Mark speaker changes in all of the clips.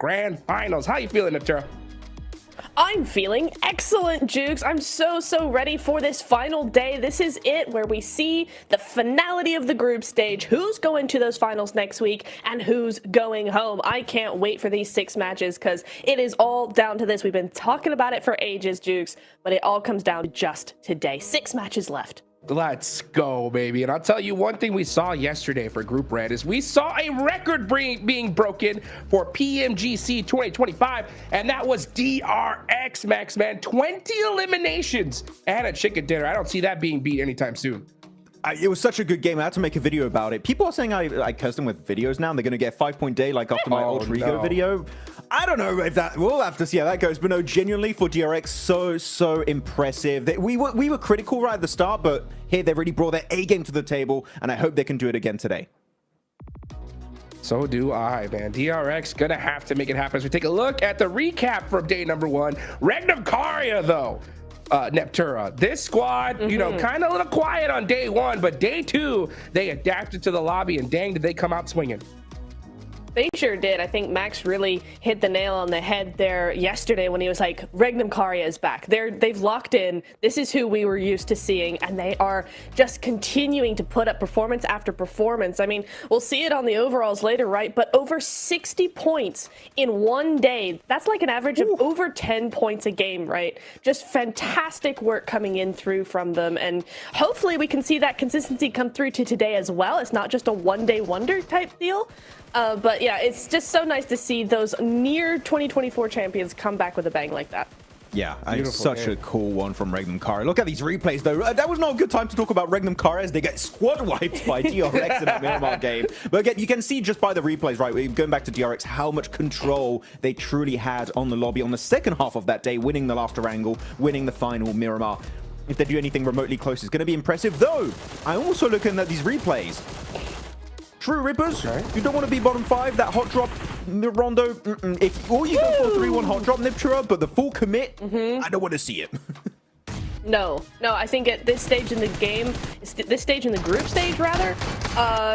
Speaker 1: Grand Finals. How you feeling, Neptura?
Speaker 2: I'm feeling excellent, Jukes. I'm so ready for this final day. This is it, where we see the finality of the group stage, who's going to those finals next week and who's going home. I can't wait for these 6 matches because it is all down to this. We've been talking about it for ages, Jukes, but it all comes down to just today. 6 matches left.
Speaker 1: Let's go, baby. And I'll tell you one thing we saw yesterday for Group Red is we saw a record being broken for PMGC 2025, and that was DRX, Max, man. 20 eliminations and a chicken dinner. I don't see that being beat anytime soon.
Speaker 3: It was such a good game. I had to make a video about it. People are saying I cursed them with videos now, and they're going to get a 5-point day like after my Ultra Ego video. I don't know if that... We'll have to see how that goes. But no, genuinely for DRX, so impressive. We were critical right at the start, but here they've really brought their A game to the table, and I hope they can do it again today.
Speaker 1: So do I, man. DRX gonna have to make it happen. As we take a look at the recap from day number 1. Regnum Karia, though. Neptura, this squad, you know, kind of a little quiet on day 1, but day 2 they adapted to the lobby, and dang, did they come out swinging.
Speaker 2: They sure did. I think Max really hit the nail on the head there yesterday when he was like, Regnum Karia is back. They've locked in. This is who we were used to seeing, and they are just continuing to put up performance after performance. I mean, we'll see it on the overalls later, right? But over 60 points in one day. That's like an average of over 10 points a game, right? Just fantastic work coming in through from them, and hopefully we can see that consistency come through to today as well. It's not just a one-day wonder type deal. But yeah, it's just so nice to see those near 2024 champions come back with a bang like that.
Speaker 3: Yeah, it's such a cool one from Regnum Karia. Look at these replays, though. That was not a good time to talk about Regnum Karia as they get squad wiped by DRX in that Miramar game. But again, you can see just by the replays, right, going back to DRX, how much control they truly had on the lobby on the second half of that day, winning the last Erangel, winning the final Miramar. If they do anything remotely close, it's going to be impressive. Though, I'm also looking at these replays. True Rippers, you don't want to be bottom 5. That hot drop, Rondo, if all you go for 3-1 hot drop, Niptura, but the full commit, I don't want to see it.
Speaker 2: No, I think at this stage in the game, this stage in the group stage rather,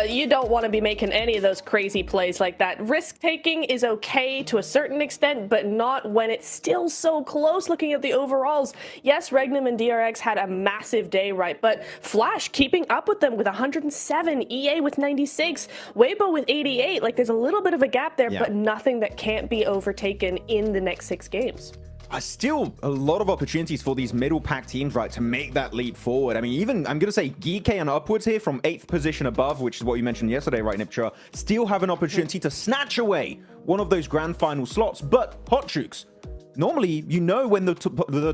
Speaker 2: you don't want to be making any of those crazy plays like that. Risk taking is okay to a certain extent, but not when it's still so close. Looking at the overalls, yes, Regnum and DRX had a massive day, right? But Flash keeping up with them with 107, EA with 96, Weibo with 88. Like, there's a little bit of a gap there, but nothing that can't be overtaken in the next 6 games.
Speaker 3: Still a lot of opportunities for these middle pack teams, right, to make that leap forward. I mean, even I'm going to say Geek and upwards here from 8th position above, which is what you mentioned yesterday, right, Niptra, still have an opportunity to snatch away one of those grand final slots. But Hot Jukes, normally, you know when the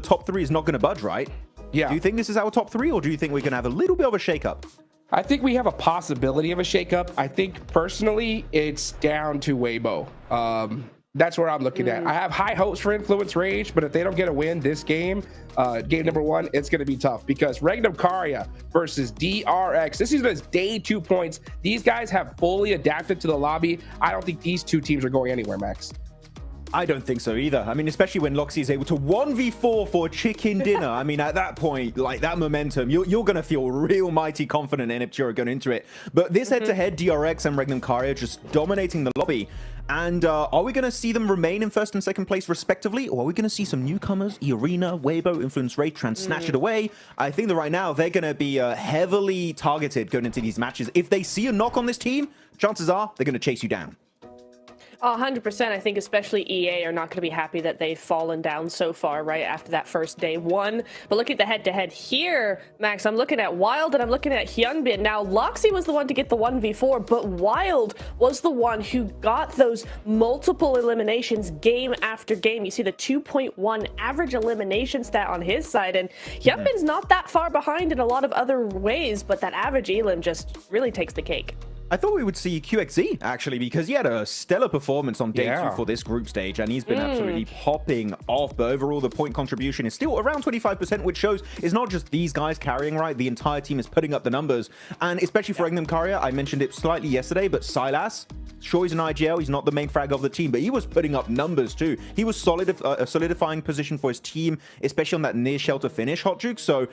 Speaker 3: top 3 is not going to budge, right? Yeah. Do you think this is our top 3, or do you think we're going to have a little bit of a shakeup?
Speaker 1: I think we have a possibility of a shakeup. I think personally, it's down to Weibo. That's where I'm looking at. I have high hopes for Influence Rage, but if they don't get a win this game, game number 1, it's going to be tough because Regnum Karia versus DRX. This is day 2 points. These guys have fully adapted to the lobby. I don't think these 2 teams are going anywhere, Max.
Speaker 3: I don't think so either. I mean, especially when Loxy is able to 1v4 for chicken dinner. I mean, at that point, like that momentum, you're going to feel real mighty confident in Iptura going into it. But this head-to-head, DRX and Regnum Karia just dominating the lobby. And are we going to see them remain in 1st and 2nd place respectively? Or are we going to see some newcomers, Arena, Weibo, Influence Rage, try and snatch it away? I think that right now they're going to be heavily targeted going into these matches. If they see a knock on this team, chances are they're going to chase you down.
Speaker 2: 100%. I think especially EA are not going to be happy that they've fallen down so far right after that first day 1. But look at the head-to-head here, Max. I'm looking at Wild and I'm looking at Hyunbin. Now, Loxy was the one to get the 1v4, but Wild was the one who got those multiple eliminations game after game. You see the 2.1 average elimination stat on his side, and Hyunbin's not that far behind in a lot of other ways, but that average elim just really takes the cake.
Speaker 3: I thought we would see QXZ, actually, because he had a stellar performance on day 2 for this group stage, and he's been absolutely popping off. But overall, the point contribution is still around 25%, which shows it's not just these guys carrying, right? The entire team is putting up the numbers. And especially for Regnum Karia, I mentioned it slightly yesterday, but Silas, sure, he's an IGL. He's not the main frag of the team, but he was putting up numbers too. He was solidifying position for his team, especially on that near shelter finish, Hot Juke. So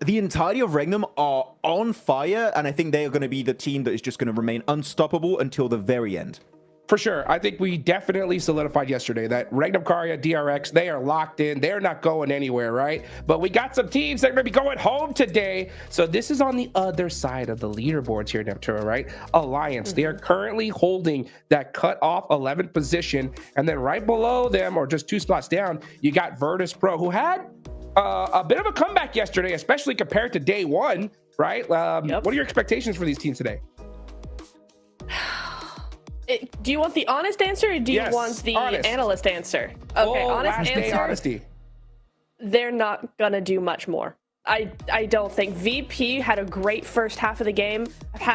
Speaker 3: the entirety of Regnum are on fire, and I think they are going to be the team that is just going to remain unstoppable until the very end.
Speaker 1: For sure. I think we definitely solidified yesterday that Regnum Karya, DRX, they are locked in. They're not going anywhere, right? But we got some teams that are going to be going home today. So this is on the other side of the leaderboards here, Neptura, right? Alliance. They are currently holding that cut-off 11th position. And then right below them, or just 2 spots down, you got Virtus Pro, who had a bit of a comeback yesterday, especially compared to day one, right? What are your expectations for these teams today?
Speaker 2: Do you want the honest answer, or do you want the analyst answer? Okay, honest answer.
Speaker 1: Honesty.
Speaker 2: They're not gonna do much more. I don't think. VP had a great first half of the game,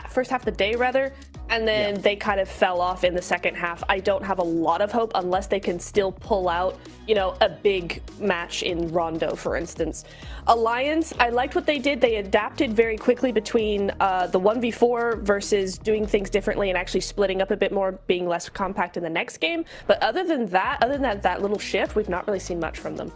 Speaker 2: first half of the day rather, and then they kind of fell off in the second half. I don't have a lot of hope unless they can still pull out, you know, a big match in Rondo, for instance. Alliance, I liked what they did. They adapted very quickly between the 1v4 versus doing things differently and actually splitting up a bit more, being less compact in the next game. But other than that little shift, we've not really seen much from them.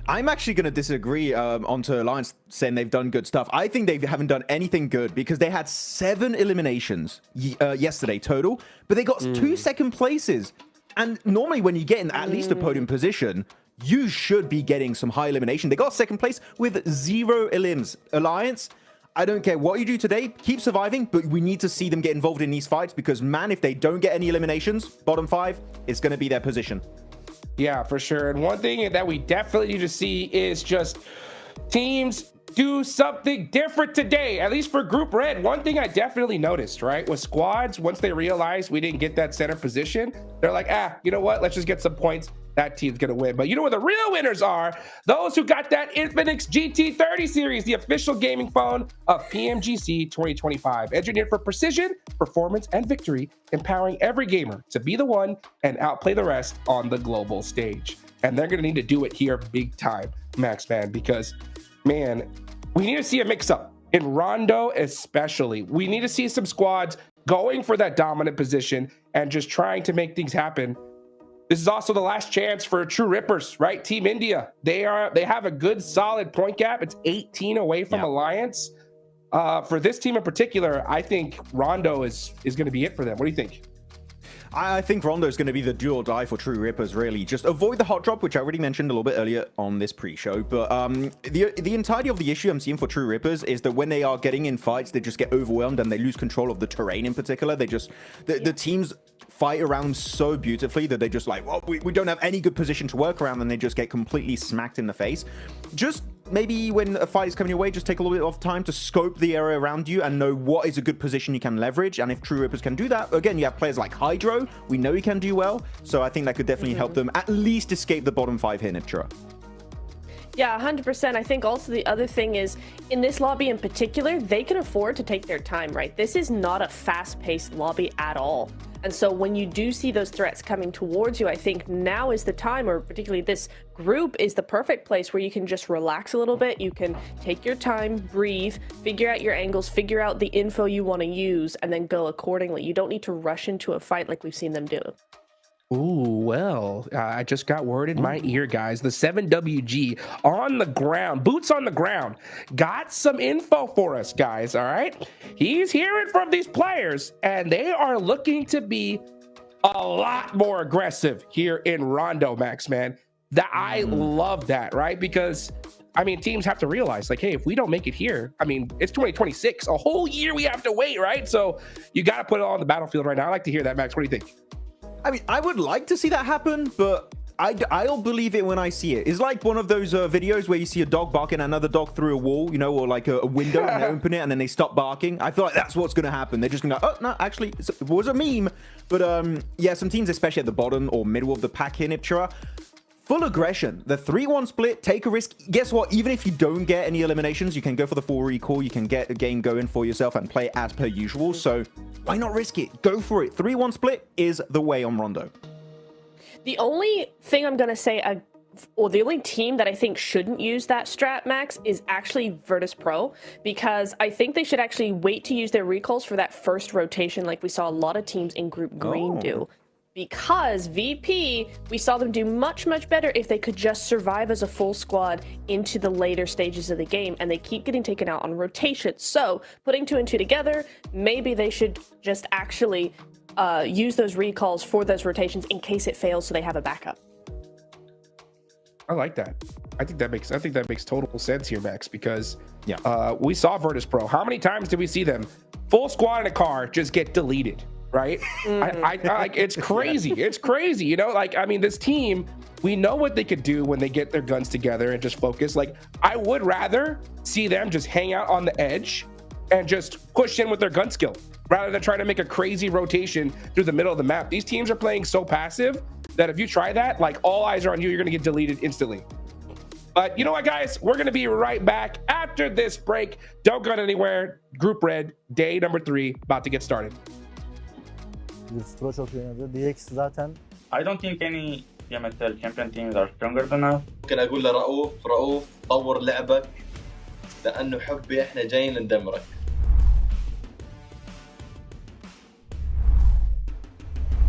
Speaker 3: I'm actually going to disagree onto Alliance saying they've done good stuff. I think they haven't done anything good because they had 7 eliminations yesterday total, but they got 2 second places. And normally when you get in at least a podium position, you should be getting some high elimination. They got 2nd place with 0 elims. Alliance, I don't care what you do today, keep surviving, but we need to see them get involved in these fights because, man, if they don't get any eliminations, bottom 5, it's going to be their position.
Speaker 1: Yeah, for sure. And one thing that we definitely need to see is just teams do something different today, at least for Group Red. One thing I definitely noticed, right, was squads, once they realized we didn't get that center position, they're like, you know what, let's just get some points. That team's gonna win. But you know where the real winners are? Those who got that Infinix GT30 series, the official gaming phone of PMGC 2025. Engineered for precision, performance, and victory, empowering every gamer to be the one and outplay the rest on the global stage. And they're gonna need to do it here big time, Max, man, because, man, we need to see a mix-up. In Rondo especially, we need to see some squads going for that dominant position and just trying to make things happen. This is also the last chance for True Rippers, right? Team India. They have a good solid point gap. It's 18 away from Alliance. For this team in particular, I think Rondo is going to be it for them. What do you think?
Speaker 3: I think Rondo is going to be the do or die for True Rippers, really. Just avoid the hot drop, which I already mentioned a little bit earlier on this pre-show. But the entirety of the issue I'm seeing for True Rippers is that when they are getting in fights, they just get overwhelmed and they lose control of the terrain in particular. They just, the teams fight around so beautifully that they just like, well, we don't have any good position to work around, and they just get completely smacked in the face. Just maybe when a fight is coming your way, just take a little bit of time to scope the area around you and know what is a good position you can leverage. And if True Rippers can do that, again, you have players like Hydro. We know he can do well. So I think that could definitely help them at least escape the bottom 5 here, Niptura.
Speaker 2: Yeah, 100%. I think also the other thing is, in this lobby in particular, they can afford to take their time, right? This is not a fast-paced lobby at all. And so when you do see those threats coming towards you, I think now is the time, or particularly this group is the perfect place where you can just relax a little bit. You can take your time, breathe, figure out your angles, figure out the info you want to use, and then go accordingly. You don't need to rush into a fight like we've seen them do.
Speaker 1: Ooh, well, I just got word in my ear, guys. The 7WG on the ground, boots on the ground, got some info for us, guys, all right? He's hearing from these players, and they are looking to be a lot more aggressive here in Rondo, Max, man. I love that, right? Because, I mean, teams have to realize, like, hey, if we don't make it here, I mean, it's 2026, a whole year we have to wait, right? So you got to put it all on the battlefield right now. I like to hear that, Max. What do you think?
Speaker 3: I mean, I would like to see that happen, but I'll believe it when I see it. It's like one of those videos where you see a dog barking at another dog through a wall, you know, or like a window, and they open it and then they stop barking. I feel like that's what's going to happen. They're just going to go, oh, no, actually, it was a meme. But yeah, some teams, especially at the bottom or middle of the pack here, Niptura, full aggression. The 3-1 split, take a risk. Guess what? Even if you don't get any eliminations, you can go for the full recall. You can get a game going for yourself and play as per usual. So why not risk it? Go for it. 3-1 split is the way on Rondo.
Speaker 2: The only thing I'm going to say, or the only team that I think shouldn't use that strat, Max, is actually Virtus Pro, because I think they should actually wait to use their recalls for that first rotation like we saw a lot of teams in Group Green do. Because VP, we saw them do much, much better if they could just survive as a full squad into the later stages of the game, and they keep getting taken out on rotation. So putting 2 and 2 together, maybe they should just actually use those recalls for those rotations in case it fails, so they have a backup.
Speaker 1: I like that. I think that makes total sense here, Max, because
Speaker 3: Yeah.
Speaker 1: we saw Virtus Pro. How many times did we see them full squad in a car just get deleted? Right? I like, it's crazy. It's crazy. You know, like, I mean, this team, we know what they could do when they get their guns together and just focus. Like, I would rather see them just hang out on the edge and just push in with their gun skill rather than trying to make a crazy rotation through the middle of the map. These teams are playing so passive that if you try that, like, all eyes are on you. You're going to get deleted instantly. But you know what, guys? We're going to be right back after this break. Don't go anywhere. Group Red, day number 3, about to get started.
Speaker 4: Pro çok iyi oynadı. DX zaten
Speaker 5: I don't think any PMSL champion teams are stronger than us.
Speaker 6: ممكن اقول لرؤوف طور لعبك لانه حبي احنا جايين ندمرك.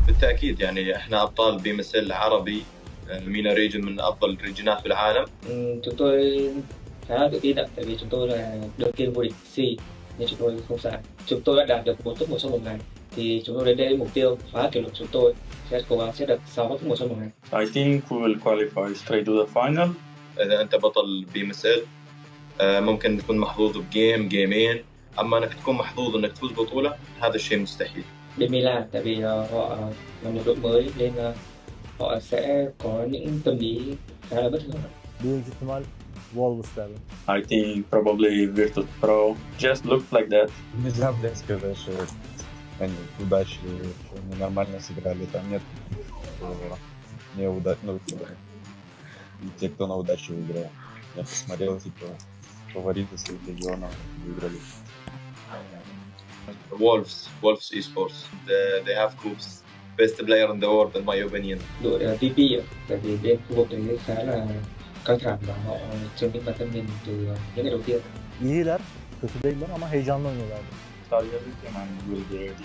Speaker 6: بالتاكيد يعني احنا ابطال بي ام اس ال عربي، مينا ريجن من افضل الريجنات بالعالم.
Speaker 7: Chúng tôi khá là tự tin ạ, tại vì chúng tôi là đương kim vô địch C nên chúng tôi không sợ. Chúng tôi đã đạt được 4 top 1 trong một ngày, thì chúng tôi đến đây mục tiêu phá kỷ lục. Chúng tôi sẽ cố gắng sẽ được 6 top 1 trong một ngày.
Speaker 5: I think we will qualify straight to the final.
Speaker 6: اذا انت بطل بي ام اس ال ممكن تكون محظوظ بجيم جيمين، اما انك تكون محظوظ انك تفوز بطولة هذا الشيء مستحيل.
Speaker 7: Bên Milan, tại vì họ là một đội mới nên họ sẽ có những tâm lý khá là bất thường.
Speaker 4: büyük ihtimal Wolves derdim.
Speaker 5: I think probably Virtus Pro just looked like that.
Speaker 8: Нельзя, блядь, сказать, что они удачи, что они нормально сыграли. Там нет неудач, ну, и те, кто на удачу выиграл. Я посмотрел, типа, фавориты своих регионов выиграли.
Speaker 6: Wolves Esports. They have Coops. Best player in the world in my opinion.
Speaker 7: Đội VP ạ, tại vì bên khu vực đấy khá là căng thẳng và họ chứng minh bản thân mình từ những ngày đầu tiên.
Speaker 4: İyiler, kötü değiller ama heyecanlı oynuyorlar.
Speaker 5: Study everything and we'll be ready.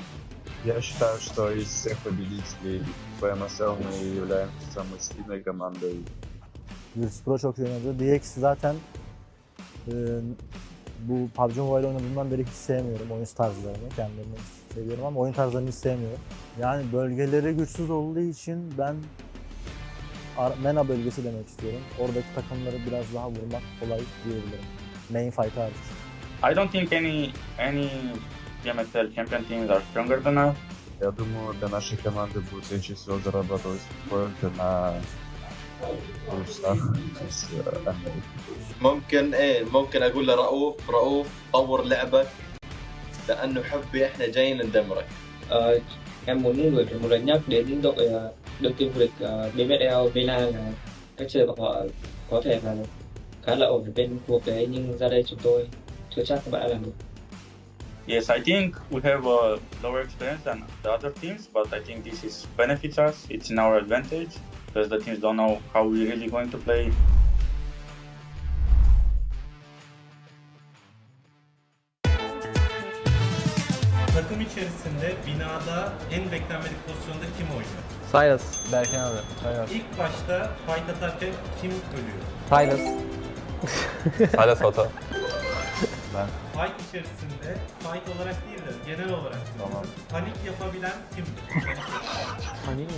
Speaker 8: Я считаю, что из всех победителей PMSL мы являемся самой сильной командой.
Speaker 4: Virtus Pro çok iyi oynadı. DX zaten bu PUBG Mobile oynadığımdan beri hiç sevmiyorum oyun tarzlarını. Kendilerini seviyorum ama oyun tarzlarını hiç sevmiyorum. Yani bölgeleri güçsüz olduğu için ben MENA bölgesi demek istiyorum. Oradaki takımları biraz daha vurmak kolay diyebilirim. Main fight hariç.
Speaker 5: I don't think any PMSL champion teams are stronger than us.
Speaker 8: Я думаю, для нашей команды будет легче всего зарабатывать поинты на плюсах из Америки.
Speaker 6: ممكن اقول لرؤوف طور لعبك لانه حبي احنا جايين ندمرك.
Speaker 7: Em muốn gửi một lời nhắc đến đội đương kim vô địch BMSL Milan là cách chơi của họ có thể là khá là ổn ở bên khu vực đấy, nhưng ra đây chúng tôi chưa chắc các bạn đã làm được.
Speaker 5: Yes, I think we have a lower experience than the other teams, but I think this is benefits us. It's in our advantage because the teams don't know how we're really going to play.
Speaker 9: Takım içerisinde binada en beklenmedik pozisyonda kim oynuyor?
Speaker 10: Silas. Berkan abi. Silas.
Speaker 9: İlk başta fight atarken kim ölüyor?
Speaker 10: Silas. Silas hata.
Speaker 9: Fight içerisinde fight olarak değil de genel olarak tamam. Panik yapabilen kimdir?
Speaker 10: Panik mi?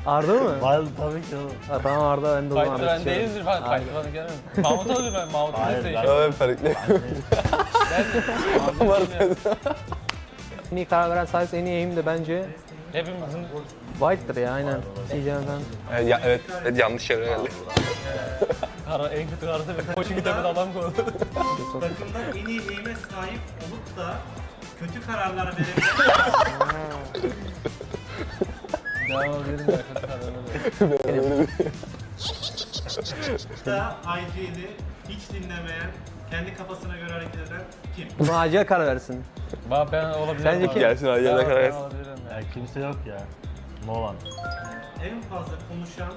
Speaker 10: Arda mı?
Speaker 4: Wild tabii ki oğlum.
Speaker 10: Ha, tamam Arda, ben de o zaman
Speaker 11: Ben değildir ben. Fight falan gelmem. Mahmut olur ben. Mahmut'u da
Speaker 10: Evet, panikli. En iyi karar veren Silas, en iyi aim de bence
Speaker 11: hepimizin
Speaker 10: White'dır ya, aynen. CJ'den.
Speaker 11: evet yanlış yere geldi. En kötü kararı da koçun tepede adam koydu.
Speaker 9: Takımda en iyi aim'e sahip olup da kötü kararlar verebilen
Speaker 11: Devam edelim ya, kötü kararları.
Speaker 9: da IG'li hiç dinlemeyen, kendi kafasına göre hareket eden kim?
Speaker 10: Buna acil karar versin.
Speaker 11: Bak ben olabilirim.
Speaker 10: Sence kim?
Speaker 11: Gelsin acele karar versin.
Speaker 4: Kimse yok ya. Nolan.
Speaker 9: En fazla konuşan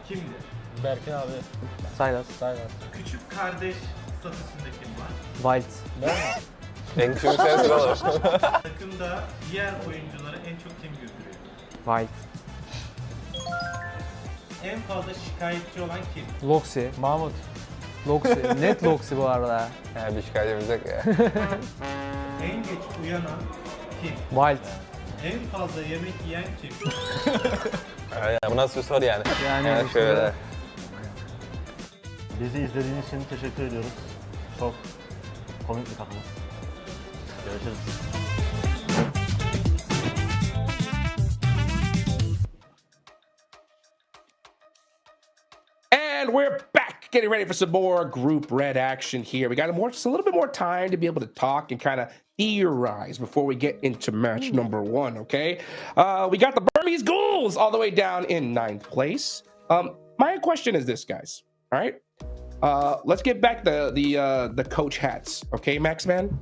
Speaker 9: kimdir?
Speaker 11: Berkin abi.
Speaker 10: Silas.
Speaker 9: Küçük kardeş statüsünde kim var?
Speaker 10: Wild.
Speaker 11: Ben mi?
Speaker 10: En küçük sensin oğlum.
Speaker 9: Takımda diğer oyuncuları en çok kim güldürüyor?
Speaker 10: Wild.
Speaker 9: En fazla şikayetçi olan kim?
Speaker 10: Loxi.
Speaker 11: Mahmut.
Speaker 10: Loxi. Net Loxi bu arada.
Speaker 11: Bir şikayet yapacak ya.
Speaker 9: En geç uyanan kim?
Speaker 10: Wild.
Speaker 9: En fazla yemek yiyen kim?
Speaker 11: Yani bu nasıl bir soru yani?
Speaker 4: Yani
Speaker 11: Şöyle.
Speaker 4: Bizi izlediğiniz için teşekkür ediyoruz. Çok komik bir takımız. Görüşürüz.
Speaker 1: And we're back, getting ready for some more Group Red action here. We got just a little bit more time to be able to talk and kind of theorize before we get into match number 1, okay? We got the Burmese Ghouls all the way down in 9th place. My question is this, guys, all right? Let's get back the coach hats, okay, Max Man?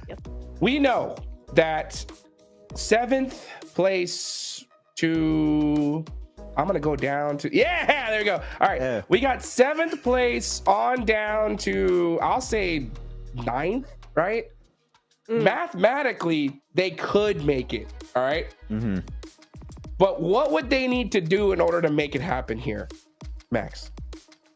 Speaker 2: Yep.
Speaker 1: We know that 7th place to... I'm going to go down to... Yeah, there we go. All right.
Speaker 3: Yeah.
Speaker 1: We got 7th place on down to, I'll say, 9th, right? Mathematically, they could make it, all right? But what would they need to do in order to make it happen here, Max?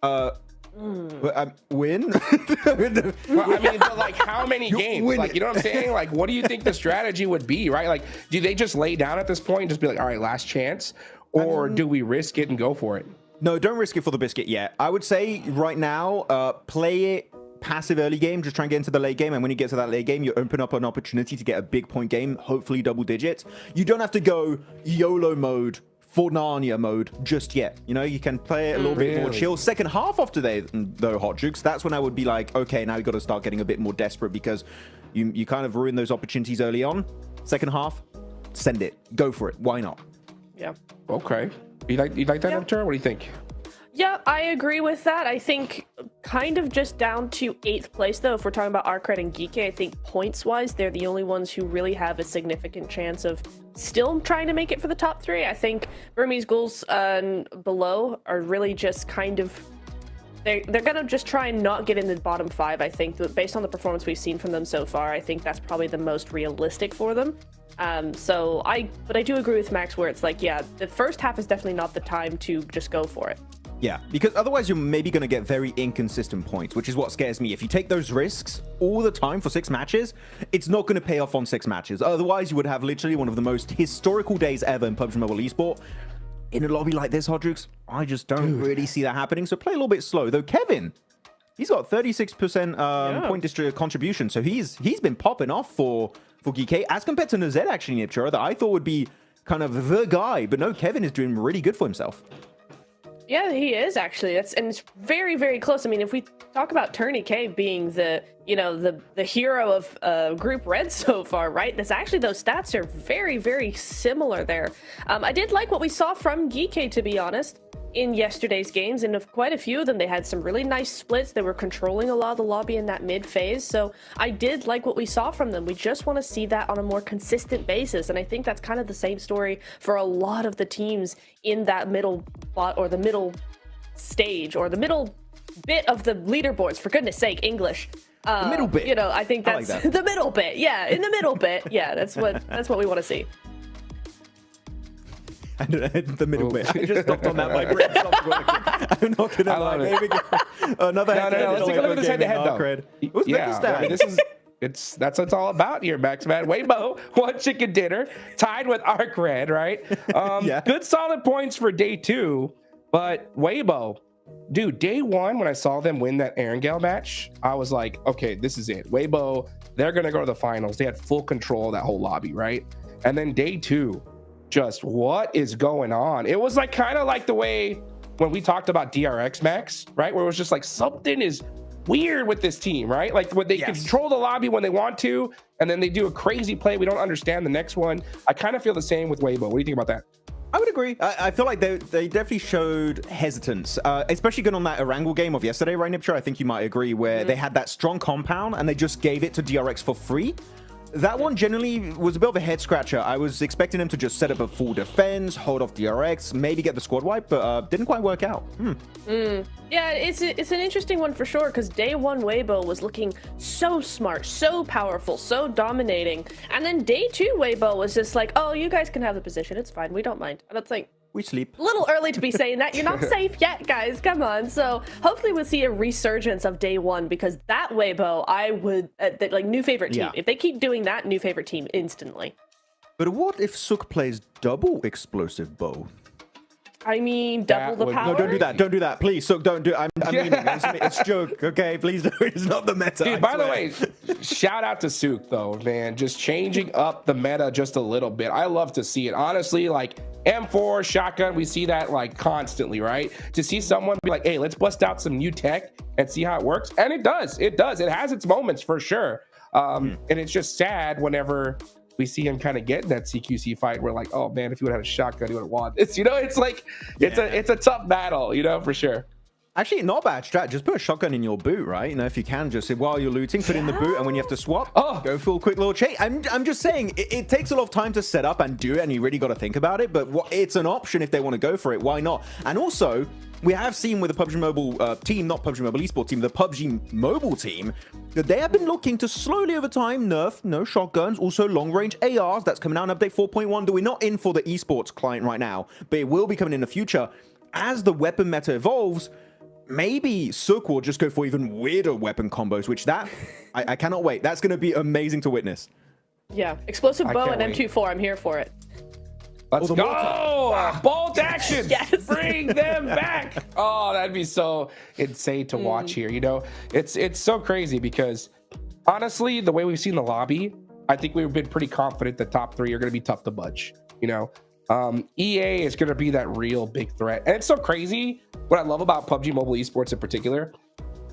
Speaker 3: Win?
Speaker 1: Well, I mean, but like how many games? Like, you know what I'm saying? Like, what do you think the strategy would be, right? Like, do they just lay down at this point and just be like, all right, last chance? Or do we risk it and go for it?
Speaker 3: No, don't risk it for the biscuit yet. I would say right now, play it passive early game, just try and get into the late game, and when you get to that late game, you open up an opportunity to get a big point game, hopefully double digits. You don't have to go YOLO mode, for Narnia mode just yet. You know, you can play it a little bit more chill. Second half of today, though, Hot Jukes, that's when I would be like, okay, now you got to start getting a bit more desperate because you kind of ruin those opportunities early on. Second half, send it. Go for it. Why not?
Speaker 2: Yeah.
Speaker 1: Okay. You like that, Avatar? What do you think?
Speaker 2: Yeah, I agree with that. I think kind of just down to 8th place, though, if we're talking about Arcred and Geeky, I think points-wise, they're the only ones who really have a significant chance of still trying to make it for the top 3. I think Burmese Ghouls and below are really just kind of... They're going to just try and not get in the bottom 5, I think. Based on the performance we've seen from them so far, I think that's probably the most realistic for them. But I do agree with Max where it's like, yeah, the first half is definitely not the time to just go for it.
Speaker 3: Yeah, because otherwise you're maybe going to get very inconsistent points, which is what scares me. If you take those risks all the time for 6 matches, it's not going to pay off on 6 matches. Otherwise, you would have literally one of the most historical days ever in PUBG Mobile Esport. In a lobby like this, Hodrix, I just don't really see that happening. So play a little bit slow. Though Kevin, he's got 36% point district contribution. So he's been popping off for GK as compared to Nazed, actually, Nipchura, that I thought would be kind of the guy. But no, Kevin is doing really good for himself.
Speaker 2: Yeah, he is actually. And it's very, very close. I mean, if we talk about Tourney K being the hero of Group Red so far, right? That's actually, those stats are very, very similar there. I did like what we saw from Geek, to be honest, in yesterday's games, and of quite a few of them, they had some really nice splits. They were controlling a lot of the lobby in that mid phase, so I did like what we saw from them. We just want to see that on a more consistent basis, and I think that's kind of the same story for a lot of the teams in that middle bot, or the middle stage, or the middle bit of the leaderboards, for goodness sake, English.
Speaker 3: The middle bit.
Speaker 2: You know, I think that's
Speaker 3: like that.
Speaker 2: the middle bit. Yeah, in the middle bit. Yeah, that's what we want to see.
Speaker 3: And the middle bit. I just stopped on that. My brain stopped working. I'm not gonna lie. Maybe another head-to-head.
Speaker 1: Let's take a look at this head-to-head though.
Speaker 3: What's
Speaker 1: I mean, that's what it's all about here, Max, man. Weibo, 1 chicken dinner, tied with Arcred, right? Good solid points for day 2, but Weibo, dude, day 1 when I saw them win that Erangel match, I was like, okay, this is it. Weibo, they're gonna go to the finals. They had full control of that whole lobby, right? And then day 2. Just what is going on? It was like kind of like the way when we talked about DRX, Max, right? Where it was just like something is weird with this team, right? Like when they control the lobby when they want to, and then they do a crazy play. We don't understand the next one. I kind of feel the same with Weibo. What do you think about that?
Speaker 3: I would agree. I feel like they definitely showed hesitance, especially going on that Erangel game of yesterday, right, Nipcher? I think you might agree, where they had that strong compound and they just gave it to DRX for free. That one generally was a bit of a head scratcher. I was expecting him to just set up a full defense, hold off DRX, maybe get the squad wipe, but didn't quite work out.
Speaker 2: Yeah, it's an interesting one for sure, because day 1 Weibo was looking so smart, so powerful, so dominating. And then day 2 Weibo was just like, oh, you guys can have the position. It's fine. We don't mind. And it's like,
Speaker 3: we sleep.
Speaker 2: A little early to be saying that. You're not safe yet, guys. Come on. So hopefully we'll see a resurgence of day 1, because that Weibo, I would, like, new favorite team.
Speaker 3: Yeah.
Speaker 2: If they keep doing that, new favorite team instantly.
Speaker 3: But what if Sook plays double explosive bow?
Speaker 2: I mean, double the power.
Speaker 3: No, don't do that. Don't do that. Please, Sook, don't do it. I mean, it's a joke, okay? Please don't. It's not the meta.
Speaker 1: Dude, by the way, shout out to Sook, though, man. Just changing up the meta just a little bit. I love to see it. Honestly, like, M4, shotgun, we see that, like, constantly, right? To see someone be like, hey, let's bust out some new tech and see how it works. And it does. It does. It has its moments, for sure. And it's just sad whenever we see him kind of get in that CQC fight. We're like, oh man, if he would have had a shotgun, he would have won. It's, you know, it's like, it's a tough battle, you know, for sure.
Speaker 3: Actually, not a bad strat. Just put a shotgun in your boot, right? You know, if you can, just while you're looting, put in the boot, and when you have to swap, go for a quick little chase. I'm just saying, it takes a lot of time to set up and do it, and you really got to think about it. But it's an option if they want to go for it. Why not? And also, we have seen with the PUBG Mobile team, not PUBG Mobile Esports team, the PUBG Mobile team, that they have been looking to slowly over time nerf no shotguns, also long-range ARs. That's coming out in update 4.1. That we're not in for the esports client right now, but it will be coming in the future. As the weapon meta evolves, maybe Sook will just go for even weirder weapon combos, which I cannot wait. That's going to be amazing to witness.
Speaker 2: Yeah, explosive bow and M24. I'm here for it.
Speaker 1: Let's go! Bolt action!
Speaker 2: Yes.
Speaker 1: Bring them back! Oh, that'd be so insane to watch here. You know, it's so crazy because honestly, the way we've seen the lobby, I think we've been pretty confident the top three are going to be tough to budge. You know, EA is going to be that real big threat. And it's so crazy. What I love about PUBG Mobile Esports in particular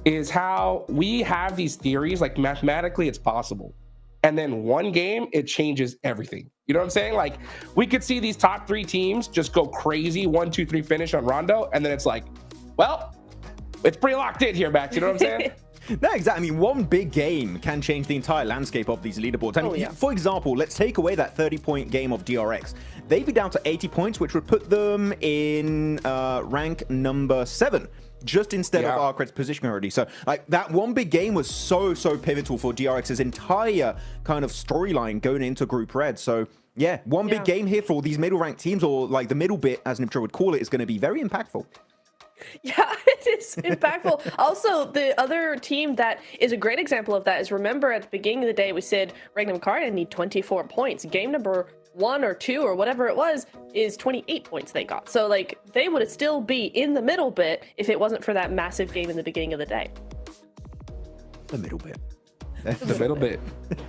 Speaker 1: is how we have these theories, like mathematically it's possible. And then one game, it changes everything. You know what I'm saying? Like, we could see these top three teams just go crazy, 1, 2, 3 finish on Rondo, and then it's like, well, it's pretty locked in here, Max. You know what I'm saying?
Speaker 3: No, exactly. I mean, one big game can change the entire landscape of these leaderboards. And for example, let's take away that 30-point game of DRX. They'd be down to 80 points, which would put them in rank number 7. Just instead of Arcred's position already. So like that one big game was so pivotal for DRX's entire kind of storyline going into Group Red. So yeah, one big game here for these middle ranked teams, or like the middle bit as Niptra would call it, is going to be very impactful.
Speaker 2: Yeah, it is impactful. Also, the other team that is a great example of that is, remember at the beginning of the day we said Regnum Karya need 24 points. Game number 1 or 2 or whatever it was is 28 points they got. So like they would still be in the middle bit if it wasn't for that massive game in the beginning of the day.
Speaker 3: The middle bit.
Speaker 1: The middle bit.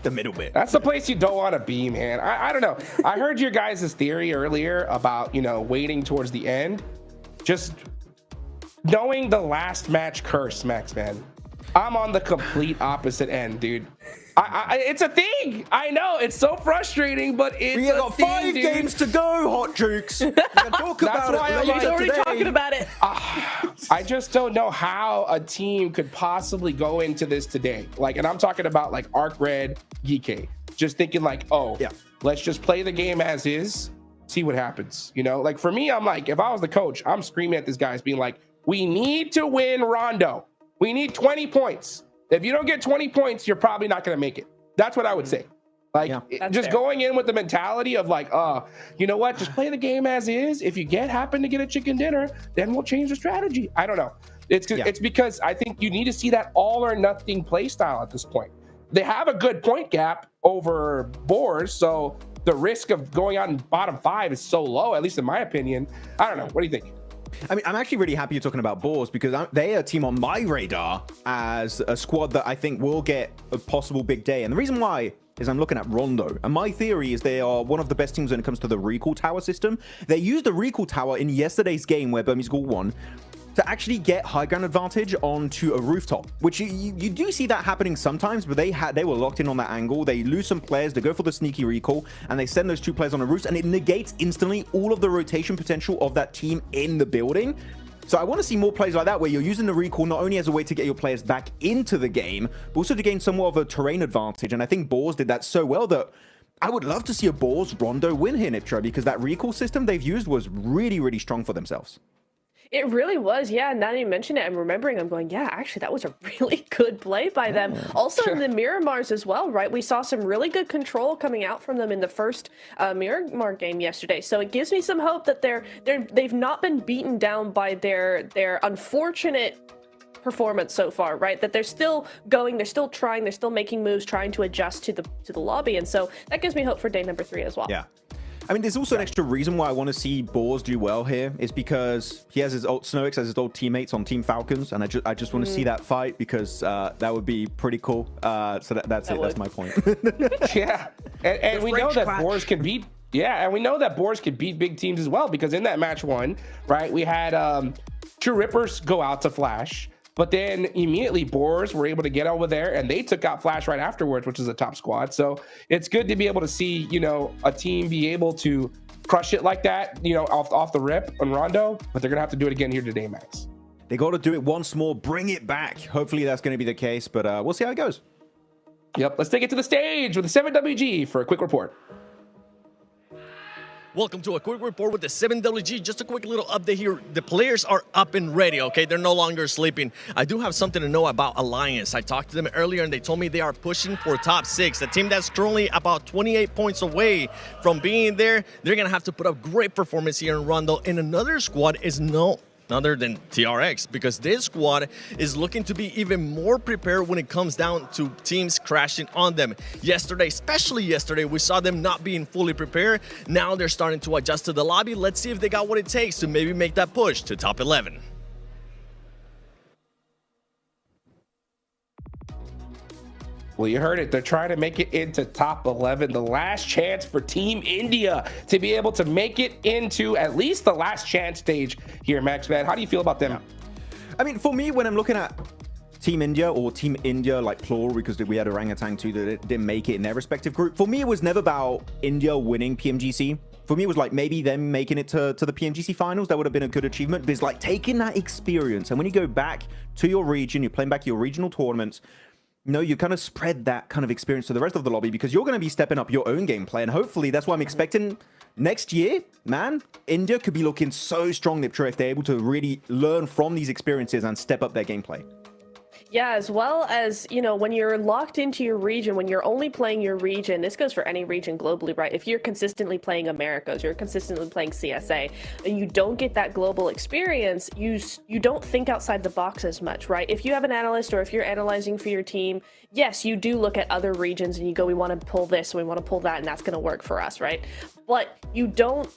Speaker 3: The middle bit.
Speaker 1: That's the place you don't want to be, man. I don't know. I heard your guys' theory earlier about, you know, waiting towards the end. Just knowing the last match curse, Max, man. I'm on the complete opposite end, dude. It's a thing. I know it's so frustrating, but it's
Speaker 3: we got 5 games to go, Hot Jukes. We can talk about it later
Speaker 2: already
Speaker 3: today.
Speaker 2: talking about it.
Speaker 1: I just don't know how a team could possibly go into this today. Like, and I'm talking about like Arc Red, GK. Just thinking like, oh, yeah, let's just play the game as is, see what happens. You know, like for me, I'm like, if I was the coach, I'm screaming at this guys, being like, we need to win Rondo. We need 20 points. If you don't get 20 points, you're probably not going to make it. That's what I would say. Like, just going in with the mentality of like, you know what? Just play the game as is. If you happen to get a chicken dinner, then we'll change the strategy. I don't know. It's because I think you need to see that all or nothing play style at this point. They have a good point gap over Boars, so the risk of going out in bottom 5 is so low, at least in my opinion. I don't know. What do you think?
Speaker 3: I mean, I'm actually really happy you're talking about Boars, because they are a team on my radar as a squad that I think will get a possible big day. And the reason why is I'm looking at Rondo. And my theory is they are one of the best teams when it comes to the recall tower system. They used the recall tower in yesterday's game where Burmese School won to actually get high ground advantage onto a rooftop, which you do see that happening sometimes, but they were locked in on that angle. They lose some players, they go for the sneaky recall, and they send those 2 players on a roost, and it negates instantly all of the rotation potential of that team in the building. So I want to see more plays like that, where you're using the recall not only as a way to get your players back into the game, but also to gain somewhat of a terrain advantage. And I think Boars did that so well that I would love to see a Boars Rondo win here, Niptra, because that recall system they've used was really strong for themselves.
Speaker 2: It really was, yeah. And now that you mention it, I'm remembering, I'm going, yeah, actually, that was a really good play by them. Also in the Miramars as well, right? We saw some really good control coming out from them in the first Miramar game yesterday. So it gives me some hope that they've not been beaten down by their unfortunate performance so far, right? That they're still going, they're still trying, they're still making moves, trying to adjust to the lobby. And so that gives me hope for day number 3 as well.
Speaker 3: Yeah. I mean, there's also an extra reason why I want to see Boars do well here is because he has his old Snowix as his old teammates on Team Falcons, and I just want to see that fight because that would be pretty cool. So that's it. That's my point.
Speaker 1: Yeah, and we know that Boars can beat. Yeah, and we know that Boars can beat big teams as well because in that match 1, right, we had True Rippers go out to Flash. But then immediately Boars were able to get over there and they took out Flash right afterwards, which is a top squad. So it's good to be able to see, you know, a team be able to crush it like that, you know, off the rip on Rondo. But they're going to have to do it again here today, Max.
Speaker 3: They got to do it once more, bring it back. Hopefully that's going to be the case, but we'll see how it goes.
Speaker 1: Yep, let's take it to the stage with the 7WG for a quick report.
Speaker 12: Welcome to a quick report with the 7WG. Just a quick little update here. The players are up and ready, okay? They're no longer sleeping. I do have something to know about Alliance. I talked to them earlier and they told me they are pushing for top 6. A team that's currently about 28 points away from being there. They're going to have to put up great performance here in Rondo. And another squad is no other than TRX, because this squad is looking to be even more prepared when it comes down to teams crashing on them. Yesterday, especially yesterday, we saw them not being fully prepared. Now they're starting to adjust to the lobby. Let's see if they got what it takes to maybe make that push to top 11.
Speaker 1: Well, you heard it. They're trying to make it into top 11. The last chance for Team India to be able to make it into at least the last chance stage here, Max, man. How do you feel about them?
Speaker 3: Yeah. I mean, for me, when I'm looking at Team India or Team India, like plural, because we had Orangutan too that didn't make it in their respective group. For me, it was never about India winning PMGC. For me, it was like maybe them making it to the PMGC finals. That would have been a good achievement. But it's like taking that experience. And when you go back to your region, you're playing back your regional tournaments, no, you kind of spread that kind of experience to the rest of the lobby because you're going to be stepping up your own gameplay. And hopefully that's why I'm expecting next year, man, India could be looking so strong, Niptra, if they're able to really learn from these experiences and step up their gameplay.
Speaker 2: Yeah, as well as, you know, when you're locked into your region, when you're only playing your region, this goes for any region globally, right? If you're consistently playing Americas, you're consistently playing CSA, and you don't get that global experience, you don't think outside the box as much, right? If you have an analyst or if you're analyzing for your team, yes, you do look at other regions and you go, we want to pull this, we want to pull that, and that's going to work for us, right? But you don't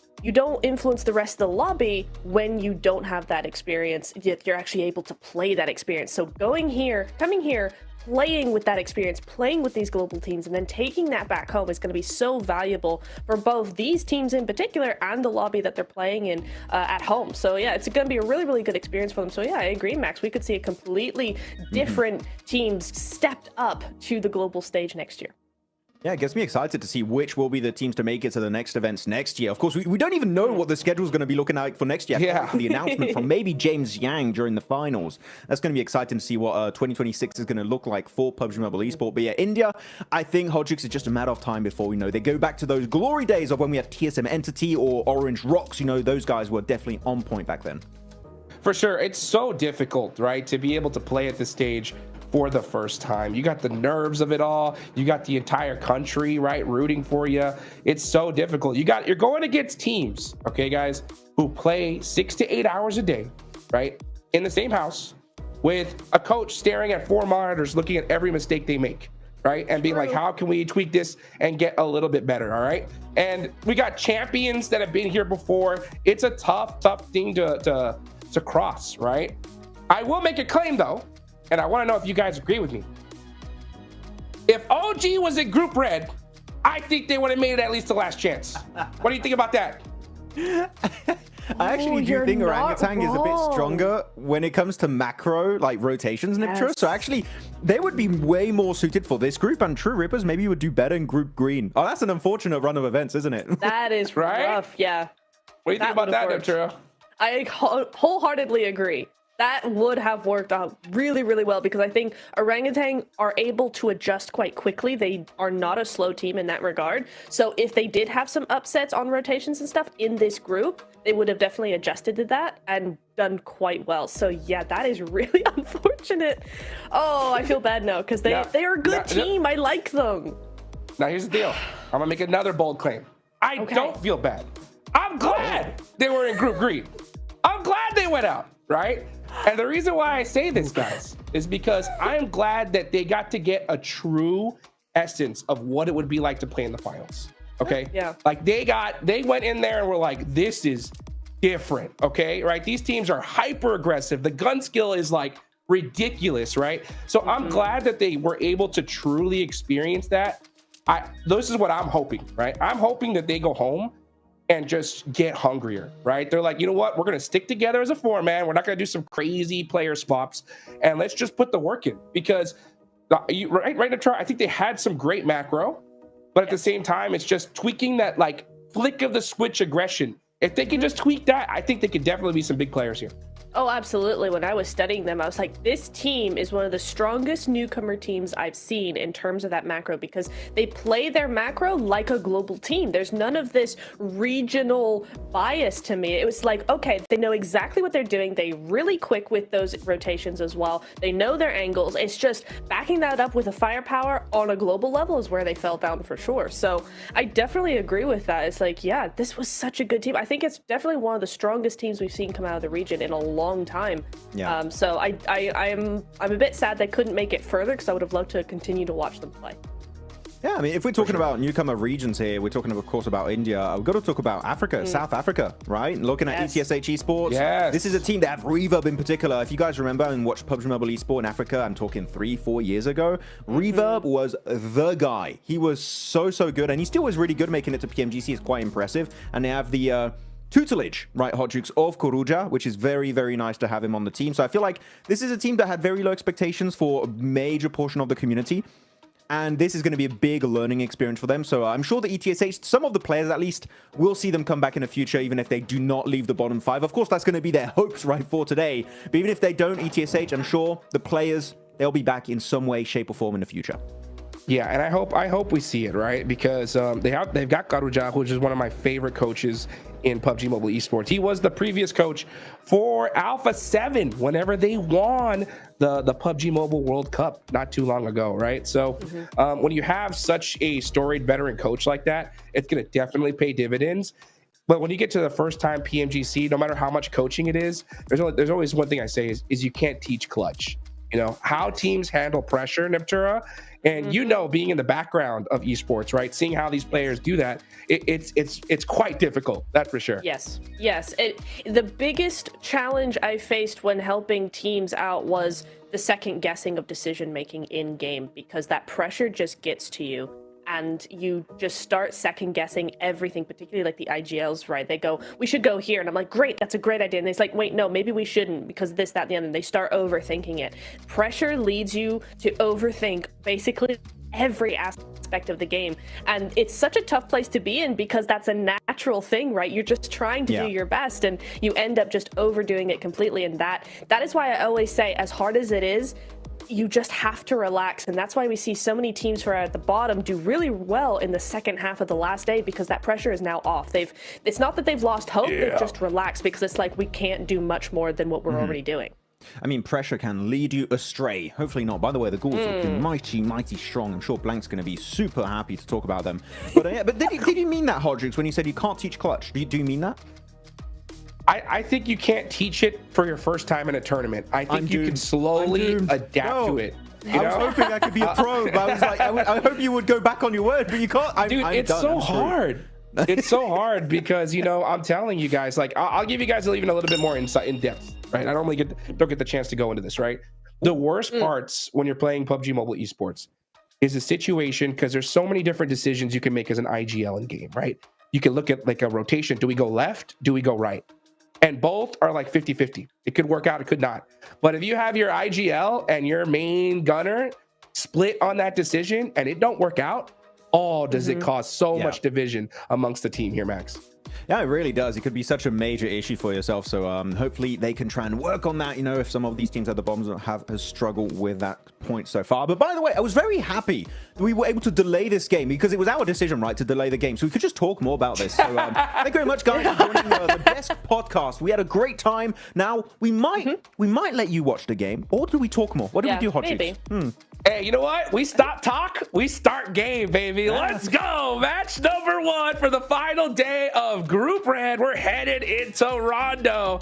Speaker 2: influence the rest of the lobby when you don't have that experience, yet you're actually able to play that experience. So coming here, playing with that experience, playing with these global teams, and then taking that back home is going to be so valuable for both these teams in particular and the lobby that they're playing in at home. So yeah, it's going to be a really, really good experience for them. So yeah, I agree, Max. We could see a completely different teams stepped up to the global stage next year.
Speaker 3: Yeah, it gets me excited to see which will be the teams to make it to the next events next year. Of course, we don't even know what the schedule is going to be looking like for next year.
Speaker 1: Yeah.
Speaker 3: For the announcement from maybe James Yang during the finals. That's going to be exciting to see what 2026 is going to look like for PUBG Mobile Esports. But yeah, India, I think Hodgix is just a matter of time before we know they go back to those glory days of when we had TSM Entity or Orange Rocks. You know, those guys were definitely on point back then.
Speaker 1: For sure. It's so difficult, right, to be able to play at this stage for the first time. You got the nerves of it all. You got the entire country, right, rooting for you. It's so difficult. You're going against teams, okay, guys, who play 6 to 8 hours a day, right, in the same house with a coach staring at 4 monitors, looking at every mistake they make, right, and being like, how can we tweak this and get a little bit better, all right? And we got champions that have been here before. It's a tough thing to cross, right? I will make a claim, though, and I want to know if you guys agree with me. If OG was in Group Red, I think they would have made it at least the last chance. What do you think about that?
Speaker 3: I actually do think Orangutan is a bit stronger when it comes to macro, like rotations, Niptra. Yes. So actually, they would be way more suited for this group, and True Rippers maybe would do better in Group Green. Oh, that's an unfortunate run of events, isn't it?
Speaker 2: That is right? Rough, yeah.
Speaker 1: What do you think about that, Niptra?
Speaker 2: I wholeheartedly agree. That would have worked out really, really well because I think Orangutan are able to adjust quite quickly. They are not a slow team in that regard. So if they did have some upsets on rotations and stuff in this group, they would have definitely adjusted to that and done quite well. So yeah, that is really unfortunate. Oh, I feel bad now because they are a good team. I like them.
Speaker 1: Now here's the deal. I'm gonna make another bold claim. I don't feel bad. I'm glad they were in Group Green. I'm glad they went out. right? And the reason why I say this, guys, is because I'm glad that they got to get a true essence of what it would be like to play in the finals. Okay.
Speaker 2: Yeah.
Speaker 1: Like they went in there and were like, this is different. Okay. Right. These teams are hyper aggressive. The gun skill is like ridiculous. Right. So I'm glad that they were able to truly experience that. This is what I'm hoping. Right. I'm hoping that they go home and just get hungrier, right? They're like, you know what? We're going to stick together as a four-man. We're not going to do some crazy player swaps, and let's just put the work in. Because, I think they had some great macro, but at the same time, it's just tweaking that like flick of the switch aggression. If they can just tweak that, I think they could definitely be some big players here.
Speaker 2: Oh, absolutely. When I was studying them, I was like, this team is one of the strongest newcomer teams I've seen in terms of that macro, because they play their macro like a global team. There's none of this regional bias to me. It was like, okay, they know exactly what they're doing. They're really quick with those rotations as well. They know their angles. It's just backing that up with a firepower on a global level is where they fell down for sure. So I definitely agree with that. It's like, yeah, this was such a good team. I think it's definitely one of the strongest teams we've seen come out of the region in a long time.
Speaker 3: Yeah.
Speaker 2: So I'm a bit sad they couldn't make it further, because I would have loved to continue to watch them play.
Speaker 3: Yeah, I mean, if we're talking about newcomer regions here, we're talking, of course, about India. We've got to talk about Africa, South Africa, right? Looking at ETSH Esports.
Speaker 1: Yes.
Speaker 3: This is a team that have Reverb in particular. If you guys remember and watched PUBG Mobile Esport in Africa, I'm talking 3-4 years ago, Reverb was the guy. He was so good, and he still was really good. Making it to PMGC is quite impressive. And they have the tutelage, right, Hot Jukes, of Koruja, which is very nice to have him on the team. So I feel like this is a team that had very low expectations for a major portion of the community, and this is going to be a big learning experience for them. So I'm sure the ETSH, some of the players at least, will see them come back in the future, even if they do not leave the bottom 5. Of course, that's going to be their hopes, right, for today. But even if they don't ETSH, I'm sure the players, they'll be back in some way, shape, or form in the future.
Speaker 1: Yeah, and I hope we see it, right? Because they've got Karuja, which is one of my favorite coaches in PUBG Mobile Esports. He was the previous coach for Alpha 7 whenever they won the PUBG Mobile World Cup not too long ago, right? So when you have such a storied veteran coach like that, it's going to definitely pay dividends. But when you get to the first time PMGC, no matter how much coaching it is, there's always one thing I say is you can't teach clutch. You know, how teams handle pressure, Neptura. And you know, being in the background of esports, right? Seeing how these players do that, it's quite difficult. That's for sure.
Speaker 2: Yes. The biggest challenge I faced when helping teams out was the second guessing of decision making in game, because that pressure just gets to you. And you just start second guessing everything, particularly like the IGLs, right? They go, we should go here. And I'm like, great, that's a great idea. And it's like, wait, no, maybe we shouldn't, because this, that, and the other. And they start overthinking it. Pressure leads you to overthink basically every aspect of the game. And it's such a tough place to be in, because that's a natural thing, right? You're just trying to do your best, and you end up just overdoing it completely. And that is why I always say, as hard as it is, you just have to relax. And that's why we see so many teams who are at the bottom do really well in the second half of the last day, because that pressure is now off. It's not that they've lost hope, they've just relaxed, because it's like, we can't do much more than what we're already doing.
Speaker 3: I mean, pressure can lead you astray. Hopefully not. By the way, the Ghouls are looking mighty strong. I'm sure Blank's going to be super happy to talk about them. But did you mean that, Hodrix, when you said you can't teach clutch? Do you mean that?
Speaker 1: I think you can't teach it for your first time in a tournament. I think you can slowly adapt to it.
Speaker 3: I was hoping I could be a pro, but I was like, I hope you would go back on your word, but you can't.
Speaker 1: It's so hard. It's so hard because, you know, I'm telling you guys, like, I'll give you guys even a little bit more insight in depth, right? I normally don't get the chance to go into this, right? The worst parts when you're playing PUBG Mobile Esports is a situation, because there's so many different decisions you can make as an IGL in game, right? You can look at like a rotation. Do we go left? Do we go right? And both are like 50-50. It could work out, it could not. But if you have your IGL and your main gunner split on that decision and it don't work out, does it cause so much division amongst the team here, Max?
Speaker 3: Yeah, it really does. It could be such a major issue for yourself. So hopefully they can try and work on that, you know, if some of these teams at the bottom have struggled with that point so far. But by the way, I was very happy that we were able to delay this game, because it was our decision, right, to delay the game. So we could just talk more about this. So thank you very much, guys, for joining the best podcast. We had a great time. Now, we might let you watch the game, or do we talk more? What do we do, Hot
Speaker 2: maybe.
Speaker 1: Hey, you know what? We stop talk, we start game, baby. Let's go. Match number 1 for the final day of Group Red. We're headed into Rondo.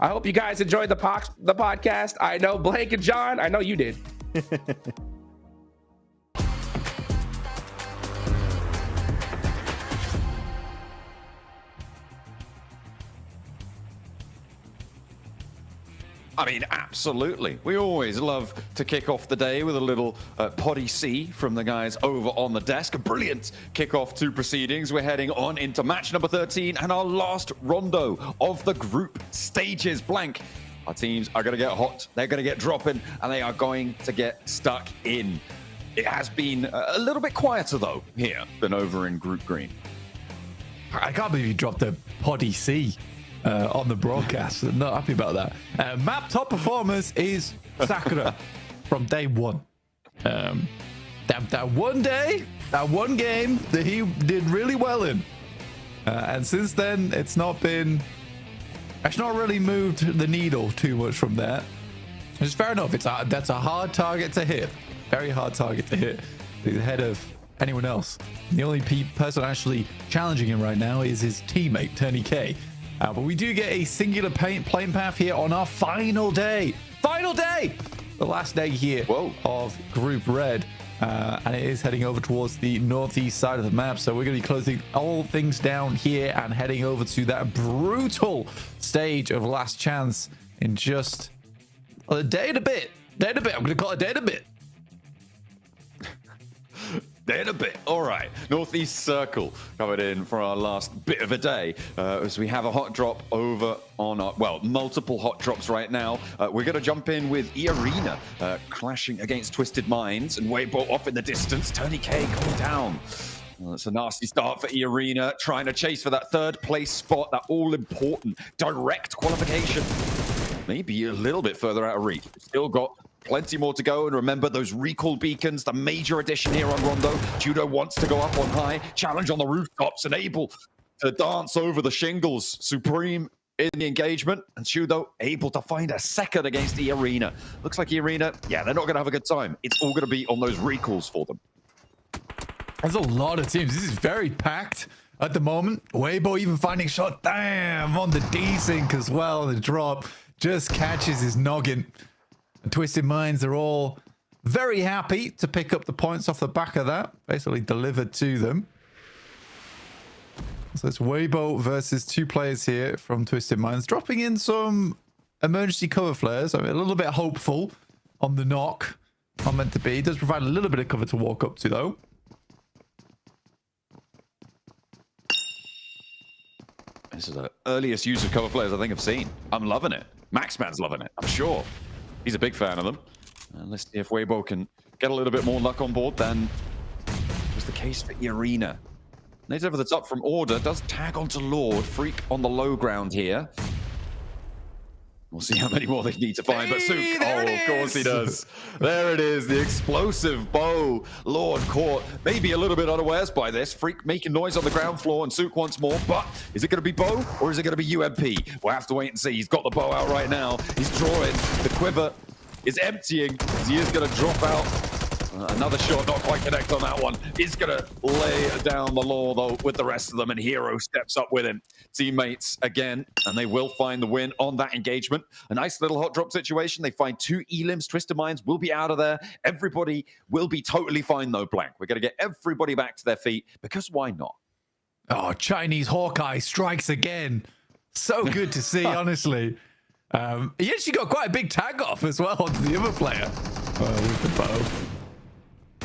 Speaker 1: I hope you guys enjoyed the podcast. I know Blake and John, I know you did.
Speaker 13: I mean, absolutely. We always love to kick off the day with a little potty C from the guys over on the desk. A brilliant kickoff to proceedings. We're heading on into match number 13 and our last rondo of the group stages. Blank. Our teams are going to get hot. They're going to get dropping and they are going to get stuck in. It has been a little bit quieter, though, here than over in Group Green.
Speaker 14: I can't believe you dropped a potty C. On the broadcast. Not happy about that. Map top performers is Sakura from day one. That one day, that one game that he did really well in. And since then, it's not really moved the needle too much from that. It's fair enough. That's a hard target to hit. Very hard target to hit. He's ahead of anyone else. The only person actually challenging him right now is his teammate, Tony K. But we do get a singular plane path here on our final day. Final day! The last day here of Group Red. And it is heading over towards the northeast side of the map. So we're going to be closing all things down here and heading over to that brutal stage of Last Chance in just a day and a bit. Day and a bit. I'm going to call it a day and a bit.
Speaker 13: In a bit. All right. Northeast Circle coming in for our last bit of a day as we have a hot drop over on our, well, multiple hot drops right now. We're going to jump in with E-Arena clashing against Twisted Minds and Weibo off in the distance. Tony K coming down. Well, it's a nasty start for E-Arena, trying to chase for that third place spot, that all-important direct qualification. Maybe a little bit further out of reach. Still got plenty more to go, and remember those recall beacons, the major addition here on Rondo. Judo wants to go up on high, challenge on the rooftops, and able to dance over the shingles. Supreme in the engagement, and Judo able to find a second against E-Arena. Looks like E-Arena, yeah, they're not going to have a good time. It's all going to be on those recalls for them.
Speaker 14: There's a lot of teams. This is very packed at the moment. Weibo even finding shot. Damn, on the desync as well. The drop just catches his noggin. And Twisted Minds are all very happy to pick up the points off the back of that. Basically delivered to them. So it's Weibo versus two players here from Twisted Minds. Dropping in some emergency cover flares. I mean, a little bit hopeful on the knock. Not meant to be. It does provide a little bit of cover to walk up to, though.
Speaker 13: This is the earliest use of cover flares I think I've seen. I'm loving it. Maxman's loving it, I'm sure. He's a big fan of them. And let's see if Weibo can get a little bit more luck on board than was the case for E-Arena. Nades over the top from Order. Does tag onto Lord. Freak on the low ground here. We'll see how many more they need to find. But Sook, of course he does. There it is. The explosive bow. Lord caught. Maybe a little bit unawares by this. Freak making noise on the ground floor, and Sook once more. But is it going to be bow or is it going to be UMP? We'll have to wait and see. He's got the bow out right now. He's drawing. The quiver is emptying as he is going to drop out. Another shot, not quite connect on that one. He's going to lay down the law, though, with the rest of them, and Hero steps up with him. Teammates again, and they will find the win on that engagement. A nice little hot drop situation. They find two elims. Twisted Minds will be out of there. Everybody will be totally fine, though, Blank. We're going to get everybody back to their feet, because why not?
Speaker 14: Oh, Chinese Hawkeye strikes again. So good to see, honestly. He actually got quite a big tag off as well onto the other player with the bow.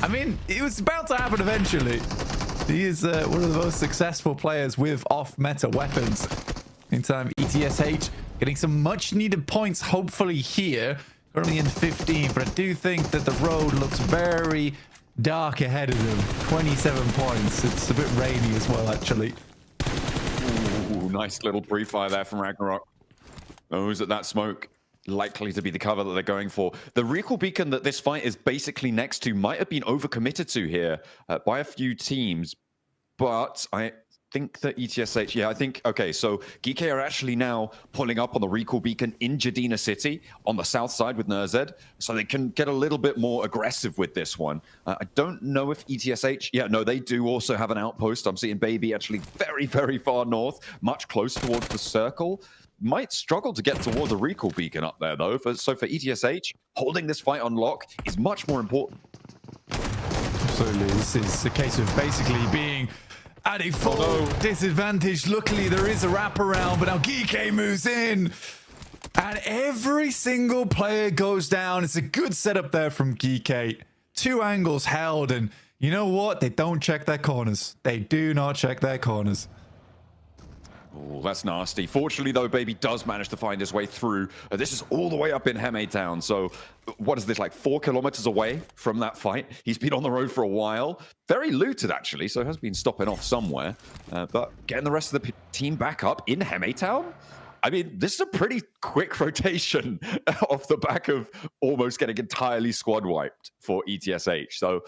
Speaker 14: I mean, it was about to happen eventually. He is one of the most successful players with off-meta weapons. Meantime, ETSH getting some much-needed points, hopefully here. Currently in 15, but I do think that the road looks very dark ahead of them. 27 points. It's a bit rainy as well, actually.
Speaker 13: Ooh, nice little pre-fire there from Ragnarok. Knows that smoke likely to be the cover that they're going for. The recall beacon that this fight is basically next to might have been overcommitted to here by a few teams, but I think that ETSH, yeah, I think, okay, so Geeky are actually now pulling up on the recall beacon in Jadina City on the south side with Nerzed, so they can get a little bit more aggressive with this one. I don't know if ETSH, yeah, no, they do also have an outpost. I'm seeing Baby actually very, very far north, much closer towards the circle. might struggle to get towards a recall beacon up there, though. So for ETSH, holding this fight on lock is much more important.
Speaker 14: Absolutely. This is a case of basically being at a full disadvantage. Luckily, there is a wraparound, but now GK moves in. And every single player goes down. It's a good setup there from GK. 2 angles held, and you know what? They don't check their corners. They do not check their corners.
Speaker 13: Oh, that's nasty. Fortunately, though, Baby does manage to find his way through. This is all the way up in Heme Town. So what is this, like 4 kilometers away from that fight? He's been on the road for a while. Very looted, actually, so has been stopping off somewhere. But getting the rest of the team back up in Heme Town? I mean, this is a pretty quick rotation off the back of almost getting entirely squad wiped for ETSH. So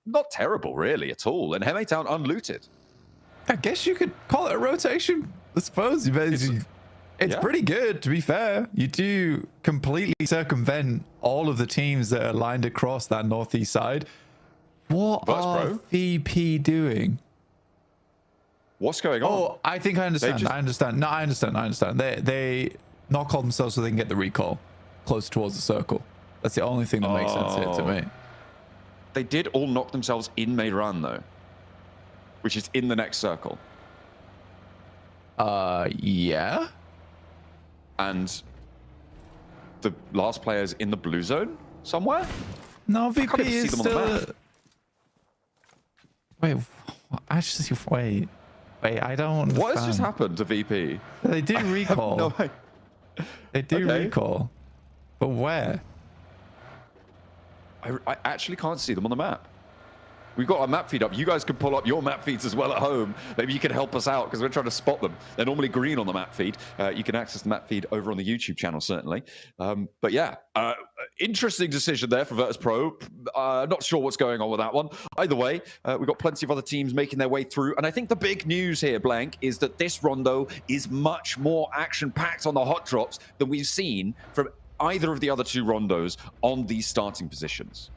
Speaker 13: not terrible, really, at all. And Heme Town unlooted.
Speaker 14: I guess you could call it a rotation, I suppose. It's pretty good, to be fair. You do completely circumvent all of the teams that are lined across that northeast side. What are VP doing?
Speaker 13: What's going on?
Speaker 14: Oh, I think I understand. I understand. No, I understand. They knock on themselves so they can get the recall close towards the circle. That's the only thing that makes sense here to me.
Speaker 13: They did all knock themselves in Miramar, though, which is in the next circle.
Speaker 14: Yeah.
Speaker 13: And the last player's in the blue zone somewhere?
Speaker 14: No, VP is still... Wait, actually, wait, I don't understand.
Speaker 13: What has just happened to VP?
Speaker 14: They do recall.
Speaker 13: No,
Speaker 14: they do recall. But where?
Speaker 13: I actually can't see them on the map. We've got our map feed up. You guys can pull up your map feeds as well at home. Maybe you can help us out because we're trying to spot them. They're normally green on the map feed. You can access the map feed over on the YouTube channel, certainly. But yeah, interesting decision there for Virtus Pro. Not sure what's going on with that one. Either way, we've got plenty of other teams making their way through. And I think the big news here, Blank, is that this Rondo is much more action-packed on the hot drops than we've seen from either of the other 2 Rondos on these starting positions.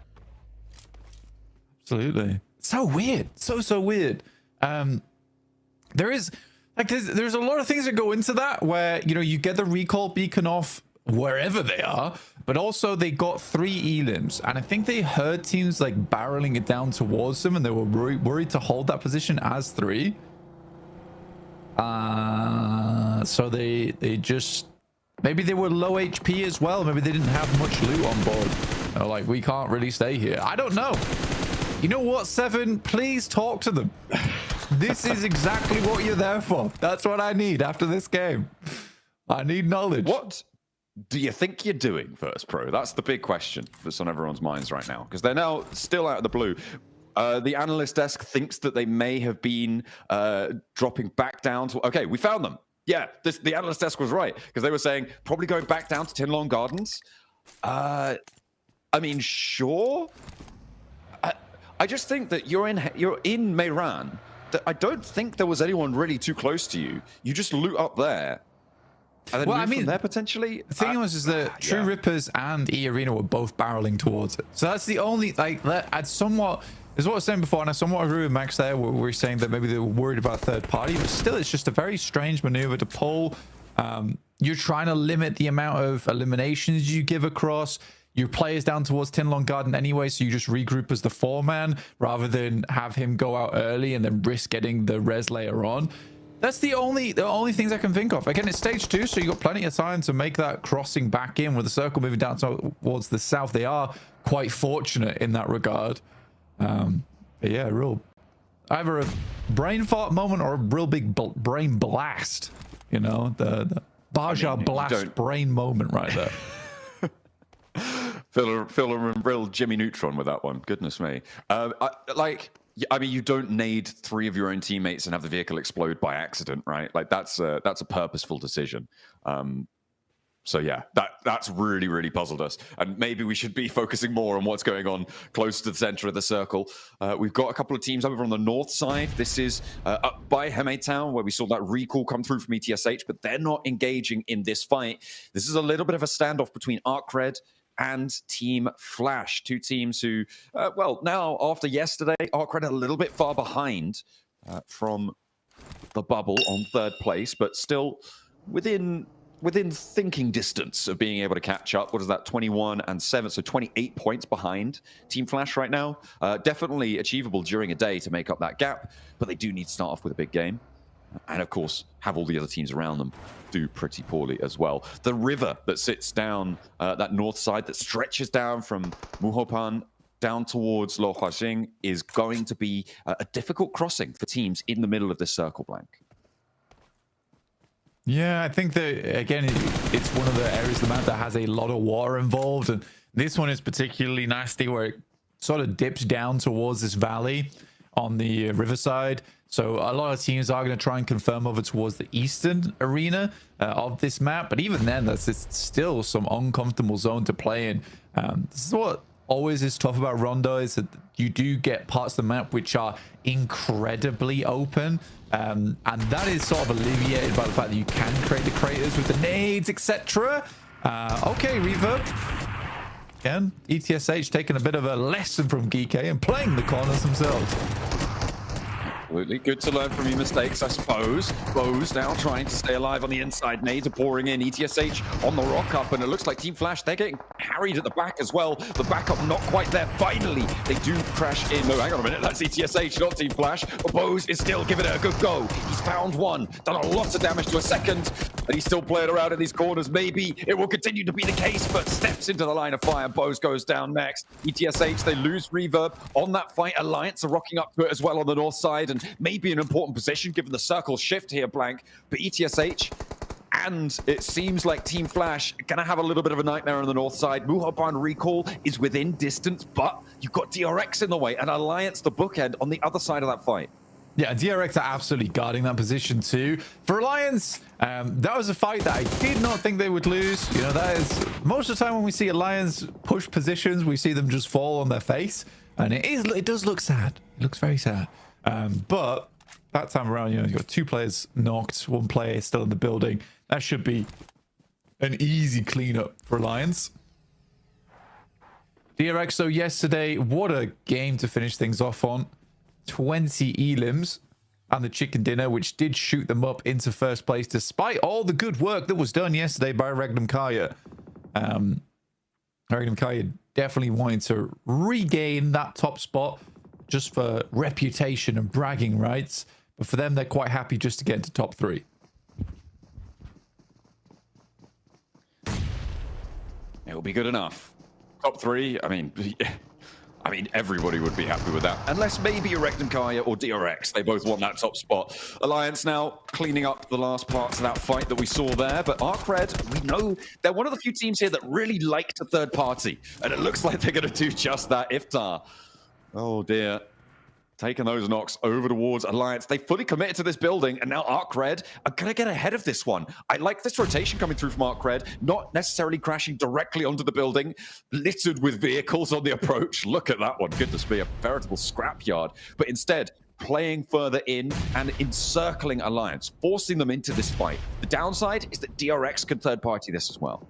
Speaker 14: Absolutely. So weird. So weird. There's a lot of things that go into that where, you know, you get the recall beacon off wherever they are, but also they got 3 elims. And I think they heard teams like barreling it down towards them and they were worried to hold that position as 3. So they just... Maybe they were low HP as well. Maybe they didn't have much loot on board. They're like, we can't really stay here. I don't know. You know what, Seven? Please talk to them. This is exactly what you're there for. That's what I need after this game. I need knowledge.
Speaker 13: What do you think you're doing, Virtus Pro? That's the big question that's on everyone's minds right now, because they're now still out of the blue. The analyst desk thinks that they may have been dropping back down to... Okay, we found them. Yeah, the analyst desk was right, because they were saying probably going back down to Tinlong Gardens. I mean, sure. I just think that you're in Mehran. That I don't think there was anyone really too close to you. You just loot up there. And then move from there potentially.
Speaker 14: The thing is that True Rippers and E Arena were both barreling towards it. So that's the only, like, I'd somewhat, is what I was saying before, and I somewhat agree with Max there, where we're saying that maybe they were worried about third party, but still it's just a very strange maneuver to pull. You're trying to limit the amount of eliminations you give across. Your player's down towards Tinlong Garden anyway, so you just regroup as the 4-man rather than have him go out early and then risk getting the res later on. That's the only things I can think of. Again, it's stage 2, so you got plenty of time to make that crossing back in with the circle moving down towards the south. They are quite fortunate in that regard. But yeah, either a brain fart moment or a real big brain blast. You know, the Baja blast brain moment right there.
Speaker 13: Phil a real Jimmy Neutron with that one. Goodness me. I mean, you don't need 3 of your own teammates and have the vehicle explode by accident, right? Like that's a purposeful decision. So yeah, that's really, really puzzled us. And maybe we should be focusing more on what's going on close to the center of the circle. We've got a couple of teams over on the north side. This is up by Heme Town, where we saw that recall come through from ETSH, but they're not engaging in this fight. This is a little bit of a standoff between ArcRed and Team Flash, 2 teams who, well, now after yesterday, ArcRed a little bit far behind from the bubble on 3rd place, but still within thinking distance of being able to catch up. What is that? 21 and 7, so 28 points behind Team Flash right now. Definitely achievable during a day to make up that gap, but they do need to start off with a big game. And of course, have all the other teams around them do pretty poorly as well. The river that sits down that north side that stretches down from Muhopan down towards Lo Huajing is going to be a difficult crossing for teams in the middle of this circle blank.
Speaker 14: Yeah, I think that, again, it's one of the areas of the map that has a lot of water involved. And this one is particularly nasty where it sort of dips down towards this valley on the riverside. So a lot of teams are going to try and confirm over towards the eastern arena of this map. But even then, that's still some uncomfortable zone to play in. This is what always is tough about Rondo, is that you do get parts of the map which are incredibly open. And that is sort of alleviated by the fact that you can create the craters with the nades, etc. Okay, Reverb. Again, ETSH taking a bit of a lesson from Geeky and playing the corners themselves.
Speaker 13: Absolutely. Good to learn from your mistakes, I suppose. Bows now trying to stay alive on the inside. Nades are pouring in. ETSH on the rock up, and it looks like Team Flash, they're getting harried at the back as well. The backup not quite there. Finally, they do crash in. No, hang on a minute. That's ETSH, not Team Flash. But Bows is still giving it a good go. He's found one, done a lot of damage to a second, and he's still playing around in these corners. Maybe it will continue to be the case, but steps into the line of fire. Bows goes down next. ETSH, they lose Reverb on that fight. Alliance are rocking up to it as well on the north side, and maybe an important position given the circle shift here, Blank. But ETSH, and it seems like Team Flash are gonna have a little bit of a nightmare on the north side. Muhoban recall is within distance, but you've got DRX in the way, and Alliance, the bookend, on the other side of that fight.
Speaker 14: Yeah, DRX are absolutely guarding that position too. For Alliance, that was a fight that I did not think they would lose. You know, that is most of the time when we see Alliance push positions, we see them just fall on their face, and it does look sad. It looks very sad. But that time around, you know, you've got 2 players knocked, 1 player still in the building. That should be an easy cleanup for Alliance. DRX, so yesterday, what a game to finish things off on. 20 elims and the chicken dinner, which did shoot them up into first place despite all the good work that was done yesterday by Regnum Kaya. Regnum Kaya definitely wanting to regain that top spot just for reputation and bragging rights, but for them, they're quite happy just to get into top 3.
Speaker 13: It'll be good enough. Top 3, I mean, everybody would be happy with that. Unless maybe Erectum Kaya or DRX. They both want that top spot. Alliance now cleaning up the last parts of that fight that we saw there. But ArcRed, we know they're one of the few teams here that really like to third party. And it looks like they're going to do just that. Iftar. Oh, dear. Taking those knocks over towards Alliance. They fully committed to this building, and now ArcRed are going to get ahead of this one. I like this rotation coming through from ArcRed, not necessarily crashing directly onto the building, littered with vehicles on the approach. Look at that one. Goodness me, a veritable scrapyard. But instead, playing further in and encircling Alliance, forcing them into this fight. The downside is that DRX can third party this as well.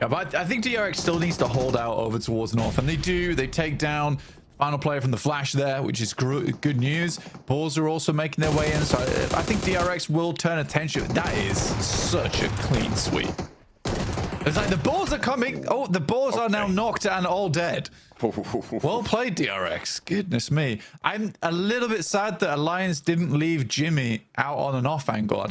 Speaker 14: Yeah, but I think DRX still needs to hold out over towards North, and they do. They take down final player from the Flash there, which is good news. Balls are also making their way in, so I think DRX will turn attention. That is such a clean sweep. It's like the balls are coming. Oh, the balls are now knocked and all dead. Well played, DRX. Goodness me. I'm a little bit sad that Alliance didn't leave Jimmy out on an off angle.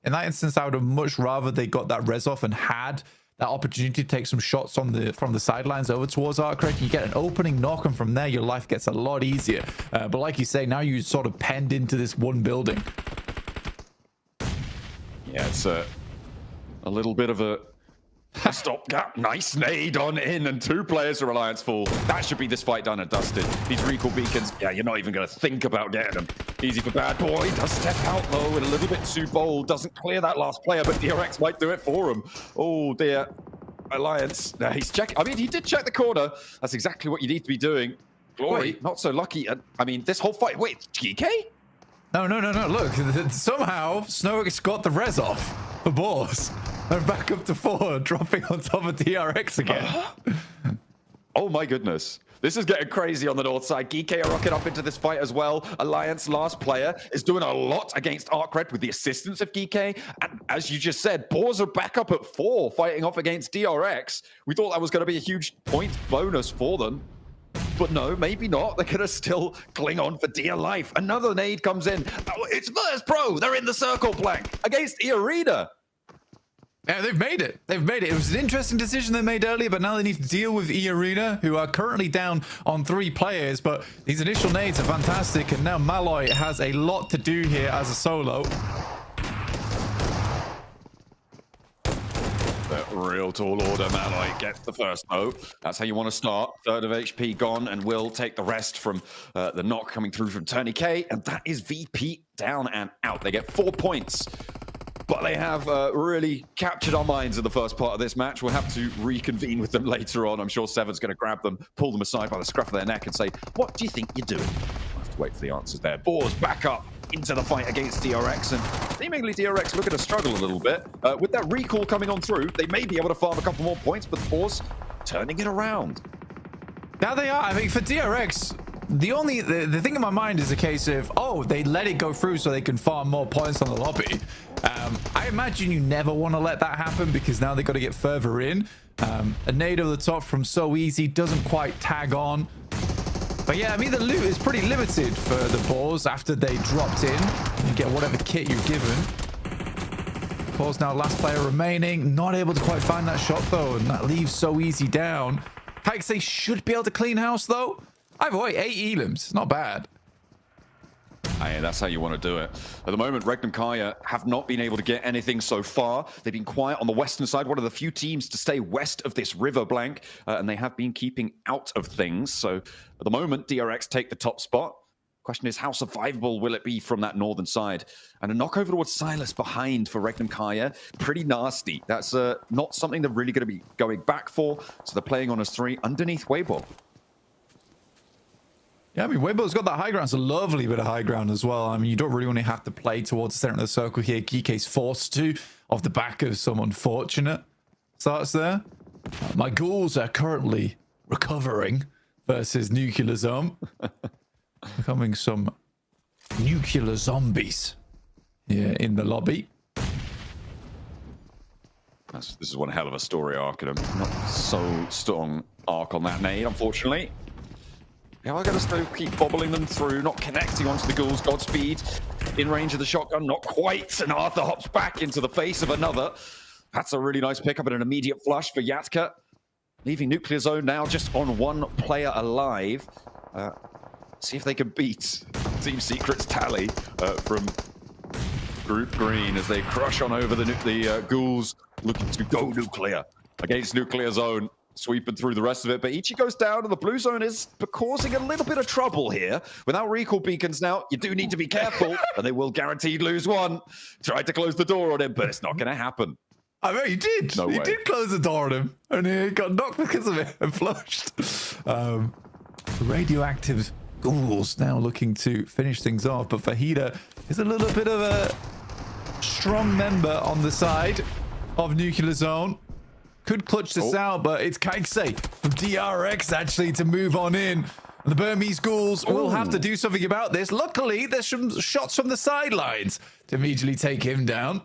Speaker 14: In that instance, I would have much rather they got that res off and had that opportunity to take some shots from the sidelines over towards ArcRed. You get an opening knock, and from there, your life gets a lot easier. But like you say, now you sort of penned into this one building.
Speaker 13: Yeah, it's a little bit of a stopgap. Nice nade on in, and 2 players are Alliance full. That should be this fight done and dusted. These recall beacons, yeah, you're not even going to think about getting them. Easy for Bad Boy. Does step out, though, and a little bit too bold. Doesn't clear that last player, but DRX might do it for him. Oh, dear. Alliance. He's checking. I mean, he did check the corner. That's exactly what you need to be doing. Glory, not so lucky. I mean, this whole fight... Wait, GK?
Speaker 14: No. Look, somehow Snowick's got the res off for Boars. And back up to 4, dropping on top of DRX again.
Speaker 13: Oh my goodness. This is getting crazy on the north side. Geek are rocking up into this fight as well. Alliance last player is doing a lot against Arcred with the assistance of Geek. And as you just said, Boars are back up at 4 fighting off against DRX. We thought that was going to be a huge point bonus for them. But no, maybe not. They're going to still cling on for dear life. Another nade comes in. Oh, it's Verse Pro. They're in the circle blank against E-Arena.
Speaker 14: Yeah, they've made it. They've made it. It was an interesting decision they made earlier, but now they need to deal with E-Arena, who are currently down on 3 players. But these initial nades are fantastic, and now Malloy has a lot to do here as a solo.
Speaker 13: Real tall order. Malloy gets the first though. That's how you want to start. 3rd of HP gone, and will take the rest from the knock coming through from Tony K. And that is VP down and out. They get 4 points. But they have really captured our minds in the first part of this match. We'll have to reconvene with them later on. I'm sure Seven's going to grab them, pull them aside by the scruff of their neck and say, what do you think you're doing? We'll have to wait for the answers there. Boars back up into the fight against DRX. And seemingly DRX looking to struggle a little bit. With that recall coming on through, they may be able to farm a couple more points, but the Boars turning it around.
Speaker 14: Now they are. I mean, for DRX, the thing in my mind is a case of, oh, they let it go through so they can farm more points on the lobby. I imagine you never want to let that happen because now they've got to get further in. A nade over the top from So Easy doesn't quite tag on. But yeah, I mean, the loot is pretty limited for the Boars after they dropped in. You get whatever kit you're given. Boars now last player remaining. Not able to quite find that shot though, and that leaves So Easy down. They should be able to clean house though. Either way, 8 elims. Not bad.
Speaker 13: Hey, that's how you want to do it. At the moment, Regnum Kaya have not been able to get anything so far. They've been quiet on the western side, one of the few teams to stay west of this river blank, and they have been keeping out of things. So at the moment, DRX take the top spot. Question is, how survivable will it be from that northern side? And a knock over towards Silas behind for Regnum Kaya. Pretty nasty. That's not something they're really going to be going back for. So they're playing on as 3 underneath Weibo.
Speaker 14: Yeah, I mean, Weibo's got that high ground. It's a lovely bit of high ground as well. I mean, you don't really want to have to play towards the center of the circle here. Geeke's forced to, off the back of some unfortunate starts there. My ghouls are currently recovering versus Nuclear Zone. Becoming some nuclear zombies here in the lobby.
Speaker 13: This is one hell of a story arc, and a not so strong arc on that nade, unfortunately. Yeah, I gotta still keep bobbling them through, not connecting onto the ghouls. Godspeed in range of the shotgun, not quite. And Arthur hops back into the face of another. That's a really nice pickup and an immediate flush for Yatka. Leaving Nuclear Zone now just on 1 player alive. See if they can beat Team Secret's tally from Group Green as they crush on over the ghouls, looking to go nuclear against Nuclear Zone. Sweeping through the rest of it, but Ichi goes down, and the blue zone is causing a little bit of trouble here. Without recall beacons now, you do need to be careful, and they will guaranteed lose 1. Tried to close the door on him, but it's not going to happen.
Speaker 14: I mean, he did.
Speaker 13: No
Speaker 14: he
Speaker 13: way.
Speaker 14: did close the door on him, and he got knocked because of it and flushed. Radioactive ghouls now looking to finish things off, but Fajita is a little bit of a strong member on the side of Nuclear Zone. Could clutch this out, but it's Kaikse from DRX actually to move on in. And the Burmese ghouls will have to do something about this. Luckily, there's some shots from the sidelines to immediately take him down.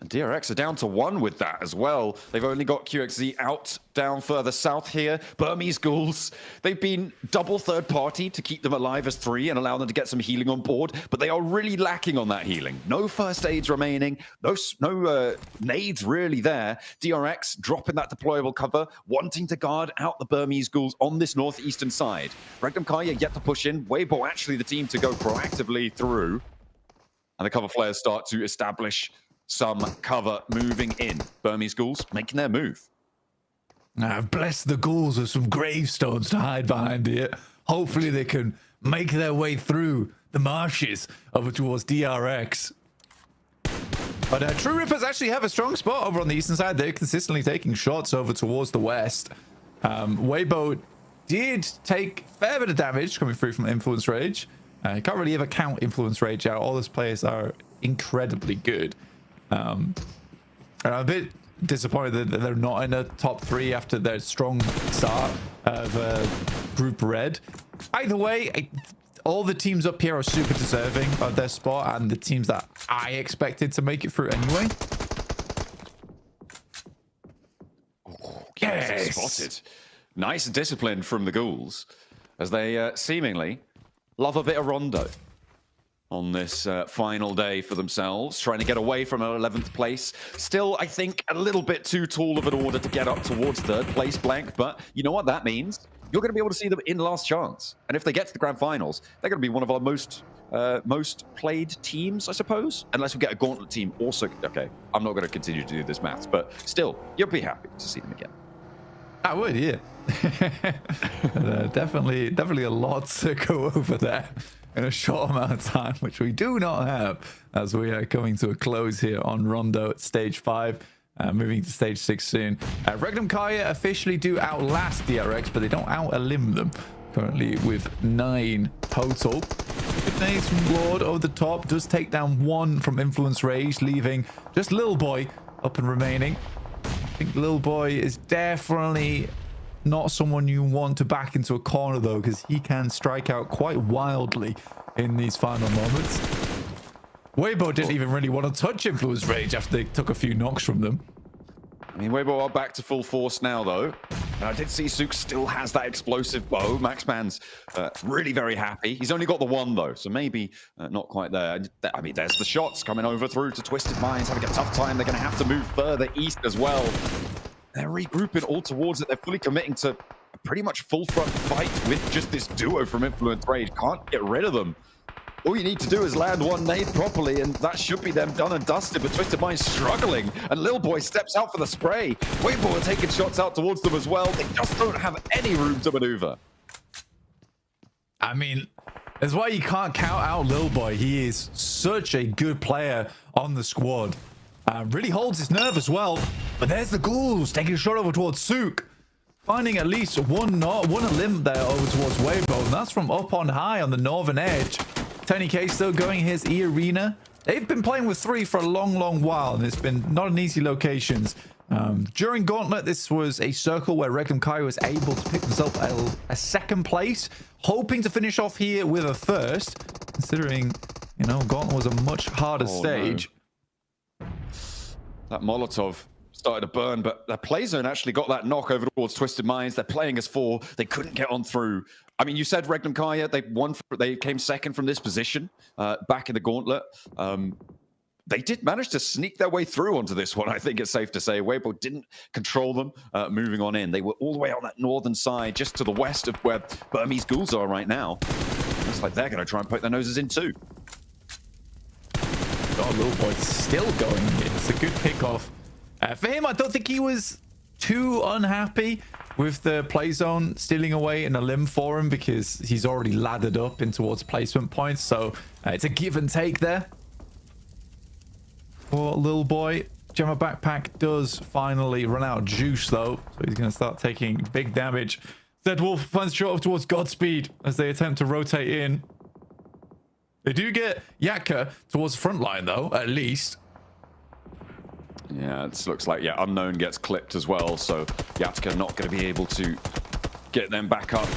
Speaker 13: And DRX are down to 1 with that as well. They've only got QXZ out down further south here. Burmese ghouls, they've been double third party to keep them alive as 3 and allow them to get some healing on board, but they are really lacking on that healing. No first aids remaining, no nades really there. DRX dropping that deployable cover, wanting to guard out the Burmese ghouls on this northeastern side. Regnum Kaya yet to push in. Weibo actually the team to go proactively through. And the cover flares start to establish some cover moving in. Burmese ghouls making their move.
Speaker 14: I've blessed the ghouls with some gravestones to hide behind here. Hopefully they can make their way through the marshes over towards DRX. But True Rippers actually have a strong spot over on the eastern side. They're consistently taking shots over towards the west. Weibo did take a fair bit of damage coming through from Influence Rage. You can't really ever count Influence Rage out. All those players are incredibly good. And I'm a bit disappointed that they're not in a top 3 after their strong start of Group Red. Either way, all the teams up here are super deserving of their spot, and the teams that I expected to make it through anyway.
Speaker 13: Yes. Spotted. Nice discipline from the Ghouls as they seemingly love a bit of Rondo on this final day for themselves, trying to get away from an 11th place. Still, I think, a little bit too tall of an order to get up towards 3rd place, Blank, but you know what that means? You're going to be able to see them in Last Chance. And if they get to the Grand Finals, they're going to be one of our most played teams, I suppose. Unless we get a Gauntlet team also. Okay, I'm not going to continue to do this maths, but still, you'll be happy to see them again.
Speaker 14: I would, yeah. Definitely a lot to go over there in a short amount of time, which we do not have as we are coming to a close here on Rondo at stage 5. Moving to stage 6 soon. Regnum Kaya officially do outlast DRX, but they don't out-elim them. Currently with 9 total. Good nades from Lord over the top. Does take down 1 from Influence Rage, leaving just Lil Boy up and remaining. I think Lil Boy is definitely not someone you want to back into a corner, though, because he can strike out quite wildly in these final moments. Weibo didn't even really want to touch Influence Rage after they took a few knocks from them.
Speaker 13: I mean, Weibo are back to full force now, though. And I did see Sook still has that explosive bow. Maxman's really very happy. He's only got the 1, though, so maybe not quite there. I mean, there's the shots coming over through to Twisted Minds, having a tough time. They're going to have to move further east as well. They're regrouping all towards it. They're fully committing to a pretty much full front fight with just this duo from Influence Rage. Can't get rid of them. All you need to do is land 1 nade properly, and that should be them done and dusted. But Twisted Mind's struggling, and Lil Boy steps out for the spray. Weibo are taking shots out towards them as well. They just don't have any room to maneuver.
Speaker 14: I mean, that's why you can't count out Lil Boy. He is such a good player on the squad. Really holds his nerve as well. But there's the Ghouls taking a shot over towards Sook. Finding at least one elim there over towards Weibo, and that's from up on high on the northern edge. Tony K still going his E-Arena. They've been playing with 3 for a long while, and it's been not an easy locations. During Gauntlet, this was a circle where Regnum Kai was able to pick himself a 2nd place, hoping to finish off here with a 1st, considering, you know, Gauntlet was a much harder stage.
Speaker 13: No. That Molotov started to burn, but their play zone actually got that knock over towards Twisted Minds. They're playing as 4. They couldn't get on through. I mean, you said Regnum Kaya, they came 2nd from this position back in the Gauntlet. They did manage to sneak their way through onto this one, I think it's safe to say. Weibo didn't control them moving on in. They were all the way on that northern side, just to the west of where Burmese Ghouls are right now. Looks like they're going to try and poke their noses in too.
Speaker 14: Oh, Lil Boy's still going here. It's a good pickoff. For him, I don't think he was too unhappy with the play zone stealing away in a limb for him, because he's already laddered up in towards placement points. So it's a give and take there for Lil Boy. Gemma Backpack does finally run out of juice, though, so he's going to start taking big damage. Zed Wolf finds short towards Godspeed as they attempt to rotate in. They do get Yatka towards the front line, though, at least.
Speaker 13: Yeah, it looks like, Unknown gets clipped as well, so Yatka not going to be able to get them back up,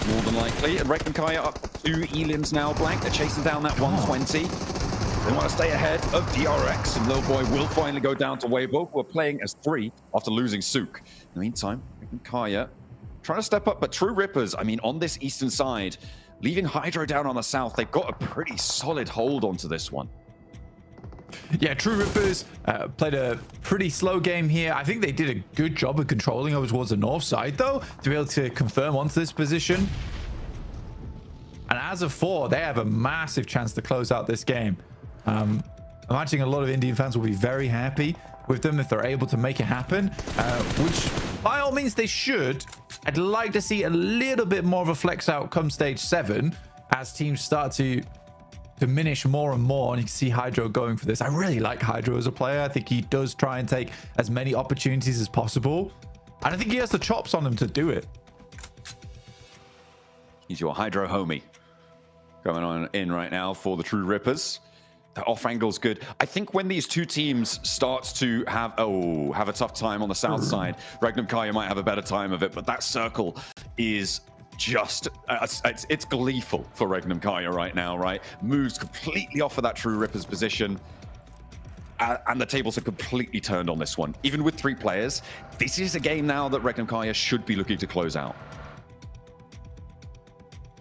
Speaker 13: more than likely. And Regnum Kaya up 2 elims now, Blank. They're chasing down that 120. They want to stay ahead of DRX, and Lil Boy will finally go down to Weibo, who are playing as 3 after losing Sook. In the meantime, Regnum Kaya trying to step up, but True Rippers, I mean, on this eastern side, leaving Hydro down on the south, they've got a pretty solid hold onto this one.
Speaker 14: Yeah, True Rippers played a pretty slow game here. I think they did a good job of controlling over towards the north side, though, to be able to confirm onto this position. And as of 4, they have a massive chance to close out this game. I'm imagining a lot of Indian fans will be very happy with them if they're able to make it happen, which by all means they should. I'd like to see a little bit more of a flex out come stage 7 as teams start to diminish more and more, and you can see Hydro going for this. I really like Hydro as a player. I think he does try and take as many opportunities as possible, and I think he has the chops on him to do it.
Speaker 13: He's your Hydro homie going on in right now for the True Rippers. The off angle's good. I think when these two teams start to have a tough time on the south side, Regnum Kaya might have a better time of it, but that circle is just it's gleeful for Regnum Kaya right now, right? Moves completely off of that True Rippers position. And the tables are completely turned on this one. Even with 3 players, this is a game now that Regnum Kaya should be looking to close out.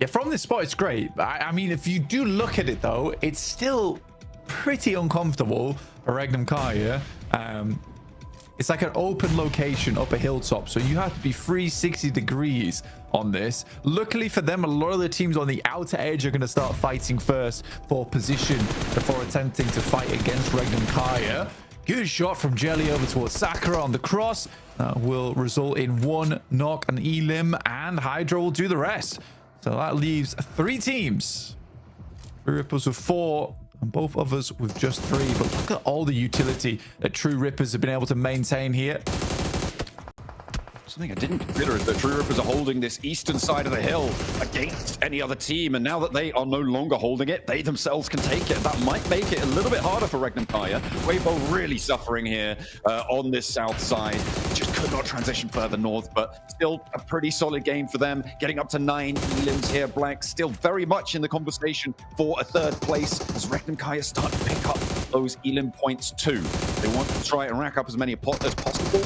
Speaker 14: Yeah, from this spot, it's great. I mean, if you do look at it, though, it's still pretty uncomfortable for Regnum Kaya. It's like an open location up a hilltop, so you have to be 360 degrees on this. Luckily for them, a lot of the teams on the outer edge are going to start fighting first for position before attempting to fight against Regnum Kaya. Good shot from Jelly over towards Sakura on the cross. Will result in 1 knock on Elim, and Hydra will do the rest. So that leaves 3 teams. 3 Rippers with 4, and both others with just 3. But look at all the utility that True Rippers have been able to maintain here.
Speaker 13: Something I didn't consider is that True Rippers are holding this eastern side of the hill against any other team, and now that they are no longer holding it, they themselves can take it. That might make it a little bit harder for Regnum Kaya. Weibo really suffering here on this south side. Just could not transition further north, but still a pretty solid game for them. Getting up to 9 elims here. Blank still very much in the conversation for a 3rd place as Regnum Kaya start to pick up those elim points too. They want to try and rack up as many as possible.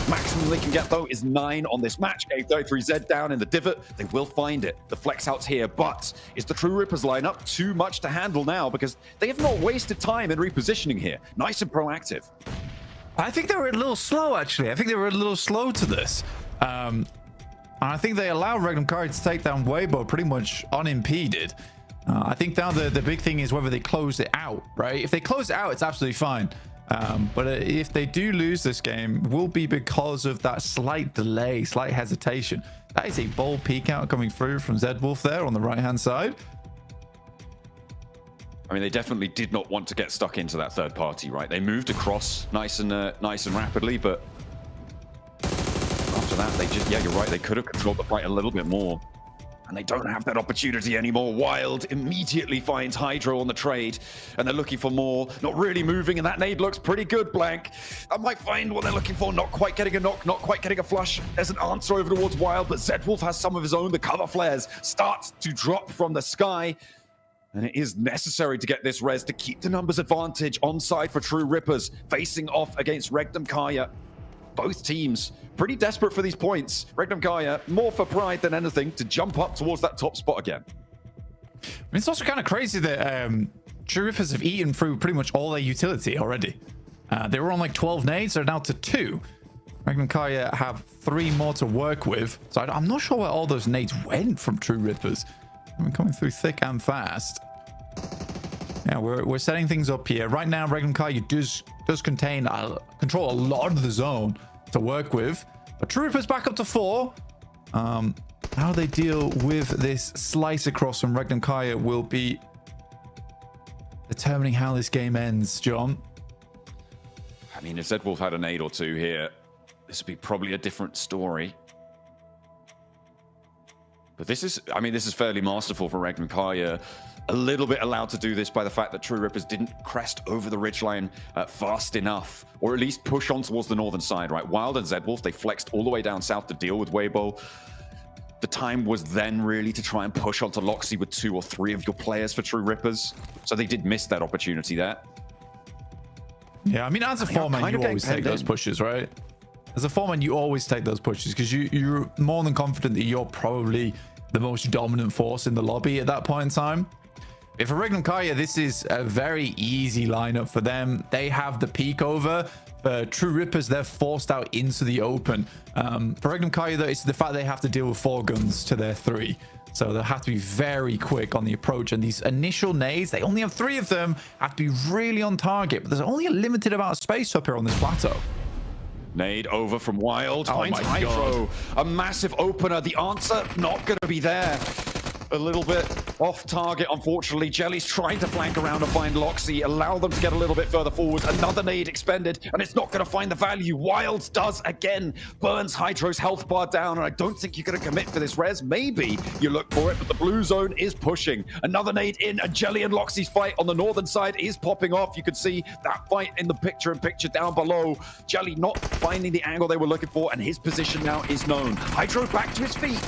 Speaker 13: Maximum they can get, though, is 9 on this match. K33Z down in the divot. They will find it. The flex out's here, but is the True Rippers lineup too much to handle now? Because they have not wasted time in repositioning here. Nice and proactive.
Speaker 14: I think they were a little slow, actually. I think they were a little slow to this. And I think they allowed Regnum Kaya to take down Weibo pretty much unimpeded. I think now the big thing is whether they close it out, right? If they close it out, it's absolutely fine. But if they do lose this game, it will be because of that slight delay, slight hesitation. That is a bold peek out coming through from Zedwolf there on the right-hand side.
Speaker 13: I mean, they definitely did not want to get stuck into that 3rd party, right? They moved across nice and rapidly, but after that, they just, yeah, you're right. They could have controlled the fight a little bit more. And they don't have that opportunity anymore. Wild immediately finds Hydro on the trade, and they're looking for more. Not really moving, and that nade looks pretty good, Blank. I might find what they're looking for. Not quite getting a knock, not quite getting a flush. There's an answer over towards Wild, but Zedwolf has some of his own. The cover flares start to drop from the sky, and it is necessary to get this res to keep the numbers advantage on side for True Rippers, facing off against Regnum Kaya. Both teams pretty desperate for these points. Regnum Kaya more for pride than anything to jump up towards that top spot again.
Speaker 14: I mean, it's also kind of crazy that True Rippers have eaten through pretty much all their utility already. They were on like 12 nades, they're now to 2. Regnum Kaya have 3 more to work with. So I'm not sure where all those nades went from True Rippers. I mean, coming through thick and fast. Yeah, we're setting things up here. Right now, Regnum Kaya does control a lot of the zone to work with. But True Rippers back up to 4. How they deal with this slice across from Regnum Kaya will be determining how this game ends, John.
Speaker 13: I mean, if Zedwolf had a nade or 2 here, this would be probably a different story. But this is fairly masterful for Regnum Kaya. A little bit allowed to do this by the fact that True Rippers didn't crest over the ridgeline fast enough, or at least push on towards the northern side, right? Wild and Zedwolf, they flexed all the way down south to deal with Weibo. The time was then really to try and push onto Loxy with 2 or 3 of your players for True Rippers. So they did miss that opportunity there.
Speaker 14: Yeah, I mean, as a foreman, you always take those pushes, right? As a foreman, you always take those pushes because you're more than confident that you're probably the most dominant force in the lobby at that point in time. If for Regnum Kaya, this is a very easy lineup for them. They have the peak over. For True Rippers, they're forced out into the open. For Regnum Kaya, though, it's the fact they have to deal with 4 guns to their 3. So they'll have to be very quick on the approach. And these initial nades, they only have 3 of them, have to be really on target. But there's only a limited amount of space up here on this plateau.
Speaker 13: Nade over from Wild.
Speaker 14: Oh
Speaker 13: Finds
Speaker 14: my
Speaker 13: Hydro.
Speaker 14: God.
Speaker 13: A massive opener. The answer not going to be there. A little bit Off target, unfortunately. Jelly's trying to flank around and find Loxy, allow them to get a little bit further forward. Another nade expended, and it's not going to find the value. Wilds does again. Burns Hydro's health bar down, and I don't think you're going to commit for this res. Maybe you look for it, but the blue zone is pushing. Another nade in, and Jelly and Loxy's fight on the northern side is popping off. You can see that fight in the picture-in-picture down below. Jelly not finding the angle they were looking for, and his position now is known. Hydro back to his feet.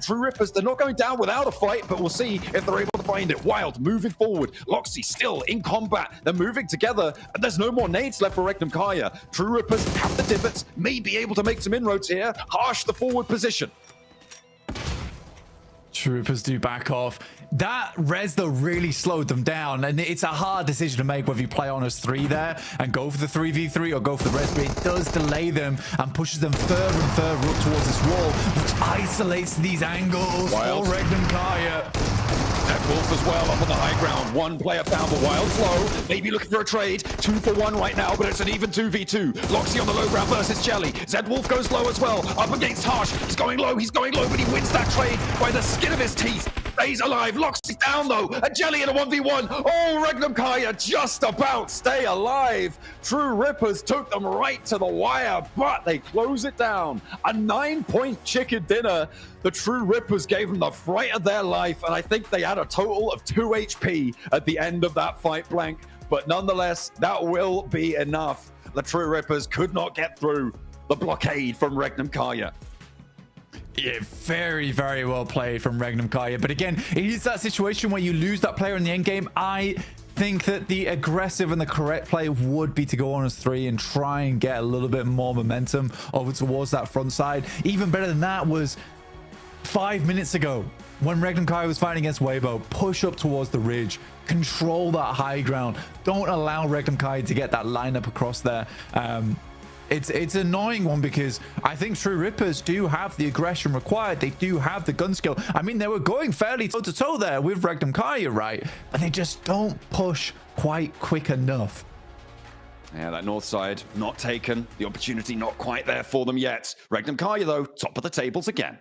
Speaker 13: True Rippers, they're not going down without a fight, but we'll see if they're able to find it. Wild moving forward. Loxy still in combat. They're moving together, and there's no more nades left for Regnum Kaya. True Rippers have the divots, may be able to make some inroads here. Harsh the forward position.
Speaker 14: Troopers do back off. That res though really slowed them down, and it's a hard decision to make whether you play on as 3 there and go for the 3v3 or go for the res, but it does delay them and pushes them further and further up towards this wall, which isolates these angles
Speaker 13: Wild.
Speaker 14: for Regnum Kaya.
Speaker 13: Wolf as well up on the high ground. One player found, but Wild's low. Maybe looking for a trade. 2 for 1 right now, but it's an even 2v2. Loxy on the low ground versus Jelly. Zed Wolf goes low as well. Up against Harsh. He's going low, but he wins that trade by the skin of his teeth. Stays alive. Loxy's down though. A Jelly in a 1v1. Oh, Regnum Kaya just about stay alive. True Rippers took them right to the wire, but they close it down. A 9-point chicken dinner. The True Rippers gave them the fright of their life, and I think they had a total of 2 HP at the end of that fight blank. But nonetheless, that will be enough. The True Rippers could not get through the blockade from Regnum Kaya.
Speaker 14: Yeah, very, very well played from Regnum Kaya. But again, it is that situation where you lose that player in the end game. I think that the aggressive and the correct play would be to go on as 3 and try and get a little bit more momentum over towards that front side. Even better than that was 5 minutes ago when Regnum Kaya was fighting against Weibo. Push up towards the ridge, control that high ground. Don't allow Regnum Kaya to get that lineup across there. It's an annoying one because I think True Rippers do have the aggression required. They do have the gun skill. I mean, they were going fairly toe-to-toe there with Regnum Kaya, right? And they just don't push quite quick enough.
Speaker 13: Yeah, that north side not taken. The opportunity not quite there for them yet. Regnum Kaya, though, top of the tables again.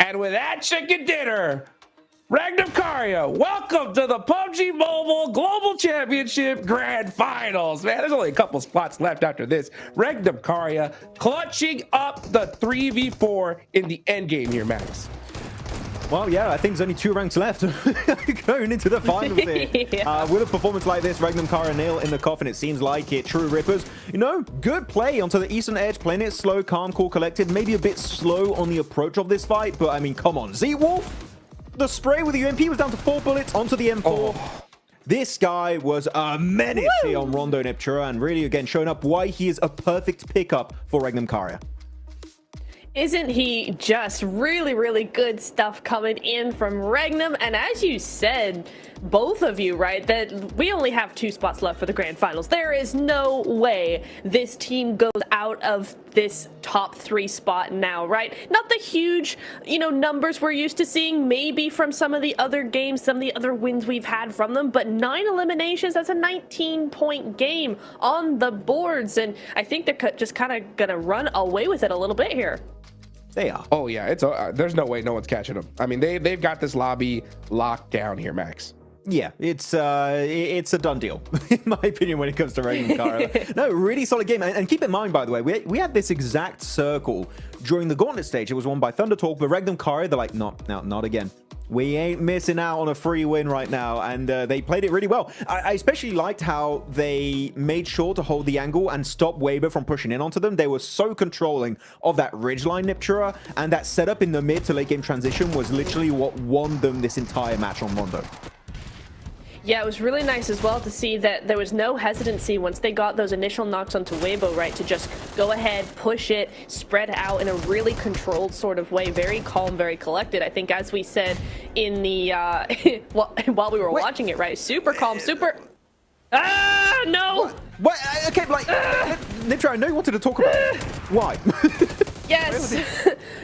Speaker 1: And with that chicken dinner, Regnum Kaya, welcome to the PUBG Mobile Global Championship Grand Finals. Man, there's only a couple spots left after this. Regnum Kaya clutching up the 3v4 in the end game here, Max.
Speaker 3: Well, yeah, I think there's only 2 ranks left going into the finals here.
Speaker 2: Yeah.
Speaker 3: With a performance like this, Regnum Kaya nail in the coffin, it seems like it. True Rippers, you know, good play onto the eastern edge, playing it slow, calm, cool, collected. Maybe a bit slow on the approach of this fight, but I mean, come on. Z-Wolf, the spray with the UMP was down to 4 bullets onto the M4. Oh. This guy was a menace here on Rondo Neptura, and really, again, showing up why he is a perfect pickup for Regnum Kaya.
Speaker 2: Isn't he just really, really good stuff coming in from Regnum? And as you said, both of you, right, that we only have 2 spots left for the Grand Finals. There is no way this team goes out of this top 3 spot now, right? Not the huge, numbers we're used to seeing maybe from some of the other games, some of the other wins we've had from them, but 9 eliminations, that's a 19-point game on the boards. And I think they're just kind of going to run away with it a little bit here.
Speaker 3: They are.
Speaker 1: Oh yeah, it's there's no way no one's catching them. I mean, they've got this lobby locked down here, Max.
Speaker 3: Yeah, it's a done deal, in my opinion, when it comes to Regnum Kaya. No, really solid game. And keep in mind, by the way, we had this exact circle during the Gauntlet stage. It was won by Thunder Talk, but Regnum Kaya, they're like, no, not again. We ain't missing out on a free win right now, and they played it really well. I especially liked how they made sure to hold the angle and stop Weber from pushing in onto them. They were so controlling of that ridgeline Niptura, and that setup in the mid to late game transition was literally what won them this entire match on Rondo.
Speaker 2: Yeah, it was really nice as well to see that there was no hesitancy once they got those initial knocks onto Weibo, right, to just go ahead, push it, spread out in a really controlled sort of way, very calm, very collected. I think as we said in the, while we were watching it, right, super calm, super... Ah, no!
Speaker 3: What? Okay, like, Nitro, I know you wanted to talk about it. Why?
Speaker 2: Yes.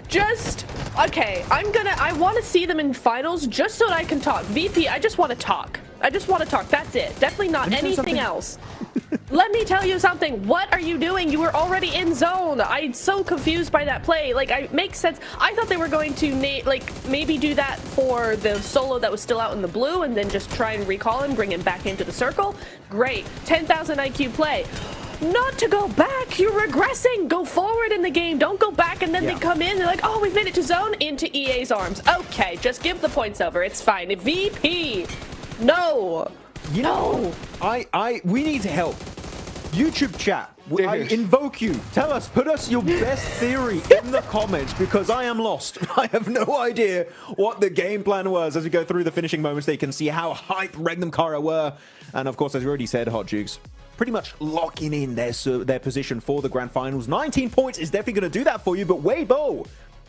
Speaker 2: Just, okay, I want to see them in finals just so that I can talk. VP, I just want to talk. I just want to talk. That's it. Definitely not anything else. Let me tell you something. What are you doing? You were already in zone. I'm so confused by that play. Like, it makes sense. I thought they were going to, maybe do that for the solo that was still out in the blue and then just try and recall him, bring him back into the circle. Great. 10,000 IQ play. Not to go back. You're regressing. Go forward in the game. Don't go back and then they come in. They're like, oh, we've made it to zone. Into EA's arms. Okay, just give the points over. It's fine. VP. No.
Speaker 3: You know, we need help. YouTube chat. I invoke you. Tell us, put us your best theory in the comments because I am lost. I have no idea what the game plan was. As we go through the finishing moments, they can see how hype Regnum Kara were. And of course, as you already said, Hot Jukes, pretty much locking in their position for the Grand Finals. 19 points is definitely going to do that for you, but Weibo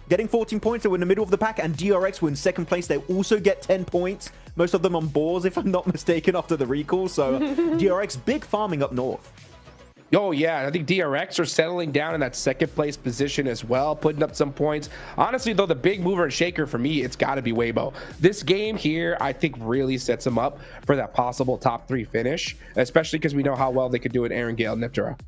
Speaker 3: getting 14 points. They were in the middle of the pack, and DRX were in second place. They also get 10 points. Most of them on boars, if I'm not mistaken, after the recall. So DRX, big farming up north.
Speaker 1: Oh, yeah. I think DRX are settling down in that second place position as well, putting up some points. Honestly, though, the big mover and shaker for me, it's got to be Weibo. This game here, I think, really sets them up for that possible top 3 finish, especially because we know how well they could do it Erangel and Niptera.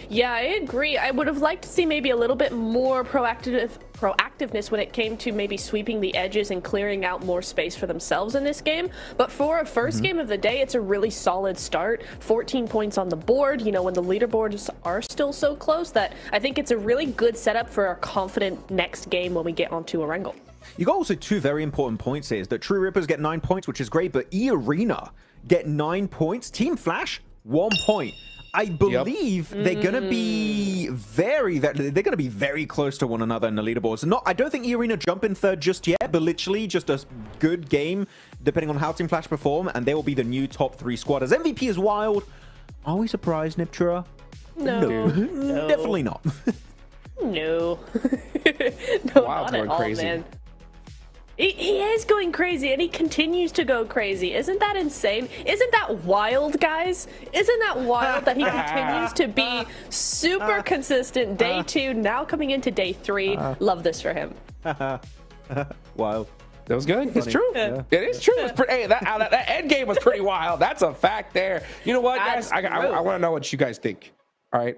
Speaker 2: Yeah, I agree. I would have liked to see maybe a little bit more proactiveness when it came to maybe sweeping the edges and clearing out more space for themselves in this game. But for a first game of the day, it's a really solid start. 14 points on the board, you know, when the leaderboards are still so close, that I think it's a really good setup for a confident next game when we get onto Erangel.
Speaker 3: You got also 2 very important points here. Is that True Rippers get 9 points, which is great, but E-Arena get 9 points. Team Flash, 1 point. I believe they're going to be very close to one another in the leaderboards. I don't think E-Arena jump in third just yet, but literally just a good game, depending on how Team Flash perform, and they will be the new top 3 squad. As MVP is wild, are we surprised, Niptera?
Speaker 2: No.
Speaker 3: Definitely not.
Speaker 2: No.
Speaker 1: No,
Speaker 2: not at all, crazy. Man. He is going crazy, and he continues to go crazy. Isn't that insane? Isn't that wild, guys? Isn't that wild that he continues to be super consistent? Day 2, now coming into day 3. Love this for him.
Speaker 3: Wild.
Speaker 1: That was good. It's true. Yeah. It is true. It's pretty, hey, that end game was pretty wild. That's a fact there. You know what, guys? I want to know what you guys think. All right.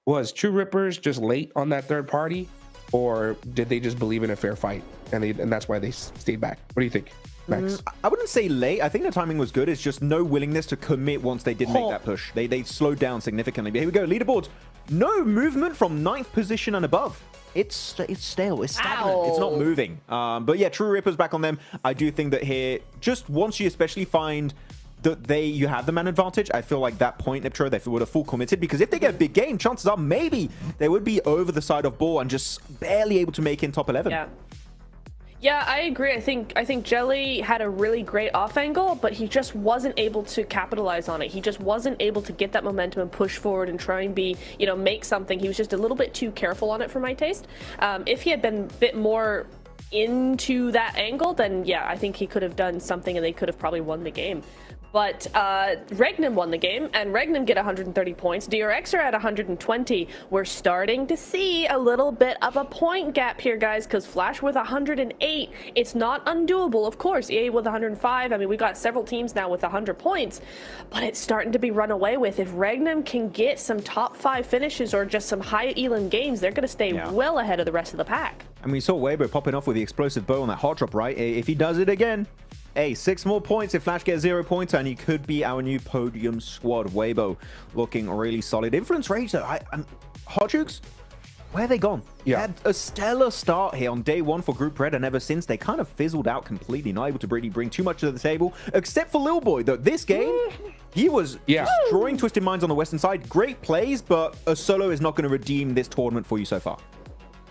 Speaker 1: Was True Rippers just late on that third party, or did they just believe in a fair fight and that's why they stayed back? What do you think, Max?
Speaker 3: I wouldn't say late. I think the timing was good. It's just no willingness to commit once they did make that push. They slowed down significantly. But here we go. Leaderboards. No movement from 9th position and above. It's stale. It's stagnant. Ow. It's not moving. But yeah, True Rippers back on them. I do think that here, just once you especially find that you have the man advantage, I feel like that point, Niptera, they would have full committed, because if they get a big game, chances are maybe they would be over the side of ball and just barely able to make in top 11.
Speaker 2: Yeah, I agree. I think Jelly had a really great off angle, but he just wasn't able to capitalize on it. He just wasn't able to get that momentum and push forward and try and be, you know, make something. He was just a little bit too careful on it for my taste. If he had been a bit more into that angle, then yeah, I think he could have done something and they could have probably won the game. But Regnum won the game, and Regnum get 130 points. DRX are at 120. We're starting to see a little bit of a point gap here, guys, because Flash with 108, it's not undoable, of course. EA with 105. I mean, we got several teams now with 100 points, but it's starting to be run away with. If Regnum can get some top 5 finishes or just some high elan games, they're going to stay well ahead of the rest of the pack.
Speaker 3: And we saw Weibo popping off with the explosive bow on that hot drop, right? If he does it again, hey, 6 more points if Flash gets 0 points, and he could be our new podium squad. Weibo looking really solid. Influence Rage, though, Hot Jukes, where are they gone? Yeah. Had a stellar start here on day 1 for Group Red, and ever since, they kind of fizzled out completely, not able to really bring too much to the table, except for Lil Boy, though. This game, he was destroying Twisted Minds on the western side. Great plays, but a solo is not going to redeem this tournament for you so far.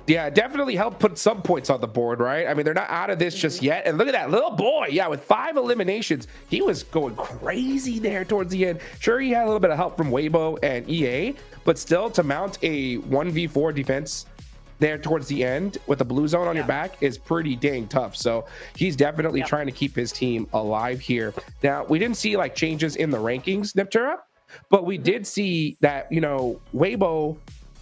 Speaker 1: Yeah, definitely help put some points on the board, right? I mean, they're not out of this just yet. And look at that little boy. Yeah, with 5 eliminations, he was going crazy there towards the end. Sure, he had a little bit of help from Weibo and EA, but still to mount a 1v4 defense there towards the end with the blue zone on your back is pretty dang tough. So he's definitely trying to keep his team alive here. Now, we didn't see like changes in the rankings, Niptura, but we did see that, you know, Weibo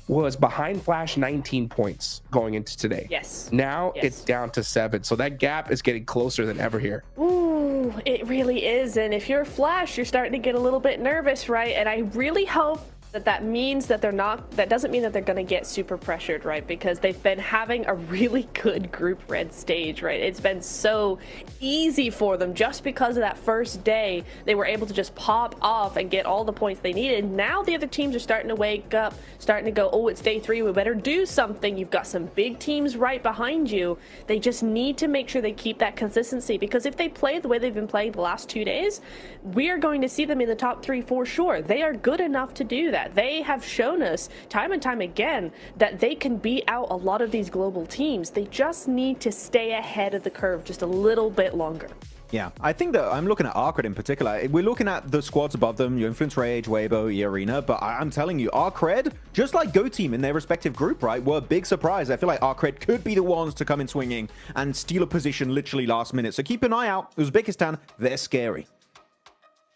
Speaker 1: was behind Flash 19 points going into today.
Speaker 2: Yes.
Speaker 1: Now it's down to 7. So that gap is getting closer than ever here.
Speaker 2: Ooh, it really is. And if you're Flash, you're starting to get a little bit nervous, right? And I really hope that means that they're not, that doesn't mean that they're going to get super pressured, right? Because they've been having a really good group red stage, right? It's been so easy for them just because of that first day. They were able to just pop off and get all the points they needed. Now the other teams are starting to wake up, starting to go, oh, it's day 3, we better do something. You've got some big teams right behind you. They just need to make sure they keep that consistency, because if they play the way they've been playing the last 2 days, we are going to see them in the top 3 for sure. They are good enough to do that. They have shown us time and time again that they can beat out a lot of these global teams. They just need to stay ahead of the curve just a little bit longer.
Speaker 3: Yeah, I think that I'm looking at Arcred in particular. We're looking at the squads above them, your Influence Rage, Weibo, E-Arena, but I'm telling you, Arcred, just like Go Team in their respective group, right, were a big surprise. I feel like Arcred could be the ones to come in swinging and steal a position literally last minute. So keep an eye out. Uzbekistan, they're scary.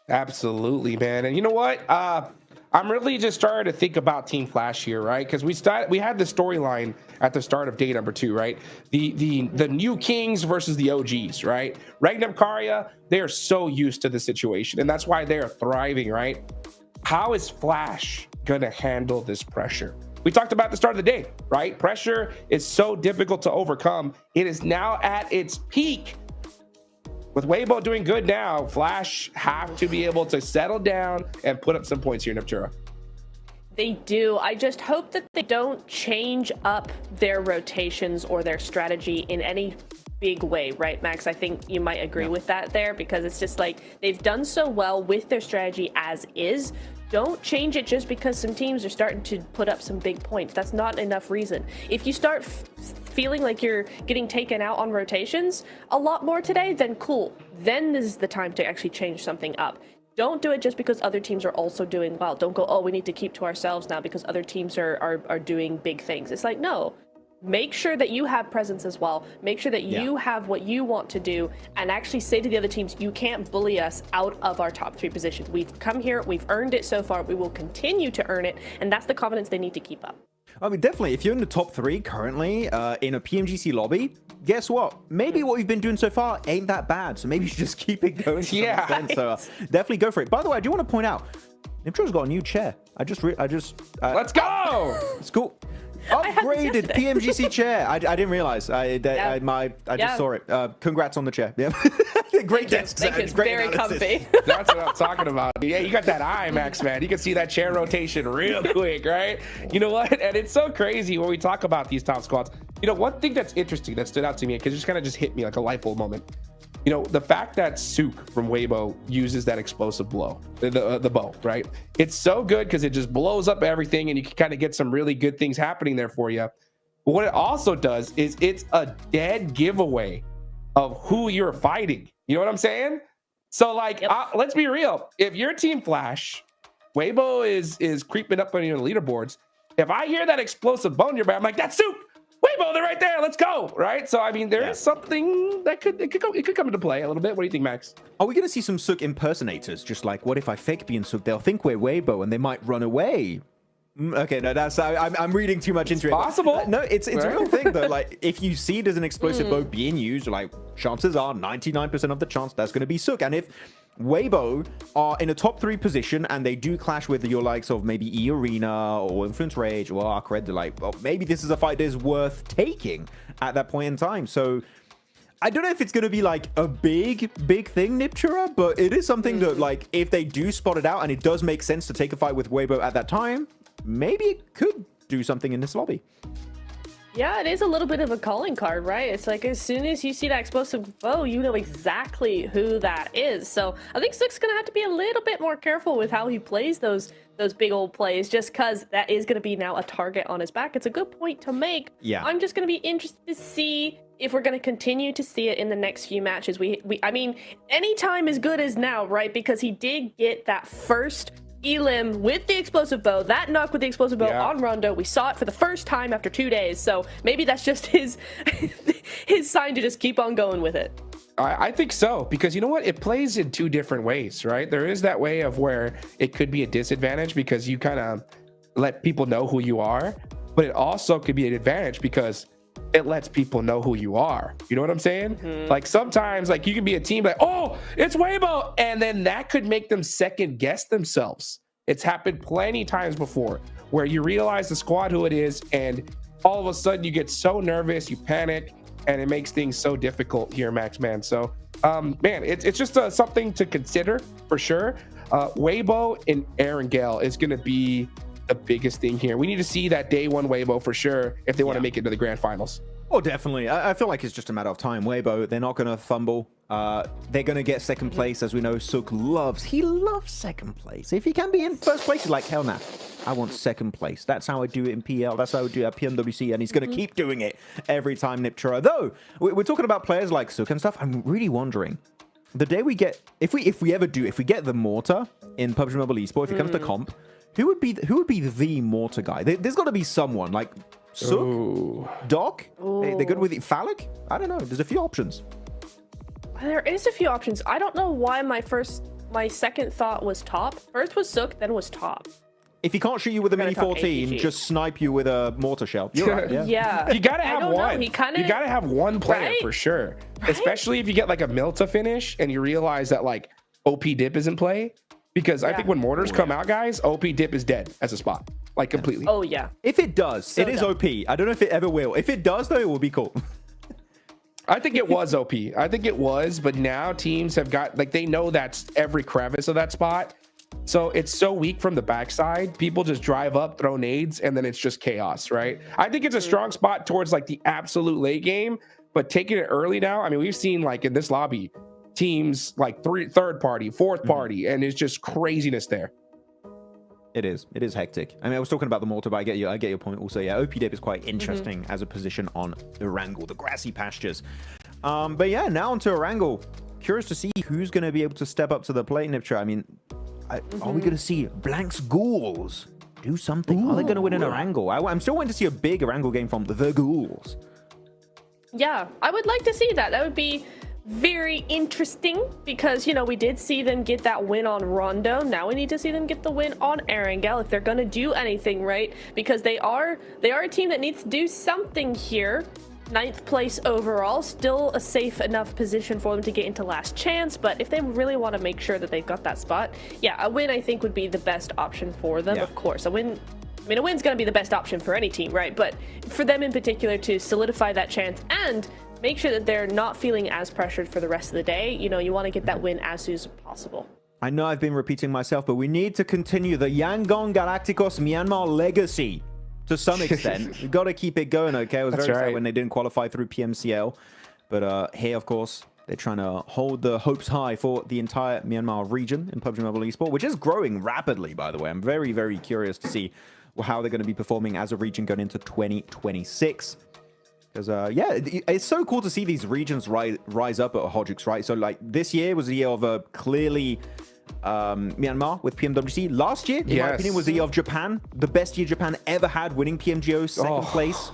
Speaker 1: Absolutely, man. And you know what? I'm really just starting to think about Team Flash here, right? Because we had the storyline at the start of day number 2, right? The new kings versus the OGs, right? Regnum Karya, they are so used to the situation, and that's why they're thriving, right? How is Flash gonna handle this pressure? We talked about at the start of the day, right? Pressure is so difficult to overcome. It is now at its peak. With Weibo doing good now, Flash have to be able to settle down and put up some points here, Niptura.
Speaker 2: They do. I just hope that they don't change up their rotations or their strategy in any big way, right, Max? I think you might agree with that there, because it's just like they've done so well with their strategy as is. Don't change it just because some teams are starting to put up some big points. That's not enough reason. If you start feeling like you're getting taken out on rotations a lot more today, then cool. Then this is the time to actually change something up. Don't do it just because other teams are also doing well. Don't go, oh, we need to keep to ourselves now because other teams are doing big things. It's like, no. Make sure that you have presence as well. Make sure that you have what you want to do, and actually say to the other teams, you can't bully us out of our top 3 position. We've come here, we've earned it so far, we will continue to earn it, and that's the confidence they need to keep up.
Speaker 3: I mean, definitely, if you're in the top 3 currently in a PMGC lobby, guess what? Maybe what you've been doing so far ain't that bad, so maybe you should just keep it going. So definitely go for it. By the way, I do want to point out, Nimtra's got a new chair.
Speaker 1: Let's go!
Speaker 3: It's cool. Upgraded PMGC chair. I didn't realize. I just saw it. Congrats on the chair. Yeah. Great desk.
Speaker 2: It's very comfy.
Speaker 1: That's what I'm talking about. Yeah, you got that eye, Max, man. You can see that chair rotation real quick, right? You know what? And it's so crazy when we talk about these top squads. You know, one thing that's interesting that stood out to me, because it just kind of just hit me like a light bulb moment. You know, the fact that Sook from Weibo uses that explosive blow, the bow, right? It's so good because it just blows up everything, and you can kind of get some really good things happening there for you. But what it also does is it's a dead giveaway of who you're fighting. You know what I'm saying? So, like, let's be real. If you're Team Flash, Weibo is creeping up on your leaderboards. If I hear that explosive bow in your back, I'm like, that's Sook. Weibo, they're right there. Let's go. Right. So, I mean, there is something that could come into play a little bit. What do you think, Max?
Speaker 3: Are we going to see some Sook impersonators? Just like, what if I fake being Sook? They'll think we're Weibo and they might run away. Okay, no, that's I'm reading too much into it.
Speaker 1: Possible.
Speaker 3: No, it's a real thing though. Like, if you see there's an explosive bow being used, like, chances are 99% of the chance that's going to be Sook. And if Weibo are in a top 3 position and they do clash with your likes of maybe E-Arena or Influence Rage or Arcred, they're like, well, maybe this is a fight that is worth taking at that point in time. So I don't know if it's going to be like a big thing, Niptura, but it is something that, like, if they do spot it out and it does make sense to take a fight with Weibo at that time, maybe it could do something in this lobby.
Speaker 2: Yeah, it is a little bit of a calling card, right? It's like as soon as you see that explosive bow, you know exactly who that is. So I think Sook's gonna have to be a little bit more careful with how he plays those big old plays, just because that is gonna be now a target on his back. It's a good point to make.
Speaker 3: Yeah.
Speaker 2: I'm just gonna be interested to see if we're gonna continue to see it in the next few matches. I mean, any time is good as now, right? Because he did get that first Elim with the explosive bow, that knock with the explosive bow on Rondo. We saw it for the first time after 2 days, so maybe that's just his his sign to just keep on going with it.
Speaker 1: I think so, because you know what? It plays in 2 different ways, right? There is that way of where it could be a disadvantage because you kind of let people know who you are, but it also could be an advantage because it lets people know who you are. You know what I'm saying? Like sometimes, like you can be a team like, oh, it's Weibo, and then that could make them second guess themselves. It's happened plenty times before where you realize the squad who it is, and all of a sudden you get so nervous, you panic, and it makes things so difficult here, Max Man. So, man, it's just something to consider for sure. Weibo and Erangel is going to be the biggest thing here. We need to see that day 1 Weibo for sure if they want to make it to the grand finals.
Speaker 3: Oh, definitely. I feel like it's just a matter of time. Weibo, they're not going to fumble. They're going to get second place, as we know. Sook loves second place. If he can be in first place, he's like, hell nah, I want second place. That's how I do it in PL. That's how I do it at PMWC, and he's going to keep doing it every time, Niptura. Though, we're talking about players like Sook and stuff. I'm really wondering, the day we get, if we get the Mortar in PUBG Mobile Esports, if it comes to comp, who would be the Mortar guy? There's got to be someone like Sook, Doc. They're good with it. Phallic? I don't know. There's a few options.
Speaker 2: There is a few options. I don't know why my second thought was Top. First was Sook, then was Top.
Speaker 3: If he can't shoot you with a Mini 14, just snipe you with a mortar shell. You're right,
Speaker 2: yeah.
Speaker 1: You gotta have one. You gotta have one player for sure. Right? Especially if you get like a Milta finish and you realize that like OP Dip is in play. Because I think when mortars come out, guys, OP Dip is dead as a spot. Like completely.
Speaker 2: Oh yeah.
Speaker 3: If it does, it is OP. I don't know if it ever will. If it does, though, it will be cool.
Speaker 1: I think it was OP. I think it was, but now teams have got, like, they know that's every crevice of that spot. So it's so weak from the backside. People just drive up, throw nades, and then it's just chaos, right? I think it's a strong spot towards like the absolute late game, but taking it early now, I mean, we've seen like in this lobby, teams like third party, fourth party, and it's just craziness there.
Speaker 3: It is hectic. I mean, I was talking about the mortar, but I get your point also. Yeah, OP Dip is quite interesting as a position on Erangel, the grassy pastures. But yeah, now onto Erangel. Curious to see who's going to be able to step up to the plate, Niptra. I mean, are we going to see Blank's Ghouls do something? Are they going to win an Erangel? I'm still waiting to see a big Erangel game from the Ghouls.
Speaker 2: Yeah, I would like to see that. That would be very interesting because, you know, we did see them get that win on Rondo. Now we need to see them get the win on Erangel if they're going to do anything, right? Because they are a team that needs to do something here. 9th place overall, still a safe enough position for them to get into last chance, but if they really want to make sure that they've got that spot, yeah, a win I think would be the best option for them. Of course, a win's going to be the best option for any team, right? But for them in particular to solidify that chance and make sure that they're not feeling as pressured for the rest of the day, you know, you want to get that win as soon as possible.
Speaker 3: I know I've been repeating myself, but we need to continue the Yangon Galacticos Myanmar legacy to some extent. We've got to keep it going, okay? I was very sad when they didn't qualify through PMCL. But here, of course, they're trying to hold the hopes high for the entire Myanmar region in PUBG Mobile Esports, which is growing rapidly, by the way. I'm very, very curious to see how they're going to be performing as a region going into 2026. Because, yeah, it's so cool to see these regions rise up at Hodgix, right? So, like, this year was the year of clearly Myanmar with PMWC. Last year, in my opinion, was the year of Japan. The best year Japan ever had, winning PMGO second place.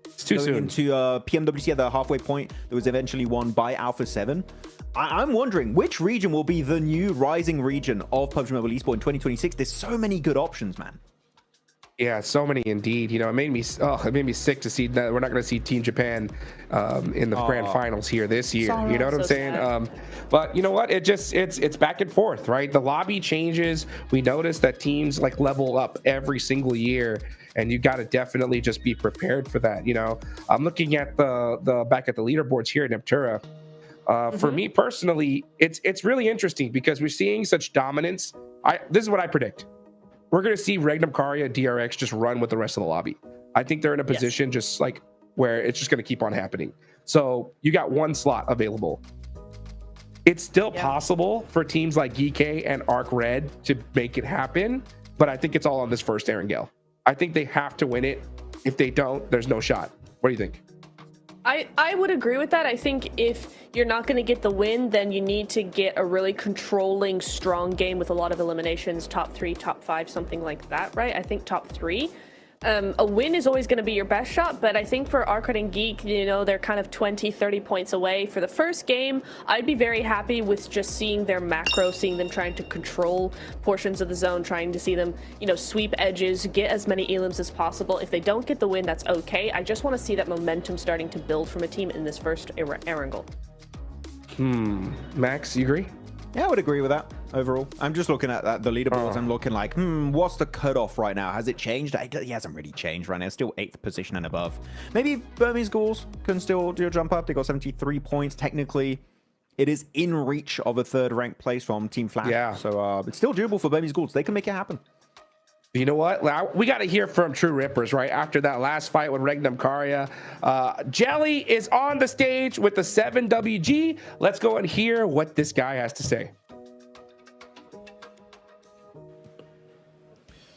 Speaker 1: It's too soon.
Speaker 3: Into PMWC at the halfway point that was eventually won by Alpha 7. I'm wondering which region will be the new rising region of PUBG Mobile Esports in 2026. There's so many good options, man.
Speaker 1: Yeah, so many indeed. You know, it made me sick to see that we're not going to see Team Japan in the grand finals here this year. You know what I'm saying? But you know what? It's back and forth, right? The lobby changes. We notice that teams like level up every single year, and you got to definitely just be prepared for that. You know, I'm looking at the back at the leaderboards here in Niptura. For me personally, it's really interesting because we're seeing such dominance. This is what I predict. We're going to see Regnum Karya DRX just run with the rest of the lobby. I think they're in a position just like where it's just going to keep on happening. So you got one slot available. It's still possible for teams like GK and Arc Red to make it happen, but I think it's all on this first Erangel. I think they have to win it. If they don't, there's no shot. What do you think?
Speaker 2: I would agree with that. I think if you're not going to get the win, then you need to get a really controlling, strong game with a lot of eliminations, top 3, top 5, something like that, right? I think top 3. A win is always going to be your best shot, but I think for Arcade and Geek, you know, they're kind of 20, 30 points away. For the first game, I'd be very happy with just seeing their macro, seeing them trying to control portions of the zone, trying to see them, you know, sweep edges, get as many elims as possible. If they don't get the win, that's okay. I just want to see that momentum starting to build from a team in this first Erangel.
Speaker 1: Max, you agree?
Speaker 3: Yeah, I would agree with that overall. I'm just looking at the leaderboards. I'm looking like, what's the cutoff right now? Has it changed? It hasn't really changed right now. It's still 8th position and above. Maybe Burmese Ghouls can still do a jump up. They got 73 points. Technically, it is in reach of a 3rd ranked place from Team Flash.
Speaker 1: Yeah.
Speaker 3: So it's still doable for Burmese Ghouls. They can make it happen.
Speaker 1: You know what? We got to hear from True Rippers, right? After that last fight with Regnum Karya. Jelly is on the stage with the 7WG. Let's go and hear what this guy has to say.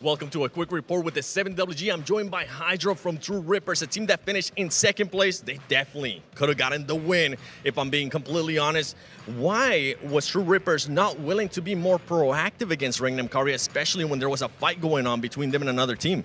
Speaker 12: Welcome to a quick report with the 7WG. I'm joined by Hydra from True Rippers, a team that finished in 2nd place. They definitely could have gotten the win, if I'm being completely honest. Why was True Rippers not willing to be more proactive against Regnum Karya, especially when there was a fight going on between them and another team?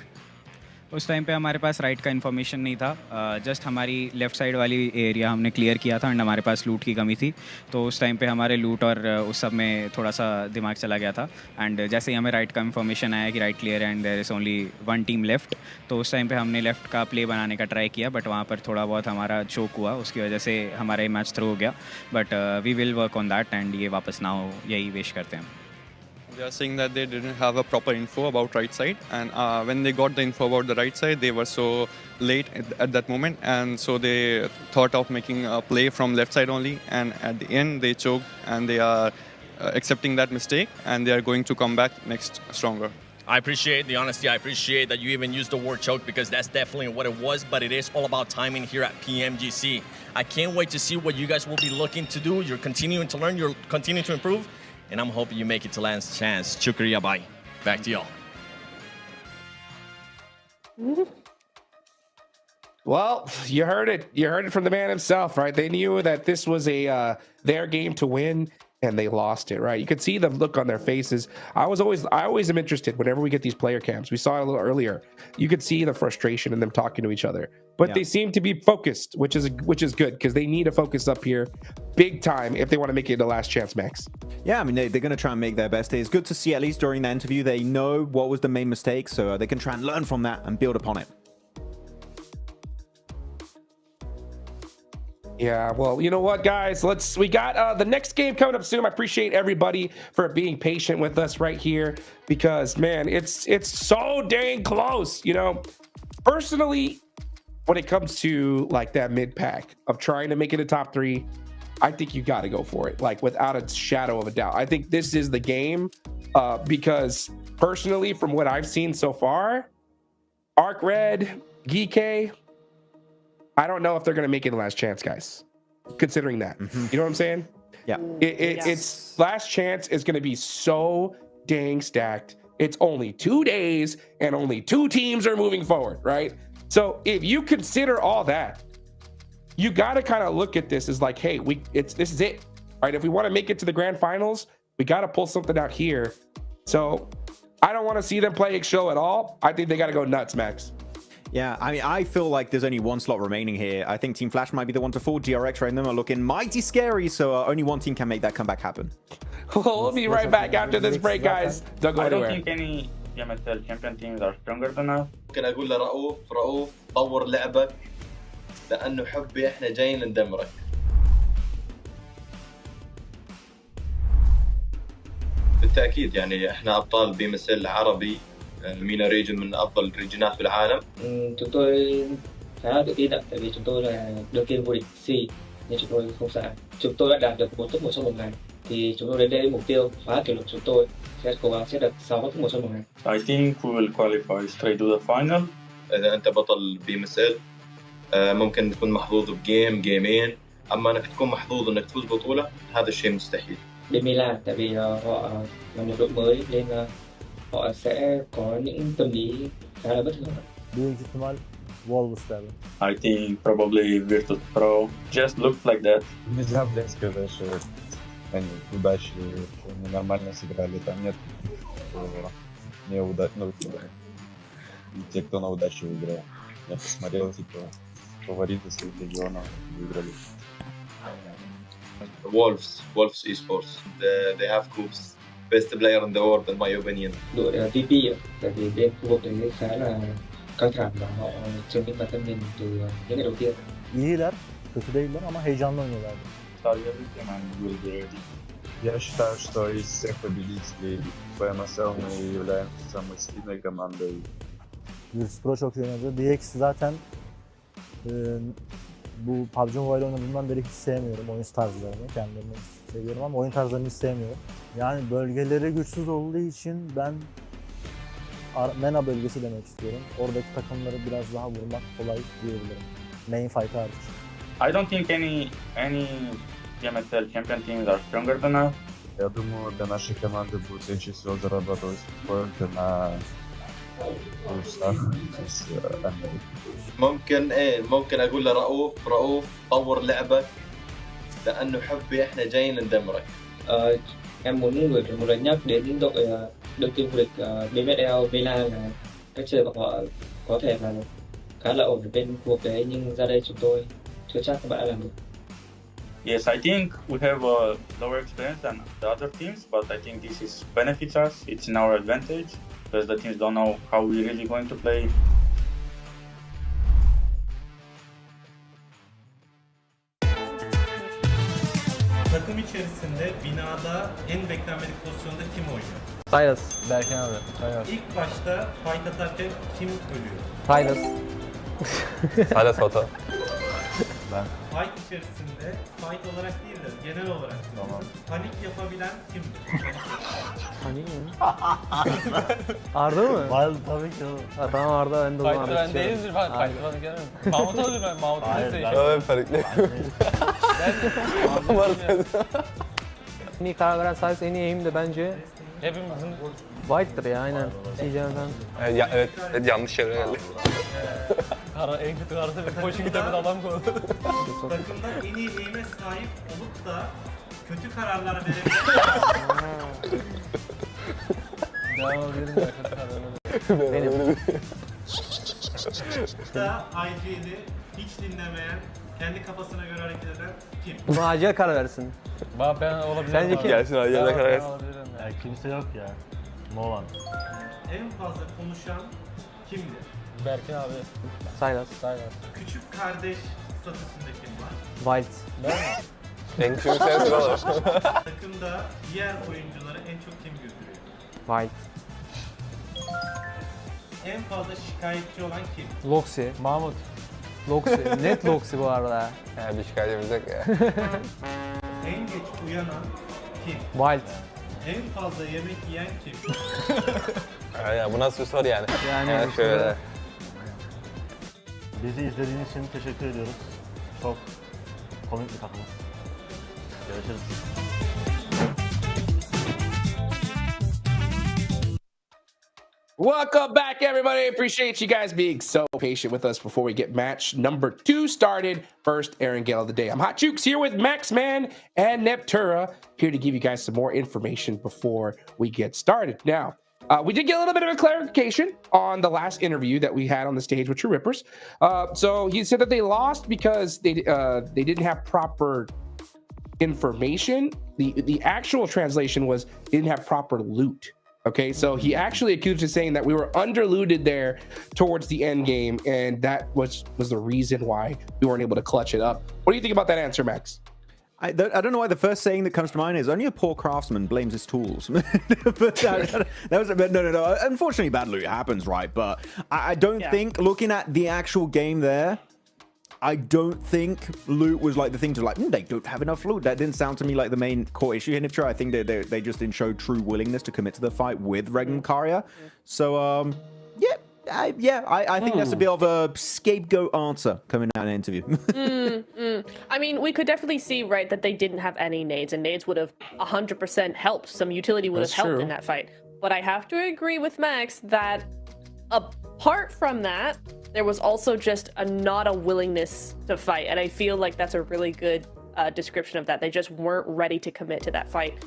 Speaker 15: उस time पे हमारे पास right का information नहीं था. Just हमारी left side वाली area हमने clear किया था एंड हमारे पास लूट की कमी थी. तो उस टाइम पे हमारे लूट और उस सब में थोड़ा सा दिमाग चला गया था. एंड जैसे ही हमें राइट का इन्फॉर्मेशन आया कि राइट क्लियर है and there is only 1 team left, तो उस टाइम पे हमने लेफ़्ट का प्ले बनाने का ट्राई किया, बट वहाँ पर थोड़ा बहुत हमारा चोक हुआ. उसकी वजह से हमारा ये मैच थ्रो हो गया. But we will work on that and ये वापस ना हो, यही विश करते हैं.
Speaker 16: They are saying that they didn't have a proper info about right side, and when they got the info about the right side, they were so late at that moment, and so they thought of making a play from left side only, and at the end they choked, and they are accepting that mistake, and they are going to come back next stronger.
Speaker 12: I appreciate the honesty. I appreciate that you even used the word choke, because that's definitely what it was, but it is all about timing here at PMGC. I can't wait to see what you guys will be looking to do. You're continuing to learn, you're continuing to improve, and I'm hoping you make it to last chance. Shukriya, bye. Back to y'all.
Speaker 1: Well, you heard it. You heard it from the man himself, right? They knew that this was their game to win, and they lost it, right? You could see the look on their faces. I always am interested whenever we get these player cams. We saw it a little earlier. You could see the frustration in them talking to each other, but they seem to be focused, which is good, because they need to focus up here big time if they want to make it the last chance, Max.
Speaker 3: Yeah, I mean, they're going to try and make their best. It's good to see, at least during the interview, they know what was the main mistake, so they can try and learn from that and build upon it.
Speaker 1: Yeah, well, you know what, guys? We got the next game coming up soon. I appreciate everybody for being patient with us right here, because, man, it's so dang close. You know, personally, when it comes to like that mid pack of trying to make it a top 3, I think you got to go for it, like without a shadow of a doubt. I think this is the game, because personally, from what I've seen so far, Arc Red, GK, I don't know if they're going to make it the last chance, guys, considering that. You know what I'm saying?
Speaker 3: Yeah.
Speaker 1: It's last chance is going to be so dang stacked. It's only 2 days and only 2 teams are moving forward, right? So if you consider all that, you got to kind of look at this as like, hey, this is it, right? If we want to make it to the grand finals, we got to pull something out here. So I don't want to see them play show at all. I think they got to go nuts, Max.
Speaker 3: Yeah, I mean, I feel like there's only 1 slot remaining here. I think Team Flash might be the one to fall. DRX right now are looking mighty scary, so only one team can make that comeback happen.
Speaker 1: We'll be right back after this break, guys. Don't go anywhere.
Speaker 5: I don't think any PMSL champion teams are stronger than us.
Speaker 6: ممكن أقول لرؤوف طور لعبك لأنه حبي إحنا جايين ندمرك. بالتأكيد يعني إحنا أبطال PMSL عربي. MENA region من أفضل الريجنات بالعالم.
Speaker 7: Chúng tôi khá là tự tin ạ, tại vì chúng tôi là đương kim vô địch C, nhưng chúng tôi không sợ. Chúng tôi đã đạt được 4 top 1 trong một ngày, thì chúng tôi đến đây với mục tiêu phá kỷ lục. Chúng tôi sẽ cố gắng sẽ đạt 6 top 1 trong một ngày.
Speaker 5: I think we will qualify straight to the final.
Speaker 6: إذا أنت بطل PMSL ممكن تكون محظوظ بجيم جيمين، اما انك تكون محظوظ انك تفوز بطوله هذا الشيء مستحيل.
Speaker 7: Bên Milan tại vì họ là một đội mới nên họ sẽ có những tâm lý khá là bất thường.
Speaker 4: Büyük ihtimal Wolves derdim.
Speaker 5: I think probably Virtus Pro just looked like that.
Speaker 8: Нельзя, блядь, сказать, что они удачи, что они нормально сыграли. Там нет неудачных, и те, кто на удачу выиграл. Я посмотрел, типа, фавориты своих регионов выиграли.
Speaker 6: Wolves Esports. They have Coops, best player in the world in my opinion.
Speaker 7: Đội VP tại vì bên khu vực đấy khá là căng thẳng và họ chứng minh bản thân mình từ những ngày đầu tiên.
Speaker 4: İyiler, kötü değiller ama heyecanlı oynuyorlar.
Speaker 8: Я считаю, что из всех победителей PMSL мы являемся самой сильной командой.
Speaker 4: Virtus Pro çok iyi oynadı. DX zaten bu PUBG Mobile oynadığımdan beri hiç sevmiyorum oyun tarzlarını. Kendilerini seviyorum ama oyun tarzlarını hiç sevmiyorum. Yani bölgeleri güçsüz olduğu için ben MENA bölgesi demek istiyorum. Oradaki takımları biraz daha vurmak kolay diyebilirim. Main fight hariç.
Speaker 5: I don't think any PMSL champion teams are stronger than us.
Speaker 8: Я думаю, для нашей команды будет легче всего зарабатывать поинты на плюсах из Америки.
Speaker 6: ممكن اقول لرؤوف طور لعبك لانه حبي احنا جايين ندمرك.
Speaker 7: Em muốn gửi một lời nhắc đến đội đội tuyển vô địch BMSL Vela là cách chơi của họ có thể là khá là ổn ở bên khu vực đấy, nhưng ra đây chúng tôi chưa chắc các bạn đã làm được.
Speaker 5: Yes, I think we have a lower experience than the other teams, but I think this is benefits us. It's in our advantage because the teams don't know how we're really going to play.
Speaker 9: Takım içerisinde binada en beklenmedik pozisyonda kim oynuyor?
Speaker 10: Silas. Berkan abi. Silas.
Speaker 9: İlk başta fight atarken kim ölüyor?
Speaker 10: Silas.
Speaker 11: Silas hata.
Speaker 8: Ben.
Speaker 9: Fight içerisinde fight olarak değil de genel olarak panik yapabilen kimdir?
Speaker 10: Panik mi? Arda mı?
Speaker 4: Wild tabii ki oğlum.
Speaker 10: Ha, tamam Arda, ben de
Speaker 11: Fight'ı ben değildir. Fight'ı bana gelmem. Mahmut olur ben. Mahmut'u seçiyorum.
Speaker 8: Ben farklı.
Speaker 10: En iyi karar veren Silas, en iyi aim de bence
Speaker 11: Hepimizin...
Speaker 10: White'dır ya, aynen. CJ'den.
Speaker 11: Evet, yanlış yere geldi. En kötü kararı ve coaching tepede adam koydu.
Speaker 9: Takımda en iyi aim'e sahip olup da kötü kararlar verebilen
Speaker 11: Devam edelim ya, kötü kararları.
Speaker 10: Benim.
Speaker 9: da IG'li hiç dinlemeyen, kendi kafasına göre hareket eden kim?
Speaker 10: Buna acil karar versin.
Speaker 11: Ben olabilirim.
Speaker 10: Sence kim?
Speaker 11: Gelsin acele karar versin.
Speaker 4: Ya kimse yok ya. Nolan.
Speaker 9: En fazla konuşan kimdir?
Speaker 11: Berkin abi.
Speaker 10: Silas.
Speaker 9: Küçük kardeş statüsünde kim var?
Speaker 10: Wild.
Speaker 11: En küçük sensin olur.
Speaker 9: Takımda diğer oyuncuları en çok kim güldürüyor?
Speaker 10: Wild.
Speaker 9: En fazla şikayetçi olan kim?
Speaker 10: Loxi.
Speaker 11: Mahmut.
Speaker 10: Loxi. Net Loxi bu arada.
Speaker 11: Bir şikayetimiz yok ya.
Speaker 9: En geç uyanan kim?
Speaker 10: Wild.
Speaker 9: En fazla yemek yiyen kim?
Speaker 11: Ya bu nasıl bir soru yani?
Speaker 10: Yani
Speaker 11: şöyle.
Speaker 4: Bizi izlediğiniz için teşekkür ediyoruz. Çok komik bir takımız. Görüşürüz.
Speaker 1: Welcome back, everybody. Appreciate you guys being so patient with us before we get match number 2 started. First Erangel of the day. I'm Hot Jukes here with Maxman and Neptura, here to give you guys some more information before we get started. Now, we did get a little bit of a clarification on the last interview that we had on the stage with True Rippers. So he said that they lost because they didn't have proper information. The actual translation was they didn't have proper loot. Okay, so he actually accused us saying that we were underlooted there towards the end game, and that was the reason why we weren't able to clutch it up. What do you think about that answer, Max?
Speaker 3: I don't know why the first saying that comes to mind is only a poor craftsman blames his tools. But no. Unfortunately, bad loot happens, right? But I don't think, looking at the actual game there, I don't think loot was like the thing to like, they don't have enough loot. That didn't sound to me like the main core issue here, Niptra. I think they just didn't show true willingness to commit to the fight with Regnum Karya. So, yeah, I think that's a bit of a scapegoat answer coming out in an interview.
Speaker 2: I mean, we could definitely see, right, that they didn't have any nades, and nades would have 100% helped. Some utility would have helped in that fight. But I have to agree with Max that apart from that, there was also just not a willingness to fight. And I feel like that's a really good description of that. They just weren't ready to commit to that fight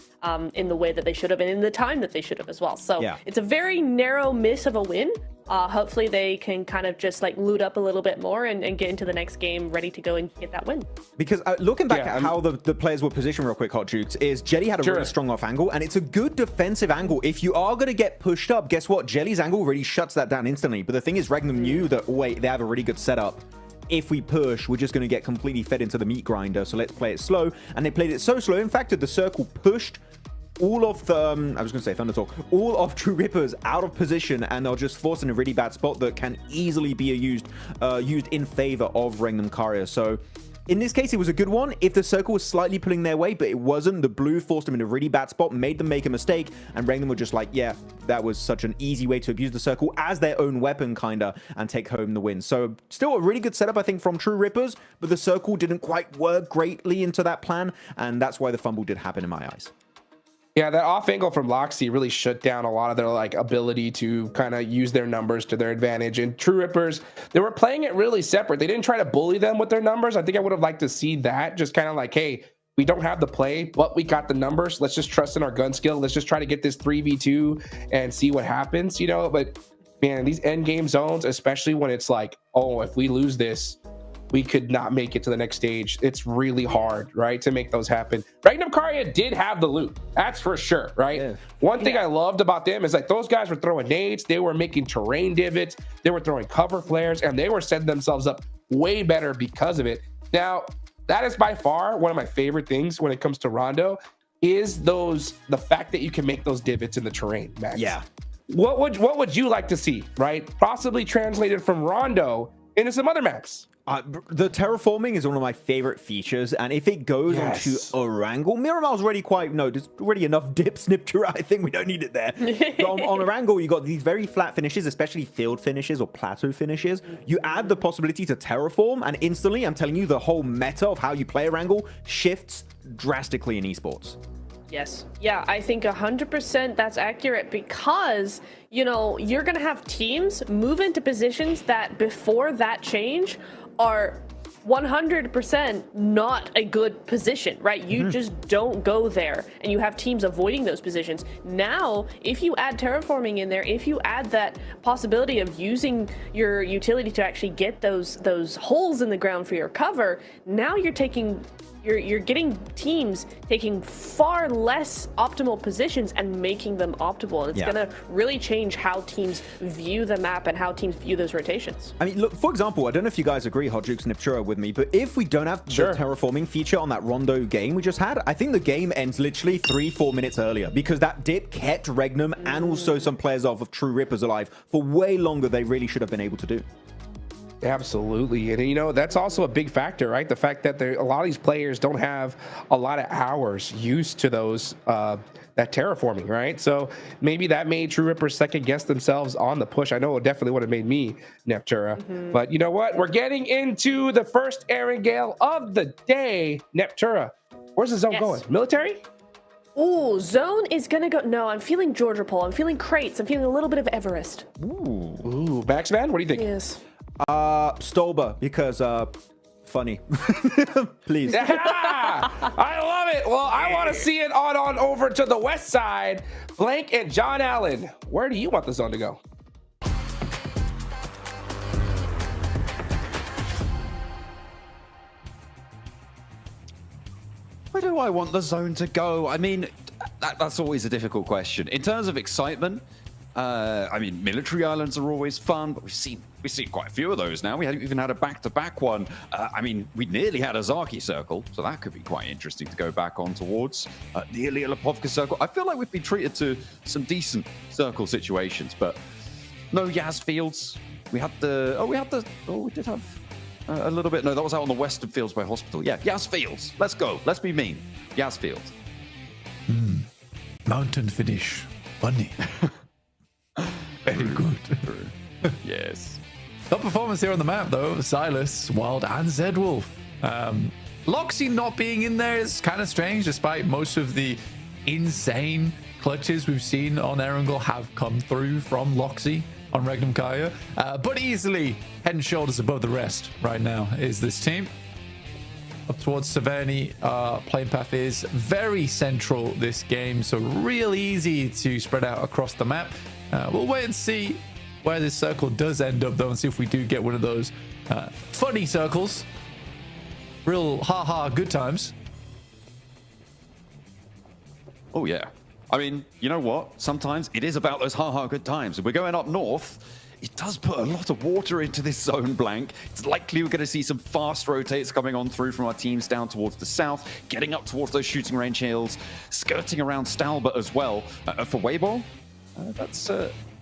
Speaker 2: in the way that they should have and in the time that they should have as well. So it's a very narrow miss of a win. Hopefully they can kind of just like loot up a little bit more and get into the next game ready to go and get that win.
Speaker 3: Because looking back at how the players were positioned real quick, Hot Jukes, is Jelly had a really strong off angle, and it's a good defensive angle. If you are going to get pushed up, guess what? Jelly's angle really shuts that down instantly. But the thing is, Regnum knew that, wait, they have a really good setup. If we push, we're just going to get completely fed into the meat grinder. So let's play it slow. And they played it so slow. In fact, the circle pushed all of the, I was going to say Thunder Talk, all of True Rippers out of position, and they're just forced in a really bad spot that can easily be used in favor of Regnum Karia. So in this case, it was a good one. If the circle was slightly pulling their way, but it wasn't, the blue forced them in a really bad spot, made them make a mistake, and Regnum were just like, yeah, that was such an easy way to abuse the circle as their own weapon, kinda, and take home the win. So still a really good setup, I think, from True Rippers, but the circle didn't quite work greatly into that plan, and that's why the fumble did happen in my eyes.
Speaker 1: Yeah, that off angle from Loxy really shut down a lot of their like ability to kind of use their numbers to their advantage. And True Rippers, they were playing it really separate. They didn't try to bully them with their numbers. I think I would have liked to see that, just kind of like, hey, we don't have the play, but we got the numbers. Let's just trust in our gun skill. Let's just try to get this 3v2 and see what happens, you know? But man, these end game zones, especially when it's like, oh, if we lose this, we could not make it to the next stage. It's really hard, right, to make those happen. Regnum Karia did have the loot. That's for sure, right? Yeah. One thing I loved about them is like those guys were throwing nades. They were making terrain divots. They were throwing cover flares, and they were setting themselves up way better because of it. Now, that is by far one of my favorite things when it comes to Rondo is the fact that you can make those divots in the terrain, Max.
Speaker 3: Yeah.
Speaker 1: What would you like to see, right? Possibly translated from Rondo into some other maps.
Speaker 3: The terraforming is one of my favorite features, and if it goes onto Erangel, Miramar's already there's already enough dips, Niptura. I think we don't need it there. But on Erangel, you got these very flat finishes, especially field finishes or plateau finishes. You add the possibility to terraform, and instantly, I'm telling you, the whole meta of how you play Erangel shifts drastically in esports.
Speaker 2: Yes. Yeah, I think 100% that's accurate because, you know, you're going to have teams move into positions that before that change are 100% not a good position, right? You just don't go there, and you have teams avoiding those positions. Now, if you add terraforming in there, if you add that possibility of using your utility to actually get those holes in the ground for your cover, now you're getting teams taking far less optimal positions and making them optimal. And it's going to really change how teams view the map and how teams view those rotations.
Speaker 3: I mean, look, for example, I don't know if you guys agree, Hot Jukes and Niptura, with me, but if we don't have the terraforming feature on that Rondo game we just had, I think the game ends literally 3-4 minutes earlier because that dip kept Regnum and also some players of True Rippers alive for way longer they really should have been able to do.
Speaker 1: Absolutely. And, you know, that's also a big factor, right? The fact that a lot of these players don't have a lot of hours used to those, that terraforming, right? So maybe that made True Rippers second guess themselves on the push. I know it definitely would have made me, Neptura. But you know what? We're getting into the first Erangel of the day. Neptura, where's the zone going? Military?
Speaker 2: Ooh, zone is gonna go. No, I'm feeling Georgia Pole. I'm feeling crates. I'm feeling a little bit of Everest.
Speaker 1: Ooh, Baxman, what do you think?
Speaker 2: Yes.
Speaker 3: Stolba, because funny. Please.
Speaker 1: I love it. Well, I want to see it on over to the west side. Blank and John Allen, where do you want the zone to go?
Speaker 13: Where do I want the zone to go? I mean, that's always a difficult question. In terms of excitement, I mean, military islands are always fun, but we've seen quite a few of those now. We even had a back-to-back one. I mean, we nearly had a Zaki circle, so that could be quite interesting to go back on towards. Nearly a Lipovka circle. I feel like we've been treated to some decent circle situations, but no Yaz Fields. We did have a little bit. No, that was out on the western fields by Hospital. Yeah, Yaz Fields. Let's go. Let's be mean. Yaz Fields.
Speaker 14: Mountain finish. Funny. Very good.
Speaker 13: Yes.
Speaker 14: Top performance here on the map, though. Silas, Wild, and Zedwolf. Loxy not being in there is kind of strange, despite most of the insane clutches we've seen on Erangel have come through from Loxy on Regnum Kaya. But easily head and shoulders above the rest right now is this team. Up towards Severny, playing path is very central this game, so really easy to spread out across the map. We'll wait and see where this circle does end up, though, and see if we do get one of those funny circles. Real ha-ha good times.
Speaker 13: Oh, yeah. I mean, you know what? Sometimes it is about those ha-ha good times. If we're going up north, it does put a lot of water into this zone blank. It's likely we're going to see some fast rotates coming on through from our teams down towards the south, getting up towards those shooting range hills, skirting around Stalbert as well. For Weibo, that's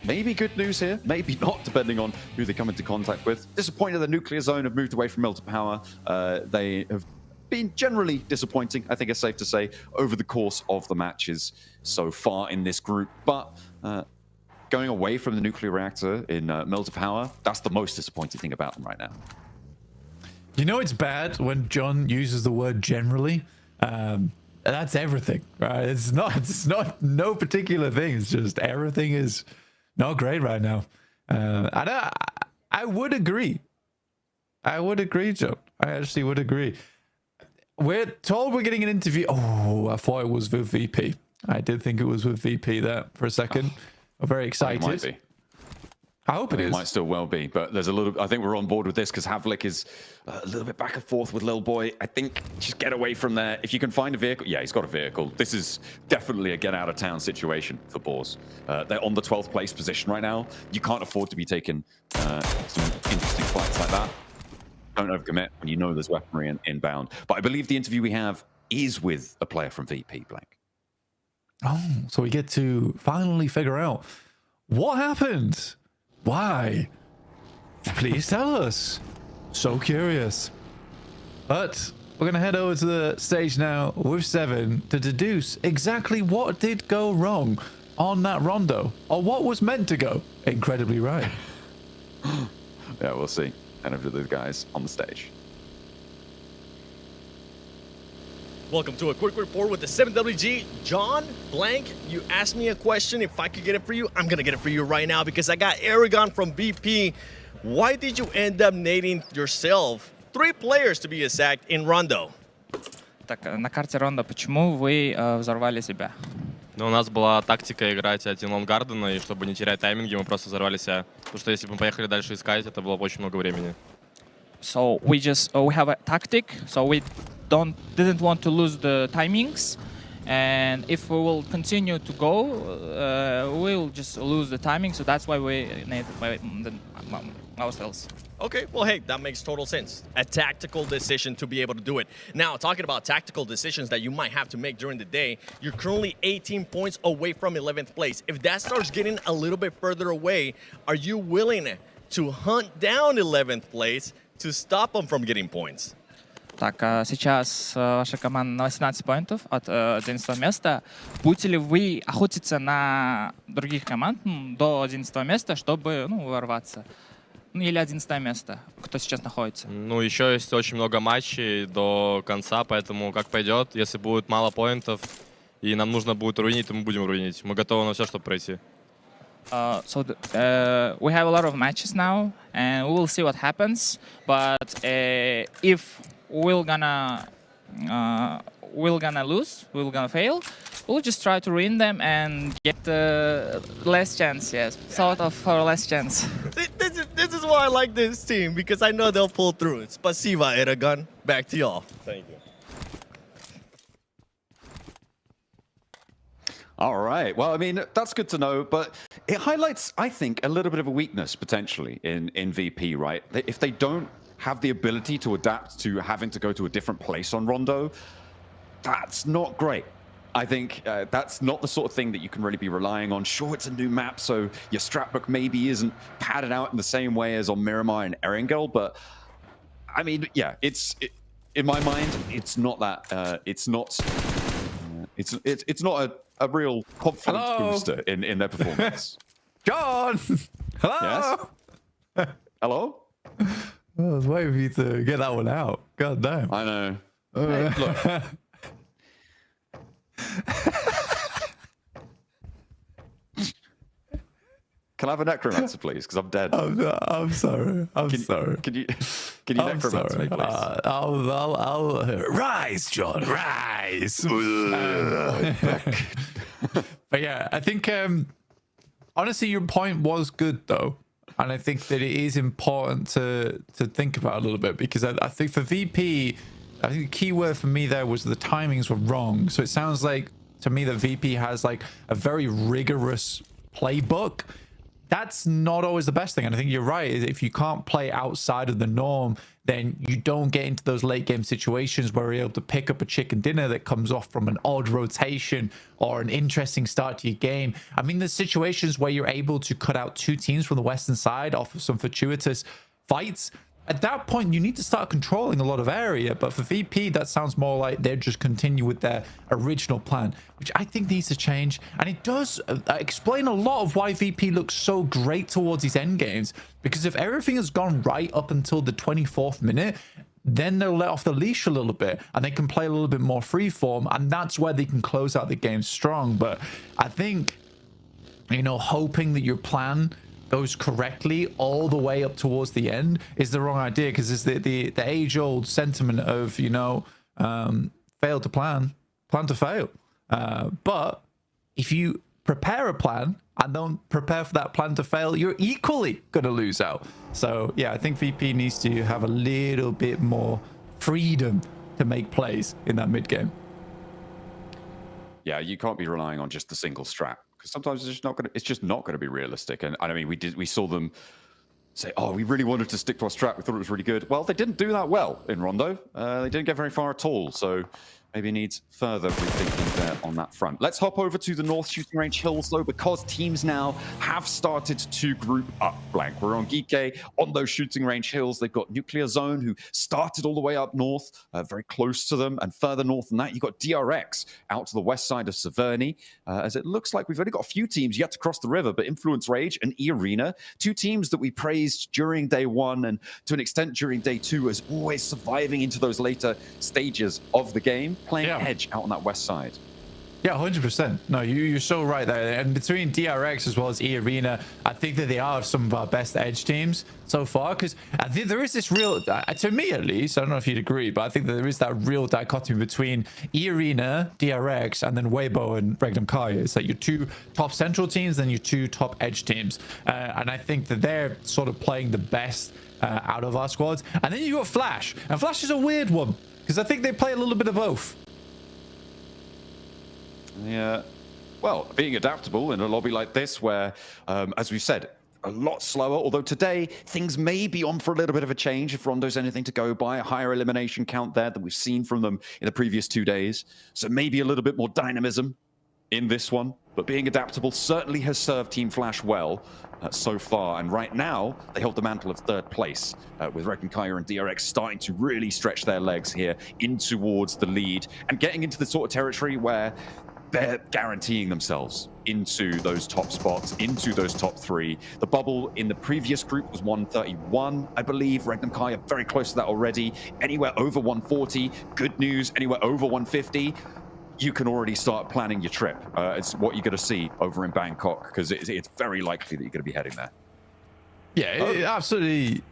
Speaker 13: maybe good news here, maybe not, depending on who they come into contact with. Disappointed the nuclear zone have moved away from Mill to Power. They have been generally disappointing, I think it's safe to say, over the course of the matches so far in this group. But going away from the nuclear reactor in Mill to Power, that's the most disappointing thing about them right now.
Speaker 14: You know it's bad when John uses the word generally. That's everything, right? It's not no particular thing. It's just everything is not great right now. I would agree. I would agree, John. I actually would agree. We're told we're getting an interview. Oh, I thought it was with VP. I did think it was with VP there for a second. I'm very excited.
Speaker 13: It might be.
Speaker 14: I hope it is.
Speaker 13: It might still well be, but there's a little. I think we're on board with this because Havlik is a little bit back and forth with Lil Boy. I think just get away from there. If you can find a vehicle, yeah, he's got a vehicle. This is definitely a get out of town situation for Boars. They're on the 12th place position right now. You can't afford to be taking some interesting fights like that. Don't overcommit when you know there's weaponry inbound. But I believe the interview we have is with a player from VP, Blank.
Speaker 14: Oh, so we get to finally figure out what happened. Why? Please tell us. So curious. But we're going to head over to the stage now with Seven to deduce exactly what did go wrong on that Rondo, or what was meant to go incredibly right.
Speaker 13: Yeah, we'll see. And over to those guys on the stage.
Speaker 12: Welcome to a quick report with the 7WG. John, Blank, you asked me a question. If I could get it for you, I'm going to get it for you right now because I got Erangel from BP. Why did you end up nading yourself 3 players to be exact in Rondo?
Speaker 17: Так, на карте Рондо, почему вы взорвали себя?
Speaker 18: Ну, у нас была тактика играть один лонгардена, и чтобы не терять тайминги, мы просто взорвали себя. Потому что если бы мы поехали дальше искать, это было бы очень много времени.
Speaker 17: So we have a tactic, so we didn't want to lose the timings, and if we will continue to go, we'll just lose the timing. So that's why we made ourselves.
Speaker 12: Okay, well, hey, that makes total sense. A tactical decision to be able to do it. Now, talking about tactical decisions that you might have to make during the day, you're currently 18 points away from 11th place. If that starts getting a little bit further away, are you willing to hunt down 11th place to stop them from getting points?
Speaker 17: Так, сейчас ваша команда на 18 поинтов от 11 места. Будете ли вы охотиться на других команд до 11 места, чтобы ворваться? Или 11 место, кто сейчас находится?
Speaker 18: Ну, еще есть очень много матчей до конца, поэтому как пойдет. Если будет мало поинтов и нам нужно будет руинить, то мы будем руинить. Мы готовы на все, чтобы пройти.
Speaker 17: We have a lot of matches now, and we will see what happens. But if we're gonna lose, we're gonna fail, we'll just try to ruin them and get less chance, yes, sort of for less chance.
Speaker 12: This is why I like this team, because I know they'll pull through it. Spasiba, Erangel. Back to y'all. Thank you.
Speaker 13: All right. Well, I mean, that's good to know, but it highlights, I think, a little bit of a weakness potentially in VP, right? If they don't have the ability to adapt to having to go to a different place on Rondo, that's not great. I think that's not the sort of thing that you can really be relying on. Sure, it's a new map, so your stratbook maybe isn't padded out in the same way as on Miramar and Erangel, but I mean, yeah, in my mind, it's not that. It's not a real confidence booster in their performance.
Speaker 14: John! Hello!
Speaker 13: Yes? Hello?
Speaker 14: I was waiting for you to get that one out. God damn.
Speaker 13: I know. Hey, look. Can I have a necromancer, please? Because I'm dead.
Speaker 14: I'm sorry. I'm sorry.
Speaker 13: Can you necromancer me, please?
Speaker 14: I'll rise, John. Rise. But yeah, I think honestly, your point was good though, and I think that it is important to think about a little bit, because I think for VP, I think the key word for me there was the timings were wrong. So it sounds like to me that VP has like a very rigorous playbook. That's not always the best thing. And I think you're right. If you can't play outside of the norm, then you don't get into those late game situations where you're able to pick up a chicken dinner that comes off from an odd rotation or an interesting start to your game. I mean, there's situations where you're able to cut out two teams from the Western side off of some fortuitous fights. At that point, you need to start controlling a lot of area. But for VP, that sounds more like they're just continue with their original plan, which I think needs to change. And it does explain a lot of why VP looks so great towards these end games. Because if everything has gone right up until the 24th minute, then they'll let off the leash a little bit and they can play a little bit more freeform. And that's where they can close out the game strong. But I think, you know, hoping that your plan goes correctly all the way up towards the end is the wrong idea, because it's the age-old sentiment of, you know, fail to plan to fail. But if you prepare a plan and don't prepare for that plan to fail, you're equally going to lose out. So yeah, I think VP needs to have a little bit more freedom to make plays in that mid game.
Speaker 13: Yeah, you can't be relying on just the single strat. Sometimes it's just not going to be realistic. And I mean, we saw them say, oh, we really wanted to stick to our strat. We thought it was really good. Well, they didn't do that well in Rondo. They didn't get very far at all. So maybe needs further rethinking there on that front. Let's hop over to the North Shooting Range Hills, though, because teams now have started to group up. Blank, we're on Geeke on those Shooting Range Hills. They've got Nuclear Zone, who started all the way up north, very close to them, and further north than that, you've got DRX out to the west side of Severny, as it looks like we've only got a few teams yet to cross the river, but Influence Rage and E-Arena, two teams that we praised during day one and to an extent during day two as always surviving into those later stages of the game, playing edge out on that west side.
Speaker 14: Yeah, 100%. No, you're so right there. And between DRX as well as E-Arena, I think that they are some of our best edge teams so far, because I think there is this real, to me at least, I don't know if you'd agree, but I think that there is that real dichotomy between E-Arena, DRX, and then Weibo and Regnum Kai. It's like your two top central teams, then your two top edge teams. And I think that they're sort of playing the best out of our squads. And then you got Flash. And Flash is a weird one, because I think they play a little bit of both.
Speaker 13: Yeah, well, being adaptable in a lobby like this where, as we've said, a lot slower, although today things may be on for a little bit of a change if Rondo's anything to go by, a higher elimination count there than we've seen from them in the previous 2 days. So maybe a little bit more dynamism in this one, but being adaptable certainly has served Team Flash well so far. And right now, they hold the mantle of third place with Regenkaya and DRX starting to really stretch their legs here in towards the lead and getting into the sort of territory where they're guaranteeing themselves into those top spots, into those top three. The bubble in the previous group was 131, I believe. Regenkaya are very close to that already. Anywhere over 140, good news. Anywhere over 150, you can already start planning your trip. It's what you're going to see over in Bangkok, because it's very likely that you're going to be heading there.
Speaker 14: Yeah, absolutely.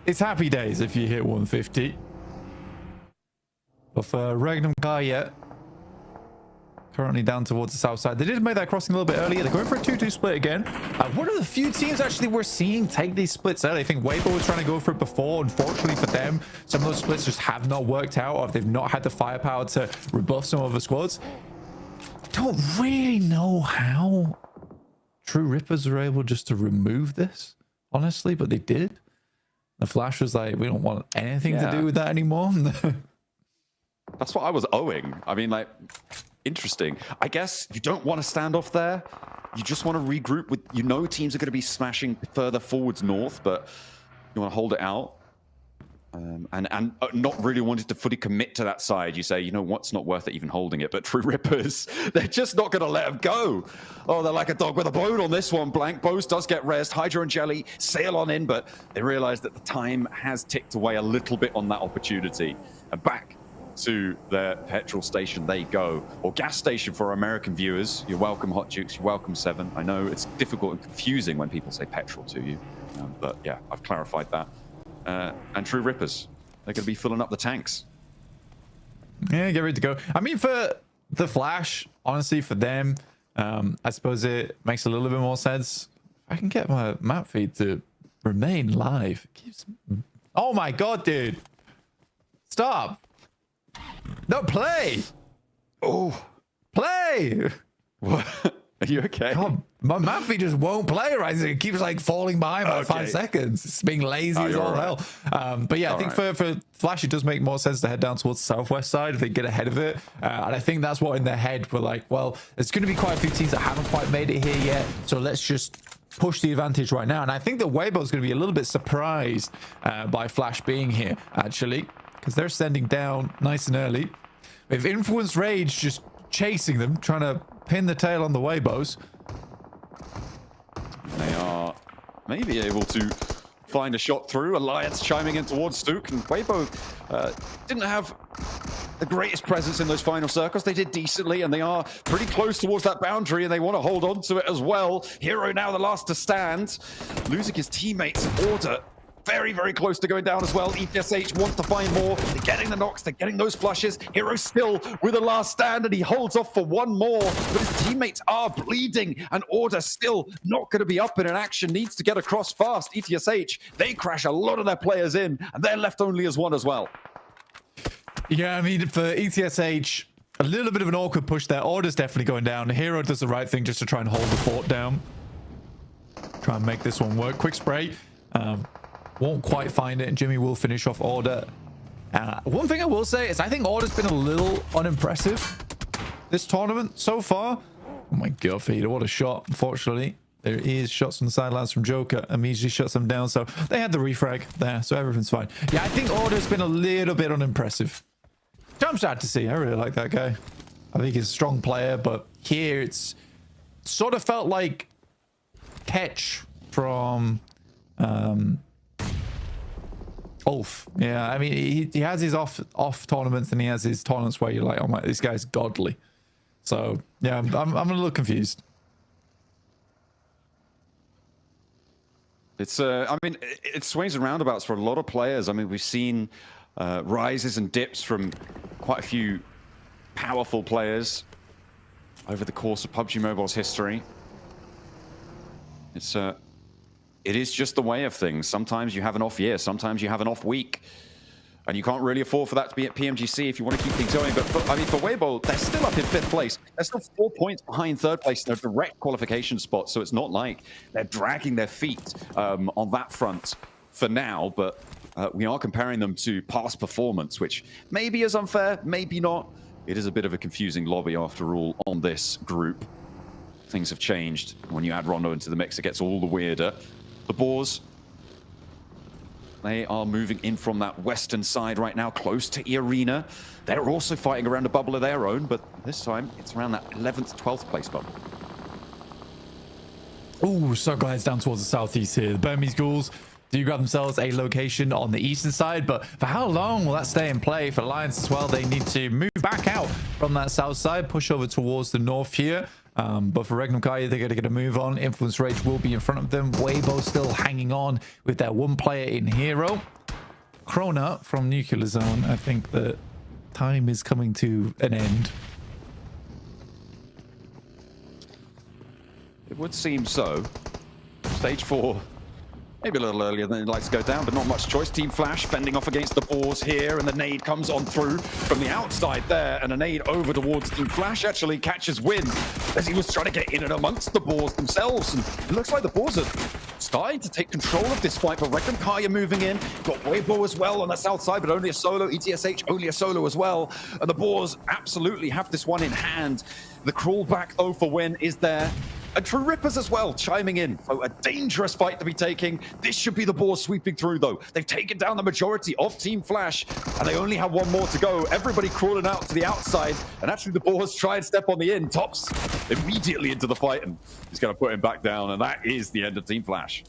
Speaker 14: It's happy days if you hit 150. But for Regnum Kaya, currently down towards the south side. They did make that crossing a little bit earlier. They're going for a 2-2 split again. One of the few teams actually we're seeing take these splits early. I think Weibo was trying to go for it before. Unfortunately for them, some of those splits just have not worked out, or if they've not had the firepower to rebuff some of the squads. I don't really know how True Rippers are able just to remove this, honestly, but they did. The Flash was like, we don't want anything to do with that anymore.
Speaker 13: That's what I was owing. I mean, like, interesting. I guess you don't want to stand off there. You just want to regroup with, you know, teams are going to be smashing further forwards north, but you want to hold it out. and not really wanting to fully commit to that side. You say, you know what's not worth it even holding it. But True Rippers, they're just not going to let him go. Oh, they're like a dog with a bone on this one. Blank Bose does get rest. Hydra and Jelly sail on in, but they realize that the time has ticked away a little bit on that opportunity. And back to their petrol station they go, or gas station for our American viewers. You're welcome, Hot Jukes. You're welcome, Seven. I know it's difficult and confusing when people say petrol to you, but yeah, I've clarified that. And True Rippers, they're going to be filling up the tanks.
Speaker 14: Yeah, get ready to go. I mean, for the Flash, honestly, for them, I suppose it makes a little bit more sense. I can get my map feed to remain live. Oh my god, dude. Stop. No, play.
Speaker 13: Oh,
Speaker 14: play.
Speaker 13: What? Are you okay?
Speaker 14: God, my map feed just won't play right. It keeps like falling behind by 5 seconds. It's being lazy as all hell. But yeah, I think for Flash, it does make more sense to head down towards the southwest side if they get ahead of it. And I think that's what in their head we're like, well, there's going to be quite a few teams that haven't quite made it here yet. So let's just push the advantage right now. And I think that Weibo is going to be a little bit surprised by Flash being here, actually, because they're sending down nice and early. With Influence Rage just chasing them, trying to pin the tail on the Weibos.
Speaker 13: They are maybe able to find a shot through. Alliance chiming in towards Stook, and Weibo didn't have the greatest presence in those final circles. They did decently, and they are pretty close towards that boundary, and they want to hold on to it as well. Hero now the last to stand, losing his teammates. Order very, very close to going down as well. ETSH wants to find more. They're getting the knocks. They're getting those flushes. Hero still with a last stand, and he holds off for one more. But his teammates are bleeding, and Order still not going to be up in an action. Needs to get across fast. ETSH, they crash a lot of their players in, and they're left only as one as well.
Speaker 14: Yeah, I mean, for ETSH, a little bit of an awkward push there. Order's definitely going down. Hero does the right thing just to try and hold the fort down. Try and make this one work. Quick spray. Won't quite find it, and Jimmy will finish off Order. One thing I will say is I think Order's been a little unimpressive this tournament so far. Oh my god, Feeder, what a shot. Unfortunately, there is shots from the sidelines from Joker. Immediately shuts them down, so they had the refrag there, so everything's fine. Yeah, I think Order's been a little bit unimpressive. I'm sad to see. I really like that guy. I think he's a strong player, but here it's sort of felt like Ketch from Ulf. Yeah, I mean, he has his off tournaments, and he has his tournaments where you're like, oh my, this guy's godly. So yeah, I'm a little confused.
Speaker 13: It's I mean, it swings and roundabouts for a lot of players. I mean, we've seen rises and dips from quite a few powerful players over the course of PUBG Mobile's history. It is just the way of things. Sometimes you have an off year, sometimes you have an off week, and you can't really afford for that to be at PMGC if you want to keep things going. But I mean, for Weibo, they're still up in 5th place. They're still 4 points behind 3rd place in a direct qualification spot, so it's not like they're dragging their feet on that front for now, but we are comparing them to past performance, which maybe is unfair, maybe not. It is a bit of a confusing lobby after all on this group. Things have changed. When you add Rondo into the mix, it gets all the weirder. The Boars, they are moving in from that western side right now, close to E Arena. They're also fighting around a bubble of their own, but this time it's around that 11th, 12th place bubble.
Speaker 14: Ooh, Circle heads down towards the southeast here. The Burmese Ghouls do grab themselves a location on the eastern side, but for how long will that stay in play? For Alliance as well, they need to move back out from that south side, push over towards the north here. But for Regnum Kaya, they're going to get a move on. Influence Rage will be in front of them. Weibo still hanging on with their one player in Hero. Krona from Nuclear Zone, I think that time is coming to an end.
Speaker 13: It would seem so. Stage 4. Maybe a little earlier than he'd like to go down, but not much choice. Team Flash fending off against the Boars here, and the nade comes on through from the outside there, and a nade over towards Team Flash actually catches wind as he was trying to get in and amongst the Boars themselves, and it looks like the Boars are starting to take control of this fight. But Reckon Kaya moving in, got Weibo as well on the south side, but only a solo. ETSH only a solo as well, and the Boars absolutely have this one in hand. The crawl back though for Win is there. And True Rippers as well, chiming in. So a dangerous fight to be taking. This should be the Boars sweeping through, though. They've taken down the majority of Team Flash, and they only have one more to go. Everybody crawling out to the outside, and actually the Boars try and step on the in. Tops immediately into the fight, and he's going to put him back down, and that is the end of Team Flash.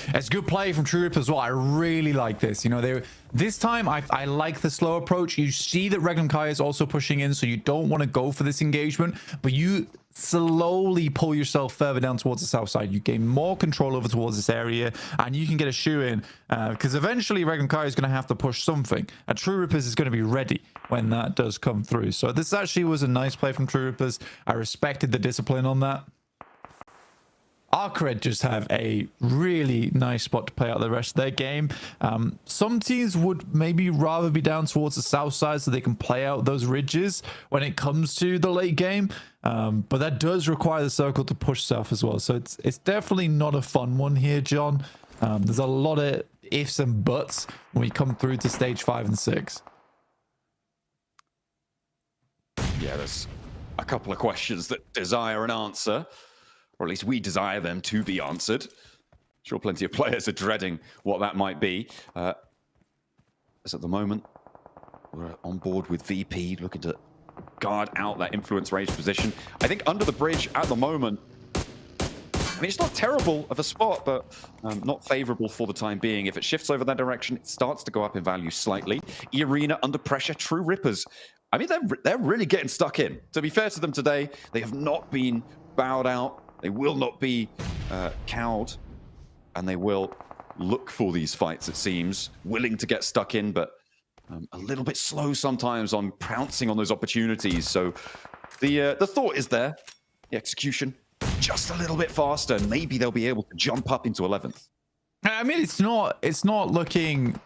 Speaker 14: It's good play from True Rip as well. I really like this. You know, this time I like the slow approach. You see that Regnum Kai is also pushing in, so you don't want to go for this engagement, but you slowly pull yourself further down towards the south side. You gain more control over towards this area, and you can get a shoe in because eventually Regnum Kai is going to have to push something, and True Rippers is going to be ready when that does come through. So this actually was a nice play from True Rippers. I respected the discipline on that. Arcred just have a really nice spot to play out the rest of their game. Some teams would maybe rather be down towards the south side so they can play out those ridges when it comes to the late game. But that does require the circle to push south as well. So it's definitely not a fun one here, John. There's a lot of ifs and buts when we come through to stage 5 and 6.
Speaker 13: Yeah, there's a couple of questions that desire an answer. Or at least we desire them to be answered. Sure, plenty of players are dreading what that might be. As at the moment, we're on board with VP, looking to guard out that influence range position. I think under the bridge at the moment, I mean, it's not terrible of a spot, but not favorable for the time being. If it shifts over that direction, it starts to go up in value slightly. E-Arena under pressure, True Rippers. I mean, they're really getting stuck in. To be fair to them today, they have not been bowed out. They will not be cowed, and they will look for these fights, it seems. Willing to get stuck in, but a little bit slow sometimes on pouncing on those opportunities. So the thought is there. The execution just a little bit faster, and maybe they'll be able to jump up into 11th.
Speaker 14: I mean, it's not looking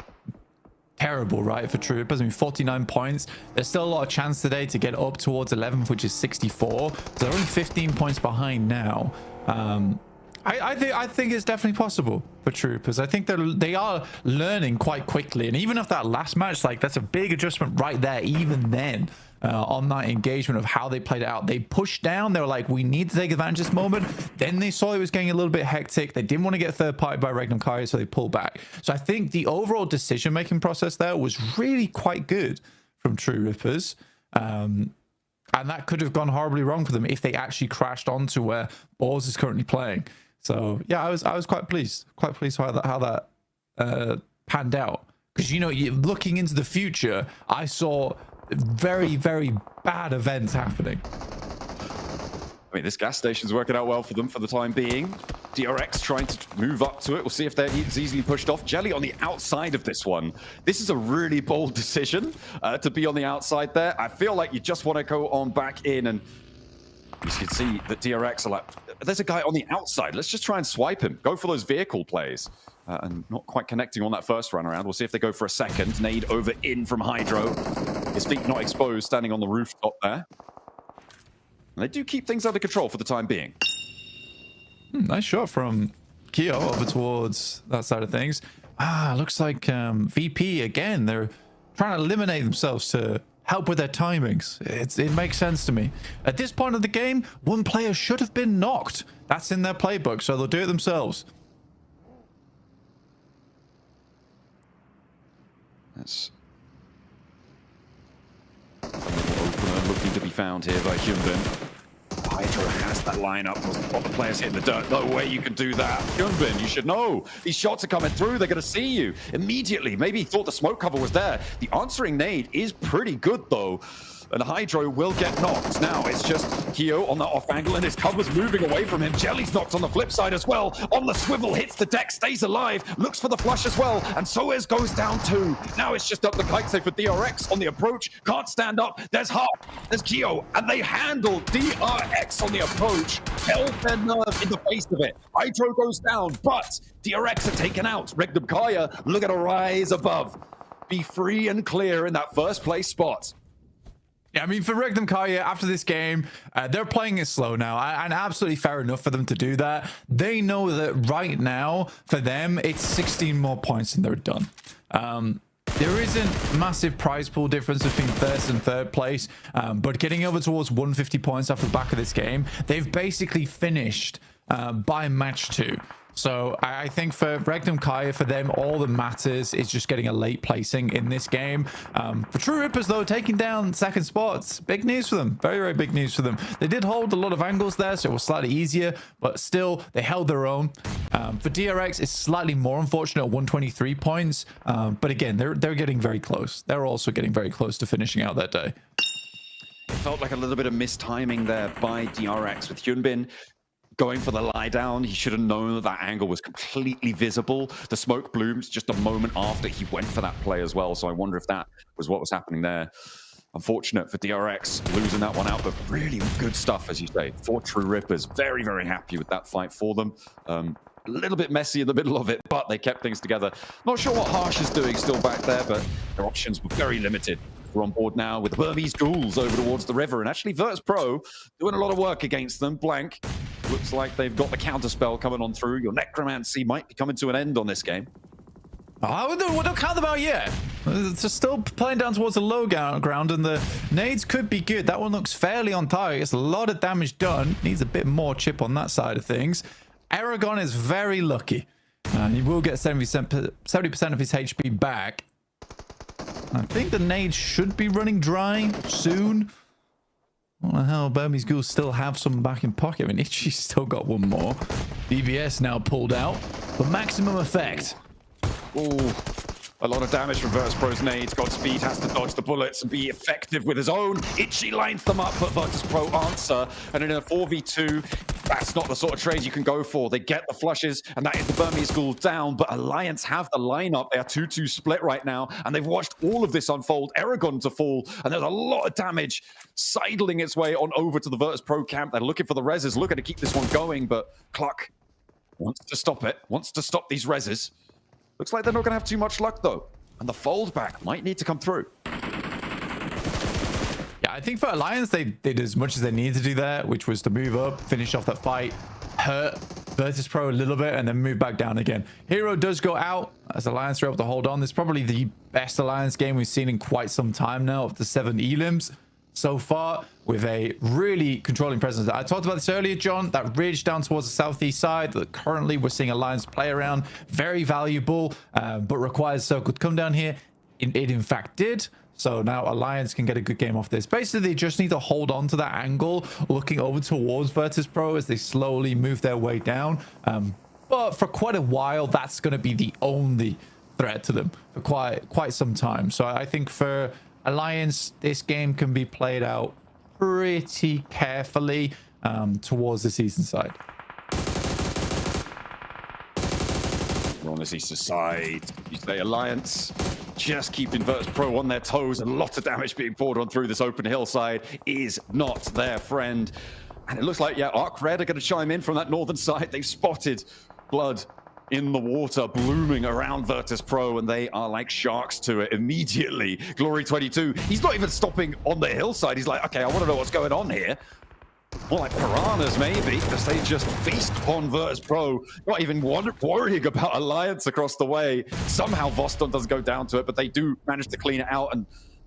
Speaker 14: terrible, right, for True Rippers. I mean, 49 points. There's still a lot of chance today to get up towards 11th, which is 64. So they're only 15 points behind now. I think it's definitely possible for True Rippers. I think they are learning quite quickly. And even if that last match, like, that's a big adjustment right there, even then, on that engagement of how they played it out. They pushed down. They were like, we need to take advantage of this moment. Then they saw it was getting a little bit hectic. They didn't want to get third party by Regnum Kai, so they pulled back. So I think the overall decision-making process there was really quite good from True Rippers. And that could have gone horribly wrong for them if they actually crashed onto where Boars is currently playing. So yeah, I was quite pleased how that panned out. Because, you know, looking into the future, I saw very, very bad events happening.
Speaker 13: I mean, this gas station's working out well for them for the time being. DRX trying to move up to it. We'll see if it's easily pushed off. Jelly on the outside of this one. This is a really bold decision to be on the outside there. I feel like you just want to go on back in, and you can see that DRX are like, there's a guy on the outside. Let's just try and swipe him. Go for those vehicle plays. And not quite connecting on that first run around. We'll see if they go for a second. Nade over in from Hydro. His feet not exposed, standing on the rooftop there. And they do keep things under control for the time being.
Speaker 14: Nice shot from Keo over towards that side of things. Looks like VP again. They're trying to eliminate themselves to help with their timings. It makes sense to me. At this point of the game, one player should have been knocked. That's in their playbook, so they'll do it themselves.
Speaker 13: That's opener looking to be found here by Hyunbin. Hydro has that lineup. What the players hitting the dirt. No way you can do that. Hyunbin, you should know. These shots are coming through. They're going to see you immediately. Maybe he thought the smoke cover was there. The answering nade is pretty good, though. And Hydro will get knocked. Now it's just Keo on the off angle, and his cover's moving away from him. Jelly's knocked on the flip side as well. On the swivel, hits the deck, stays alive, looks for the flush as well, and Soez goes down too. Now it's just up the kite safe for DRX on the approach. Can't stand up. There's Hart, there's Keo, and they handle DRX on the approach. Held their nerve in the face of it. Hydro goes down, but DRX are taken out. Regnum Kaya look at a rise above. Be free and clear in that first place spot.
Speaker 14: Yeah, I mean, for Regnum Kaya, after this game, they're playing it slow now, and absolutely fair enough for them to do that. They know that right now, for them, it's 16 more points and they're done. There isn't massive prize pool difference between first and third place, but getting over towards 150 points off the back of this game, they've basically finished by match 2. So I think for Regnum Kaya, for them, all that matters is just getting a late placing in this game. For True Rippers, though, taking down second spots, big news for them. Very, very big news for them. They did hold a lot of angles there, so it was slightly easier, but still, they held their own. For DRX, it's slightly more unfortunate at 123 points. But again, they're getting very close. They're also getting very close to finishing out that day.
Speaker 13: It felt like a little bit of mistiming there by DRX with Hyunbin going for the lie down. He should have known that that angle was completely visible. The smoke blooms just a moment after he went for that play as well. So I wonder if that was what was happening there. Unfortunate for DRX losing that one out, but really good stuff, as you say. 4 True Rippers, very, very happy with that fight for them. A little bit messy in the middle of it, but they kept things together. Not sure what Harsh is doing still back there, but their options were very limited. We're on board now with the Burmese ghouls over towards the river, and actually Virtus Pro doing a lot of work against them. Blank. Looks like they've got the counterspell coming on through. Your necromancy might be coming to an end on this game.
Speaker 14: Oh, don't count them out yet. It's still playing down towards the low ground, and the nades could be good. That one looks fairly on target. It's a lot of damage done. Needs a bit more chip on that side of things. Eragon is very lucky. He will get 70% of his HP back. I think the nades should be running dry soon. What the hell? Burmese Ghouls still have some back in pocket. I mean, Ichi's still got one more. DBS now pulled out. The maximum effect.
Speaker 13: Ooh, a lot of damage from Virtus Pro's nades. Godspeed has to dodge the bullets and be effective with his own. Ichi lines them up, but Virtus Pro answer. And in a 4v2, that's not the sort of trade you can go for. They get the flushes, and that is the Burmese Ghouls down. But Alliance have the lineup. They are 2-2 split right now, and they've watched all of this unfold. Eragon to fall, and there's a lot of damage sidling its way on over to the Virtus Pro camp. They're looking for the reses, looking to keep this one going, but Cluck wants to stop it, wants to stop these reses. Looks like they're not going to have too much luck, though. And the fold back might need to come through.
Speaker 14: Yeah, I think for Alliance, they did as much as they needed to do there, which was to move up, finish off that fight, hurt Virtus Pro a little bit, and then move back down again. Hero does go out as Alliance are able to hold on. This is probably the best Alliance game we've seen in quite some time now of the 7 elims so far, with a really controlling presence. I talked about this earlier, John, that ridge down towards the southeast side that currently we're seeing Alliance play around. Very valuable, but requires Circle to come down here. It in fact did. So now Alliance can get a good game off this. Basically, they just need to hold on to that angle, looking over towards Virtus Pro as they slowly move their way down. But for quite a while, that's going to be the only threat to them for quite some time. So I think for Alliance, this game can be played out pretty carefully towards this eastern side.
Speaker 13: We're on this eastern side. You say Alliance just keeping Virtus Pro on their toes. A lot of damage being poured on through this open hillside is not their friend. And it looks like, yeah, Arc Red are going to chime in from that northern side. They've spotted blood in the water blooming around Virtus Pro, and they are like sharks to it immediately. Glory 22, he's not even stopping on the hillside. He's like, okay, I want to know what's going on here. More like piranhas, maybe, because they just feast upon Virtus Pro, not even worrying about Alliance across the way. Somehow Voston doesn't go down to it, but they do manage to clean it out. And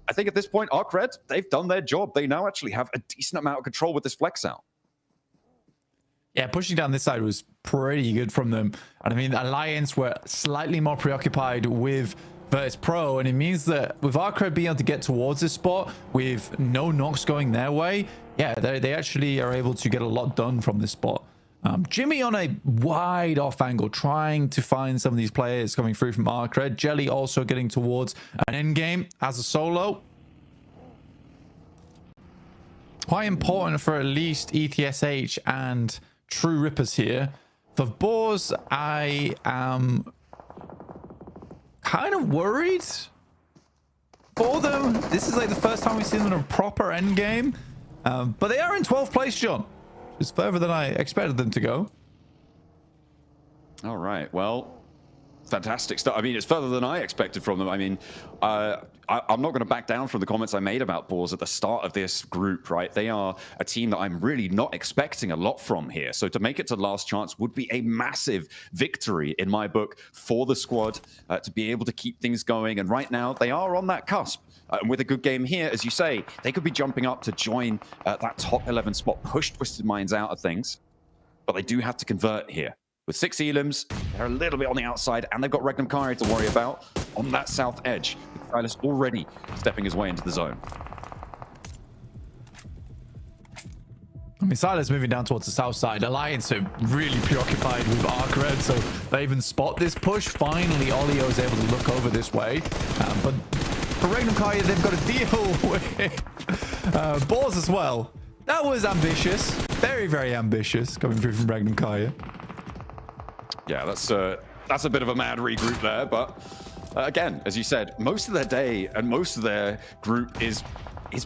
Speaker 13: I think at this point, Arc Red, they've done their job. They now actually have a decent amount of control with this flex out.
Speaker 14: Yeah, pushing down this side was pretty good from them. And I mean, Alliance were slightly more preoccupied with Virtus Pro, and it means that with Arcred being able to get towards this spot with no knocks going their way, yeah, they actually are able to get a lot done from this spot. Jimmy on a wide off angle, trying to find some of these players coming through from Arcred. Jelly also getting towards an end game as a solo. Quite important for at least ETSH and True Rippers here. For Boars, I am kind of worried for them. This is like the first time we've seen them in a proper end game. But they are in 12th place, John. Which is further than I expected them to go.
Speaker 13: All right, well, fantastic stuff. I mean, it's further than I expected from them. I mean, I'm not going to back down from the comments I made about Boars at the start of this group, right? They are a team that I'm really not expecting a lot from here. So to make it to last chance would be a massive victory in my book for the squad to be able to keep things going. And right now, they are on that cusp. And with a good game here, as you say, they could be jumping up to join that top 11 spot, push Twisted Minds out of things. But they do have to convert here. With 6 elims, they're a little bit on the outside, and they've got Regnum Kari to worry about on that south edge. With Silas already stepping his way into the zone.
Speaker 14: I mean, Silas moving down towards the south side. Alliance are really preoccupied with Arc Red, so they even spot this push. Finally, Olio is able to look over this way. But for Regnum Kari, they've got to deal with Boars as well. That was ambitious. Very, very ambitious coming through from Regnum Kari.
Speaker 13: Yeah, that's a bit of a mad regroup there, but again, as you said, most of their day and most of their group is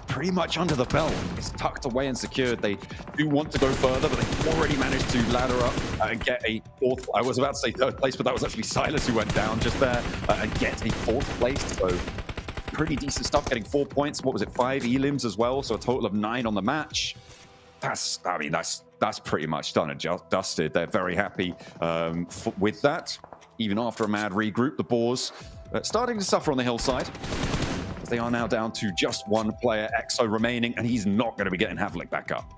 Speaker 13: pretty much under the belt. It's tucked away and secured. They do want to go further, but they've already managed to ladder up and get a fourth. I was about to say third place, but that was actually Silas who went down just there and get a fourth place. So pretty decent stuff, getting 4 points. What was it, 5 elims as well? So a total of 9 on the match. That's pretty much done and dusted. They're very happy with that. Even after a mad regroup, the Boars starting to suffer on the hillside. They are now down to just one player, Exo, remaining, and he's not going to be getting Havlik back up.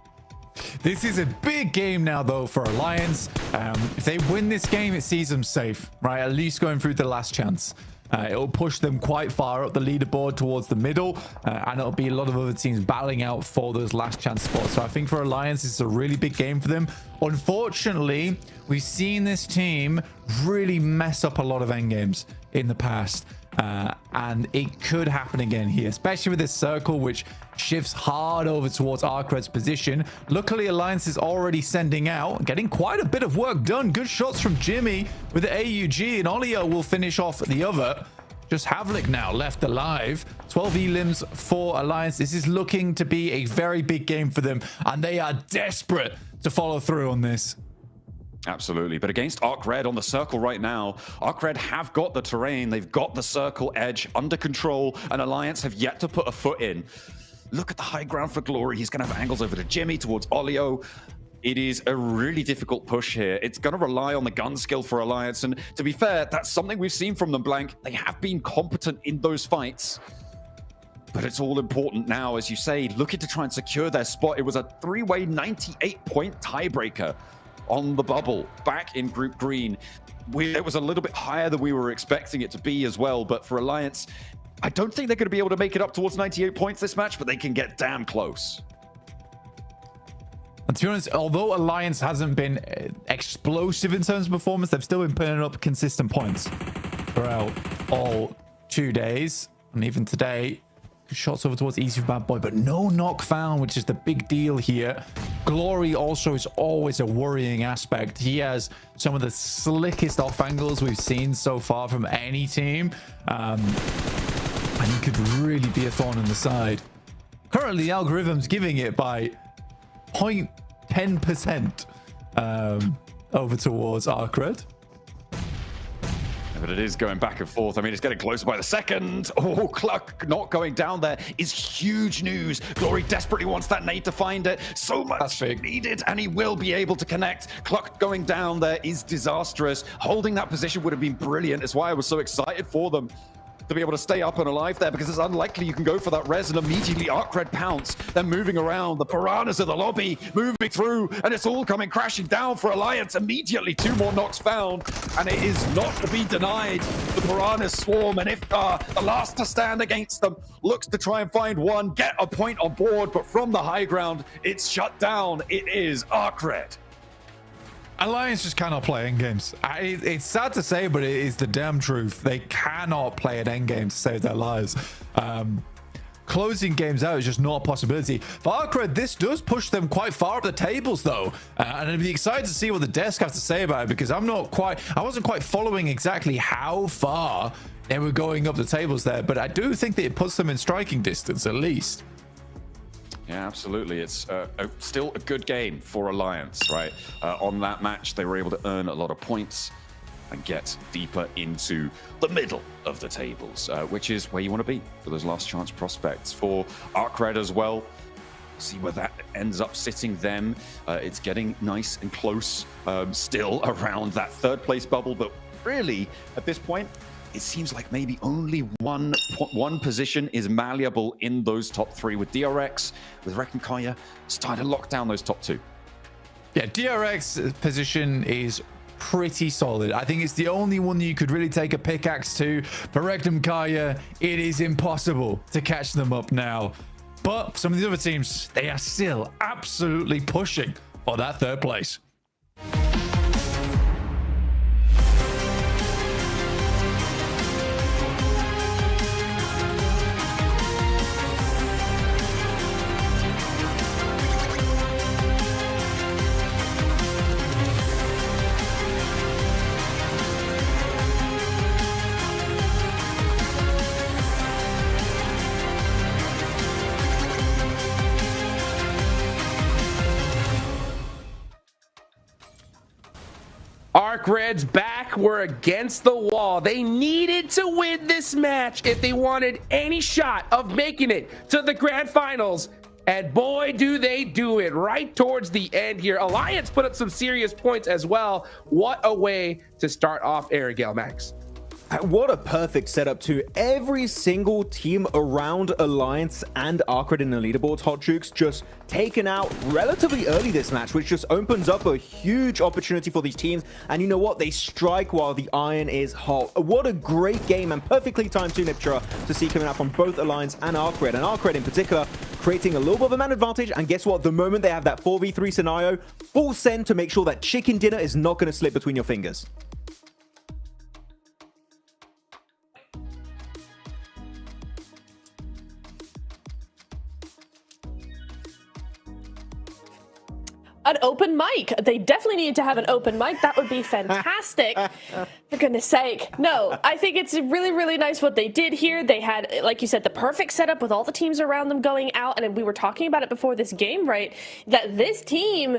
Speaker 14: This is a big game now, though, for Alliance. If they win this game, it sees them safe, right? At least going through the last chance. It'll push them quite far up the leaderboard towards the middle, and it'll be a lot of other teams battling out for those last chance spots. So I think for Alliance, it's a really big game for them. Unfortunately, we've seen this team really mess up a lot of endgames in the past. And it could happen again here, especially with this circle, which shifts hard over towards Arcred's position. Luckily, Alliance is already sending out, getting quite a bit of work done. Good shots from Jimmy with the AUG, and Olio will finish off the other. Just Havlik now left alive. 12 elims for Alliance. This is looking to be a very big game for them, and they are desperate to follow through on this.
Speaker 13: Absolutely, but against Arc Red on the circle right now, Arc Red have got the terrain, they've got the circle edge under control, and Alliance have yet to put a foot in. Look at the high ground for Glory. He's going to have angles over to Jimmy, towards Olio. It is a really difficult push here. It's going to rely on the gun skill for Alliance, and to be fair, that's something we've seen from them, Blank. They have been competent in those fights. But it's all important now, as you say, looking to try and secure their spot. It was a 3-way 98-point tiebreaker on the bubble back in Group Green. It was a little bit higher than we were expecting it to be as well, but for Alliance, I don't think they're going to be able to make it up towards 98 points this match, but they can get damn close.
Speaker 14: And to be honest, although Alliance hasn't been explosive in terms of performance, they've still been putting up consistent points throughout all 2 days. And even today, shots over towards Easy for Bad Boy, but no knock found, which is the big deal here. Glory also is always a worrying aspect. He has some of the slickest off angles we've seen so far from any team. And he could really be a thorn in the side. Currently, the algorithm's giving it by 0.10% over towards Arc Red.
Speaker 13: But it is going back and forth. I mean, it's getting closer by the second. Oh, Cluck not going down there is huge news. Glory desperately wants that nade to find it. So much needed, and he will be able to connect. Cluck going down there is disastrous. Holding that position would have been brilliant. That's why I was so excited for them to be able to stay up and alive there, because it's unlikely you can go for that res and immediately Arc Red pounce. They're moving around. The Piranhas of the lobby moving through, and it's all coming crashing down for Alliance. Immediately 2 more knocks found, and it is not to be denied. The Piranhas swarm, and Iftar, the last to stand against them, looks to try and find one, get a point on board, but from the high ground, it's shut down. It is Arc Red.
Speaker 14: Alliance just cannot play endgames. It's sad to say, but it is the damn truth. They cannot play an endgame to save their lives. Closing games out is just not a possibility. For Arc Red, this does push them quite far up the tables, though. And I'd be excited to see what the desk have to say about it, because I wasn't quite following exactly how far they were going up the tables there, but I do think that it puts them in striking distance, at least.
Speaker 13: Yeah, absolutely. It's still a good game for Alliance, right? On that match, they were able to earn a lot of points. and get deeper into the middle of the tables, which is where you want to be for those last chance prospects. For ArcRed as well, see where that ends up sitting them. It's getting nice and close still around that third place bubble, but really at this point, it seems like maybe only one position is malleable in those top three, with DRX, with Rekkenkaya starting to lock down those top two.
Speaker 14: Yeah, DRX position is pretty solid. I think it's the only one that you could really take a pickaxe to. For Rekkenkaya, it is impossible to catch them up now. But some of the other teams, they are still absolutely pushing for that third place.
Speaker 1: ArcRed's back were against the wall. They needed to win this match if they wanted any shot of making it to the Grand Finals. And boy, do they do it right towards the end here. Alliance put up some serious points as well. What a way to start off Erangel, Max.
Speaker 3: What a perfect setup too. Every single team around Alliance and ArcRed in the leaderboards, Hot Jukes, just taken out relatively early this match, which just opens up a huge opportunity for these teams. And you know what? They strike while the iron is hot. What a great game, and perfectly timed too, Niptra, to see coming out from both Alliance and ArcRed. And ArcRed in particular, creating a little bit of a man advantage. And guess what? The moment they have that 4v3 scenario, full send to make sure that chicken dinner is not going to slip between your fingers.
Speaker 2: An open mic. They definitely need to have an open mic. That would be fantastic. For goodness sake. No, I think it's really, really nice what they did here. They had, like you said, the perfect setup with all the teams around them going out. And we were talking about it before this game, right? That this team,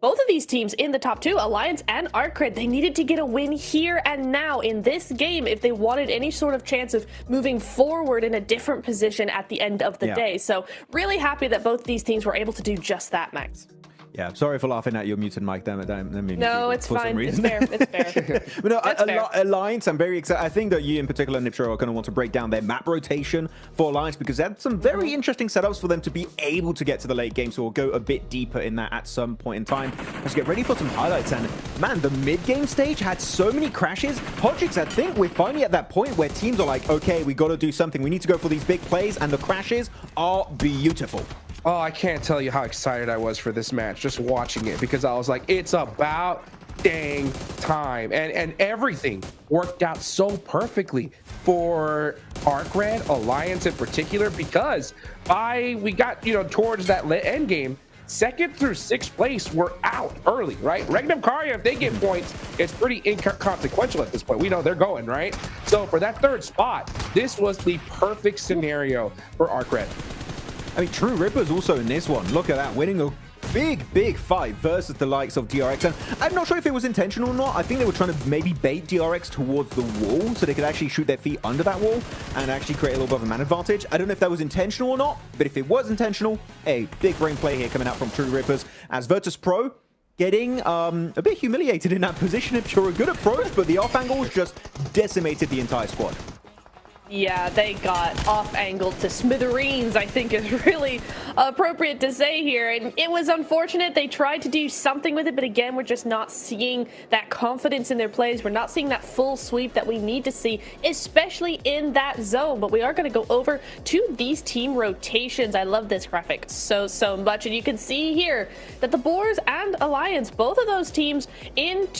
Speaker 2: both of these teams in the top two, Alliance and ArcRed, they needed to get a win here and now in this game if they wanted any sort of chance of moving forward in a different position at the end of the day. So really happy that both these teams were able to do just that, Max.
Speaker 3: Yeah, sorry for laughing at your muted mic. Damn it.
Speaker 2: No, it's fine. It's fair. It's fair.
Speaker 3: But no, Alliance, I'm very excited. I think that you in particular, Niptra, are going to want to break down their map rotation for Alliance, because they had some very interesting setups for them to be able to get to the late game. So we'll go a bit deeper in that at some point in time. Let's get ready for some highlights. And man, the mid-game stage had so many crashes. Hotchix, I think we're finally at that point where teams are like, okay, we got to do something. We need to go for these big plays, and the crashes are beautiful.
Speaker 1: Oh, I can't tell you how excited I was for this match just watching it, because I was like, it's about dang time. And everything worked out so perfectly for ArcRed, Alliance in particular, because we got, towards that end game, 2nd through 6th place were out early, right? Rekkenkaya, if they get points, it's pretty inconsequential at this point. We know they're going, right? So for that 3rd spot, this was the perfect scenario for ArcRed.
Speaker 3: I mean, True Ripper's also in this one. Look at that, winning a big fight versus the likes of DRX. And I'm not sure if it was intentional or not. I think they were trying to maybe bait DRX towards the wall so they could actually shoot their feet under that wall and actually create a little bit of a man advantage. I don't know if that was intentional or not, but if it was intentional, a big brain play here coming out from True Rippers, as Virtus Pro getting a bit humiliated in that position. If you're a good approach, but the off angles just decimated the entire squad.
Speaker 2: Yeah, they got off-angled to smithereens, I think is really appropriate to say here. And it was unfortunate. They tried to do something with it, but again, we're just not seeing that confidence in their plays. We're not seeing that full sweep that we need to see, especially in that zone. But we are going to go over to these team rotations. I love this graphic so much. And you can see here that the Boars and Alliance, both of those teams had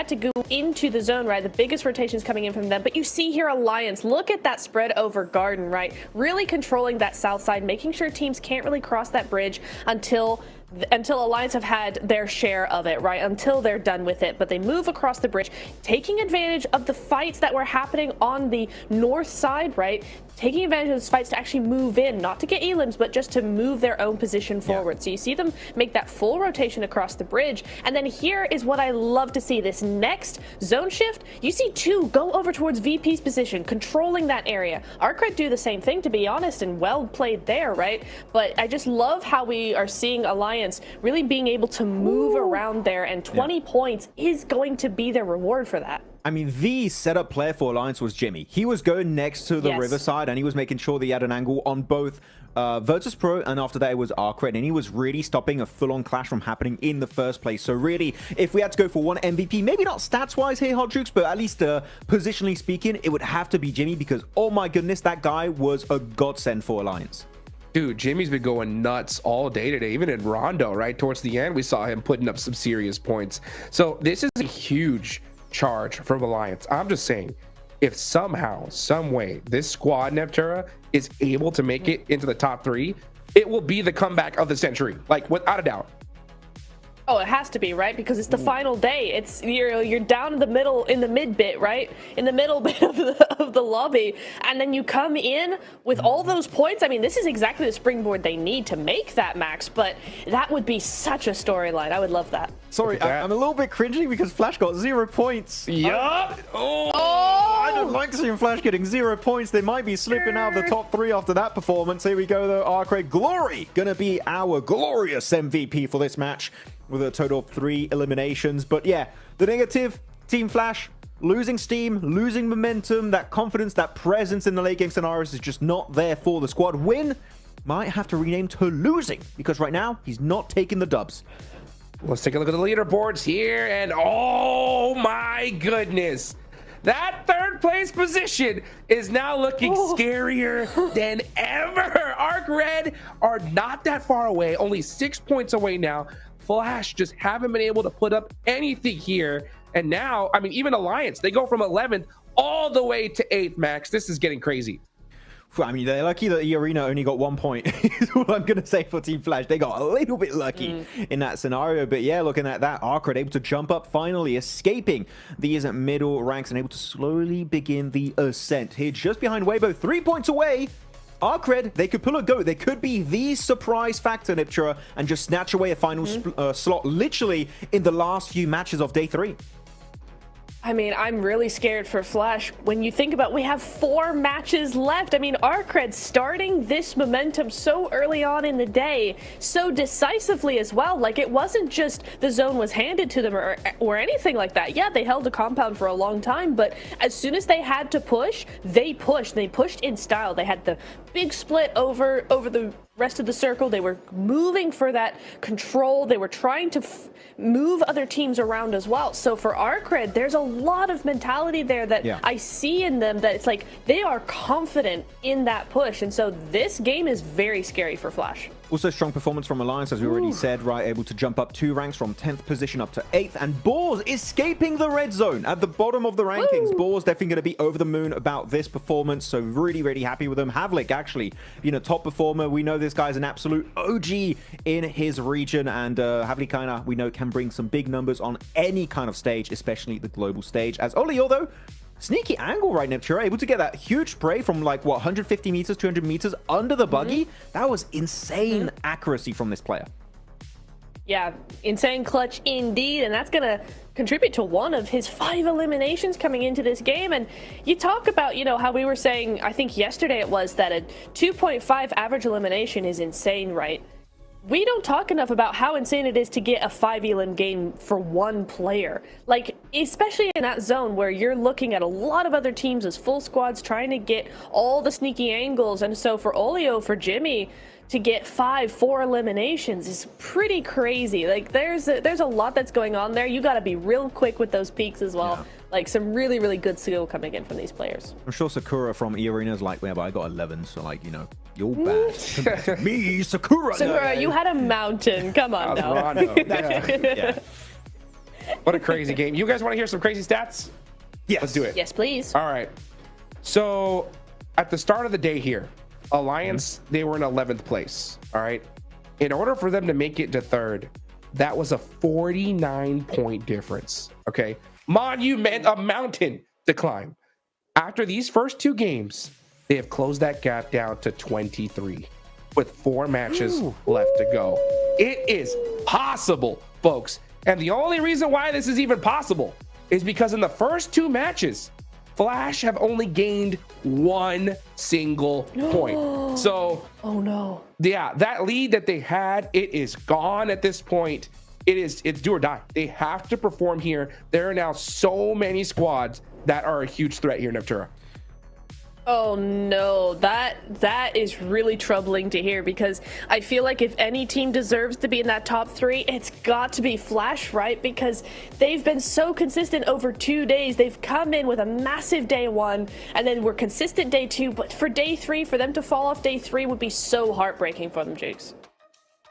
Speaker 2: to go into the zone, right? The biggest rotations coming in from them. But you see here Alliance, look at that spread over Garden, right? Really controlling that south side, making sure teams can't really cross that bridge until Alliance have had their share of it, right? Until they're done with it. But they move across the bridge, taking advantage of the fights that were happening on the north side, right? taking advantage of those fights to actually move in, not to get elims, but just to move their own position forward. So you see them make that full rotation across the bridge. And then here is what I love to see. This next zone shift, you see two go over towards VP's position, controlling that area. Arcred do the same thing, to be honest, and well played there, right? But I just love how we are seeing Alliance really being able to move around there, and 20 points is going to be their reward for that.
Speaker 3: I mean, the setup player for Alliance was Jimmy. He was going next to the Riverside, and he was making sure that he had an angle on both Virtus Pro, and after that it was Arcred, and he was really stopping a full-on clash from happening in the first place. So really, if we had to go for one MVP, maybe not stats-wise here, Hot Jukes, but at least positionally speaking, it would have to be Jimmy, because oh my goodness, that guy was a godsend for Alliance.
Speaker 1: Dude, Jimmy's been going nuts all day today. Even in Rondo, right towards the end, we saw him putting up some serious points. So this is a huge charge from Alliance. I'm just saying, if somehow, some way, this squad, Neptura, is able to make it into the top 3, it will be the comeback of the century, like without a doubt.
Speaker 2: Oh, it has to be, right? Because it's the final day. It's you're down in the middle, in the mid bit, right? In the middle bit of the lobby, and then you come in with all those points. I mean, this is exactly the springboard they need to make that, Max. But that would be such a storyline. I would love that.
Speaker 3: Sorry, I'm a little bit cringy because Flash got 0 points.
Speaker 1: Yup.
Speaker 3: I don't like seeing Flash getting 0 points. They might be slipping out of the top 3 after that performance. Here we go, though. Arcred Glory gonna be our glorious MVP for this match, with a total of 3 eliminations. But yeah, the negative, Team Flash losing steam, losing momentum, that confidence, that presence in the late game scenarios is just not there for the squad. Win might have to rename to losing, because right now he's not taking the dubs.
Speaker 1: Let's take a look at the leaderboards here, and oh my goodness, that 3rd place position is now looking scarier than ever. Arcred are not that far away, only 6 points away now. Flash just haven't been able to put up anything here. And now, I mean, even Alliance, they go from 11th all the way to 8th, Max. This is getting crazy.
Speaker 3: I mean, they're lucky that Arena only got 1 point, is all I'm going to say for Team Flash. They got a little bit lucky in that scenario. But yeah, looking at that, Arcred able to jump up, finally escaping these middle ranks and able to slowly begin the ascent. Here, just behind Weibo, 3 points away. Arcred, they could pull a go. They could be the surprise factor, Niptura, and just snatch away a final slot literally in the last few matches of day 3.
Speaker 2: I mean, I'm really scared for Flash. When you think about, we have 4 matches left. I mean, Arcred starting this momentum so early on in the day, so decisively as well. Like, it wasn't just the zone was handed to them or anything like that. Yeah, they held a compound for a long time, but as soon as they had to push, they pushed. They pushed in style. They had the big split over the rest of the circle. They were moving for that control. They were trying to move other teams around as well. So for Arcred, there's a lot of mentality there that I see in them, that it's like they are confident in that push. And so this game is very scary for Flash.
Speaker 3: Also strong performance from Alliance, as we already said, right? Able to jump up 2 ranks from 10th position up to 8th. And Boars escaping the red zone at the bottom of the rankings. Boars definitely going to be over the moon about this performance. So really, really happy with them. Havlik actually being a top performer. We know this guy's an absolute OG in his region. And Havlik kind of, we know, can bring some big numbers on any kind of stage, especially the global stage. As Olio, though, sneaky angle right now. You're able to get that huge spray from like, what, 150 meters, 200 meters under the buggy. That was insane accuracy from this player.
Speaker 2: Yeah, insane clutch indeed. And that's going to contribute to one of his 5 eliminations coming into this game. And you talk about, you know, how we were saying, I think yesterday it was, that a 2.5 average elimination is insane, right? We don't talk enough about how insane it is to get a 5 elim game for one player. Like, especially in that zone where you're looking at a lot of other teams as full squads trying to get all the sneaky angles. And so for Olio, for Jimmy, to get 4 eliminations is pretty crazy. Like, there's a lot that's going on there. You got to be real quick with those peaks as well. Like, some really, really good skill coming in from these players.
Speaker 3: I'm sure Sakura from E-Arena's like, yeah, but I got 11, so like, you know, you're bad. Compared to me, Sakura.
Speaker 2: Sakura, you had a mountain. Come on now.
Speaker 1: Rondo. What a crazy game. You guys want to hear some crazy stats?
Speaker 3: Yes.
Speaker 1: Let's do it.
Speaker 2: Yes, please.
Speaker 1: All right. So at the start of the day here, Alliance, they were in 11th place. All right. In order for them to make it to 3rd, that was a 49-point difference. Okay. A mountain to climb. After these first 2 games, They have closed that gap down to 23 with 4 matches left to go. It is possible, folks. And the only reason why this is even possible is because in the first 2 matches, Flash have only gained 1 single point. So,
Speaker 2: oh no.
Speaker 1: Yeah, that lead that they had, it is gone at this point. It's do or die. They have to perform here. There are now so many squads that are a huge threat here in Neptura.
Speaker 2: Oh no, that is really troubling to hear, because I feel like if any team deserves to be in that top 3, it's got to be Flash, right? Because they've been so consistent over 2 days. They've come in with a massive day 1, and then we're consistent day 2. But for day 3, for them to fall off day 3 would be so heartbreaking for them, Jakes.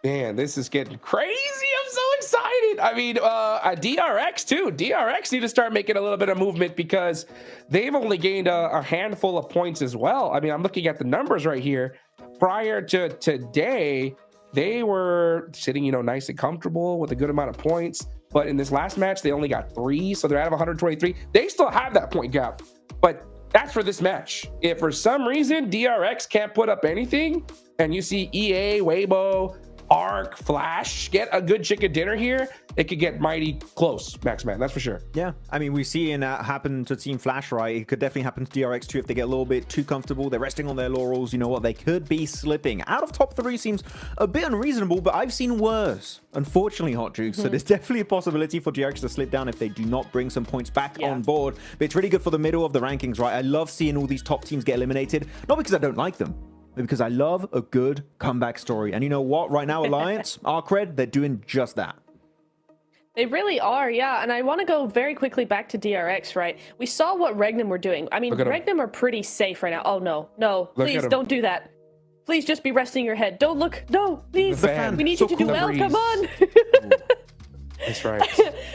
Speaker 1: Man, this is getting crazy. I'm so excited. I mean, DRX too. DRX need to start making a little bit of movement because they've only gained a handful of points as well. I mean, I'm looking at the numbers right here. Prior to today, they were sitting, nice and comfortable with a good amount of points. But in this last match, they only got 3. So they're out of 123. They still have that point gap. But that's for this match. If for some reason DRX can't put up anything and you see EA, Weibo, Arc, Flash get a good chicken dinner here, it could get mighty close, Maxman. That's for sure.
Speaker 3: Yeah, I mean, we've seen that happen to Team Flash, right? It could definitely happen to DRX too if they get a little bit too comfortable. They're resting on their laurels. You know what? They could be slipping. Out of top 3 seems a bit unreasonable, but I've seen worse, unfortunately, Hot Jukes. So there's definitely a possibility for DRX to slip down if they do not bring some points back on board. But it's really good for the middle of the rankings, right? I love seeing all these top teams get eliminated, not because I don't like them, because I love a good comeback story. And you know what? Right now, Alliance, Arcred, they're doing just that.
Speaker 2: They really are, yeah. And I want to go very quickly back to DRX, right? We saw what Regnum were doing. I mean, Regnum are pretty safe right now. Oh, no, please don't do that. Please just be resting your head. Don't look. No, please. We need you to do well. Come on.
Speaker 1: That's right.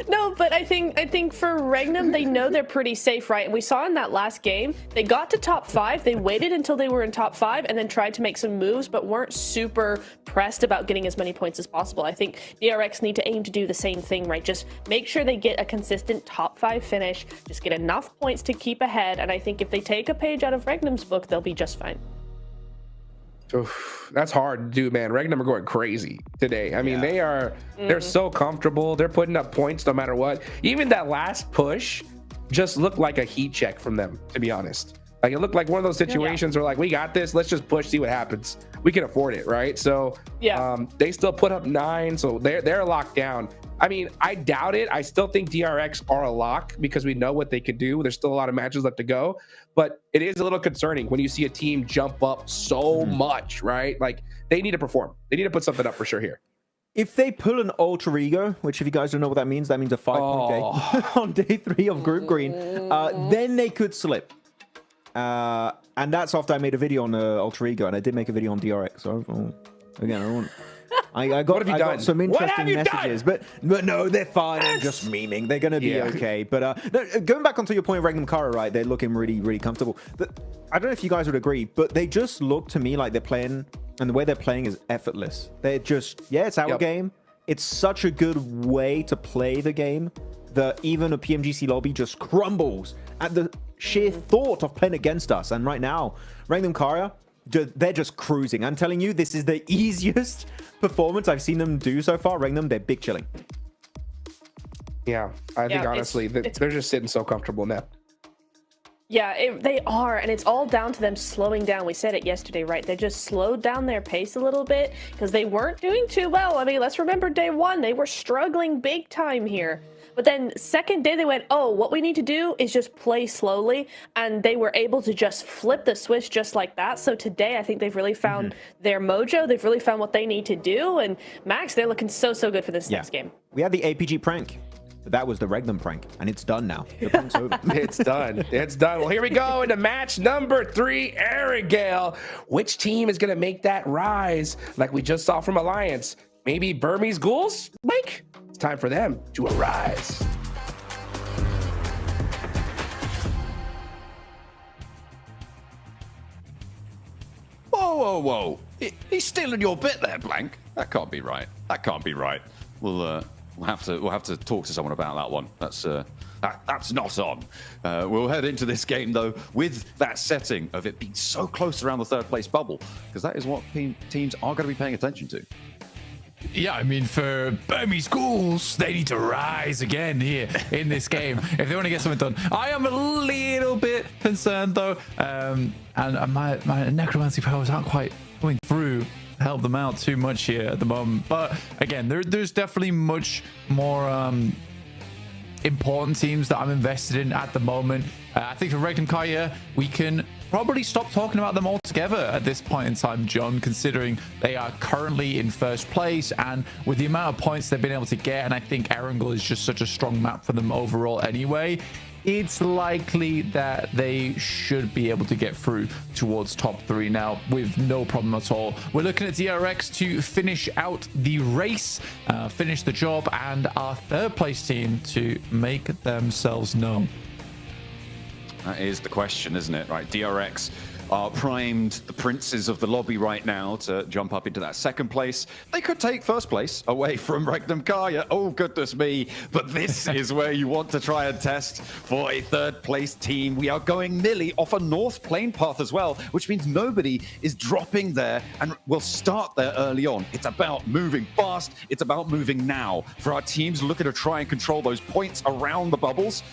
Speaker 2: No, but I think for Regnum, they know they're pretty safe, right? And we saw in that last game, they got to top 5. They waited until they were in top 5 and then tried to make some moves, but weren't super pressed about getting as many points as possible. I think DRX need to aim to do the same thing, right? Just make sure they get a consistent top 5 finish, just get enough points to keep ahead. And I think if they take a page out of Regnum's book, they'll be just fine.
Speaker 1: Oof, that's hard to do, man. Regnum are going crazy today. I mean, they're so comfortable. They're putting up points no matter what. Even that last push just looked like a heat check from them, to be honest. Like, it looked like one of those situations where, like, we got this. Let's just push, see what happens. We can afford it, right? So they still put up 9, so they're locked down. I mean, I doubt it. I still think DRX are a lock because we know what they could do. There's still a lot of matches left to go. But it is a little concerning when you see a team jump up so much, right? Like, they need to perform. They need to put something up for sure here.
Speaker 3: If they pull an alter ego, which if you guys don't know what that means a 5-point day on day 3 of Group Green, then they could slip. And that's after I made a video on alter ego, and I did make a video on DRX. So again, I got some interesting messages, but no, they're fine. I'm just memeing. They're going to be okay. But no, going back onto your point, Regnum Kara, right? They're looking really, really comfortable. But I don't know if you guys would agree, but they just look to me like they're playing, and the way they're playing is effortless. They're just, it's our game. It's such a good way to play the game that even a PMGC lobby just crumbles at the sheer thought of playing against us. And right now, Regnum Kara, they're just cruising. I'm telling you, this is the easiest performance I've seen them do so far. Regnum, they're big chilling.
Speaker 1: Yeah, I think honestly, they're just sitting so comfortable now.
Speaker 2: Yeah, they are, and it's all down to them slowing down. We said it yesterday, right? They just slowed down their pace a little bit because they weren't doing too well. I mean, let's remember day 1, they were struggling big time here. But then second day, they went, oh, what we need to do is just play slowly. And they were able to just flip the switch just like that. So today, I think they've really found their mojo. They've really found what they need to do. And Max, they're looking so good for this next game.
Speaker 3: We had the APG prank. But that was the Regnum prank, and it's done now. The prank's over.
Speaker 1: It's done. It's done. Well, here we go into match number 3, Erangel. Which team is going to make that rise like we just saw from Alliance? Maybe Burmese Ghouls, Mike? It's time for them to arise.
Speaker 13: Whoa. He's stealing your bit there, Blank. That can't be right. That can't be right. We'll We'll have to talk to someone about that one. That's not on. We'll head into this game though with that setting of it being so close around the third place bubble, because that is what teams are going to be paying attention to.
Speaker 14: Yeah, I mean, for Burmese schools, they need to rise again here in this game if they want to get something done. I am a little bit concerned, though, and my necromancy powers aren't quite coming through to help them out too much here at the moment. But again, there's definitely much more important teams that I'm invested in at the moment. I think for Regnum Kaya, we can probably stop talking about them altogether at this point in time, John, considering they are currently in first place and with the amount of points they've been able to get, and I think Erangel is just such a strong map for them overall anyway, it's likely that they should be able to get through towards top 3 now with no problem at all. We're looking at DRX to finish out the race, finish the job, and our third place team to make themselves known.
Speaker 13: That is the question, isn't it? Right, DRX are primed, the princes of the lobby right now, to jump up into that second place. They could take first place away from Regnum Kaya. Oh, goodness me. But this is where you want to try and test for a third place team. We are going Millie off a north plane path as well, which means nobody is dropping there and will start there early on. It's about moving fast. It's about moving now. For our teams looking to try and control those points around the bubbles,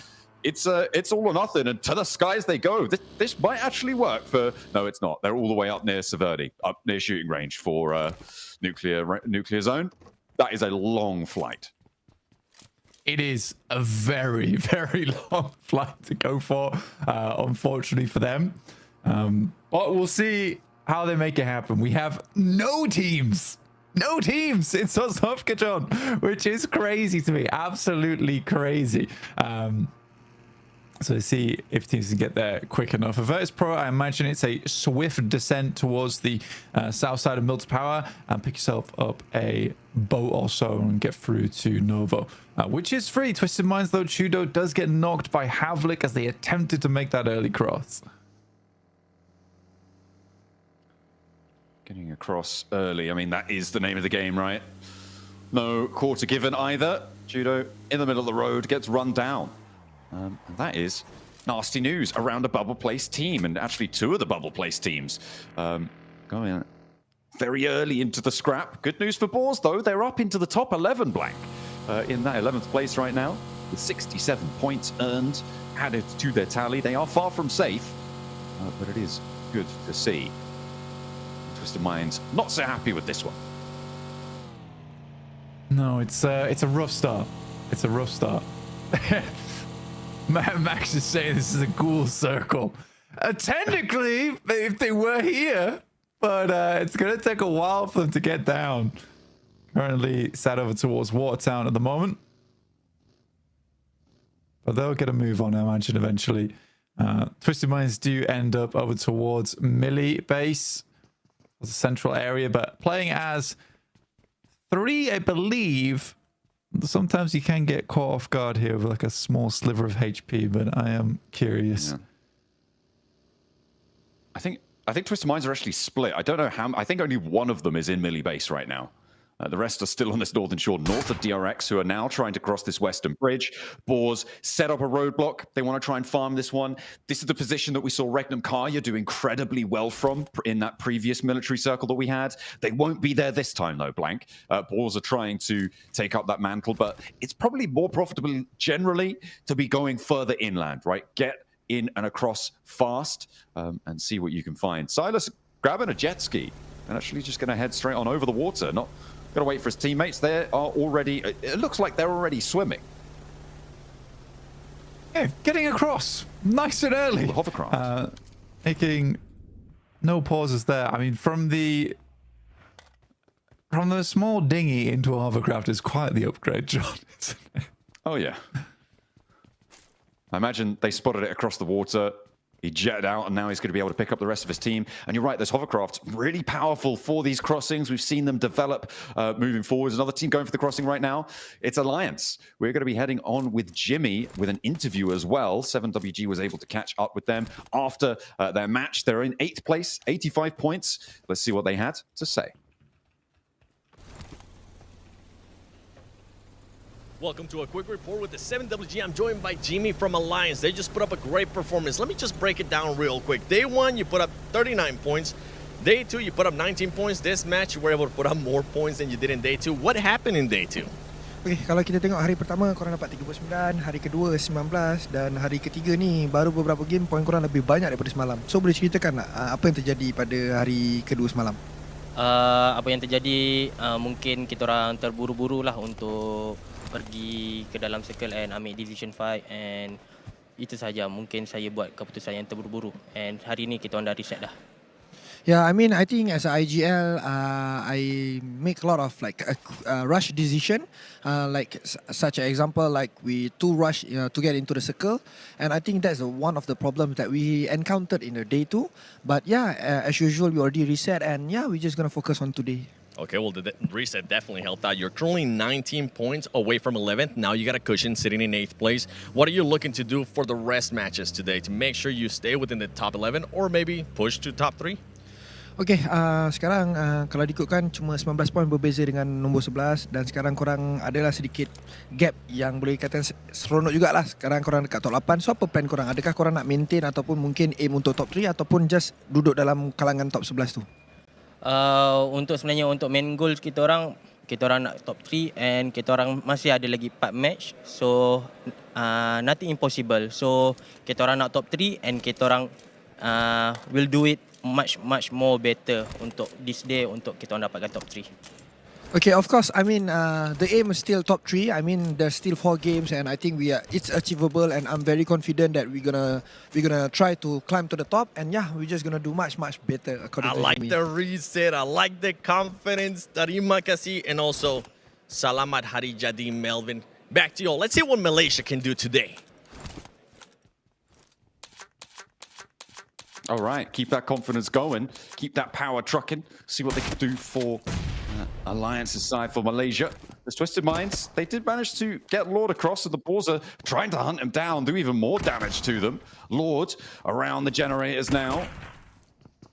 Speaker 13: it's all or nothing, and to the skies they go. This might actually work for... No, it's not. They're all the way up near Severny, up near shooting range for nuclear zone. That is a long flight.
Speaker 14: It is a very, very long flight to go for, unfortunately for them. But we'll see how they make it happen. We have no teams in South Africa, John, which is crazy to me. Absolutely crazy. So see if teams can get there quick enough. Avertis Pro, I imagine it's a swift descent towards the south side of Mills Power and pick yourself up a boat or so and get through to Novo, which is free. Twisted Minds, though, Chudo does get knocked by Havlik as they attempted to make that early cross.
Speaker 13: Getting across early. I mean, that is the name of the game, right? No quarter given either. Chudo in the middle of the road gets run down. And that is nasty news around a bubble place team, and actually two of the bubble place teams going very early into the scrap. Good news for Boars, though. They're up into the top 11 blank in that 11th place right now with 67 points earned added to their tally. They are far from safe, but it is good to see. Twisted Minds not so happy with this one.
Speaker 14: No, it's a rough start. It's a rough start. Max is saying this is a ghoul circle. Technically, if they were here, but it's going to take a while for them to get down. Currently sat over towards Watertown at the moment. But they'll get a move on, I imagine, eventually. Twisted Minds do end up over towards Millie base. It's a central area, but playing as 3, I believe. Sometimes you can get caught off guard here with like a small sliver of HP, but I am curious.
Speaker 13: Yeah. I think Twisted Minds are actually split. I don't know how. I think only one of them is in Millie base right now. The rest are still on this northern shore, north of DRX, who are now trying to cross this western bridge. Boars set up a roadblock. They want to try and farm this one. This is the position that we saw Regnum Kaya do incredibly well from in that previous military circle that we had. They won't be there this time, though, Blank. Boars are trying to take up that mantle, but it's probably more profitable generally to be going further inland, right? Get in and across fast and see what you can find. Silas grabbing a jet ski and actually just going to head straight on over the water. Not got to wait for his teammates. They are already, it looks like they're already swimming.
Speaker 14: Yeah, getting across nice and early.
Speaker 13: The hovercraft.
Speaker 14: Making no pauses there. I mean, from the small dinghy into a hovercraft is quite the upgrade, John.
Speaker 13: Oh, yeah. I imagine they spotted it across the water. He jetted out, and now he's going to be able to pick up the rest of his team. And you're right, those hovercrafts, really powerful for these crossings. We've seen them develop moving forwards. Another team going for the crossing right now. It's Alliance. We're going to be heading on with Jimmy with an interview as well. 7WG was able to catch up with them after their match. They're in 8th place, 85 points. Let's see what they had to say.
Speaker 12: Welcome to a quick report with the 7WG. I'm joined by Jimmy from Alliance. They just put up a great performance. Let me just break it down real quick. Day 1, you put up 39 points. Day 2, you put up 19 points. This match, you were able to put up more points than you did in Day 2. What happened in Day 2?
Speaker 19: Okay, kalau kita tengok hari pertama korang dapat 39, hari kedua 19 dan hari ketiga ni baru beberapa game poin korang lebih banyak daripada semalam. So boleh ceritakan tak apa yang terjadi pada hari kedua semalam?
Speaker 20: Apa yang terjadi, mungkin kita orang terburu-buru lah untuk pergi ke dalam circle and ambil division fight, and itu saja. Mungkin saya buat keputusan yang terburu-buru, and hari ni kita orang dah reset dah.
Speaker 19: Yeah, I mean, I think as a IGL, I make a lot of like rush decision, like such an example, like we too rush to get into the circle, and I think that's one of the problems that we encountered in the day 2. But yeah, as usual, we already reset, and yeah, we're just gonna focus on today.
Speaker 12: Okay, well, the reset definitely helped out. You're currently 19 points away from 11th. Now you got a cushion sitting in 8th place. What are you looking to do for the rest matches today to make sure you stay within the top 11 or maybe push to top 3?
Speaker 19: Okay, sekarang kalau diikutkan cuma 19 poin berbeza dengan nombor 11 dan sekarang korang adalah sedikit gap yang boleh dikatakan seronok jugalah. Sekarang korang dekat top 8. So apa plan korang? Adakah korang nak maintain ataupun mungkin aim untuk top 3 ataupun just duduk dalam kalangan top 11 tu?
Speaker 20: Untuk sebenarnya untuk main goal kita orang nak top 3 and kita orang masih ada lagi 4 match. So nothing impossible. So kita orang nak top 3 and kita orang will do it much more better untuk this day untuk kita orang dapatkan top 3.
Speaker 19: Okay, of course. I mean, the aim is still top 3. I mean, there's still 4 games, and I think it's achievable. And I'm very confident that we're gonna try to climb to the top. And yeah, we're just gonna do much better.
Speaker 12: I like the reset. I like the confidence. Terima kasih, and also Salamat Hari Jadi, Melvin. Back to you all. Let's see what Malaysia can do today.
Speaker 13: All right, keep that confidence going, keep that power trucking, see what they can do for Alliance's side for Malaysia. The Twisted Minds, they did manage to get Lord across, and the Boars are trying to hunt him down, do even more damage to them. Lord around the generators now,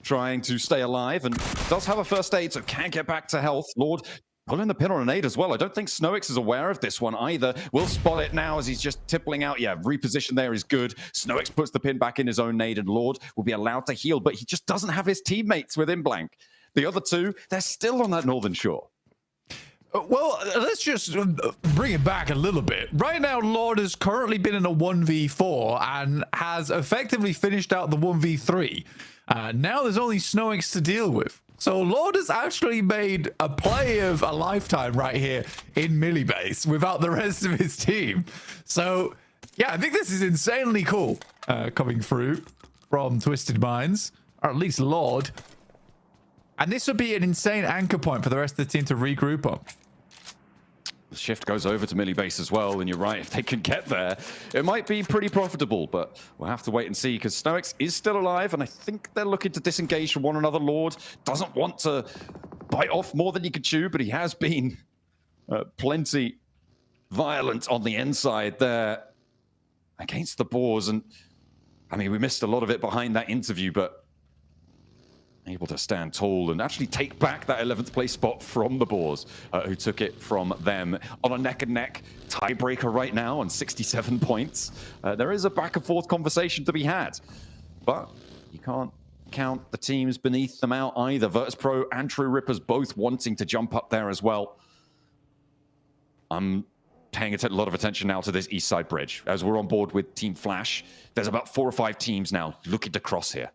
Speaker 13: trying to stay alive, and does have a first aid, so can't get back to health. Lord pulling the pin on an aid as well. I don't think Snowix is aware of this one either. We'll spot it now as he's just tippling out. Yeah, reposition there is good. Snowix puts the pin back in his own nade, and Lord will be allowed to heal, but he just doesn't have his teammates within blank. The other two, they're still on that northern shore.
Speaker 14: Well, let's just bring it back a little bit. Right now, Lord has currently been in a 1v4 and has effectively finished out the 1v3. Now there's only Snowix to deal with. So Lord has actually made a play of a lifetime right here in Millibase without the rest of his team. So yeah, I think this is insanely cool coming through from Twisted Minds, or at least Lord. And this would be an insane anchor point for the rest of the team to regroup on.
Speaker 13: The shift goes over to Millibase as well, and you're right, if they can get there, it might be pretty profitable, but we'll have to wait and see, because Snowix is still alive, and I think they're looking to disengage from one another. Lord doesn't want to bite off more than he can chew, but he has been plenty violent on the inside there against the Boars, and I mean, we missed a lot of it behind that interview, but able to stand tall and actually take back that 11th place spot from the Boars, who took it from them on a neck-and-neck tiebreaker right now on 67 points. There is a back-and-forth conversation to be had, but you can't count the teams beneath them out either. Virtus Pro and True Rippers both wanting to jump up there as well. I'm paying a lot of attention now to this east side bridge as we're on board with Team Flash. There's about 4 or 5 teams now looking to cross here.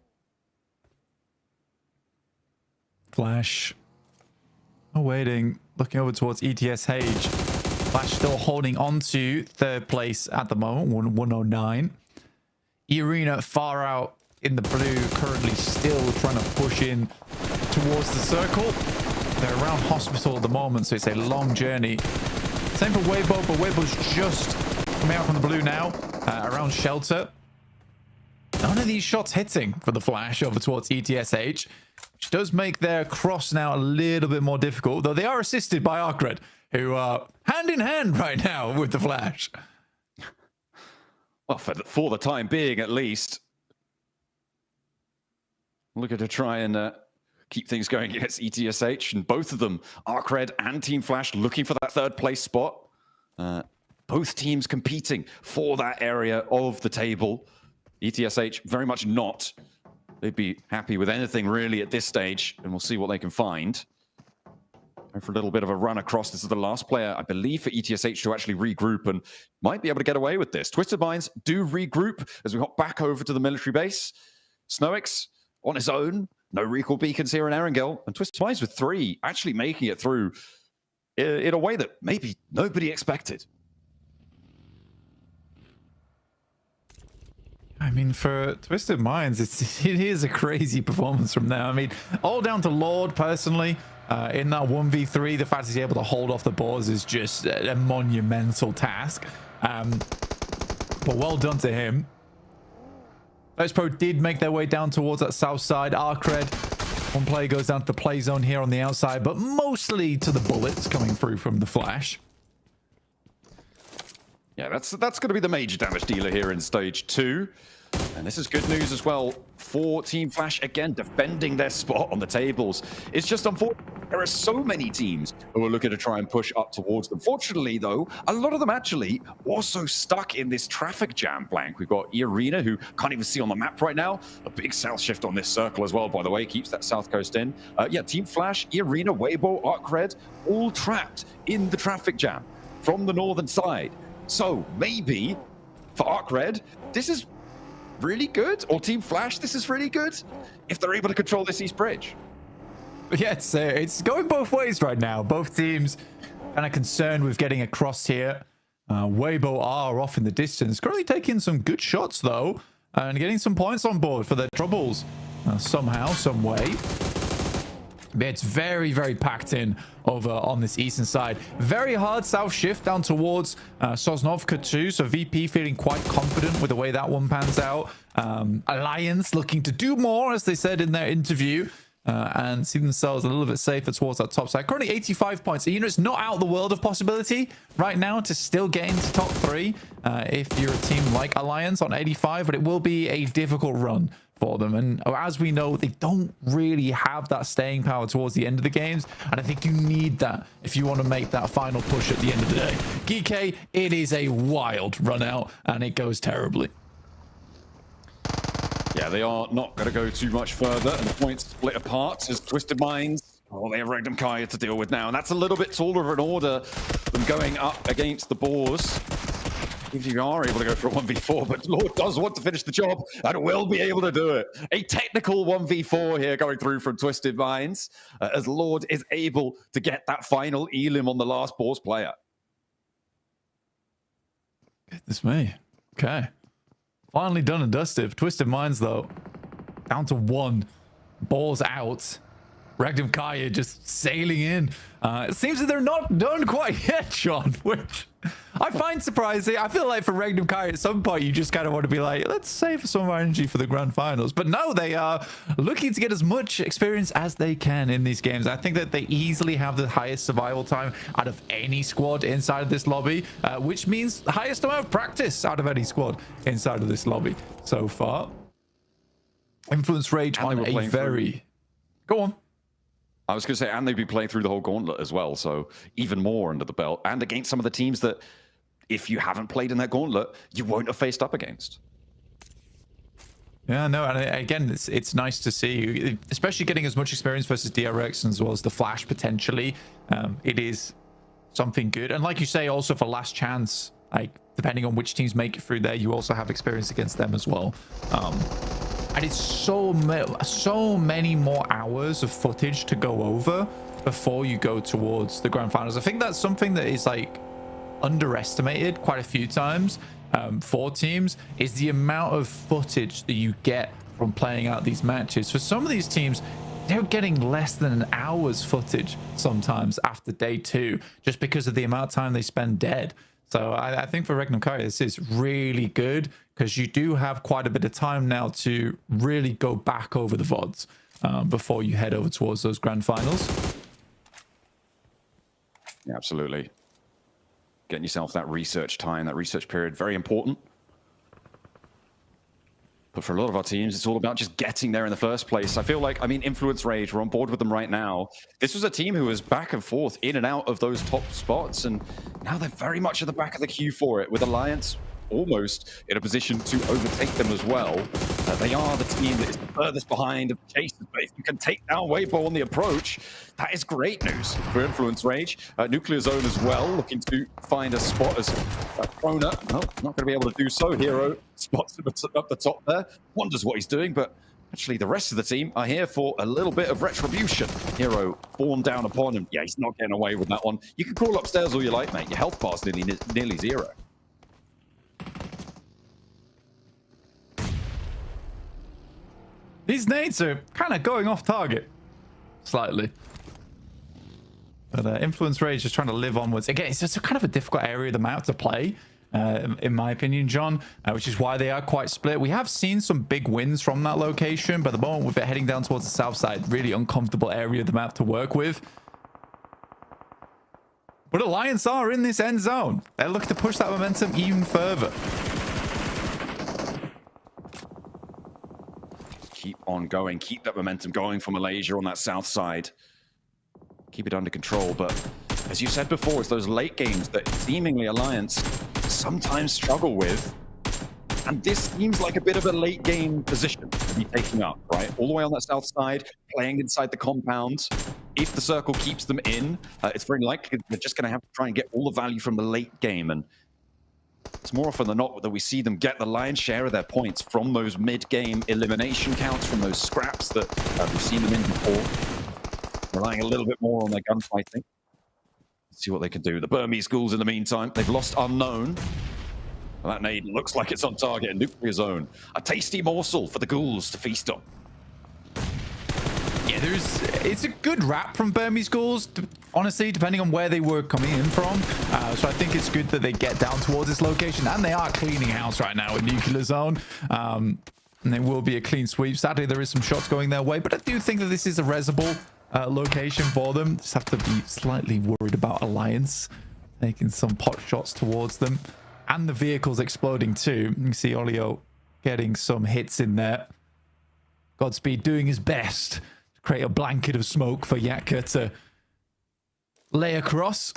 Speaker 14: Flash waiting, looking over towards ETSH. Flash still holding on to 3rd place at the moment, 109. Arena far out in the blue, currently still trying to push in towards the circle. They're around hospital at the moment, so it's a long journey. Same for Weibo, but Weibo's just coming out from the blue now, around shelter. None of these shots hitting for the Flash over towards ETSH, which does make their cross now a little bit more difficult, though they are assisted by Arcred, who are hand in hand right now with the Flash.
Speaker 13: Well, for the time being, at least. Looking to try and keep things going against ETSH, and both of them, Arcred and Team Flash, looking for that 3rd place spot. both teams competing for that area of the table. ETSH very much not. They'd be happy with anything really at this stage, and we'll see what they can find. And for a little bit of a run across, this is the last player, I believe, for ETSH to actually regroup and might be able to get away with this. Twisted Minds do regroup as we hop back over to the military base. Snowix on his own. No recall beacons here in Erangel. And Twisted Minds with 3 actually making it through in a way that maybe nobody expected.
Speaker 14: I mean, for Twisted Minds, it is a crazy performance from them. I mean, all down to Lord, personally. In that 1v3, the fact he's able to hold off the boards is just a monumental task. But well done to him. Those Pro did make their way down towards that south side. Arcred, one player goes down to the play zone here on the outside, but mostly to the bullets coming through from the flash.
Speaker 13: Yeah, that's going to be the major damage dealer here in stage 2. And this is good news as well for Team Flash, again, defending their spot on the tables. It's just unfortunate. There are so many teams who are looking to try and push up towards them. Fortunately, though, a lot of them actually also stuck in this traffic jam blank. We've got Arena, who can't even see on the map right now. A big south shift on this circle as well, by the way. Keeps that south coast in. Yeah, Team Flash, Arena, Weibo, Arcred, all trapped in the traffic jam from the northern side. So maybe for Arcred, this is really good, or Team Flash, this is really good if they're able to control this east bridge.
Speaker 14: Yeah, it's going both ways right now. Both teams kind of concerned with getting across here. Weibo are off in the distance, currently taking some good shots though, and getting some points on board for their troubles somehow, some way. It's very, very packed in over on this eastern side. Very hard south shift down towards Sosnovka too. So VP feeling quite confident with the way that one pans out. Alliance looking to do more, as they said in their interview, and see themselves a little bit safer towards that top side. Currently 85 points. You know, it's not out of the world of possibility right now to still get into top 3 if you're a team like Alliance on 85, but it will be a difficult run for them. And as we know, they don't really have that staying power towards the end of the games, and I think you need that if you want to make that final push at the end of the day. Geeke, it is a wild run out, and it goes terribly.
Speaker 13: Yeah, they are not going to go too much further, and the points split apart as Twisted Minds. Oh, they have Regnum Kaya to deal with now, and that's a little bit taller of an order than going up against the Boars. If you are able to go for a 1v4, but Lord does want to finish the job and will be able to do it. A technical 1v4 here going through from Twisted Minds as Lord is able to get that final elim on the last Boars player.
Speaker 14: Goodness me. Okay. Finally done and dusted. Twisted Minds, though, down to 1. Balls out. Regnum Kaya just sailing in. It seems that they're not done quite yet, Sean, which I find surprising. I feel like for Regnum Kaya, at some point, you just kind of want to be like, let's save some of our energy for the Grand Finals. But no, they are looking to get as much experience as they can in these games. I think that they easily have the highest survival time out of any squad inside of this lobby, which means the highest amount of practice out of any squad inside of this lobby so far. Influence Rage on a very... Go on.
Speaker 13: I was going to say, and they'd be playing through the whole gauntlet as well, so even more under the belt, and against some of the teams that, if you haven't played in that gauntlet, you won't have faced up against.
Speaker 14: Yeah, no, and again, it's nice to see, especially getting as much experience versus DRX as well as the Flash potentially. It is something good, and like you say, also for last chance, like depending on which teams make it through there, you also have experience against them as well. And it's so many more hours of footage to go over before you go towards the Grand Finals. I think that's something that is like underestimated quite a few times for teams, is the amount of footage that you get from playing out these matches. For some of these teams, they're getting less than an hour's footage sometimes after day 2, just because of the amount of time they spend dead. So I think for Regnum Kaya, this is really good because you do have quite a bit of time now to really go back over the VODs before you head over towards those Grand Finals.
Speaker 13: Yeah, absolutely. Getting yourself that research time, that research period, very important. But for a lot of our teams, it's all about just getting there in the first place. I feel like, I mean, Influence Rage, we're on board with them right now. This was a team who was back and forth, in and out of those top spots, and now they're very much at the back of the queue for it, with Alliance almost in a position to overtake them as well. They are the team that is the furthest behind of the chasers, but if you can take down Weibo on the approach, that is great news for Influence Rage. Nuclear Zone as well, looking to find a spot as Krona, not going to be able to do so. Hero spots him up the top there, wonders what he's doing, but actually the rest of the team are here for a little bit of retribution. Hero borne down upon him. Yeah, he's not getting away with that one. You can crawl upstairs all you like, mate. Your health bar's nearly zero.
Speaker 14: These nades are kind of going off target slightly. But Influence Rage is trying to live onwards. Again, it's just a kind of a difficult area of the map to play, in my opinion, John, which is why they are quite split. We have seen some big wins from that location, but at the moment with it heading down towards the south side, really uncomfortable area of the map to work with. But Alliance are in this end zone. They're looking to push that momentum even further.
Speaker 13: Keep on going, keep that momentum going for Malaysia on that south side. Keep it under control, but as you said before, it's those late games that seemingly Alliance sometimes struggle with. And this seems like a bit of a late game position to be taking up, right? All the way on that south side, playing inside the compound. If the circle keeps them in, it's very likely they're just going to have to try and get all the value from the late game. And it's more often than not that we see them get the lion's share of their points from those mid-game elimination counts, from those scraps that we've seen them in before. Relying a little bit more on their gunfighting. Let's see what they can do. The Burmese ghouls in the meantime, they've lost Unknown. Well, that nade looks like it's on target in Nuclear Zone. A tasty morsel for the ghouls to feast on.
Speaker 14: Yeah, it's a good rap from Burmese ghouls, honestly, depending on where they were coming in from. So I think it's good that they get down towards this location, and they are cleaning house right now in Nuclear Zone. And there will be a clean sweep. Sadly, there is some shots going their way, but I do think that this is a resable location for them. Just have to be slightly worried about Alliance taking some pot shots towards them, and the vehicles exploding too. You can see Olio getting some hits in there. Godspeed doing his best to create a blanket of smoke for Yatka to lay across.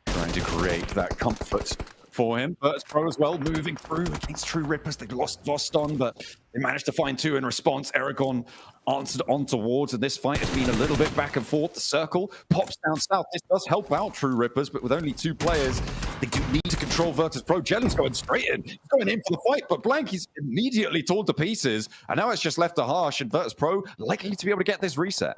Speaker 13: Trying to create that comfort for him. Virtus Pro as well, moving through against True Rippers. They lost Voston, but they managed to find two in response. Erangel answered on towards, and this fight has been a little bit back and forth. The circle pops down south. This does help out True Rippers, but with only two players, they do need to control Virtus Pro. Jelly's going straight in. He's going in for the fight, but Blank, he's immediately torn to pieces, and now it's just left to Harsh, and Virtus Pro likely to be able to get this reset.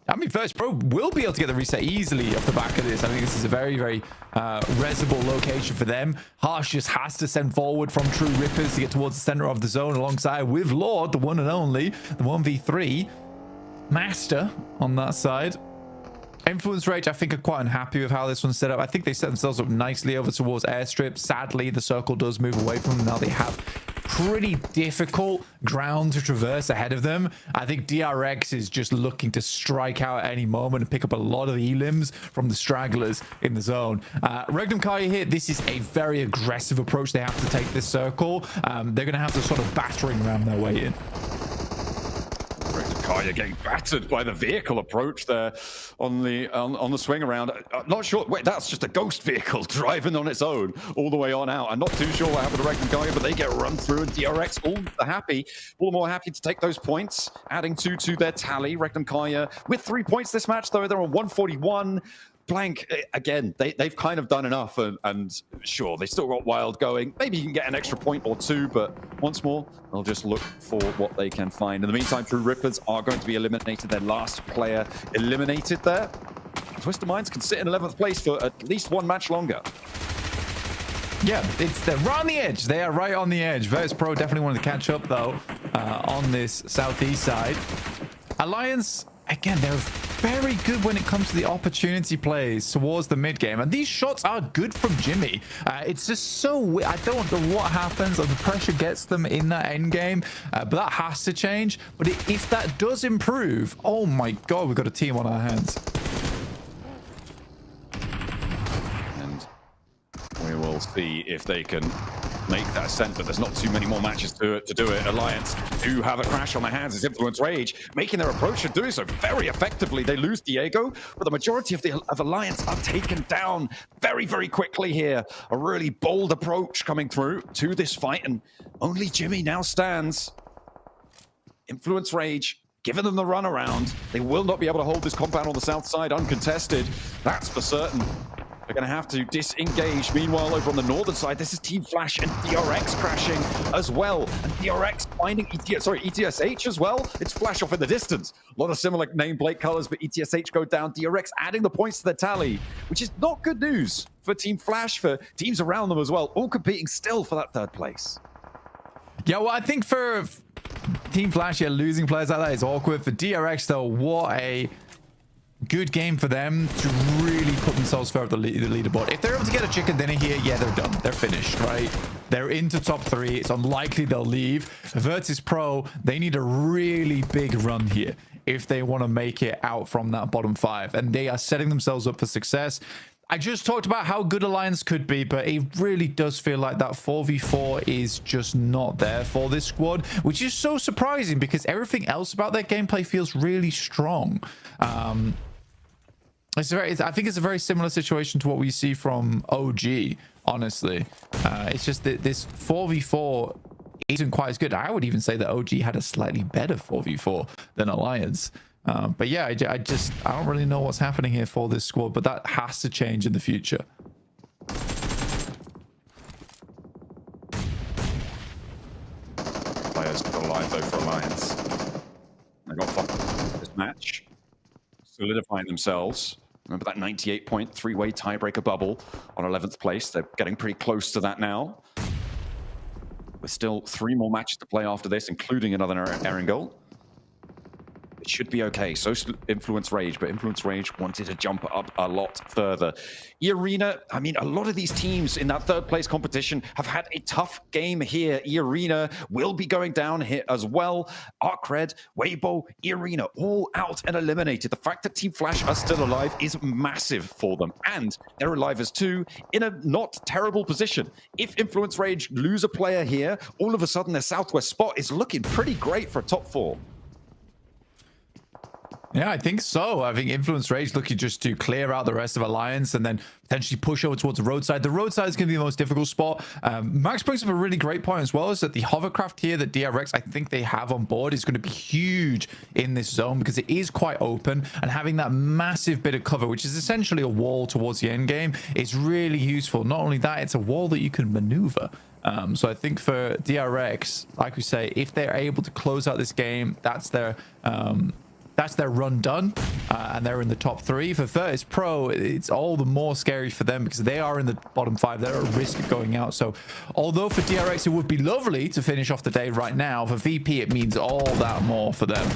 Speaker 14: I mean, Virtus Pro will be able to get the reset easily off the back of this. I think this is a very, very resable location for them. Harsh just has to send forward from True Rippers to get towards the center of the zone alongside with Lord, the one and only, the 1v3 master on that side. Influence Rage, I think, are quite unhappy with how this one's set up. I think they set themselves up nicely over towards Airstrip. Sadly, the circle does move away from them. Now they have pretty difficult ground to traverse ahead of them. I think DRX is just looking to strike out at any moment and pick up a lot of the elims from the stragglers in the zone. Regnum Kaya here, this is a very aggressive approach. They have to take this circle. They're going to have to sort of battering ram their way in.
Speaker 13: Kaya getting battered by the vehicle approach there on the swing around. I'm not sure. Wait, that's just a ghost vehicle driving on its own all the way on out. I'm not too sure what happened to Regnum Kaya, but they get run through, and DRX all the more happy to take those points, adding 2 to their tally. Regnum Kaya with 3 points this match, though. They're on 141. Blank, again, they've kind of done enough, and sure, they still got Wild going. Maybe you can get an extra point or two, but once more, they'll just look for what they can find. In the meantime, True Rippers are going to be eliminated. Their last player eliminated there. Twisted Minds can sit in 11th place for at least one match longer.
Speaker 14: Yeah, they're right on the edge. They are right on the edge. Virtus Pro definitely wanted to catch up, though, on this southeast side. Alliance, again, they're very good when it comes to the opportunity plays towards the mid game, and these shots are good from Jimmy. It's just so I don't know what happens, or the pressure gets them in that end game, but that has to change. But if that does improve, oh my god, we've got a team on our hands.
Speaker 13: And see if they can make that ascent, but there's not too many more matches to do it. Alliance do have a crash on their hands as Influence Rage making their approach and doing so very effectively. They lose Diego, but the majority of Alliance are taken down very, very quickly here. A really bold approach coming through to this fight, and only Jimmy now stands. Influence Rage giving them the run around. They will not be able to hold this compound on the south side uncontested. That's for certain. They're going to have to disengage. Meanwhile, over on the northern side, this is Team Flash and DRX crashing as well. And DRX finding ETSH as well. It's Flash off in the distance. A lot of similar nameplate colors, but ETSH go down. DRX adding the points to the tally, which is not good news for Team Flash, for teams around them as well, all competing still for that third place.
Speaker 14: Yeah, well, I think for Team Flash, yeah, losing players like that is awkward. For DRX, though, what a good game for them to really put themselves further the leaderboard. If they're able to get a chicken dinner here, yeah, they're done. They're finished, right? They're into top 3. It's unlikely they'll leave. Virtus Pro, they need a really big run here if they want to make it out from that bottom 5. And they are setting themselves up for success. I just talked about how good Alliance could be, but it really does feel like that 4v4 is just not there for this squad, which is so surprising because everything else about their gameplay feels really strong. I think it's a very similar situation to what we see from OG, honestly. It's just that this 4v4 isn't quite as good. I would even say that OG had a slightly better 4v4 than Alliance. But yeah, I don't really know what's happening here for this squad, but that has to change in the future.
Speaker 13: Players still alive though for Alliance. They got this match, solidifying themselves. Remember that 98-point three-way tiebreaker bubble on 11th place. They're getting pretty close to that now. With still 3 more matches to play after this, including another Erangel. It should be okay. So Influence Rage, but Influence Rage wanted to jump up a lot further. E-Arena, I mean, a lot of these teams in that 3rd place competition have had a tough game here. E-Arena will be going down here as well. Arcred, Weibo, E-Arena, all out and eliminated. The fact that Team Flash are still alive is massive for them. And they're alive as 2 in a not terrible position. If Influence Rage lose a player here, all of a sudden their southwest spot is looking pretty great for a top 4.
Speaker 14: Yeah, I think so. I think Influence Rage looking just to clear out the rest of Alliance and then potentially push over towards the roadside. The roadside is going to be the most difficult spot. Max brings up a really great point as well, is that the hovercraft here that DRX, I think they have on board, is going to be huge in this zone because it is quite open, and having that massive bit of cover, which is essentially a wall towards the end game, is really useful. Not only that, it's a wall that you can maneuver. So I think for DRX, like we say, if they're able to close out this game, that's their run done, and they're in the top 3. For Virtus Pro, it's all the more scary for them because they are in the bottom 5. They're at risk of going out. So although for DRX it would be lovely to finish off the day right now, for VP it means all that more for them.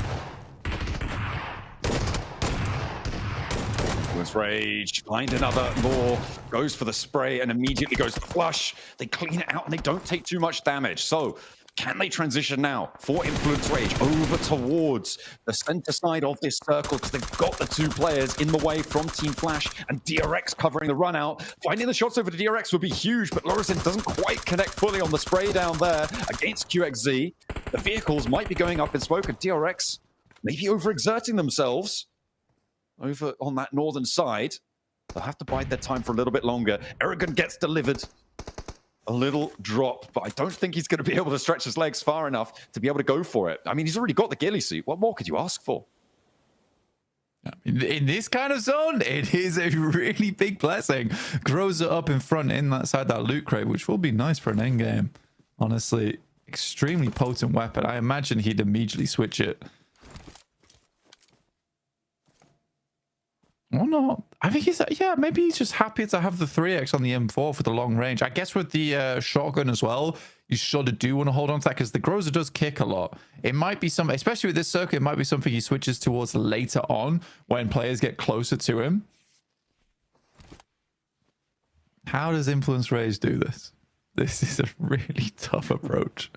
Speaker 13: Influence Rage, find another Law, goes for the spray and immediately goes to flush. They clean it out and they don't take too much damage. So can they transition now for Influence Rage over towards the center side of this circle, because they've got the 2 players in the way from Team Flash, and DRX covering the run out. Finding the shots over to DRX would be huge, but Lorison doesn't quite connect fully on the spray down there against QXZ. The vehicles might be going up in smoke, and DRX maybe overexerting themselves over on that northern side. They'll have to bide their time for a little bit longer. Erangel gets delivered. A little drop, but I don't think he's going to be able to stretch his legs far enough to be able to go for it. I mean, he's already got the ghillie suit. What more could you ask for?
Speaker 14: In this kind of zone, it is a really big blessing. Grows it up in front in that side, that loot crate, which will be nice for an endgame. Honestly, extremely potent weapon. I imagine he'd immediately switch it. Oh no, I think he's, yeah, maybe he's just happy to have the 3x on the M4 for the long range. I guess with the shotgun as well, you sort of do want to hold on to that because the Groza does kick a lot. It might be something, especially with this circuit, it might be something he switches towards later on when players get closer to him. How does Influence Rage do this? This is a really tough approach.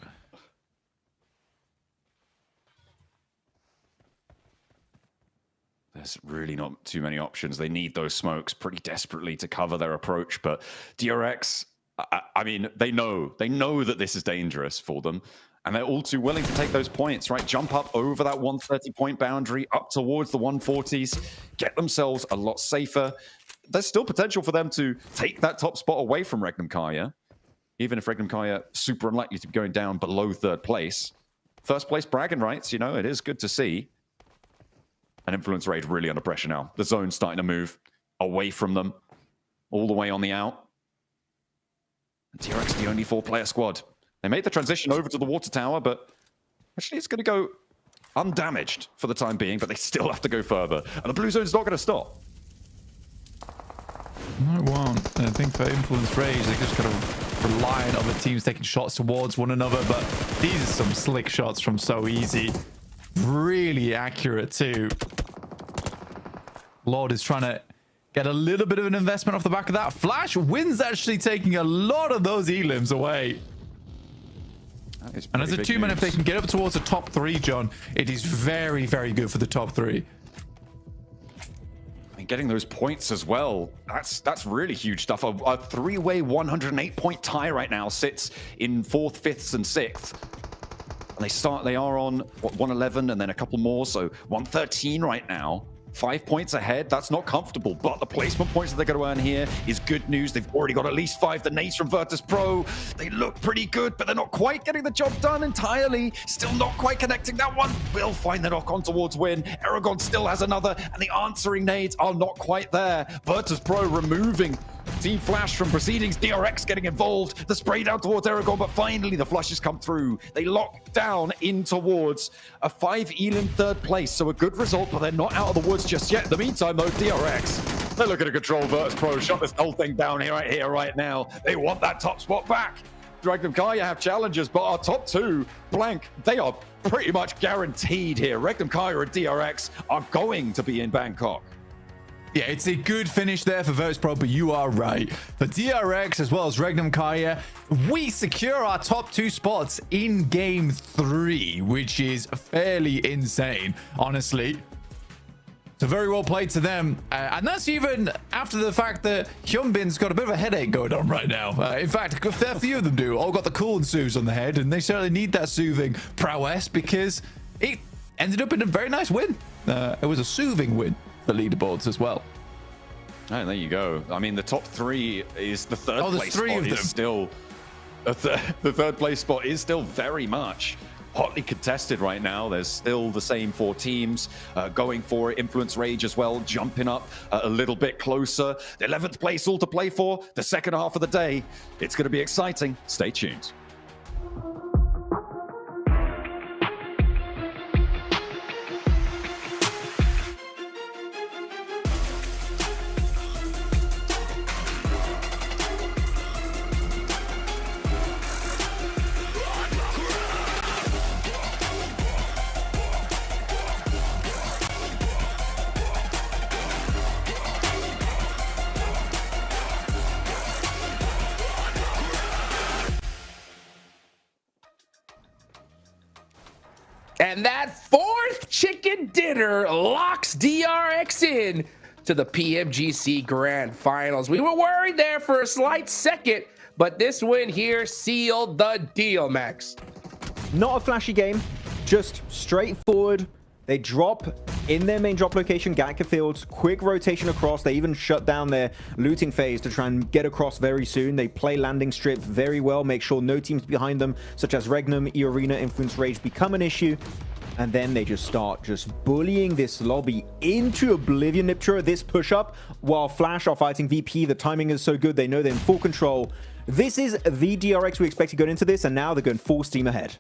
Speaker 13: There's really not too many options. They need those smokes pretty desperately to cover their approach. But DRX, I mean, they know that this is dangerous for them. And they're all too willing to take those points, right? Jump up over that 130-point boundary, up towards the 140s, get themselves a lot safer. There's still potential for them to take that top spot away from Regnum Kaya, even if Regnum Kaya super unlikely to be going down below third place. First place bragging rights, you know, it is good to see. And Influence Rage really under pressure now. The zone's starting to move away from them, all the way on the out. And TRX the only 4-player squad. They made the transition over to the water tower, but actually it's going to go undamaged for the time being, but they still have to go further. And the blue zone's not going to stop.
Speaker 14: No, it won't. I think for Influence Rage, they just got to rely on other teams taking shots towards one another, but these are some slick shots from So Easy. Really accurate too. Lord is trying to get a little bit of an investment off the back of that. Flash Wind's actually taking a lot of those elims away. And as a 2-man, if they can get up towards the top 3, John, it is very, very good for the top 3.
Speaker 13: And getting those points as well, that's really huge stuff. A 3-way 108-point tie right now sits in 4th, 5th, and 6th. And they are on, what, 111 and then a couple more, so 113 right now. 5 points ahead. That's not comfortable, but the placement points that they're going to earn here is good news. They've already got at least 5. The nades from Virtus Pro, they look pretty good, but they're not quite getting the job done entirely. Still not quite connecting. That one will find the knock on towards win. Eragon still has another, and the answering nades are not quite there. Virtus Pro removing Team Flash from proceedings. DRX getting involved. The spray down towards Eragon, but finally the flushes come through. They lock down in towards a 5 elim 3rd place. So a good result, but they're not out of the woods just yet. In the meantime, though, DRX, they're looking to control Virtus Pro. Shut this whole thing down right now. They want that top spot back. Regnum Kaya have challenges, but our top 2, blank, they are pretty much guaranteed here. Regnum Kaya and DRX are going to be in Bangkok.
Speaker 14: Yeah, it's a good finish there for Virtus Pro, but you are right. For DRX as well as Regnum Kaya, we secure our top 2 spots in Game 3, which is fairly insane, honestly. So very well played to them. And that's even after the fact that Hyunbin's got a bit of a headache going on right now. In fact, a fair few of them do. All got the cool and soothes on the head, and they certainly need that soothing prowess because it ended up in a very nice win. It was a soothing win. The leaderboards as well.
Speaker 13: And there you go. I mean, the top 3 is the 3rd place spot
Speaker 14: of them.
Speaker 13: Is still the 3rd place spot is still very much hotly contested right now. There's still the same 4 teams going for it. Influence Rage as well, jumping up a little bit closer. The 11th place all to play for the second half of the day. It's going to be exciting. Stay tuned.
Speaker 1: And that 4th chicken dinner locks DRX in to the PMGC Grand Finals. We were worried there for a slight second, but this win here sealed the deal, Max.
Speaker 3: Not a flashy game, just straightforward. They drop in their main drop location, Gatka Fields, quick rotation across. They even shut down their looting phase to try and get across very soon. They play landing strip very well, make sure no teams behind them, such as Regnum, E-Arena, Influence Rage, become an issue. And then they just start bullying this lobby into oblivion. Niptura, this push-up, while Flash are fighting VP. The timing is so good, they know they're in full control. This is the DRX we expected going into this, and now they're going full steam ahead.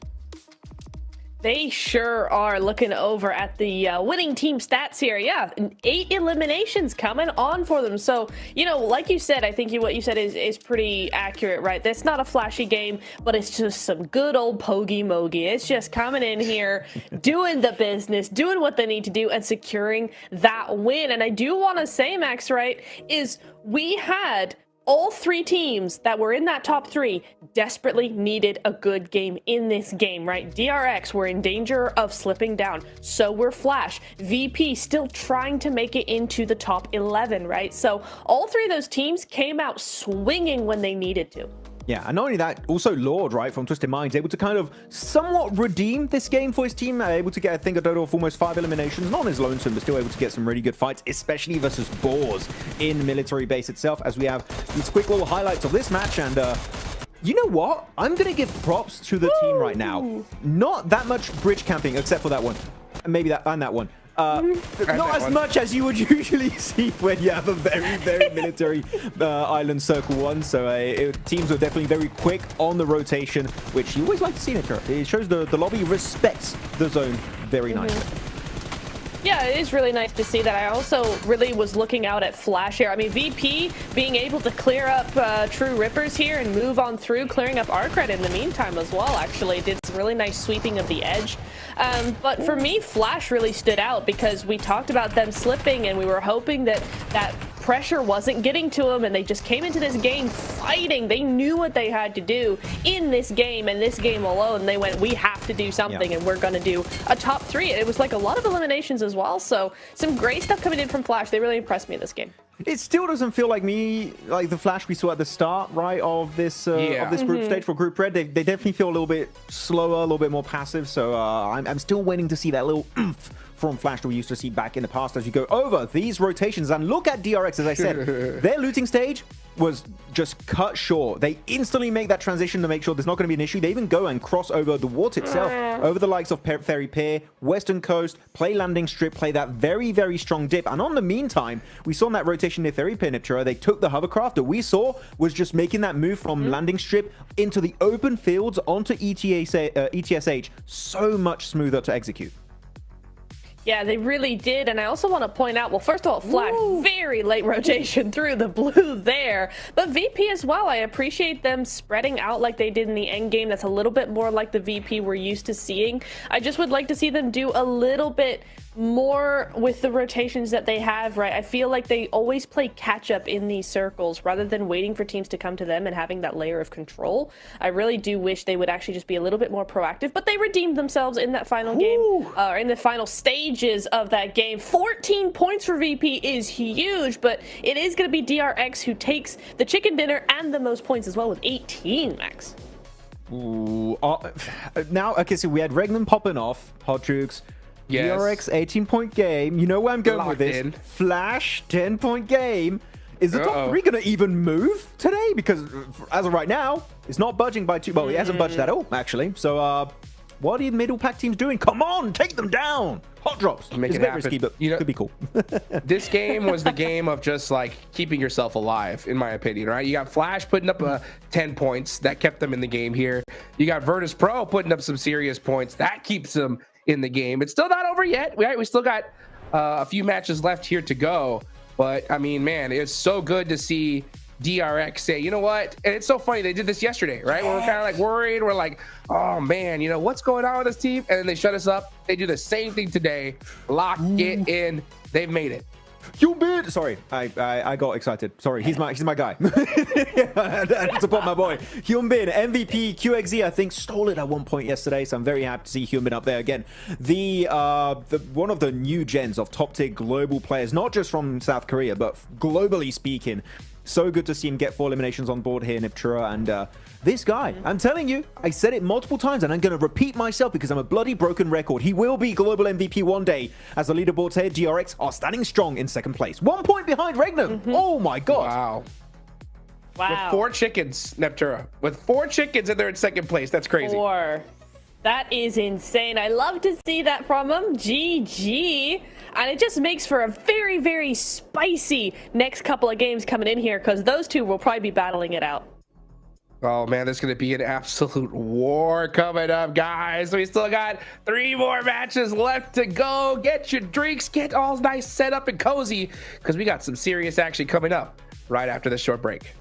Speaker 2: They sure are looking over at the winning team stats here. Yeah, 8 eliminations coming on for them. So, you know, like you said, I think what you said is pretty accurate, right? That's not a flashy game, but it's just some good old pogey-mogy. It's just coming in here, doing the business, doing what they need to do, and securing that win. And I do want to say, Max, right, is we had all 3 teams that were in that top 3 desperately needed a good game in this game, right? DRX were in danger of slipping down. So were Flash. VP still trying to make it into the top 11, right? So all 3 of those teams came out swinging when they needed to.
Speaker 3: Yeah, and not only that, also Lord, right, from Twisted Minds, able to kind of somewhat redeem this game for his team, able to get, I think, a total of almost 5 eliminations, not on his lonesome, but still able to get some really good fights, especially versus Boars in Military Base itself, as we have these quick little highlights of this match, and you know what? I'm going to give props to the team right now. Not that much bridge camping, except for that one. Maybe that, and that one. Not as much as you would usually see when you have a very, very military island circle one. So teams are definitely very quick on the rotation, which you always like to see in it. It shows the lobby respects the zone very nicely.
Speaker 2: Yeah, it is really nice to see that. I also really was looking out at Flash here. I mean, VP being able to clear up True Rippers here and move on through, clearing up Arcred in the meantime as well, actually. Did some really nice sweeping of the edge. But for me, Flash really stood out because we talked about them slipping and we were hoping that that pressure wasn't getting to them, and they just came into this game fighting. They knew what they had to do in this game, and this game alone. They went, we have to do something, and we're going to do a top 3. It was like a lot of eliminations as well, so some great stuff coming in from Flash. They really impressed me in this game.
Speaker 3: It still doesn't feel like the Flash we saw at the start, right, of this group stage for Group Red. They definitely feel a little bit slower, a little bit more passive. So I'm still waiting to see that little oomph from Flash that we used to see back in the past as you go over these rotations. And look at DRX, as I said, their looting stage was just cut short. They instantly make that transition to make sure there's not going to be an issue. They even go and cross over the wart itself, over the likes of Ferry Pier, Western Coast, play landing strip, play that very, very strong dip. And on the meantime, we saw in that rotation near Ferry Pier, Niptura, they took the hovercraft that we saw was just making that move from landing strip into the open fields onto ETSH so much smoother to execute.
Speaker 2: Yeah, they really did. And I also want to point out, well, first of all, Flash, very late rotation through the blue there. But VP as well, I appreciate them spreading out like they did in the end game. That's a little bit more like the VP we're used to seeing. I just would like to see them do a little bit more with the rotations that they have, right? I feel like they always play catch up in these circles rather than waiting for teams to come to them and having that layer of control. I really do wish they would actually just be a little bit more proactive, but they redeemed themselves in that final game, or in the final stages of that game. 14 points for VP is huge, but it is going to be DRX who takes the chicken dinner and the most points as well with 18, Max.
Speaker 3: Ooh, now, okay, so we had Regnan popping off, Hot Jukes. Yes. DRX 18-point game. You know where I'm going with this. Flash 10-point game. Is the top 3 going to even move today? Because as of right now, it's not budging by 2. Well, it hasn't budged at all, actually. So what are the middle pack teams doing? Come on, take them down. Hot drops.
Speaker 1: Make
Speaker 3: it's
Speaker 1: it
Speaker 3: a bit
Speaker 1: happen.
Speaker 3: risky, but could be cool.
Speaker 1: This game was the game of just like keeping yourself alive, in my opinion, right? You got Flash putting up 10 points. That kept them in the game here. You got Virtus Pro putting up some serious points. That keeps them in the game. It's still not over yet. We still got a few matches left here to go. But, I mean, man, it's so good to see DRX say, you know what? And it's so funny. They did this yesterday, right? Where we're kind of like worried. We're like, oh, man, you know, what's going on with this team? And then they shut us up. They do the same thing today. Lock it in. They've made it.
Speaker 3: Hyunbin! Sorry, I got excited. Sorry, he's my guy. I had to support my boy. Hyunbin, MVP, QXZ, I think, stole it at one point yesterday, so I'm very happy to see Hyunbin up there again. The one of the new gens of top-tier global players, not just from South Korea, but globally speaking. So good to see him get 4 eliminations on board here in Niptura, and this guy, I'm telling you, I said it multiple times, and I'm going to repeat myself because I'm a bloody broken record. He will be global MVP one day, as the leaderboard here, DRX are standing strong in 2nd place. 1 point behind Regnum. Oh my god.
Speaker 2: Wow.
Speaker 1: With 4 chickens, Neptura. With 4 chickens and they're in 2nd place. That's crazy.
Speaker 2: 4. That is insane. I love to see that from him. GG. And it just makes for a very, very spicy next couple of games coming in here, because those two will probably be battling it out.
Speaker 1: Oh, man, there's going to be an absolute war coming up, guys. We still got 3 more matches left to go. Get your drinks. Get all nice set up and cozy, because we got some serious action coming up right after this short break.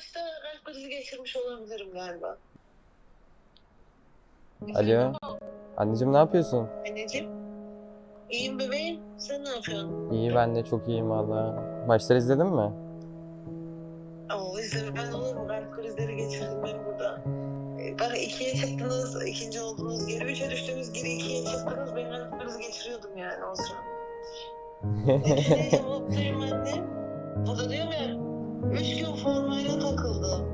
Speaker 21: maçta kalp krizi geçirmiş olabilirim galiba.
Speaker 22: Alo. Anneciğim ne yapıyorsun?
Speaker 21: Anneciğim. İyiyim bebeğim. Sen ne yapıyorsun?
Speaker 22: İyi ben de çok iyiyim valla. Maçları izledin mi?
Speaker 21: İzledim ben olur mu? Kalp krizleri geçirdim ben burada. Bana 2'ye çıktınız, ikinci oldunuz. Geri 3'e düştünüz, geri 2'ye çıktınız. Ben kalp krizi geçiriyordum yani o sıra. Neyse mutluyum annem. O da diyorum ya, 3 gün formayla takıldım.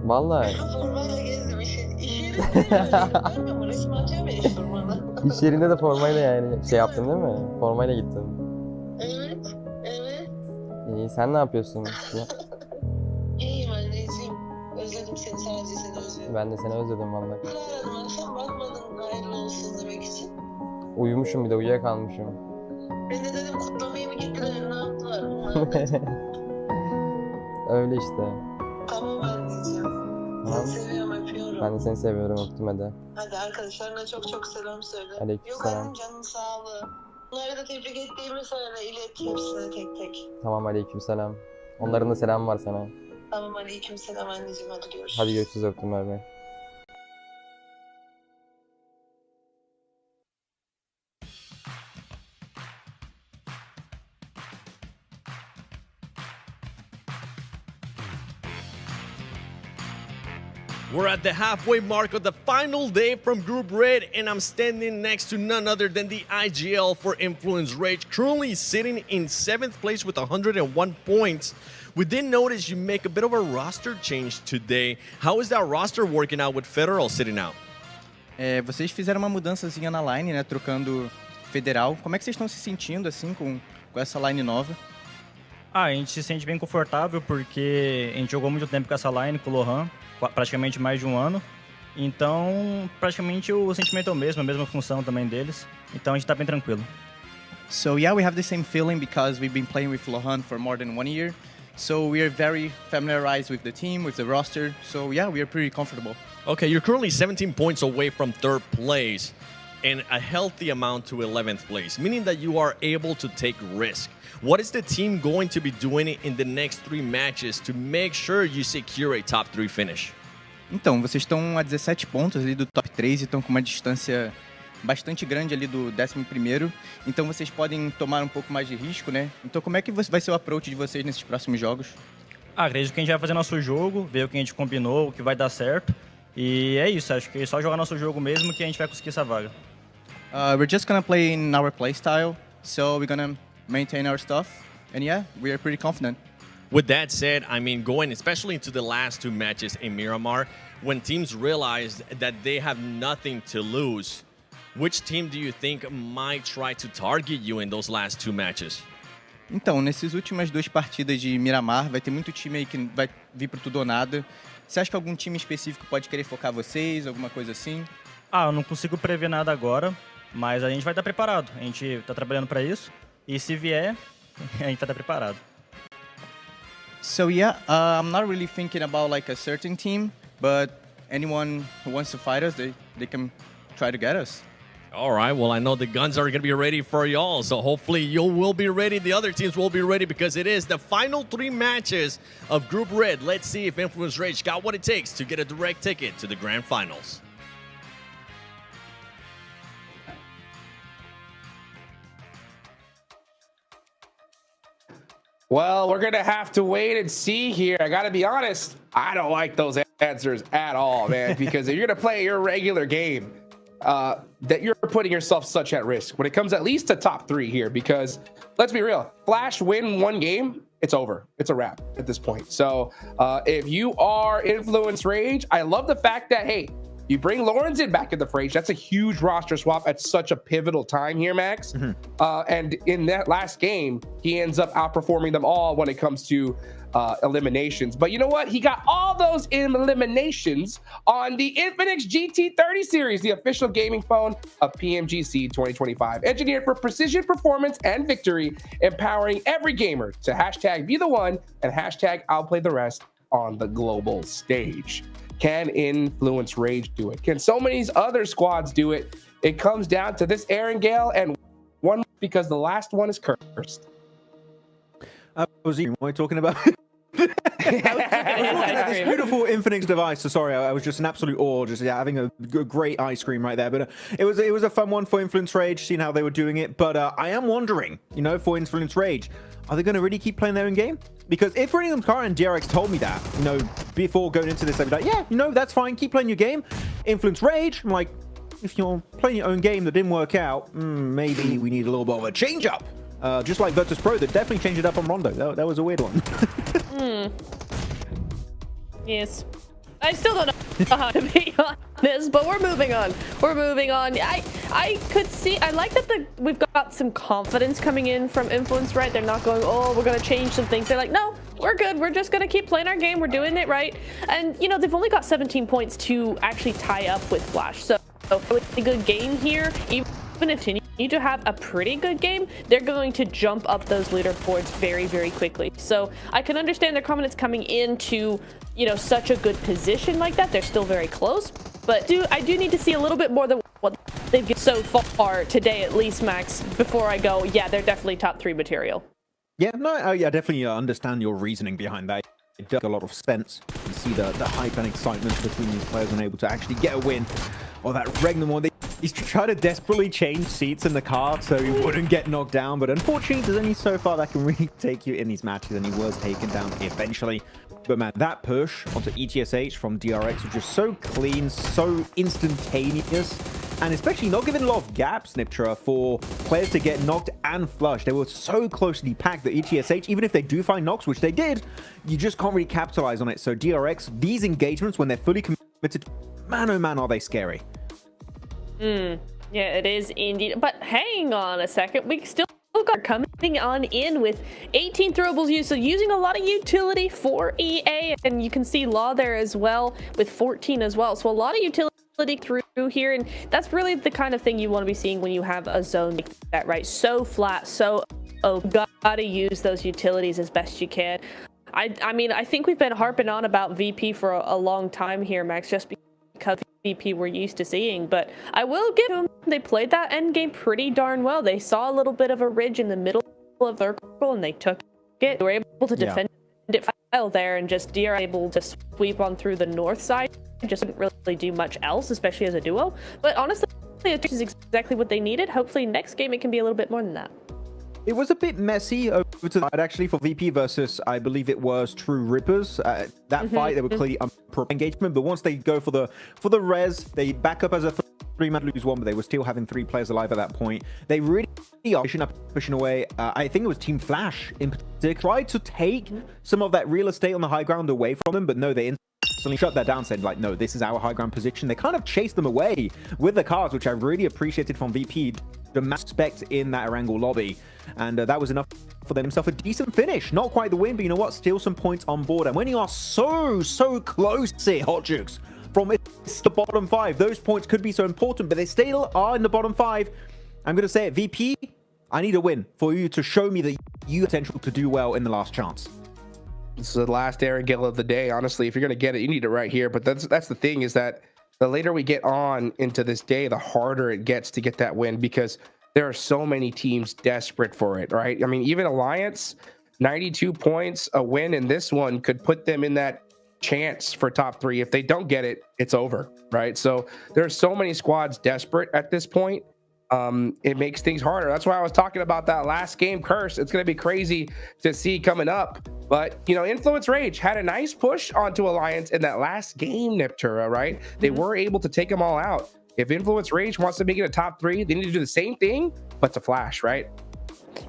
Speaker 22: Valla.
Speaker 21: 3 gün formayla gezdim. İş yerinde görmüyor mu? Resim atıyor ya iş formada.
Speaker 22: İş yerinde de formayla yani şey yaptın değil mi? Formayla gittin.
Speaker 21: Evet, evet.
Speaker 22: İyi sen ne yapıyorsun?
Speaker 21: İyiyim anneciğim. Özledim seni, sadece seni özledim.
Speaker 22: Ben de seni özledim valla.
Speaker 21: Aradım akşam, bakmadım hayırlı olsun demek için.
Speaker 22: Uyumuşum bir de uyuyakalmışım.
Speaker 21: Ben de dedim kutlamaya mı gittiler, ne yaptılar?
Speaker 22: Öyle işte.
Speaker 21: Tamam anneciğim.
Speaker 22: Tamam.
Speaker 21: Seni seviyorum, öpüyorum.
Speaker 22: Ben de seni seviyorum öptüm hadi.
Speaker 21: Hadi arkadaşlarına çok çok selam söyle.
Speaker 22: Aleykümselam.
Speaker 21: Yok annem, canın sağlığı. Bunları da tebrik ettiğimi söyle, ilet hepsine tek tek.
Speaker 22: Tamam aleykümselam. Onların da selamı var sana.
Speaker 21: Tamam aleykümselam anneciğim, hadi görüşürüz.
Speaker 22: Hadi görüşürüz öptüm bay bay.
Speaker 12: We're at the halfway mark of the final day from Group Red, and I'm standing next to none other than the IGL for Influence Rage, currently sitting in 7th place with 101 points. We did notice you make a bit of a roster change today. How is that roster working out with Federal sitting out?
Speaker 23: Vocês fizeram uma mudançazinha na line, né, trocando Federal. Como é que vocês estão se sentindo assim com essa line nova?
Speaker 24: A gente se sente bem confortável porque a gente jogou muito tempo com essa line, com o Lohan, praticamente mais de um ano. Então, praticamente o sentimento é o mesmo, a mesma função também deles. Então a gente tá bem tranquilo.
Speaker 23: So yeah, we have the same feeling because we've been playing with Lohan for more than 1 year. So we are very familiarized with the team, with the roster. So yeah, we are pretty comfortable.
Speaker 12: Okay, you're currently 17 points away from 3rd place and a healthy amount to 11th place, meaning that you are able to take risk. What is the team going to be doing in the next 3 matches to make sure you secure a top 3 finish?
Speaker 23: Então, vocês estão a 17 pontos ali do top 3 e estão com uma distância bastante grande ali do 11º. Então vocês podem tomar um pouco mais de risco, né? Então como é que vai ser o approach de vocês nesses próximos jogos?
Speaker 24: Acredito que a gente vai fazer nosso jogo, ver o que a gente combinou, o que vai dar certo. E é isso, acho que é só jogar nosso jogo mesmo que a gente vai conseguir essa vaga.
Speaker 23: We're just gonna play in our play style, so we're gonna maintain our stuff, and yeah, we are pretty confident.
Speaker 12: With that said, I mean, going especially into the last 2 matches in Miramar, when teams realized that they have nothing to lose, which team do you think might try to target you in those last 2 matches?
Speaker 23: Então, nessas últimas 2 partidas de Miramar, vai ter muito time aí que vai vir pro tudo ou nada. Você acha que algum time específico pode querer focar vocês, alguma coisa assim?
Speaker 24: Eu não consigo prever nada agora, mas a gente vai estar preparado. A gente está trabalhando para isso. E se vier, a gente vai estar preparado.
Speaker 23: So yeah, I'm not really thinking about like a certain team, but anyone who wants to fight us, they can try to get us.
Speaker 12: All right, well, I know the guns are going to be ready for y'all, so hopefully you will be ready. The other teams will be ready because it is the final 3 matches of Group Red. Let's see if Influence Rage got what it takes to get a direct ticket to the Grand Finals.
Speaker 1: Well, we're going to have to wait and see here. I got to be honest, I don't like those answers at all, man, because if you're going to play your regular game, that you're putting yourself such at risk when it comes at least to top 3 here, because let's be real, Flash win 1 game, it's over. It's a wrap at this point. So if you are Influence Rage, I love the fact that, hey, you bring Lorenzen back in the fray. That's a huge roster swap at such a pivotal time here, Max. And in that last game, he ends up outperforming them all when it comes to eliminations. But you know what? He got all those eliminations on the Infinix GT30 series, the official gaming phone of PMGC 2025. Engineered for precision, performance, and victory, empowering every gamer to hashtag be the one and hashtag outplay the rest on the global stage. Can Influence Rage do it? Can so many other squads do it? It comes down to this Erangel and one because the last one is cursed.
Speaker 3: Was he talking about? This beautiful Infinix device. So sorry, I was just in absolute awe, just having a great ice cream right there. But it was a fun one for Influence Rage, seeing how they were doing it. But I am wondering, for Influence Rage, are they going to really keep playing their own game? Because if Random Car and DRX told me that, before going into this, I'd be like, yeah, that's fine, keep playing your game. Influence Rage, I'm like, if you're playing your own game that didn't work out, maybe we need a little bit of a change up. Just like Virtus Pro, that definitely changed it up on Rondo. That was a weird one.
Speaker 2: Yes. I still don't know how to be honest, but we're moving on. We're moving on. I could see, I like that we've got some confidence coming in from Influence, right? They're not going, oh, we're going to change some things. They're like, no, we're good. We're just going to keep playing our game. We're doing it right. And, they've only got 17 points to actually tie up with Flash. So, a really good game here. Even if you need to have a pretty good game, they're going to jump up those leaderboards very, very quickly. So I can understand their confidence coming into, such a good position like that. They're still very close, but I do need to see a little bit more than what they've given so far today, at least, Max, before I go, yeah, they're definitely top 3 material.
Speaker 3: Yeah, no, I definitely understand your reasoning behind that. It does make a lot of sense. You see the hype and excitement between these players and able to actually get a win. Or that Regnum one, he's trying to desperately change seats in the car so he wouldn't get knocked down. But unfortunately, there's only so far that can really take you in these matches, and he was taken down eventually. But man, that push onto ETSH from DRX was just so clean, so instantaneous, and especially not giving a lot of gaps, Niptra, for players to get knocked and flushed. They were so closely packed that ETSH, even if they do find knocks, which they did, you just can't really capitalize on it. So DRX, these engagements, when they're fully committed, man, oh man, are they scary.
Speaker 2: Yeah, it is indeed. But hang on a second, we still got coming on in with 18 throwables used, so using a lot of utility for EA, and you can see Law there as well with 14 as well. So a lot of utility through here, and that's really the kind of thing you want to be seeing when you have a zone like that, right? So flat, so gotta use those utilities as best you can. I mean, I think we've been harping on about VP for a long time here, Max, just because VP we're used to seeing, but I will give them, they played that end game pretty darn well. They saw a little bit of a ridge in the middle of their circle and they took it. They were able to defend it well there, and just DR able to sweep on through the north side. Just didn't really do much else, especially as a duo. But honestly, it is exactly what they needed. Hopefully next game it can be a little bit more than that.
Speaker 3: It was a bit messy over to the side, actually, for VP versus, I believe it was True Rippers. That fight, they were clearly engagement, but once they go for the res, they back up as a 3-man lose 1, but they were still having 3 players alive at that point. They really are pushing away. I think it was Team Flash in particular, tried to take some of that real estate on the high ground away from them, but no, they instantly shut that down, said like, no, this is our high ground position. They kind of chased them away with the cars, which I really appreciated from VP. The mass spec in that Erangel lobby, and that was enough for themselves a decent finish. Not quite the win, but you know what, still some points on board. And when you are so close here, Hot Jukes, from the bottom 5, those points could be so important, but they still are in the bottom 5. I'm gonna say it, VP, I need a win for you to show me that you have potential to do well in the last chance.
Speaker 1: This is the last Erangel of the day. Honestly, if you're gonna get it, you need it right here. But that's the thing, is that the later we get on into this day, the harder it gets to get that win, because there are so many teams desperate for it, right? I mean, even Alliance, 92 points, a win in this one could put them in that chance for top 3. If they don't get it, it's over, right? So there are so many squads desperate at this point. It makes things harder. That's why I was talking about that last game curse. It's going to be crazy to see coming up. But, Influence Rage had a nice push onto Alliance in that last game, Niptura, right? They were able to take them all out. If Influence Rage wants to make it a top 3, they need to do the same thing, but to Flash, right?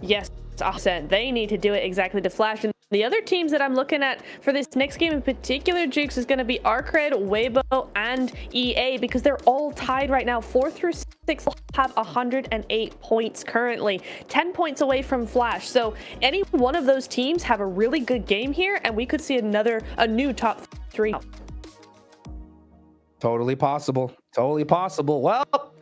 Speaker 2: Yes, offset. They need to do it exactly to Flash. And the other teams that I'm looking at for this next game in particular, Jukes, is going to be Arcred, Weibo, and EA, because they're all tied right now. 4 through 6 will have 108 points currently, 10 points away from Flash. So any one of those teams have a really good game here, and we could see a new top 3.
Speaker 1: Totally possible. Totally possible. Well,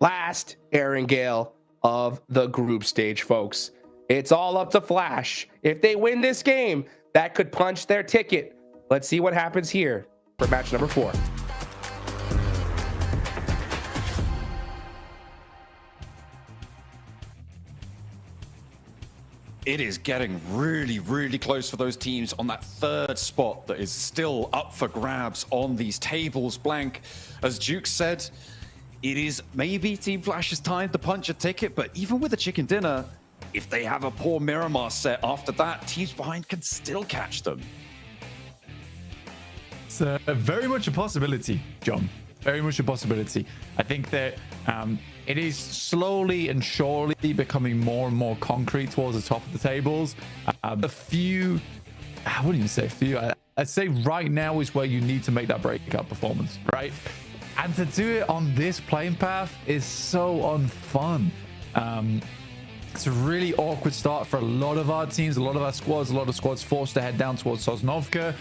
Speaker 1: last Erangel of the group stage, folks. It's all up to Flash. If they win this game, that could punch their ticket. Let's see what happens here for match number 4.
Speaker 13: it is getting really, really close for those teams on that third spot that is still up for grabs on these tables. Blank, as Duke said, it is maybe Team Flash's time to punch a ticket, but even with a chicken dinner, if they have a poor Miramar set after that, teams behind can still catch them.
Speaker 14: It's very much a possibility, John. Very much a possibility. I think that it is slowly and surely becoming more and more concrete towards the top of the tables. A few, I wouldn't even say a few, I'd say right now is where you need to make that breakout performance, right? And to do it on this playing path is so unfun. It's a really awkward start for a lot of our teams, a lot of our squads, a lot of squads forced to head down towards Sosnovka.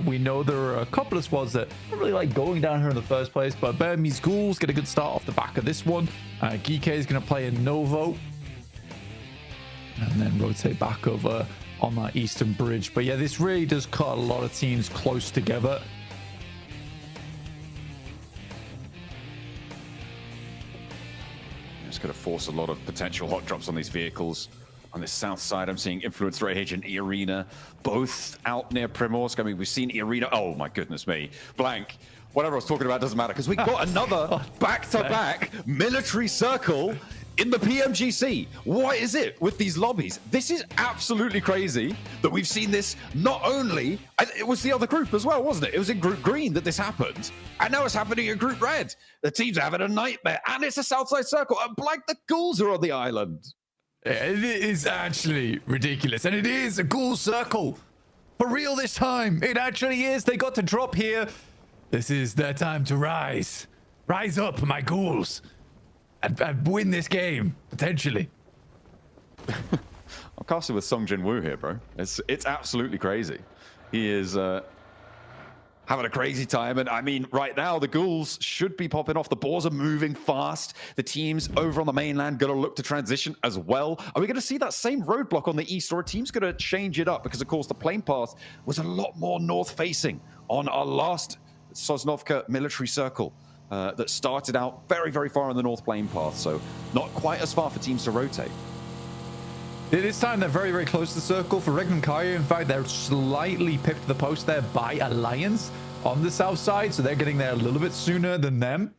Speaker 14: We know there are a couple of squads that don't really like going down here in the first place, but Burmese Ghouls get a good start off the back of this one. Geek is going to play a Novo and then rotate back over on that eastern bridge. But yeah, this really does cut a lot of teams close together.
Speaker 13: It's going to force a lot of potential hot drops on these vehicles. On this south side, I'm seeing Influence Rage and E-Arena, both out near Primorsk. I mean, we've seen E-Arena. Oh, my goodness me. Blank. Whatever I was talking about doesn't matter, because we got another back-to-back military circle in the PMGC. What is it with these lobbies? This is absolutely crazy that we've seen this not only, it was the other group as well, wasn't it? It was in Group Green that this happened. And now it's happening in Group Red. The team's having a nightmare. And it's a Southside Circle. And Blank, the Ghouls are on the island.
Speaker 14: It is actually ridiculous. And it is a Ghoul Circle. For real this time. It actually is. They got to drop here. This is their time to rise. Rise up, my Ghouls. And win this game, potentially.
Speaker 13: I'm casting with Song Jin Woo here, bro. It's absolutely crazy. He is having a crazy time. And I mean, right now, the Ghouls should be popping off. The Boars are moving fast. The teams over on the mainland going to look to transition as well. Are we going to see that same roadblock on the east, or a team's going to change it up? Because, of course, the plane path was a lot more north-facing on our last Sosnovka military circle. That started out very, very far on the north plane path, so not quite as far for teams to rotate.
Speaker 14: This time they're very, very close to the circle. For Regnum Karya, in fact, they're slightly pipped to the post there by Alliance on the south side, so they're getting there a little bit sooner than them.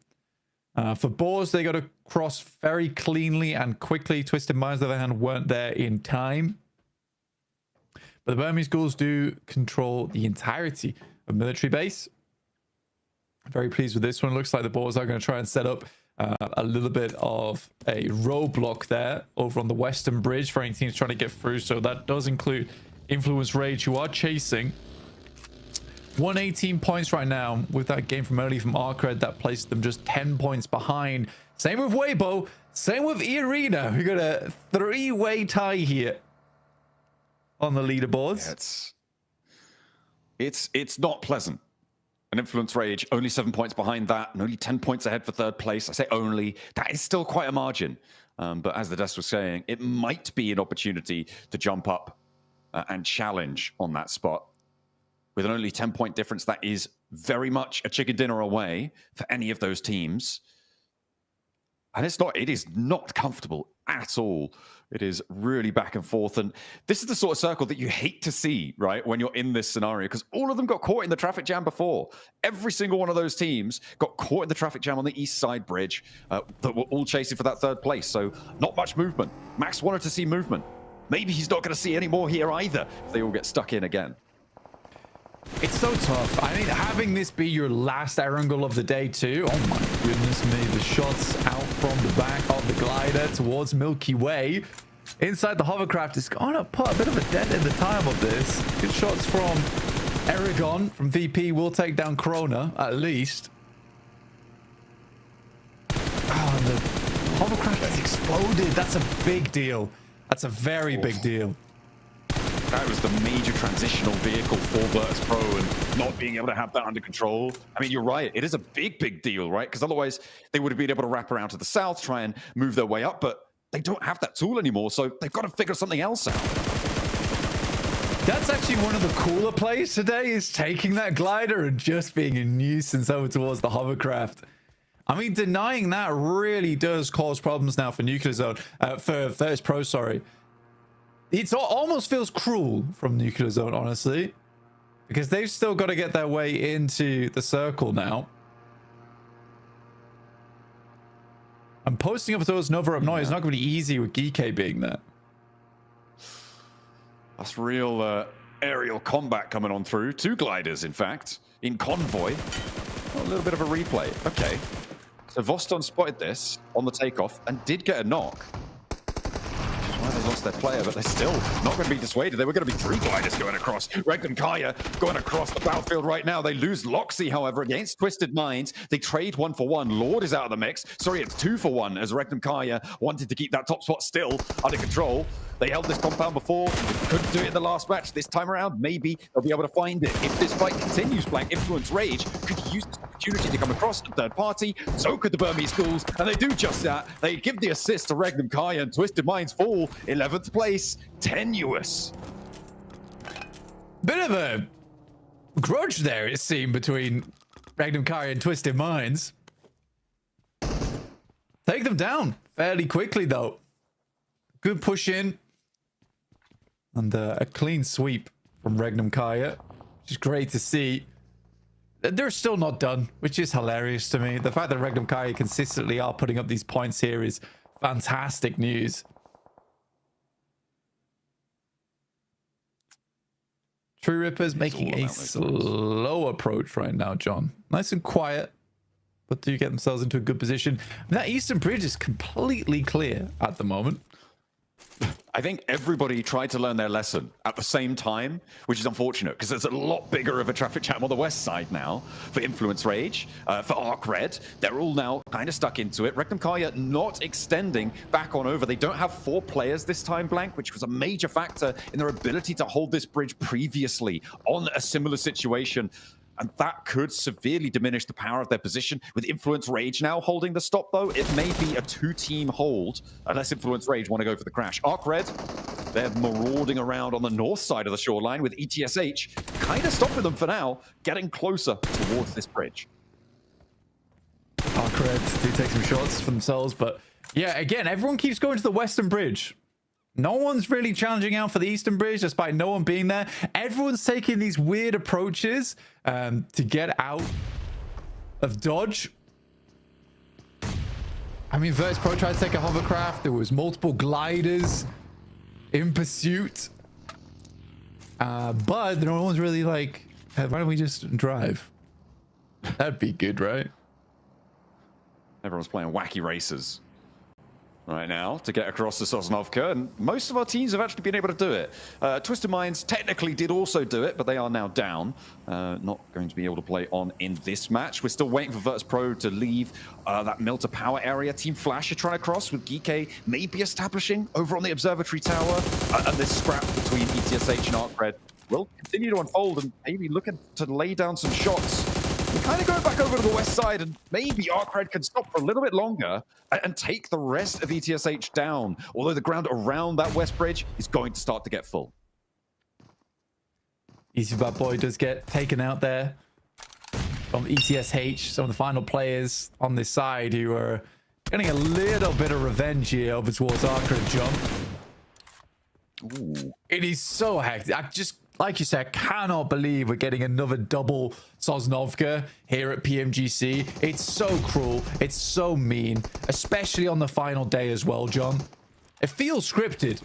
Speaker 14: For Boars, they got to cross very cleanly and quickly. Twisted Minds, on the other hand, weren't there in time. But the Burmese Ghouls do control the entirety of military base. Very pleased with this one. Looks like the Boars are going to try and set up a little bit of a roadblock there over on the western bridge for any teams trying to get through. So that does include Influence Rage, who are chasing 118 points right now with that game from early from Arcred that placed them just 10 points behind. Same with Weibo, same with E-Arena. We got a three-way tie here on the leaderboards.
Speaker 13: Yeah, it's not pleasant. An Influence Rage, only 7 points behind that, and only 10 points ahead for third place. I say only. That is still quite a margin. But as the desk was saying, it might be an opportunity to jump up and challenge on that spot. With an only 10-point difference, that is very much a chicken dinner away for any of those teams. And it is not comfortable at all. It is really back and forth. And this is the sort of circle that you hate to see, right, when you're in this scenario, because all of them got caught in the traffic jam before. Every single one of those teams got caught in the traffic jam on the east side bridge that were all chasing for that third place. So not much movement. Max wanted to see movement. Maybe he's not going to see any more here either if they all get stuck in again.
Speaker 14: It's so tough. I mean, having this be your last Erangel of the day too. Oh my goodness me. The shots out from the back of the glider towards Milky Way. Inside the hovercraft is going to put a bit of a dent in the time of this. Good shots from Eragon from VP. Will take down Corona at least. Oh, and the hovercraft has exploded. That's a big deal. That's a very big deal.
Speaker 13: That was the major transitional vehicle for Virtus Pro, and not being able to have that under control. I mean, you're right. It is a big, big deal, right? Because otherwise they would have been able to wrap around to the south, try and move their way up, but they don't have that tool anymore, so they've got to figure something else out.
Speaker 14: That's actually one of the cooler plays today, is taking that glider and just being a nuisance over towards the hovercraft. I mean, denying that really does cause problems now for Nuclear Zone, for Virtus Pro, sorry. It almost feels cruel from Nuclear Zone, honestly, because they've still got to get their way into the circle now. And posting up those Nova up noise is not going to be easy with Geek being there.
Speaker 13: That's real aerial combat coming on through. 2 gliders, in fact, in convoy. A little bit of a replay. Okay. So Voston spotted this on the takeoff and did get a knock. Why they lost their player, but they're still not going to be dissuaded. There were going to be 3 gliders going across. Regnum Kaya going across the battlefield right now. They lose Loxy, however, against Twisted Minds. They trade 1 for 1. Lord is out of the mix. Sorry, it's 2 for 1 as Regnum Kaya wanted to keep that top spot still under control. They held this compound before. They couldn't do it in the last match. This time around, maybe they'll be able to find it. If this fight continues, Blank Influence Rage could use this opportunity to come across the third party. So could the Burmese schools, and they do just that. They give the assist to Regnum Kaya, and Twisted Minds fall 11th place. Tenuous.
Speaker 14: Bit of a grudge there, it seemed, between Regnum Kaya and Twisted Minds. Take them down fairly quickly, though. Good push in. And a clean sweep from Regnum Kaya, which is great to see. They're still not done, which is hilarious to me. The fact that Regnum Kaya consistently are putting up these points here is fantastic news. True Ripper's making a slow approach right now, John. Nice and quiet, but do get themselves into a good position. That Eastern Bridge is completely clear at the moment.
Speaker 13: I think everybody tried to learn their lesson at the same time, which is unfortunate because there's a lot bigger of a traffic jam on the west side now for Influence Rage, for Arc Red. They're all now kind of stuck into it. Regnum Kaya not extending back on over. They don't have 4 players this time, Blank, which was a major factor in their ability to hold this bridge previously on a similar situation. And that could severely diminish the power of their position. With Influence Rage now holding the stop, though, it may be a 2-team hold, unless Influence Rage want to go for the crash. Arc Red, they're marauding around on the north side of the shoreline with ETSH kind of stopping them for now, getting closer towards this bridge.
Speaker 14: Arc Red do take some shots for themselves, but yeah, again, everyone keeps going to the western bridge. No one's really challenging out for the Eastern Bridge, despite no one being there. Everyone's taking these weird approaches to get out of dodge. I mean, Virtus Pro tried to take a hovercraft. There was multiple gliders in pursuit. But no one's really like, hey, why don't we just drive? That'd be good, right?
Speaker 13: Everyone's playing wacky races right now to get across the Sosnovka, and most of our teams have actually been able to do it. Twisted Minds technically did also do it, but they are now down. Not going to be able to play on in this match. We're still waiting for Virtus Pro to leave that Milta power area. Team Flash are trying to cross with Geek maybe establishing over on the observatory tower. And this scrap between ETSH and Arc Red will continue to unfold and maybe looking to lay down some shots. We're kind of going back over to the west side, and maybe Arc Red can stop for a little bit longer and take the rest of ETSH down, although the ground around that west bridge is going to start to get full.
Speaker 14: Easy Bad Boy does get taken out there from ETSH, some of the final players on this side who are getting a little bit of revenge here over towards Arc Red jump.
Speaker 13: Ooh.
Speaker 14: It is so hectic. I just, like you said, cannot believe we're getting another double Sosnovka here at PMGC. It's so cruel. It's so mean, especially on the final day as well, John. It feels scripted.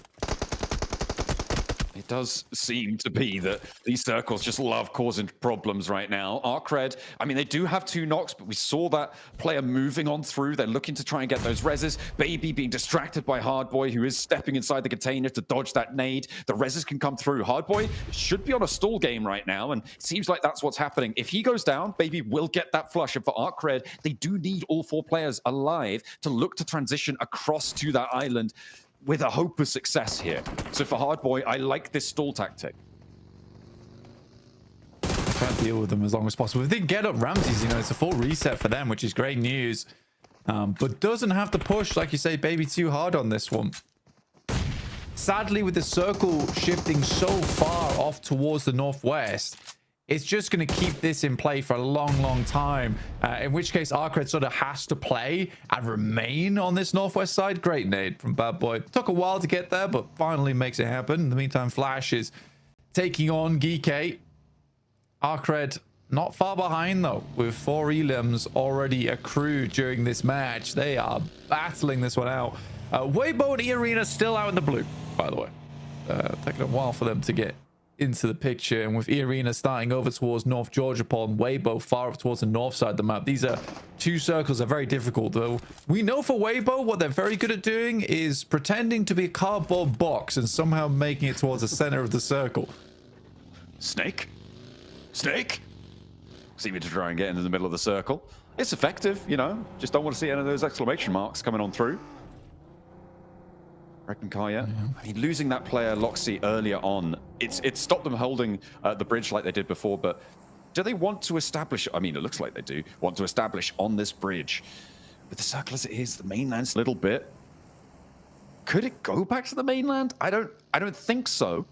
Speaker 13: It does seem to be that these circles just love causing problems right now. Arc Red, I mean, they do have 2 knocks, but we saw that player moving on through. They're looking to try and get those reses. Baby being distracted by Hardboy, who is stepping inside the container to dodge that nade. The reses can come through. Hardboy should be on a stall game right now, and it seems like that's what's happening. If he goes down, Baby will get that flush. And for Arc Red, they do need all 4 players alive to look to transition across to that island with a hope of success here. So for Hardboy, I like this stall tactic.
Speaker 14: Can't deal with them as long as possible. If they get up Ramses, you know, it's a full reset for them, which is great news. But doesn't have to push, like you say, Baby, too hard on this one. Sadly, with the circle shifting so far off towards the northwest, it's just going to keep this in play for a long time. In which case, Arcred sort of has to play and remain on this northwest side. Great nade from Bad Boy. Took a while to get there, but finally makes it happen. In the meantime, Flash is taking on Geekay. Arcred not far behind, though, with 4 elims already accrued during this match. They are battling this one out. Weibo and E-Arena still out in the blue, by the way. Taking a while for them to get into the picture, and with E-Arena starting over towards North Georgia Pole and Weibo far up towards the north side of the map. These are 2 circles that are very difficult, though. We know for Weibo what they're very good at doing is pretending to be a cardboard box and somehow making it towards the center of the circle.
Speaker 13: Snake? Seeming to try and get into the middle of the circle. It's effective, you know. Just don't want to see any of those exclamation marks coming on through. Kaya. I mean, losing that player Loxy earlier on, it's stopped them holding the bridge like they did before, but do they want to establish, I mean, it looks like they do, want to establish on this bridge. With the circle as it is, the mainland's a little bit. Could it go back to the mainland? I don't think so.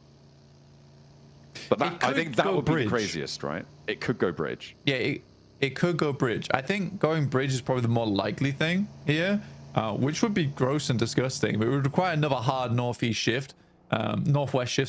Speaker 13: But that, I think that would be the craziest, right? It could go bridge.
Speaker 14: Yeah, it could go bridge. I think going bridge is probably the more likely thing here. Which would be gross and disgusting, but it would require another hard northwest shift,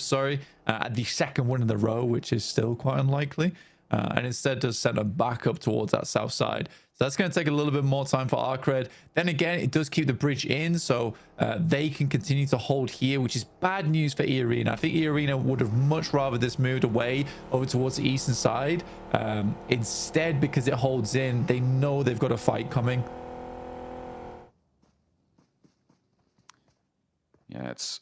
Speaker 14: sorry, at the second one in the row, which is still quite unlikely, and instead does send them back up towards that south side. So that's going to take a little bit more time for Arcred. Then again, it does keep the bridge in, so they can continue to hold here, which is bad news for E-Arena. I think E-Arena would have much rather this moved away over towards the eastern side. Instead, because it holds in, they know they've got a fight coming.
Speaker 13: Yeah, it's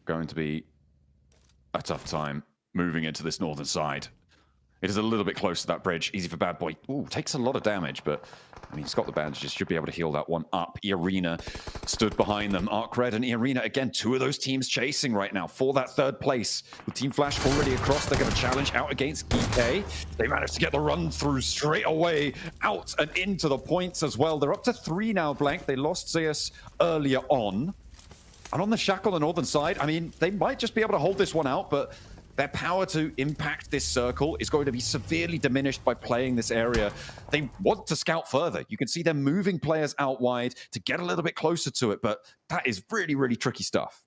Speaker 13: going to be a tough time moving into this northern side. It is a little bit close to that bridge. Easy for Bad Boy. Ooh, takes a lot of damage, but I mean, he's got the bandages. Should be able to heal that one up. E-Arena stood behind them. Arcred and E-Arena, again, 2 of those teams chasing right now for that 3rd place. With Team Flash already across, they're going to challenge out against Geekay. They managed to get the run through straight away out and into the points as well. They're up to 3 now, Blank. They lost Zeus earlier on. And on the shack on the northern side, I mean, they might just be able to hold this one out, but their power to impact this circle is going to be severely diminished by playing this area. They want to scout further. You can see them moving players out wide to get a little bit closer to it, but that is really, really tricky stuff.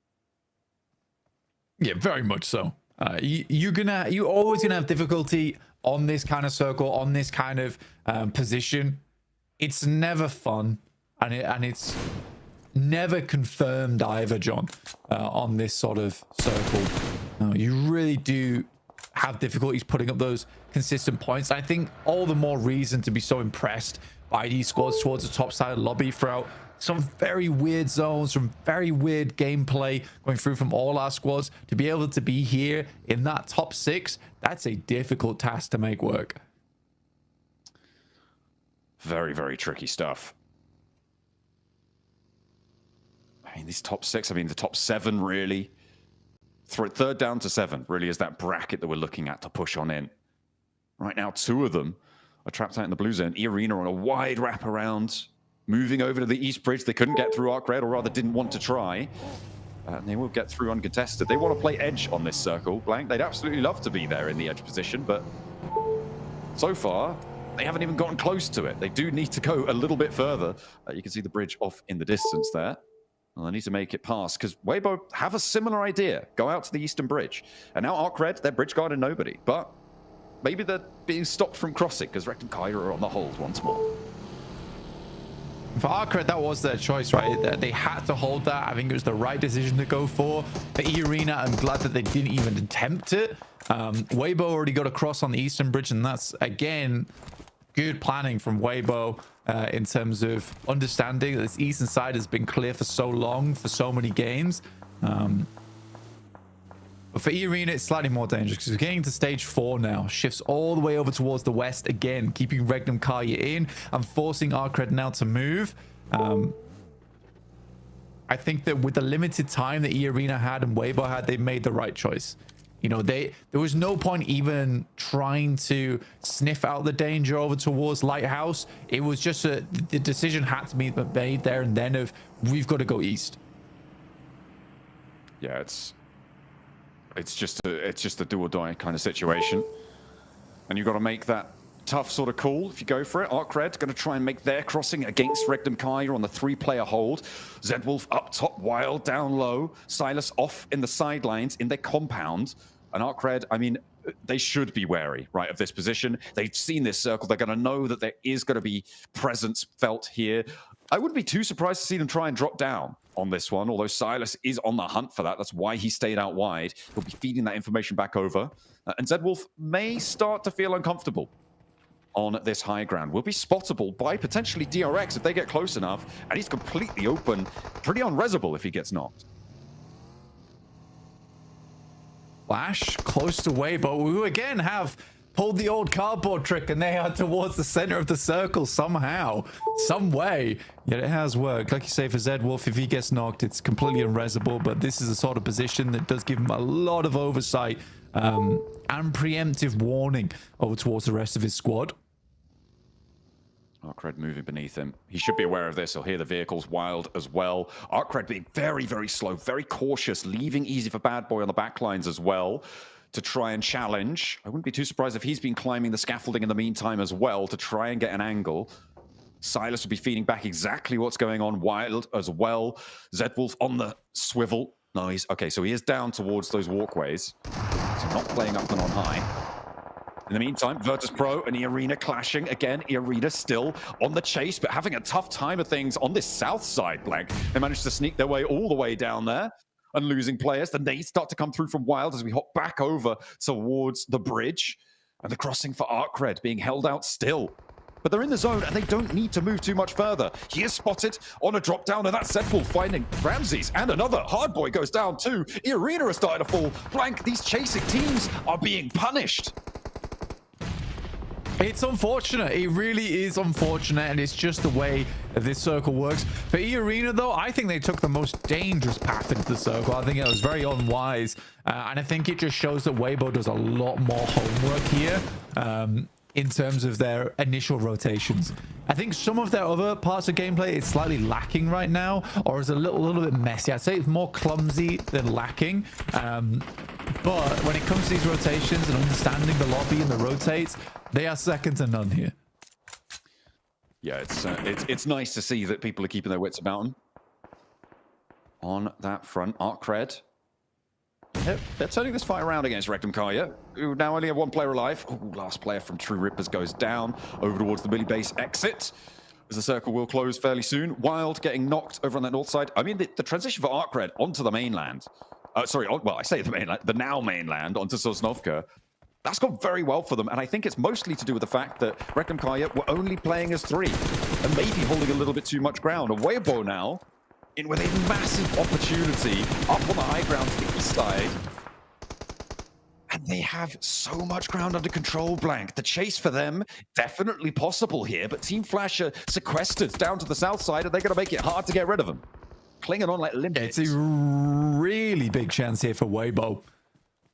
Speaker 14: Yeah, very much so. You're always gonna have difficulty on this kind of circle, on this kind of position. It's never fun, and it's never confirmed either, John, on this sort of circle. You really do have difficulties putting up those consistent points. I think all the more reason to be so impressed by these squads towards the top side of the lobby throughout some very weird zones, some very weird gameplay going through from all our squads. To be able to be here in that top 6, that's a difficult task to make work.
Speaker 13: Very, very tricky stuff. I mean, these top 6, I mean, the top 7 really. 3rd down to 7 really is that bracket that we're looking at to push on in. Right now, 2 of them are trapped out in the blue zone. E-Arena on a wide wraparound, moving over to the east bridge. They couldn't get through Arcred, or rather didn't want to try. And they will get through uncontested. They want to play edge on this circle, Blank. They'd absolutely love to be there in the edge position, but so far, they haven't even gotten close to it. They do need to go a little bit further. You can see the bridge off in the distance there. Well, they need to make it past, because Weibo have a similar idea. Go out to the eastern bridge. And now Arcred, they're bridge guarding nobody. But maybe they're being stopped from crossing, because Rekt and Kyra are on the hold once more.
Speaker 14: For Arcred, that was their choice, right? They had to hold that. I think it was the right decision to go for. For E-Arena, I'm glad that they didn't even attempt it. Weibo already got across on the eastern bridge, and that's, again, good planning from Weibo. In terms of understanding that this eastern side has been clear for so long, for so many games. But for E-Arena, it's slightly more dangerous because we're getting to stage 4 now. Shifts all the way over towards the west again, keeping Regnum Karya in and forcing Arcred now to move. I think that with the limited time that E-Arena had and Weibo had, they made the right choice. You know, there was no point even trying to sniff out the danger over towards Lighthouse. It was just the decision had to be made there and then of we've got to go east.
Speaker 13: Yeah, it's It's just a do or die kind of situation. And you've got to make that tough sort of call if you go for it. ArcRed going to try and make their crossing against Regnum Kaya on the 3-player hold. Zedwolf up top, Wild down low. Silas off in the sidelines in their compound. And ArcRed, I mean, they should be wary, right, of this position. They've seen this circle. They're going to know that there is going to be presence felt here. I wouldn't be too surprised to see them try and drop down on this one, although Silas is on the hunt for that. That's why he stayed out wide. He'll be feeding that information back over. And Zedwolf may start to feel uncomfortable on this high ground. Will be spottable by potentially DRX if they get close enough, and he's completely open, pretty unresable if he gets knocked.
Speaker 14: Flash close to Weibo, who again have pulled the old cardboard trick, and they are towards the center of the circle somehow, some way. Yet it has worked. Like you say, for Zedwolf, if he gets knocked, it's completely unresable, but this is a sort of position that does give him a lot of oversight and preemptive warning over towards the rest of his squad.
Speaker 13: ArcRed moving beneath him. He should be aware of this. He'll hear the vehicles. Wild as well. ArcRed being very, very slow, very cautious, leaving easy for Bad Boy on the back lines as well to try and challenge. I wouldn't be too surprised if he's been climbing the scaffolding in the meantime as well to try and get an angle. Silas will be feeding back exactly what's going on. Wild as well. Zedwolf on the swivel. No, he's okay. So he is down towards those walkways. So not playing up and on high. In the meantime, Virtus.pro and Arena clashing again. Arena still on the chase, but having a tough time of things on this south side, Blank. They managed to sneak their way all the way down there and losing players. Then they start to come through from Wild as we hop back over towards the bridge. And the crossing for ArcRed being held out still. But they're in the zone and they don't need to move too much further. He is spotted on a drop down, and that's Zedwolf finding Ramses, and another Hardboy goes down too. Arena is starting to fall. Blank, these chasing teams are being punished.
Speaker 14: It's unfortunate. It really is unfortunate, and it's just the way this circle works. For E-Arena, though, I think they took the most dangerous path into the circle. I think it was very unwise, and I think it just shows that Weibo does a lot more homework here in terms of their initial rotations. I think some of their other parts of gameplay is slightly lacking right now, or is a little bit messy. I'd say it's more clumsy than lacking. But when it comes to these rotations and understanding the lobby and the rotates, they are second to none here.
Speaker 13: Yeah, it's nice to see that people are keeping their wits about them. On that front, ArcRed. Yep, they're turning this fight around against Regnum Kaya, who now only have one player alive. Ooh, last player from True Rippers goes down over towards the Billy Base exit, as the circle will close fairly soon. Wild getting knocked over on that north side. I mean, the transition for ArcRed onto the mainland. Well, I say the mainland, the now mainland onto Sosnovka. That's gone very well for them, and I think it's mostly to do with the fact that Regnum Kaya were only playing as 3 and maybe holding a little bit too much ground. And Weibo now in with a massive opportunity up on the high ground to the east side. And they have so much ground under control, Blank. The chase for them, definitely possible here, but Team Flash are sequestered down to the south side, and they're going to make it hard to get rid of them. Clinging on like limpets.
Speaker 14: It's a really big chance here for Weibo.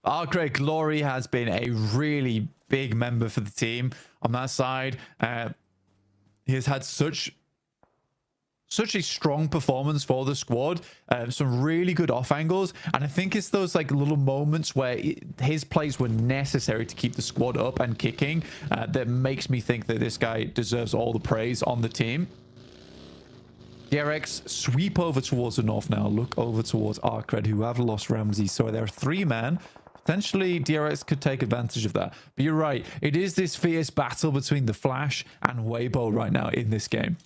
Speaker 14: ArcRed Glory has been a really big member for the team on that side. He has had such a strong performance for the squad, some really good off angles, and I think it's those like little moments where his plays were necessary to keep the squad up and kicking that makes me think that this guy deserves all the praise on the team. DRX sweep over towards the north now, look over towards ArcRed, who have lost Ramsey, so they're 3-man. Potentially, DRX could take advantage of that. But you're right, it is this fierce battle between the Flash and Weibo right now in this game.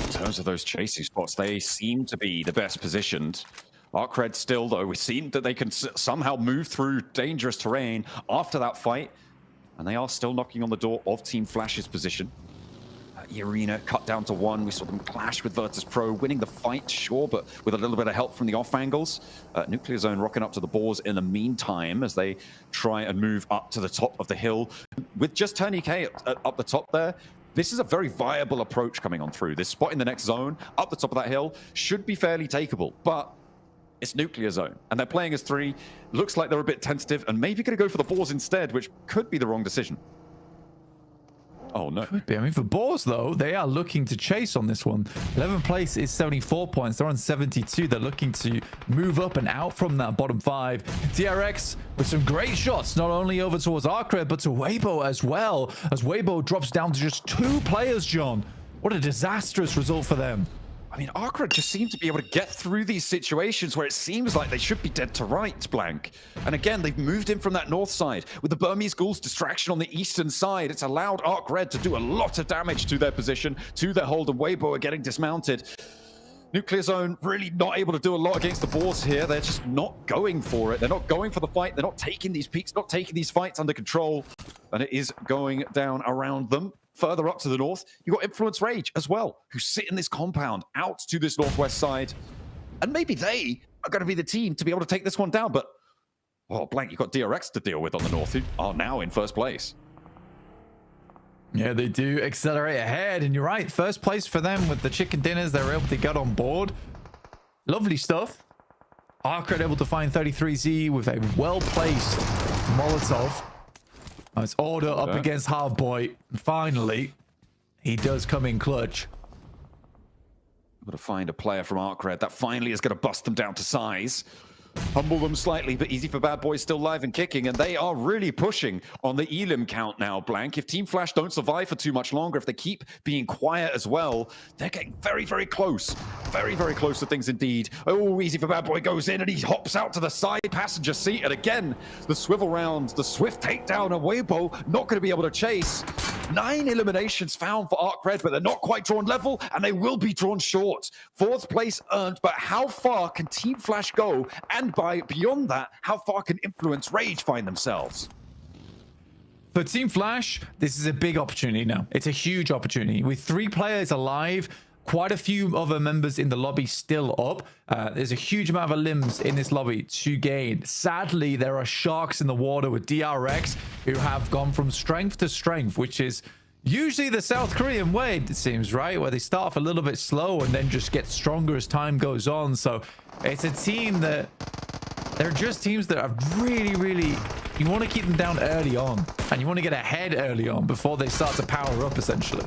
Speaker 13: In terms of those chasing spots, they seem to be the best positioned. ArcRed still, though, we've seen that they can somehow move through dangerous terrain after that fight. And they are still knocking on the door of Team Flash's position. Arena cut down to 1. We saw them clash with Virtus.pro, winning the fight, sure, but with a little bit of help from the off angles. Nuclear Zone rocking up to the boars in the meantime as they try and move up to the top of the hill. With just Tony K up the top there, this is a very viable approach coming on through. This spot in the next zone, up the top of that hill, should be fairly takeable, but it's Nuclear Zone, and they're playing as 3. Looks like they're a bit tentative, and maybe going to go for the boars instead, which could be the wrong decision. Oh, no.
Speaker 14: Could be. I mean, for Boars, though, they are looking to chase on this one. 11th place is 74 points. They're on 72. They're looking to move up and out from that bottom 5. DRX with some great shots, not only over towards Arcred, but to Weibo as well, as Weibo drops down to just 2 players, John. What a disastrous result for them.
Speaker 13: I mean, Arcred just seem to be able to get through these situations where it seems like they should be dead to rights, Blank. And again, they've moved in from that north side. With the Burmese Ghouls distraction on the eastern side, it's allowed Arcred to do a lot of damage to their position, to their hold, and Weibo are getting dismounted. Nuclear Zone really not able to do a lot against the Boars here. They're just not going for it. They're not going for the fight. They're not taking these peaks, not taking these fights under control. And it is going down around them. Further up to the north, you've got Influence Rage as well, who sit in this compound out to this northwest side. And maybe they are going to be the team to be able to take this one down. But, oh, Blank, you've got DRX to deal with on the north, who are now in first place.
Speaker 14: Yeah, they do accelerate ahead. And you're right, first place for them with the chicken dinners. They were able to get on board. Lovely stuff. Arcred able to find 33Z with a well-placed Molotov. It's Order up against Halfboy. Finally, he does come in clutch.
Speaker 13: Able to find a player from Arcred that finally is going to bust them down to size. Humble them slightly, but easy for Bad Boys still live and kicking, and they are really pushing on the Elim count now, Blank. If Team Flash don't survive for too much longer, if they keep being quiet as well, they're getting very, very close. Very, very close to things indeed. Oh, easy for Bad Boy goes in, and he hops out to the side passenger seat, and again, the swivel round, the swift takedown, and Weibo not going to be able to chase. 9 eliminations found for Arcred, but they're not quite drawn level, and they will be drawn short. 4th place earned, but how far can Team Flash go? And beyond that, how far can Influence Rage find themselves?
Speaker 14: For Team Flash, this is a big opportunity now. It's a huge opportunity. With 3 players alive, quite a few other members in the lobby still up. There's a huge amount of limbs in this lobby to gain. Sadly, there are sharks in the water with DRX who have gone from strength to strength, which is usually the South Korean way, it seems, right? Where they start off a little bit slow and then just get stronger as time goes on. So it's a team that... They're just teams that are really, really... You want to keep them down early on. And you want to get ahead early on before they start to power up, essentially.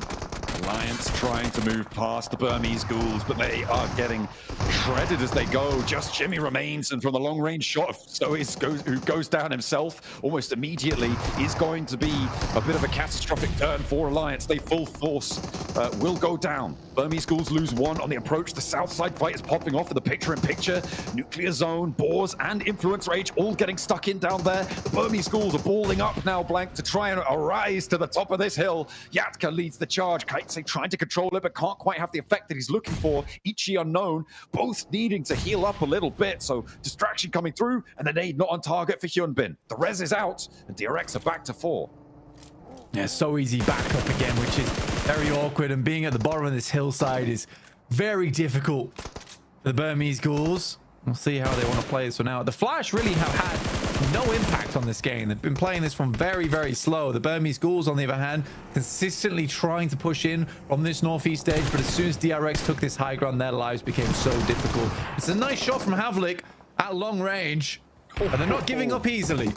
Speaker 13: Alliance trying to move past the Burmese Ghouls, but they are getting shredded as they go. Just Jimmy remains, and from the long-range shot, who goes down himself almost immediately, is going to be a bit of a catastrophic turn for Alliance. They full force will go down. Burmese Ghouls lose 1 on the approach. The south side fight is popping off with the picture-in-picture. Nuclear Zone, Boars, and Influence Rage all getting stuck in down there. The Burmese Ghouls are balling up now, Blank, to try and arise to the top of this hill. Yatka leads the charge. Kaitse trying to control it, but can't quite have the effect that he's looking for. Ichi unknown, both needing to heal up a little bit. So distraction coming through, and the nade not on target for Hyunbin. The res is out, and DRX are back to 4.
Speaker 14: Yeah, so easy back up again, which is very awkward. And being at the bottom of this hillside is very difficult for the Burmese Ghouls. We'll see how they want to play this one out. The Flash really have had no impact on this game. They've been playing this one very, very slow. The Burmese Ghouls, on the other hand, consistently trying to push in from this northeast edge. But as soon as DRX took this high ground, their lives became so difficult. It's a nice shot from Havlik at long range. And they're not giving up easily.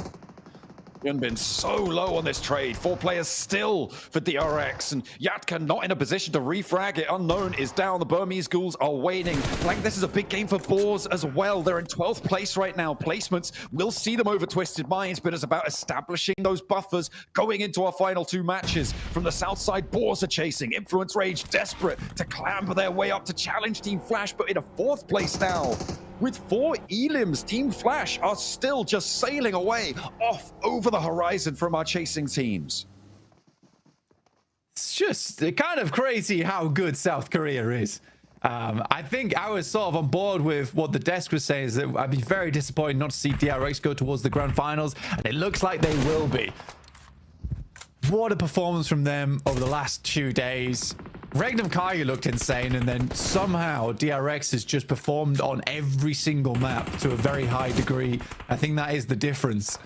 Speaker 13: Been so low on this trade. 4 players still for DRX, and Yatka not in a position to refrag it. Unknown is down. The Burmese Ghouls are waning. Like, this is a big game for Boars as well. They're in 12th place right now. Placements will see them over Twisted Minds, but it's about establishing those buffers going into our final 2 matches. From the south side, Boars are chasing. Influence Rage desperate to clamber their way up to challenge Team Flash, but in a 4th place now. With 4 Elims, Team Flash are still just sailing away off over the horizon from our chasing teams.
Speaker 14: It's just kind of crazy how good South Korea is. I think I was sort of on board with what the desk was saying, is that I'd be very disappointed not to see DRX go towards the Grand Finals, and it looks like they will be. What a performance from them over the last 2 days. Regnum Kaya looked insane, and then somehow DRX has just performed on every single map to a very high degree. I think that is the difference.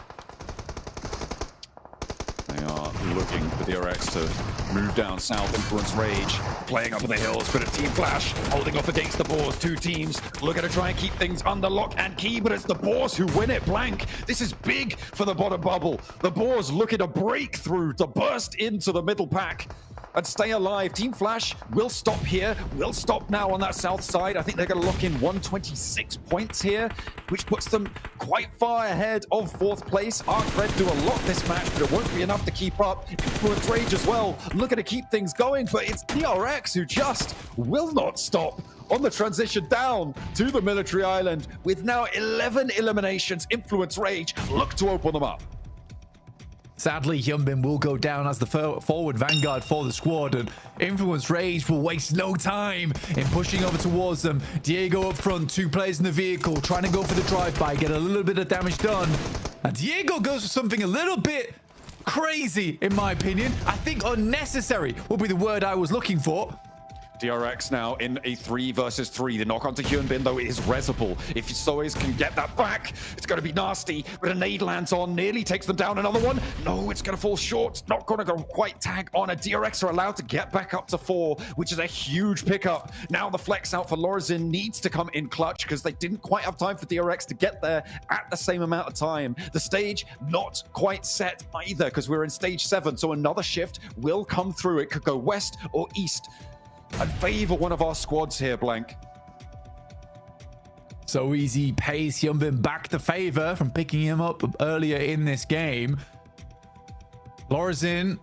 Speaker 13: They are looking for DRX to move down south. Influence Rage playing up in the hills, but a Team Flash holding off against the Boars. Two teams looking to try and keep things under lock and key, but it's the Boars who win it. Blank, this is big for the bottom bubble. The Boars looking to break through, to burst into the middle pack and stay alive. Team Flash will stop here, will stop now on that south side. I think they're going to lock in 126 points here, which puts them quite far ahead of 4th place. Arc Red do a lot this match, but it won't be enough to keep up. Influence Rage as well, looking to keep things going, but it's DRX who just will not stop on the transition down to the military island. With now 11 eliminations, Influence Rage look to open them up.
Speaker 14: Sadly, Hyunbin will go down as the forward vanguard for the squad, and Influence Rage will waste no time in pushing over towards them. Diego up front, 2 players in the vehicle, trying to go for the drive-by, get a little bit of damage done. And Diego goes for something a little bit crazy, in my opinion. I think unnecessary would be the word I was looking for.
Speaker 13: DRX now in a 3 versus 3. The knock onto Hyunbin, though, is resible. If Soes can get that back, it's going to be nasty. But a nade lands on, nearly takes them down. Another one. No, it's going to fall short. Not going to go quite tag on. A DRX are allowed to get back up to 4, which is a huge pickup. Now the flex out for Lorazin needs to come in clutch because they didn't quite have time for DRX to get there at the same amount of time. The stage not quite set either because we're in stage 7. So another shift will come through. It could go west or east and favor one of our squads here, Blank.
Speaker 14: So easy pays Hyunbin back the favor from picking him up earlier in this game. Lorazin,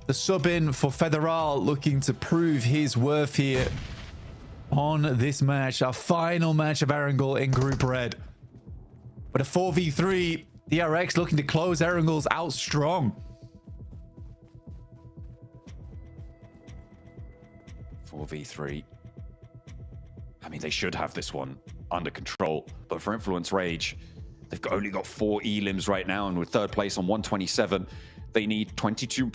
Speaker 14: the sub-in for Federal, looking to prove his worth here on this match, our final match of Erangel in Group Red. But a 4v3, DRX looking to close Erangel's out strong.
Speaker 13: 4v3. I mean, they should have this one under control, but for Influence Rage, they've only got 4 elims right now, and with 3rd place on 127, they need 22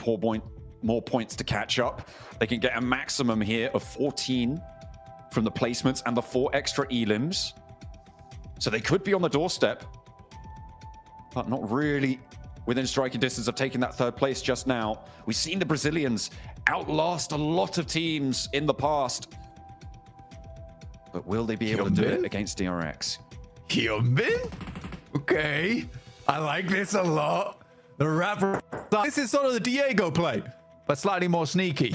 Speaker 13: more points to catch up. They can get a maximum here of 14 from the placements and the 4 extra elims, so they could be on the doorstep, but not really within striking distance of taking that 3rd place just now. We've seen the Brazilians outlast a lot of teams in the past, but will they be able to do it against DRX?
Speaker 14: Hyunbin? Okay, I like this a lot. The rapper. This is sort of the Diego play, but slightly more sneaky.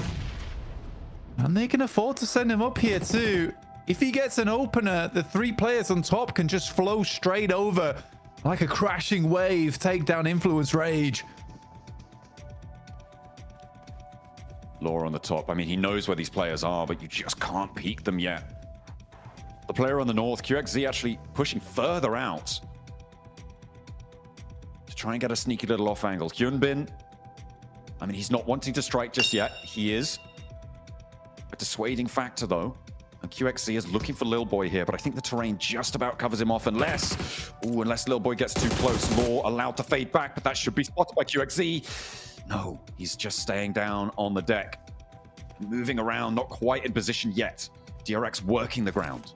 Speaker 14: And they can afford to send him up here too. If he gets an opener, the 3 players on top can just flow straight over like a crashing wave, take down Influence Rage.
Speaker 13: Law on the top. I mean, he knows where these players are, but you just can't peek them yet. The player on the north, QXZ, actually pushing further out to try and get a sneaky little off angle. Hyunbin, I mean, he's not wanting to strike just yet. He is. A dissuading factor, though. And QXZ is looking for Lil Boy here, but I think the terrain just about covers him off unless Lil Boy gets too close. Law allowed to fade back, but that should be spotted by QXZ. No, he's just staying down on the deck. Moving around, not quite in position yet. DRX working the ground.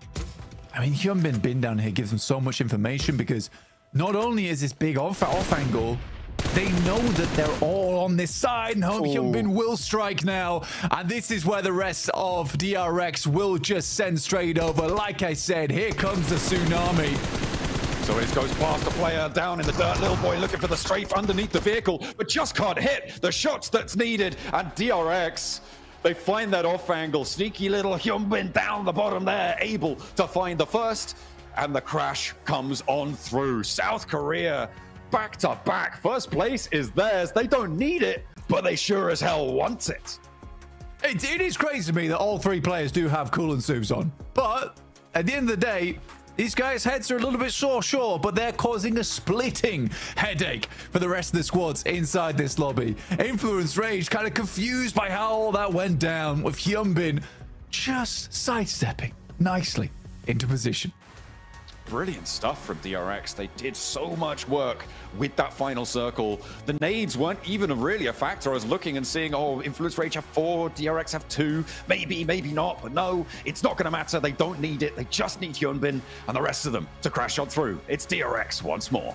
Speaker 14: I mean, Hyunbin bin down here gives them so much information because not only is this big off angle, they know that they're all on this side, and Hyunbin will strike now. And this is where the rest of DRX will just send straight over. Like I said, here comes the tsunami.
Speaker 13: So it goes past the player down in the dirt. Lil Boy looking for the strafe underneath the vehicle, but just can't hit the shots that's needed. And DRX, they find that off angle. Sneaky little Hyunbin down the bottom there, able to find the first. And the crash comes on through. South Korea, back to back. First place is theirs. They don't need it, but they sure as hell want it.
Speaker 14: It is crazy to me that all 3 players do have coolant suits on. But at the end of the day, these guys' heads are a little bit sore, sure, but they're causing a splitting headache for the rest of the squads inside this lobby. Influence Rage kind of confused by how all that went down, with Hyunbin just sidestepping nicely into position.
Speaker 13: Brilliant stuff from DRX. They did so much work with that final circle. The nades weren't even really a factor. I was looking and seeing, oh, Influence Rage have 4, DRX have 2. Maybe, maybe not. But no, it's not going to matter. They don't need it. They just need Hyunbin and the rest of them to crash on through. It's DRX once more.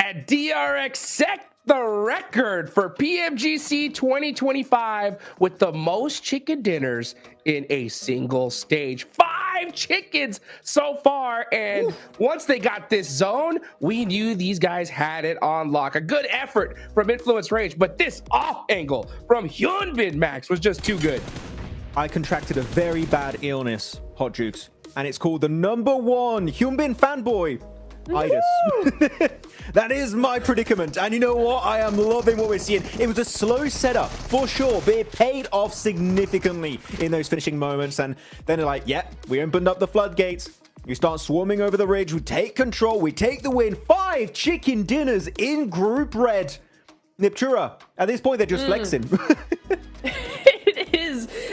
Speaker 1: and DRX set the record for PMGC 2025 with the most chicken dinners in a single stage. 5 chickens so far, and once they got this zone, we knew these guys had it on lock. A good effort from Influence Rage, but this off angle from Hyunbin Max was just too good.
Speaker 3: I contracted a very bad illness, Hot Jukes, and it's called the #1 Hyunbin fanboy itis. That is my predicament, and you know what? I am loving what we're seeing. It was a slow setup for sure, but it paid off significantly in those finishing moments. And then they're like, yeah, we opened up the floodgates. We start swarming over the ridge. We take control. We take the win. 5 chicken dinners in Group Red. Niptura, at this point, they're just flexing.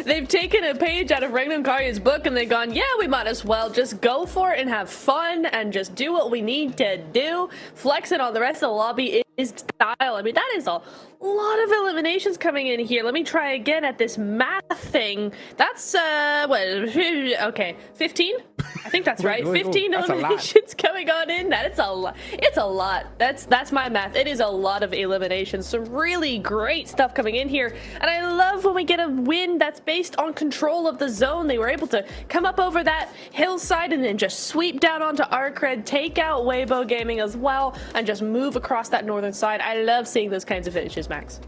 Speaker 2: They've taken a page out of Regnum Karya's book and they've gone, yeah, we might as well just go for it and have fun and just do what we need to do. Flexing on the rest of the lobby is style. I mean, that is a lot of eliminations coming in here. Let me try again at this math thing. That's, what, okay, 15? I think that's right. 15 eliminations coming on in. That is a lot. It's a lot. That's my math. It is a lot of eliminations. Some really great stuff coming in here. And I love when we get a win that's based on control of the zone. They were able to come up over that hillside and then just sweep down onto Arcred, take out Weibo Gaming as well, and just move across that northern side. I love seeing those kinds of finishes, Max.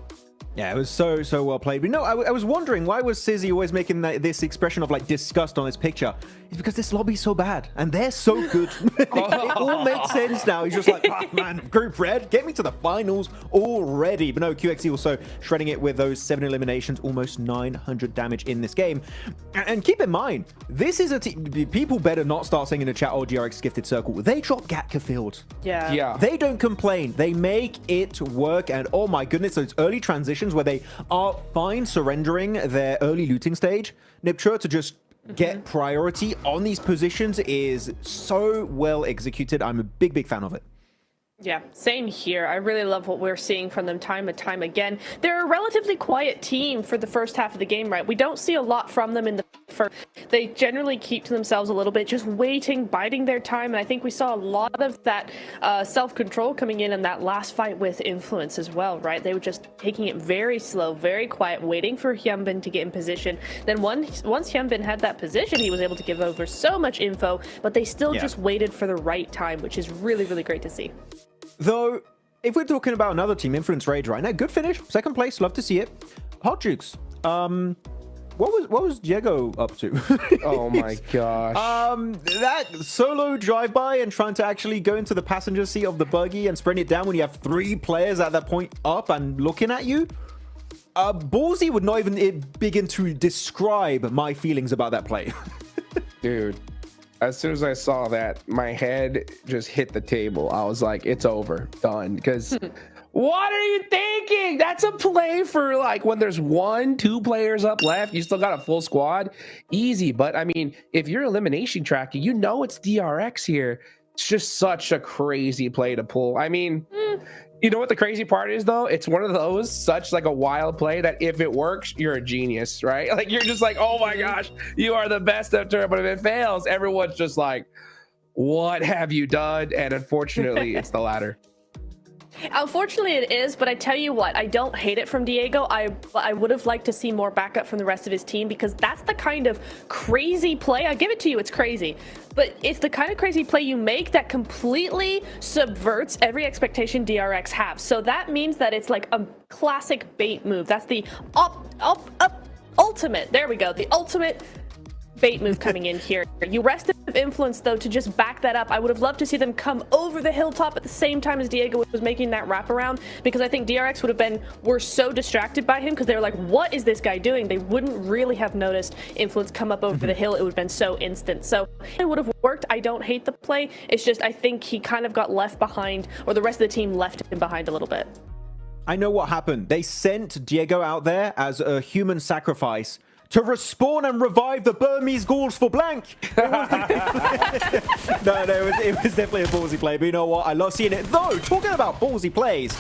Speaker 3: Yeah, it was so well played. But no, I was wondering, why was Sizzy always making this expression of like disgust on his picture? It's because this lobby's so bad and they're so good. It all makes sense now. He's just like, oh, man, Group Red, get me to the finals already. But no, QXE also shredding it with those 7 eliminations, almost 900 damage in this game. And keep in mind, this is a team. People better not start saying in the chat, oh, DRX gifted circle. They drop Gatka Field.
Speaker 2: Yeah.
Speaker 3: They don't complain. They make it work. And oh my goodness, those early transitions where they are fine surrendering their early looting stage. Niptura to just get priority on these positions is so well executed. I'm a big fan of it.
Speaker 2: Yeah, same here. I really love what we're seeing from them time and time again. They're a relatively quiet team for the first half of the game, right? We don't see a lot from them in the first. They generally keep to themselves a little bit, just waiting, biding their time. And I think we saw a lot of that self-control coming in that last fight with Influence as well, right? They were just taking it very slow, very quiet, waiting for Hyunbin to get in position. Then once Hyunbin had that position, he was able to give over so much info, but they still just waited for the right time, which is really, really great to see.
Speaker 3: Though, if we're talking about another team, Influence Rage right now, good finish, 2nd place, love to see it. Hot Jukes, what was Diego up to?
Speaker 1: Oh my gosh.
Speaker 3: That solo drive-by and trying to actually go into the passenger seat of the buggy and spreading it down when you have 3 players at that point up and looking at you. Ballsy would not even begin to describe my feelings about that play.
Speaker 1: Dude. As soon as I saw that, my head just hit the table. I was like, it's over, done. Because what are you thinking? That's a play for like when there's 1-2 players up left. You still got a full squad. Easy. But I mean, if you're elimination tracking, you know it's DRX here. It's just such a crazy play to pull. I mean, you know what the crazy part is, though? It's one of those, such like a wild play that if it works, you're a genius, right? Like, you're just like, oh my gosh, you are the best at turn. But if it fails, everyone's just like, what have you done? And unfortunately, it's the latter.
Speaker 2: Unfortunately, it is, but I tell you what, I don't hate it from Diego. I would have liked to see more backup from the rest of his team, because that's the kind of crazy play. I give it to you, it's crazy. But it's the kind of crazy play you make that completely subverts every expectation DRX have. So that means that it's like a classic bait move. That's the ultimate, there we go, the ultimate bait move coming in here. You rested Influence, though, to just back that up. I would have loved to see them come over the hilltop at the same time as Diego was making that wraparound, because I think DRX were so distracted by him because they were like, what is this guy doing? They wouldn't really have noticed Influence come up over the hill. It would have been so instant. So it would have worked. I don't hate the play. It's just I think he kind of got left behind, or the rest of the team left him behind a little bit.
Speaker 3: I know what happened. They sent Diego out there as a human sacrifice to respawn and revive the Burmese Gauls for blank. It was definitely a ballsy play. But you know what? I love seeing it. Though, talking about ballsy plays,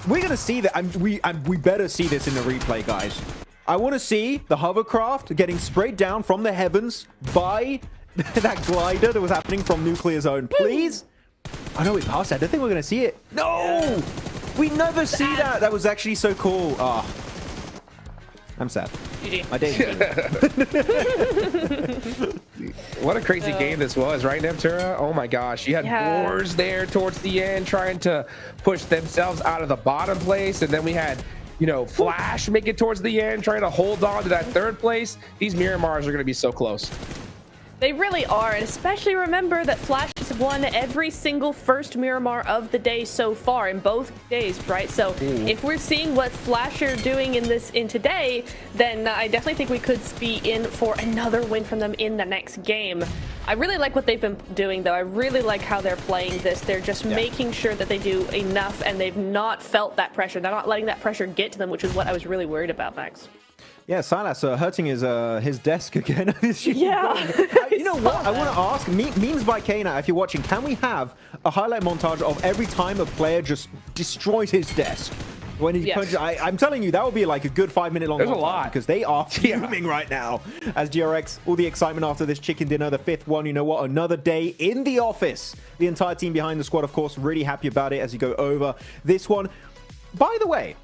Speaker 3: we're going to see that. And we better see this in the replay, guys. I want to see the hovercraft getting sprayed down from the heavens by that glider that was happening from Nuclear Zone. Please? Oh no, we passed it. I don't think we're going to see it. No! We never see that. That was actually so cool. Ah. I'm sad. My day.
Speaker 1: What a crazy game this was, right, Neptura? Oh my gosh. You had Boars there towards the end trying to push themselves out of the bottom place. And then we had, you know, Flash make it towards the end, trying to hold on to that third place. These Miramars are going to be so close.
Speaker 2: They really are, and especially remember that Flash has won every single first Miramar of the day so far in both days, right? So if we're seeing what Flash are doing in today, then I definitely think we could be in for another win from them in the next game. I really like what they've been doing, though. I really like how they're playing this. They're just making sure that they do enough, and they've not felt that pressure. They're not letting that pressure get to them, which is what I was really worried about, Max.
Speaker 3: Yeah, Silas hurting his desk again.
Speaker 2: Yeah.
Speaker 3: You know what? I want to ask, Memes by Kana, if you're watching, can we have a highlight montage of every time a player just destroys his desk? When he punches, I'm telling you, that would be like a good 5-minute long.
Speaker 1: There's a lot.
Speaker 3: Because they are fuming right now. As DRX, all the excitement after this chicken dinner, the 5th one, you know what? Another day in the office. The entire team behind the squad, of course, really happy about it as you go over this one. By the way,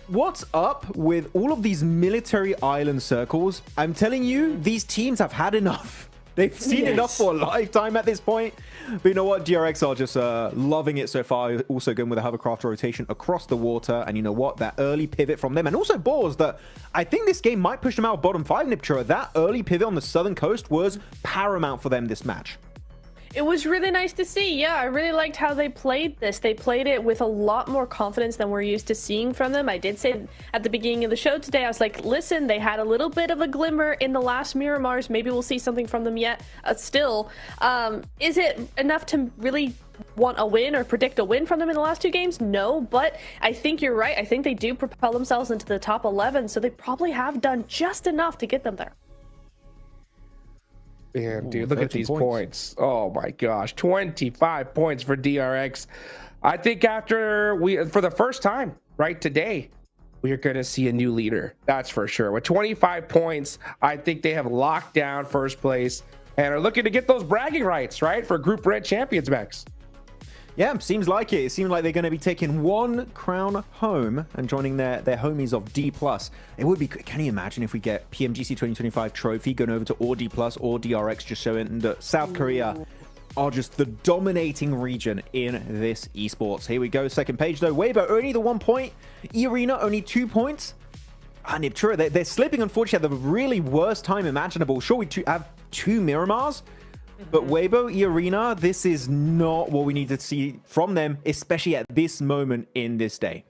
Speaker 3: what's up with all of these military island circles? I'm telling you, these teams have had enough. They've seen enough for a lifetime at this point. But you know what? DRX are just loving it so far. Also going with a hovercraft rotation across the water. And you know what? That early pivot from them. And also Boars that I think this game might push them out bottom 5, Niptura. That early pivot on the southern coast was paramount for them this match.
Speaker 2: It was really nice to see. Yeah, I really liked how they played this. They played it with a lot more confidence than we're used to seeing from them. I did say at the beginning of the show today, I was like, listen, they had a little bit of a glimmer in the last Miramars. Maybe we'll see something from them yet. Still, is it enough to really want a win or predict a win from them in the last 2 games? No, but I think you're right. I think they do propel themselves into the top 11, so they probably have done just enough to get them there.
Speaker 1: Man, dude, look at these points. Oh my gosh, 25 points for DRX. I think after for the first time, right, today, we are going to see a new leader. That's for sure. With 25 points, I think they have locked down first place and are looking to get those bragging rights, right, for Group Red Champions, Max.
Speaker 3: Yeah, seems like it. It seems like they're going to be taking 1 crown home and joining their homies of D+. It would be, can you imagine if we get PMGC 2025 trophy going over to or D+, or DRX, just showing that South Korea are just the dominating region in this esports. Here we go, second page though. Weibo only the 1 point. E-Arena only 2 points. And Niptura, they're slipping unfortunately at the really worst time imaginable. Sure, we have 2 Miramars. But Weibo, E-Arena, this is not what we need to see from them, especially at this moment in this day.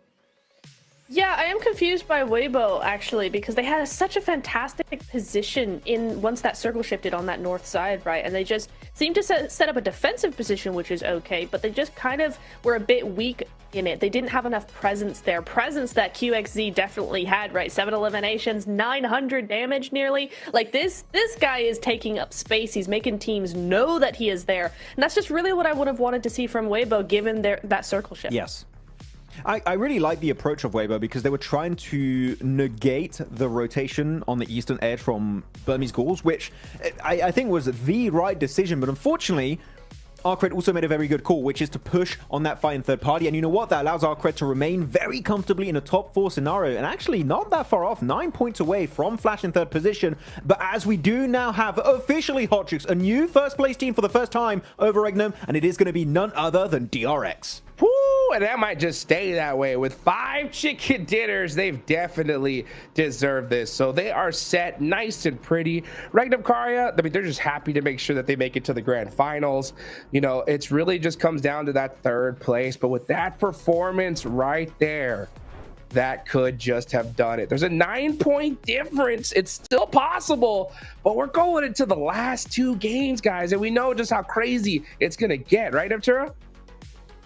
Speaker 2: Yeah, I am confused by Weibo, actually, because they had such a fantastic position once that circle shifted on that north side, right? And they just seemed to set up a defensive position, which is okay, but they just kind of were a bit weak in it. They didn't have enough presence there. Presence that QXZ definitely had, right? 7 eliminations, 900 damage nearly. Like, this guy is taking up space. He's making teams know that he is there. And that's just really what I would have wanted to see from Weibo, given that circle shift.
Speaker 3: Yes. I really like the approach of Weibo because they were trying to negate the rotation on the eastern edge from Burmese Ghouls, which I think was the right decision. But unfortunately, Arcred also made a very good call, which is to push on that fight in third party. And you know what? That allows Arcred to remain very comfortably in a top 4 scenario. And actually not that far off, 9 points away from Flash in third position. But as we do now have officially Hotchicks, a new first place team for the first time over Regnum. And it is going to be none other than DRX.
Speaker 1: Woo! And that might just stay that way. With 5 chicken dinners, they've definitely deserved this. So they are set nice and pretty. Regnum Karya, I mean, they're just happy to make sure that they make it to the grand finals. You know, it's really just comes down to that third place. But with that performance right there, that could just have done it. There's a 9-point difference. It's still possible, but we're going into the last 2 games, guys. And we know just how crazy it's going to get, right, Neptura?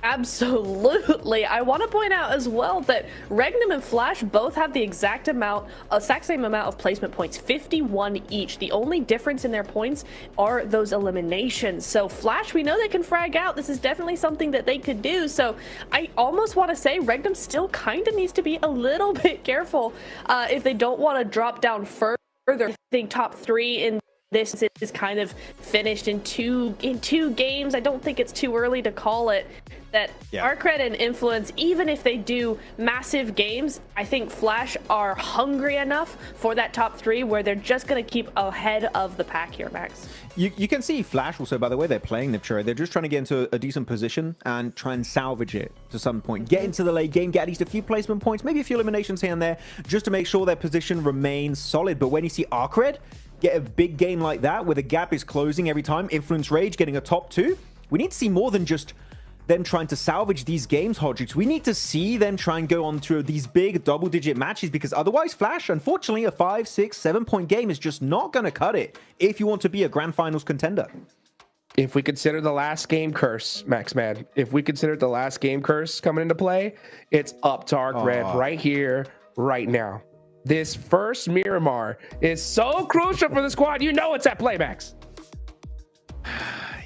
Speaker 2: Absolutely. I want to point out as well that Regnum and Flash both have the exact same amount of placement points, 51 each. The only difference in their points are those eliminations. So Flash, we know they can frag out. This is definitely something that they could do. So I almost want to say Regnum still kind of needs to be a little bit careful if they don't want to drop down further. I think top 3 in this is kind of finished in two games. I don't think it's too early to call it that Arcred and Influence, even if they do massive games, I think Flash are hungry enough for that top 3 where they're just going to keep ahead of the pack here, Max.
Speaker 3: You can see Flash also, by the way, they're playing Nipchura. They're just trying to get into a decent position and try and salvage it to some point. Get into the late game, get at least a few placement points, maybe a few eliminations here and there, just to make sure their position remains solid. But when you see Arcred get a big game like that, where the gap is closing every time, Influence Rage getting a top 2, we need to see more than just them trying to salvage these games, Hodrix. We need to see them try and go on to these big double-digit matches, because otherwise, Flash, unfortunately, a 5, 6, 7-point game is just not going to cut it if you want to be a Grand Finals contender.
Speaker 1: If we consider the last game curse, Maxman, if we consider the last game curse coming into play, it's up to Arcred right here, right now. This first Miramar is so crucial for the squad. You know it's at play, Max.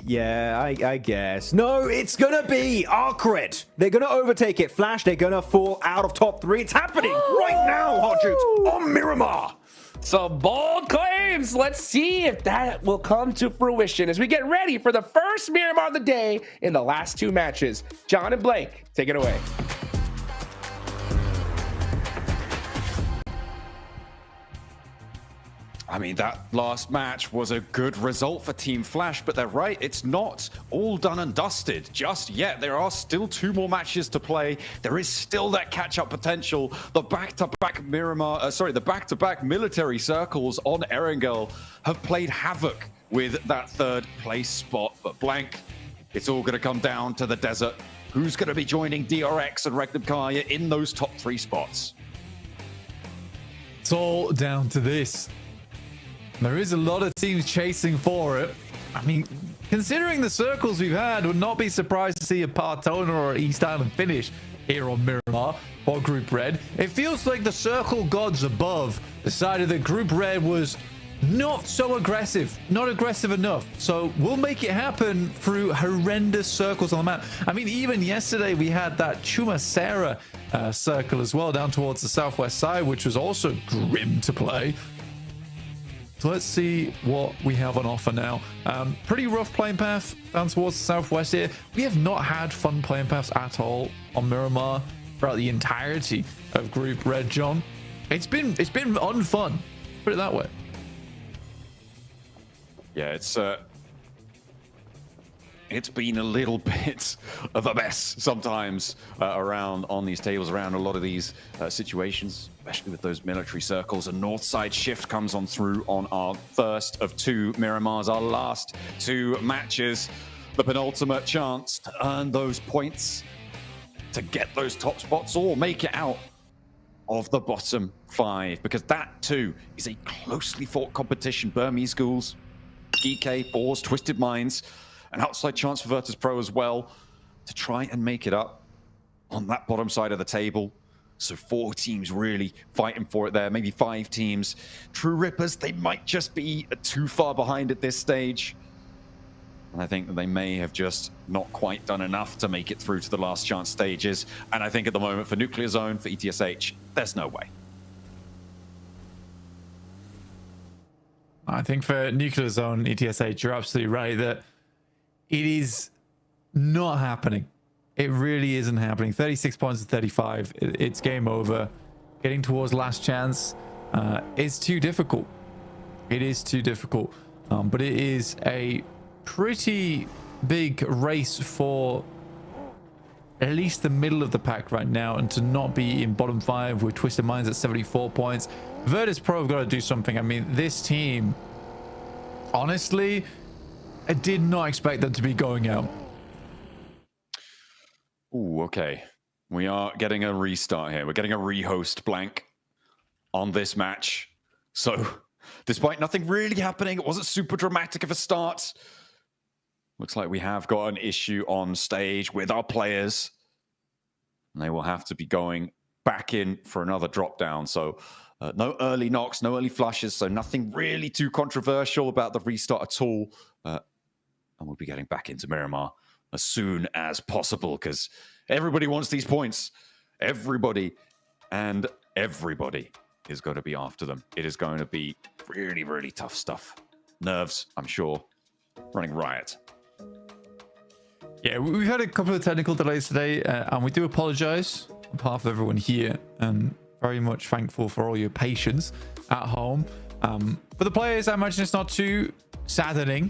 Speaker 3: Yeah, I guess. No, it's gonna be Arcred. They're gonna overtake it. Flash, they're gonna fall out of top 3. It's happening right now, Hodrix, on Miramar.
Speaker 1: Some bold claims. Let's see if that will come to fruition as we get ready for the first Miramar of the day in the last 2 matches. John and Blake, take it away.
Speaker 13: I mean, that last match was a good result for Team Flash, but they're right, it's not all done and dusted just yet. There are still 2 more matches to play. There is still that catch-up potential. The back-to-back the back-to-back military circles on Erangel have played havoc with that 3rd place spot. But Blank, it's all going to come down to the desert. Who's going to be joining DRX and Regnum Kaya in those top 3 spots?
Speaker 14: It's all down to this. There is a lot of teams chasing for it. I mean, considering the circles we've had, would not be surprised to see a Partona or East Island finish here on Miramar or Group Red. It feels like the circle gods above decided that Group Red was not so aggressive, not aggressive enough. So we'll make it happen through horrendous circles on the map. I mean, even yesterday we had that Chumacera circle as well down towards the southwest side, which was also grim to play. So let's see what we have on offer now. Pretty rough playing path down towards the southwest here. We have not had fun playing paths at all on Miramar throughout the entirety of Group Red, John. It's been unfun, put it that way.
Speaker 13: Yeah, it's been a little bit of a mess sometimes around on these tables, around a lot of these situations, especially with those military circles. A north side shift comes on through on our first of 2 Miramars, our last 2 matches. The penultimate chance to earn those points, to get those top spots or make it out of the bottom 5, because that too is a closely fought competition. Burmese Ghouls, GK, Boars, Twisted Minds, an outside chance for Virtus Pro as well to try and make it up on that bottom side of the table. So 4 teams really fighting for it there, maybe 5 teams. True Rippers, they might just be too far behind at this stage. And I think that they may have just not quite done enough to make it through to the last chance stages. And I think at the moment for Nuclear Zone, for ETSH, there's no way.
Speaker 14: I think for Nuclear Zone, ETSH, you're absolutely right that it is not happening. It really isn't happening. 36 points to 35. It's game over. Getting towards last chance is too difficult. It is too difficult. But it is a pretty big race for at least the middle of the pack right now, and to not be in bottom 5 with Twisted Minds at 74 points. Virtus Pro have got to do something. I mean, this team, honestly, I did not expect them to be going out.
Speaker 13: Ooh, okay. We are getting a restart here. We're getting a rehost, Blank, on this match. So, despite nothing really happening, it wasn't super dramatic of a start. Looks like we have got an issue on stage with our players. And they will have to be going back in for another drop down. So, no early knocks, no early flushes. So, nothing really too controversial about the restart at all. And we'll be getting back into Miramar as soon as possible, because everybody wants these points. Everybody and everybody is going to be after them. It is going to be really, really tough stuff nerves, I'm sure, running riot.
Speaker 14: Yeah, we've had a couple of technical delays today, and we do apologize on behalf of everyone here, and very much thankful for all your patience at home. For the players, I imagine it's not too saddening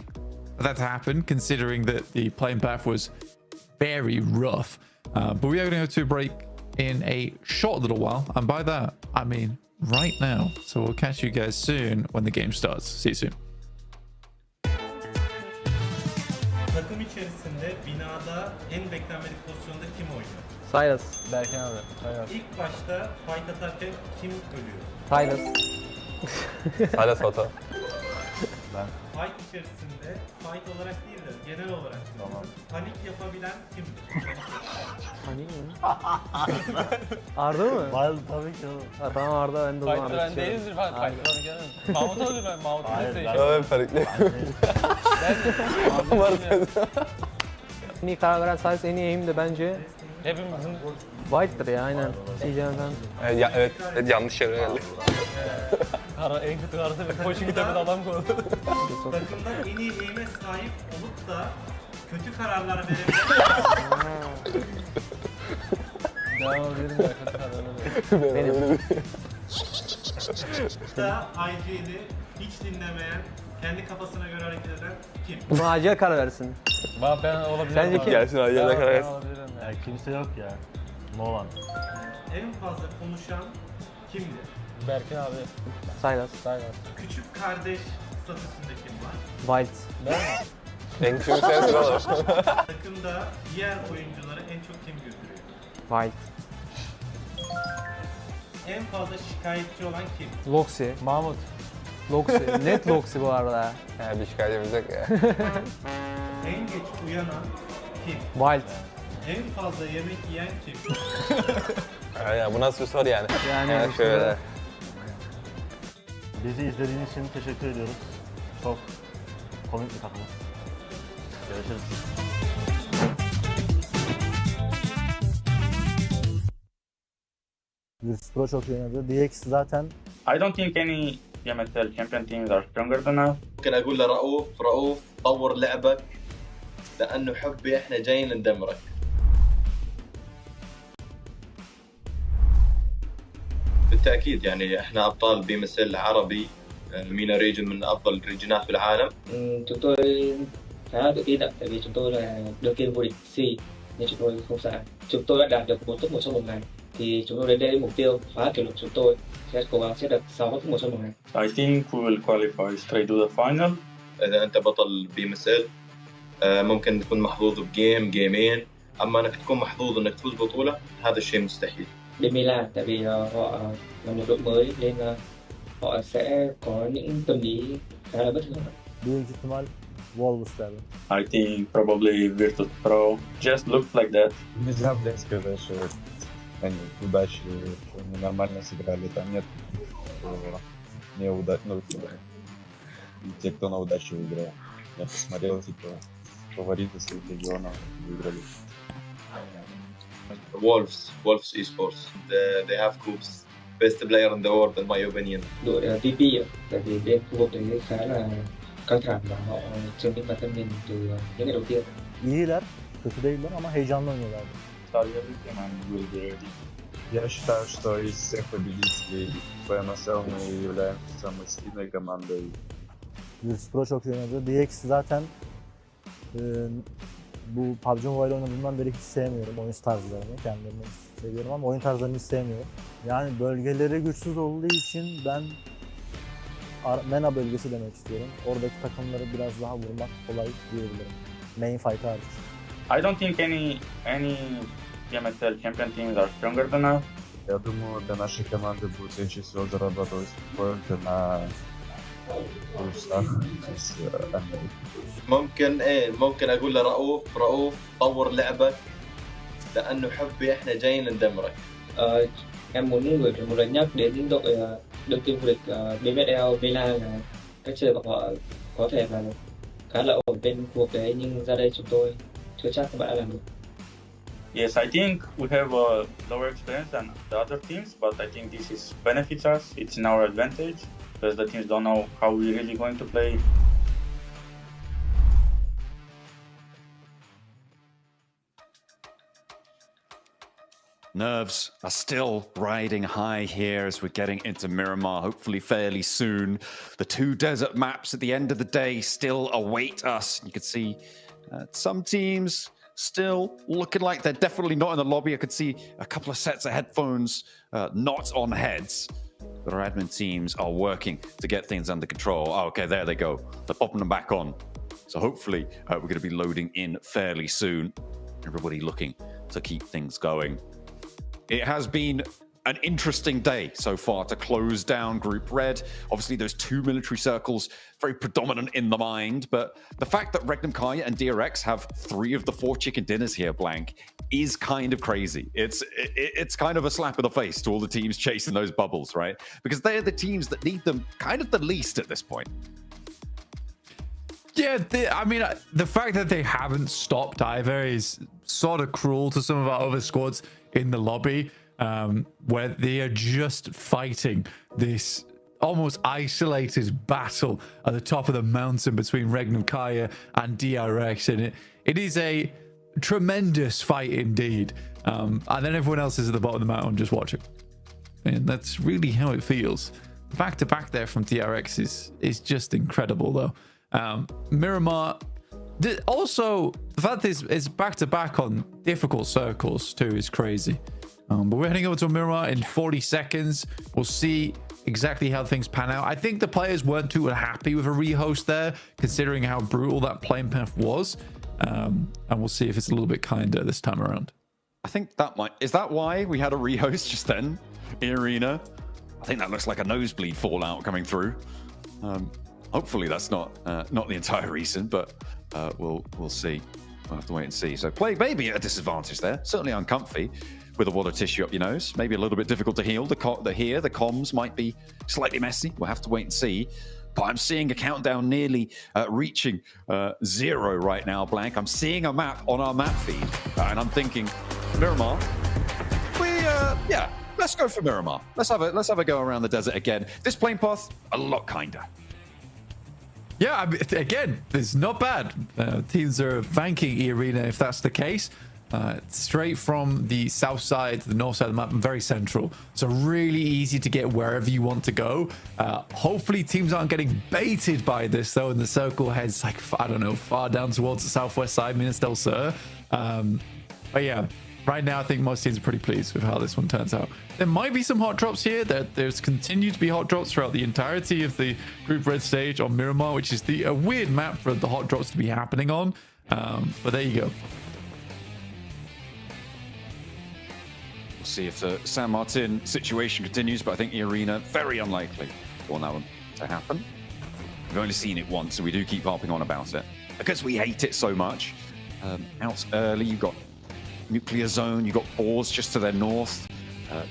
Speaker 14: for that to happen, considering that the playing path was very rough. But we are going to go to a break in a short little while, and by that, I mean right now. So we'll catch you guys soon when the game starts. See you soon.
Speaker 9: Takım içerisinde binada en beklenmedik pozisyonda kim oynuyor?
Speaker 10: Silas. Berkin abi. Silas.
Speaker 9: İlk başta fight atarken kim ölüyor?
Speaker 10: Silas.
Speaker 11: Silas hata.
Speaker 8: Ben.
Speaker 9: Fight içerisinde fight olarak değil de genel olarak panik yapabilen kimdir?
Speaker 10: Panik mi? Arda mı?
Speaker 4: Wild tabii ki oğlum.
Speaker 10: Ha, tamam Arda, ben de o zaman
Speaker 11: Fight'ı ben
Speaker 10: istiyorum.
Speaker 11: değildir ben. Fight'ı ben Mahmut öldür ben. Mahmut'u
Speaker 4: Hayır,
Speaker 11: değiştireyim.
Speaker 4: ben-
Speaker 11: Ben farklı.
Speaker 10: En iyi karar veren Silas, en iyi aim de bence
Speaker 11: Hepimizin...
Speaker 10: White'dır ya, aynen. CJ'den.
Speaker 11: Evet, yanlış yere geldi. En kötü kartı bir koşu kitabını adam koydu.
Speaker 9: Takımda en iyi aim'e sahip olup da kötü kararlar verebilen
Speaker 10: Devam edelim ya, kötü kararları. Benim.
Speaker 9: da IG'ni hiç dinlemeyen, kendi kafasına göre hareket eden kim?
Speaker 10: Buna acil karar versin.
Speaker 11: Ben olabilirim.
Speaker 10: Sence kim?
Speaker 11: Gelsin abi, yerine karar versin.
Speaker 4: Ya kimse yok ya. No one.
Speaker 9: En fazla konuşan kimdir?
Speaker 11: Berkin abi.
Speaker 10: Silas.
Speaker 9: Küçük kardeş statüsünde kim var?
Speaker 10: White.
Speaker 11: Ben mi? En küçük sensin oğlum.
Speaker 9: Takımda diğer oyuncuları en çok kim götürüyor?
Speaker 10: White.
Speaker 9: En fazla şikayetçi olan kim?
Speaker 10: Loxi. Mahmut. Loxi. Net Loxi bu arada.
Speaker 11: Yani bir şikayetimiz yok ya.
Speaker 9: En geç uyanan kim?
Speaker 10: Wild.
Speaker 9: En fazla yemek yiyen kim?
Speaker 11: Ya bu nasıl bir soru yani?
Speaker 10: Yani
Speaker 11: şöyle.
Speaker 4: Bizi izlediğiniz için teşekkür ediyoruz. Çok komik bir takımız. Görüşürüz. Virtus Pro çok iyi oynadı. DX zaten
Speaker 5: I don't think any PMSL champion teams are stronger than us.
Speaker 6: ممكن اقول لرؤوف طور لعبك لانه حبي احنا جايين ندمرك. بالتاكيد يعني احنا ابطال بي ام اس ال عربي مينا ريجن من افضل الريجنات في العالم.
Speaker 7: Chúng tôi khá là tự tin ạ, tại vì chúng tôi là đương kim vô địch C nhưng chúng tôi không sợ. Chúng tôi đã đạt được 4 top 1 trong một ngày thì chúng tôi đến đây với mục tiêu phá kỷ lục chúng tôi sẽ cố gắng sẽ được 6 top 1 trong một ngày.
Speaker 5: I think we will qualify straight to the final.
Speaker 6: اذا انت بطل بي ام اس ال ممكن تكون محظوظ بجيم جيمين اما انك تكون محظوظ انك تفوز بطولة هذا الشيء مستحيل.
Speaker 7: Đến Milan tại vì họ là một đội mới nên họ sẽ có những tâm lý khá là bất thường.
Speaker 4: büyük ihtimal Wolves derdim.
Speaker 5: I think probably Virtus Pro just looks like that.
Speaker 8: Нельзя, блядь, сказать, что они удачи, что они нормально сыграли. Там нет неудач, ну, те, кто на удачу выиграл. Я посмотрел, типа, фавориты своих регионов выиграли.
Speaker 6: Wolves Esports. They have Coops. Best player in the world in my opinion.
Speaker 7: Đội VP ạ, tại vì bên khu vực đấy khá là căng thẳng và họ chứng minh bản thân mình từ những ngày đầu tiên.
Speaker 4: İyiler, kötü değiller ama heyecanlı oynuyorlar.
Speaker 8: Я считаю, что из всех победителей PMSL мы являемся самой сильной командой.
Speaker 4: Virtus Pro çok iyi oynadı. DX zaten bu PUBG Mobile oynadığımdan beri hiç sevmiyorum oyun tarzlarını. Kendilerini seviyorum ama oyun tarzlarını hiç sevmiyorum. Yani bölgeleri güçsüz olduğu için ben MENA bölgesi demek istiyorum. Oradaki takımları biraz daha vurmak kolay diyebilirim. Main fight hariç.
Speaker 5: I don't think any PMSL champion teams are stronger than us.
Speaker 8: Я думаю, для нашей команды будет легче всего зарабатывать поинты на плюсах из Америки.
Speaker 6: ممكن اقول لرؤوف طور لعبك لانه حبي احنا جايين ندمرك.
Speaker 7: Em muốn gửi một lời nhắc đến đội đương kim vô địch BMSL Milan là cách chơi của họ có thể là khá là ổn bên khu vực đấy nhưng ra đây chúng tôi chưa chắc các bạn đã làm được.
Speaker 5: Yes, I think we have a lower experience than the other teams, but I think this benefits us. It's in our advantage because the teams don't know how we're really going to play.
Speaker 13: Nerves are still riding high here as we're getting into Miramar, hopefully fairly soon. The 2 desert maps at the end of the day still await us. You can see some teams still looking like they're definitely not in the lobby. I could see a couple of sets of headphones not on heads. But our admin teams are working to get things under control. Oh, okay, there they go. They're popping them back on. So hopefully we're going to be loading in fairly soon. Everybody looking to keep things going. It has been an interesting day so far to close down Group Red. Obviously, there's 2 military circles, very predominant in the mind, but the fact that Regnum Kaya and DRX have 3 of the 4 chicken dinners here, Blank, is kind of crazy. It's kind of a slap in the face to all the teams chasing those bubbles, right? Because they're the teams that need them kind of the least at this point.
Speaker 14: Yeah, I mean, the fact that they haven't stopped either is sort of cruel to some of our other squads in the lobby, where they are just fighting this almost isolated battle at the top of the mountain between Regnum Kaya and DRX, and it is a tremendous fight indeed. And then everyone else is at the bottom of the mountain just watching, and that's really how it feels. Back to back there from DRX is just incredible, though. Miramar, also the fact that it's back to back on difficult circles too is crazy. But we're heading over to Miramar in 40 seconds. We'll see exactly how things pan out. I think the players weren't too happy with a rehost there, considering how brutal that playing path was. And we'll see if it's a little bit kinder this time around.
Speaker 13: I think that is that why we had a rehost just then in Arena? I think that looks like a nosebleed fallout coming through. Hopefully that's not the entire reason, but we'll see. We'll have to wait and see. So Plague maybe at a disadvantage there, certainly uncomfy with a wad of tissue up your nose. Maybe a little bit difficult to heal. The comms might be slightly messy. We'll have to wait and see. But I'm seeing a countdown nearly reaching 0 right now, Blank. I'm seeing a map on our map feed, and I'm thinking, Miramar, yeah, let's go for Miramar. Let's have a go around the desert again. This plane path, a lot kinder.
Speaker 14: Yeah, I mean, again, it's not bad. Teams are banking E-Arena if that's the case. Straight from the south side to the north side of the map and very central. So really easy to get wherever you want to go. Hopefully teams aren't getting baited by this, though, and the circle heads, like, I don't know, far down towards the southwest side, Minas del Sur. But yeah, right now I think most teams are pretty pleased with how this one turns out. There might be some hot drops here. There's continued to be hot drops throughout the entirety of the Group Red stage on Miramar, which is a weird map for the hot drops to be happening on. But there you go.
Speaker 13: We'll see if the San Martin situation continues, but I think the Arena, very unlikely for that one to happen. We've only seen it once, so we do keep harping on about it because we hate it so much. Out early, you've got Nuclear Zone, you've got Boars just to their north,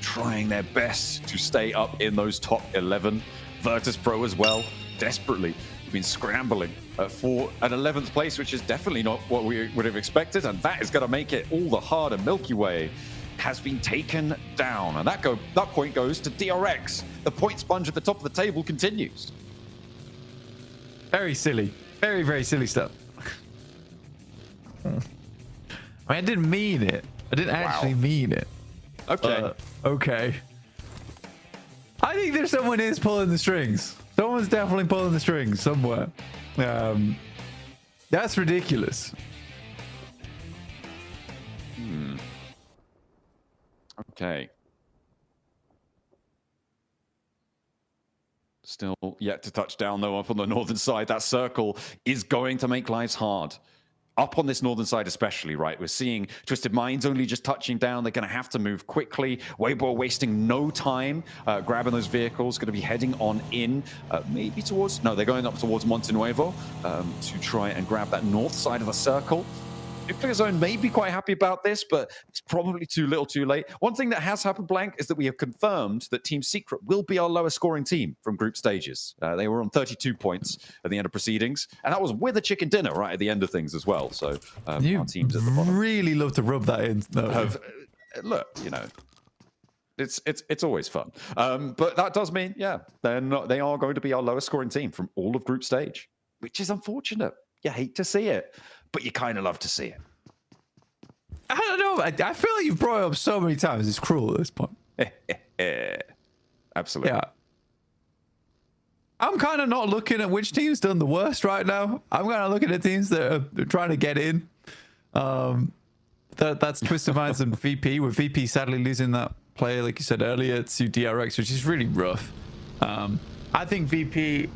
Speaker 13: trying their best to stay up in those top 11. Virtus Pro as well, desperately been scrambling for an 11th place, which is definitely not what we would have expected, and that is going to make it all the harder. Milky Way has been taken down, and that point goes to DRX. The point sponge at the top of the table continues.
Speaker 14: Very silly. Very, very silly stuff. I mean, I didn't mean it. I didn't actually mean it.
Speaker 13: Okay.
Speaker 14: Okay. I think there's someone is pulling the strings. Someone's definitely pulling the strings somewhere. That's ridiculous.
Speaker 13: Okay. Still yet to touch down, though, up on the northern side. That circle is going to make lives hard. Up on this northern side especially, right? We're seeing Twisted Minds only just touching down. They're going to have to move quickly. Weibo wasting no time grabbing those vehicles. Going to be heading on in, maybe towards... No, they're going up towards Monte Nuevo to try and grab that north side of the circle. Nuclear Zone may be quite happy about this, but it's probably too little too late. One thing that has happened, Blank, is that we have confirmed that Team Secret will be our lowest scoring team from group stages. They were on 32 points at the end of proceedings, and that was with a chicken dinner right at the end of things as well. So our teams at the bottom
Speaker 14: really love to rub that in.
Speaker 13: Look, you know, it's always fun. But that does mean, yeah, they are going to be our lowest scoring team from all of group stage, which is unfortunate. You hate to see it, but you kind of love to see it.
Speaker 14: I don't know. I feel like you've brought it up so many times. It's cruel at this point.
Speaker 13: Absolutely.
Speaker 14: Yeah. I'm kind of not looking at which team's done the worst right now. I'm kind of looking at teams that are trying to get in. That's Twisted Minds and VP, with VP sadly losing that player, like you said earlier, to DRX, which is really rough. I think VP,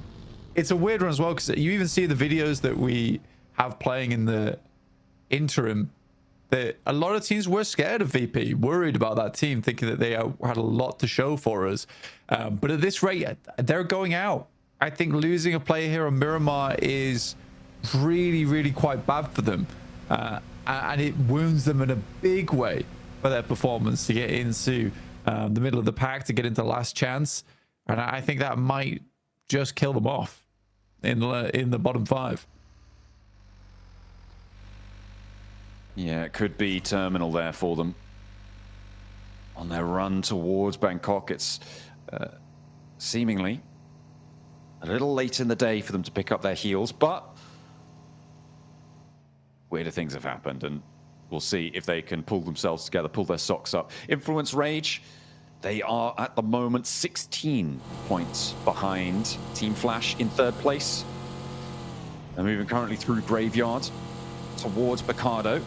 Speaker 14: it's a weird one as well, because you even see the videos that we have playing in the interim, that a lot of teams were scared of VP, worried about that team, thinking that they had a lot to show for us. But at this rate, they're going out. I think losing a player here on Miramar is really, really quite bad for them. And it wounds them in a big way for their performance to get into the middle of the pack, to get into last chance. And I think that might just kill them off in the bottom 5.
Speaker 13: Yeah, it could be terminal there for them. On their run towards Bangkok, it's seemingly a little late in the day for them to pick up their heels, but weirder things have happened, and we'll see if they can pull themselves together, pull their socks up. Influence Rage, they are at the moment 16 points behind Team Flash in 3rd place. They're moving currently through Graveyard towards Bacado.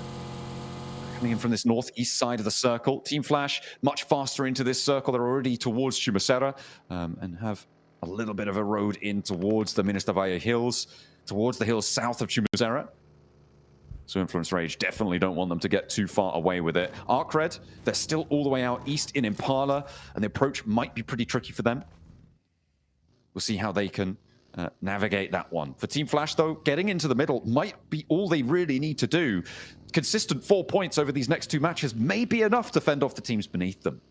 Speaker 13: Coming in from this northeast side of the circle. Team Flash much faster into this circle. They're already towards Chumasera and have a little bit of a road in towards the Minister Vaya Hills, towards the hills south of Chumasera. So Influence Rage definitely don't want them to get too far away with it. Arc Red, they're still all the way out east in Impala, and the approach might be pretty tricky for them. We'll see how they can navigate that one. For Team Flash, though, getting into the middle might be all they really need to do. Consistent 4 points over these next 2 matches may be enough to fend off the teams beneath them.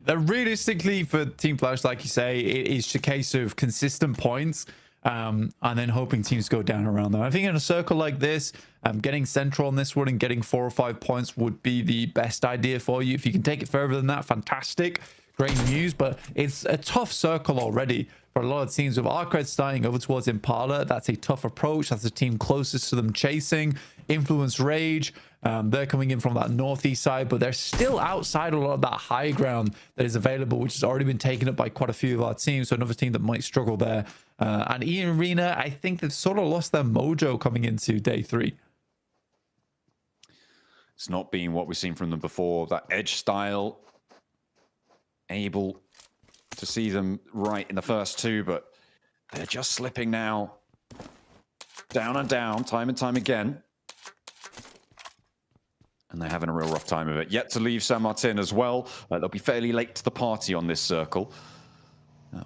Speaker 14: Realistically, for Team Flash, like you say, it is a case of consistent points. And then hoping teams go down around them. I think in a circle like this, getting central on this one and getting 4 or 5 points would be the best idea for you. If you can take it further than that, fantastic. Great news, but it's a tough circle already for a lot of teams. With Arcred starting over towards Impala, that's a tough approach. That's the team closest to them chasing. Influence Rage, they're coming in from that northeast side, but they're still outside a lot of that high ground that is available, which has already been taken up by quite a few of our teams. So another team that might struggle there. And Ian Arena, I think they've sort of lost their mojo coming into day 3.
Speaker 13: It's not been what we've seen from them before. That edge style, able to see them right in the first 2, but they're just slipping now. Down and down, time and time again. And they're having a real rough time of it. Yet to leave San Martin as well. They'll be fairly late to the party on this circle.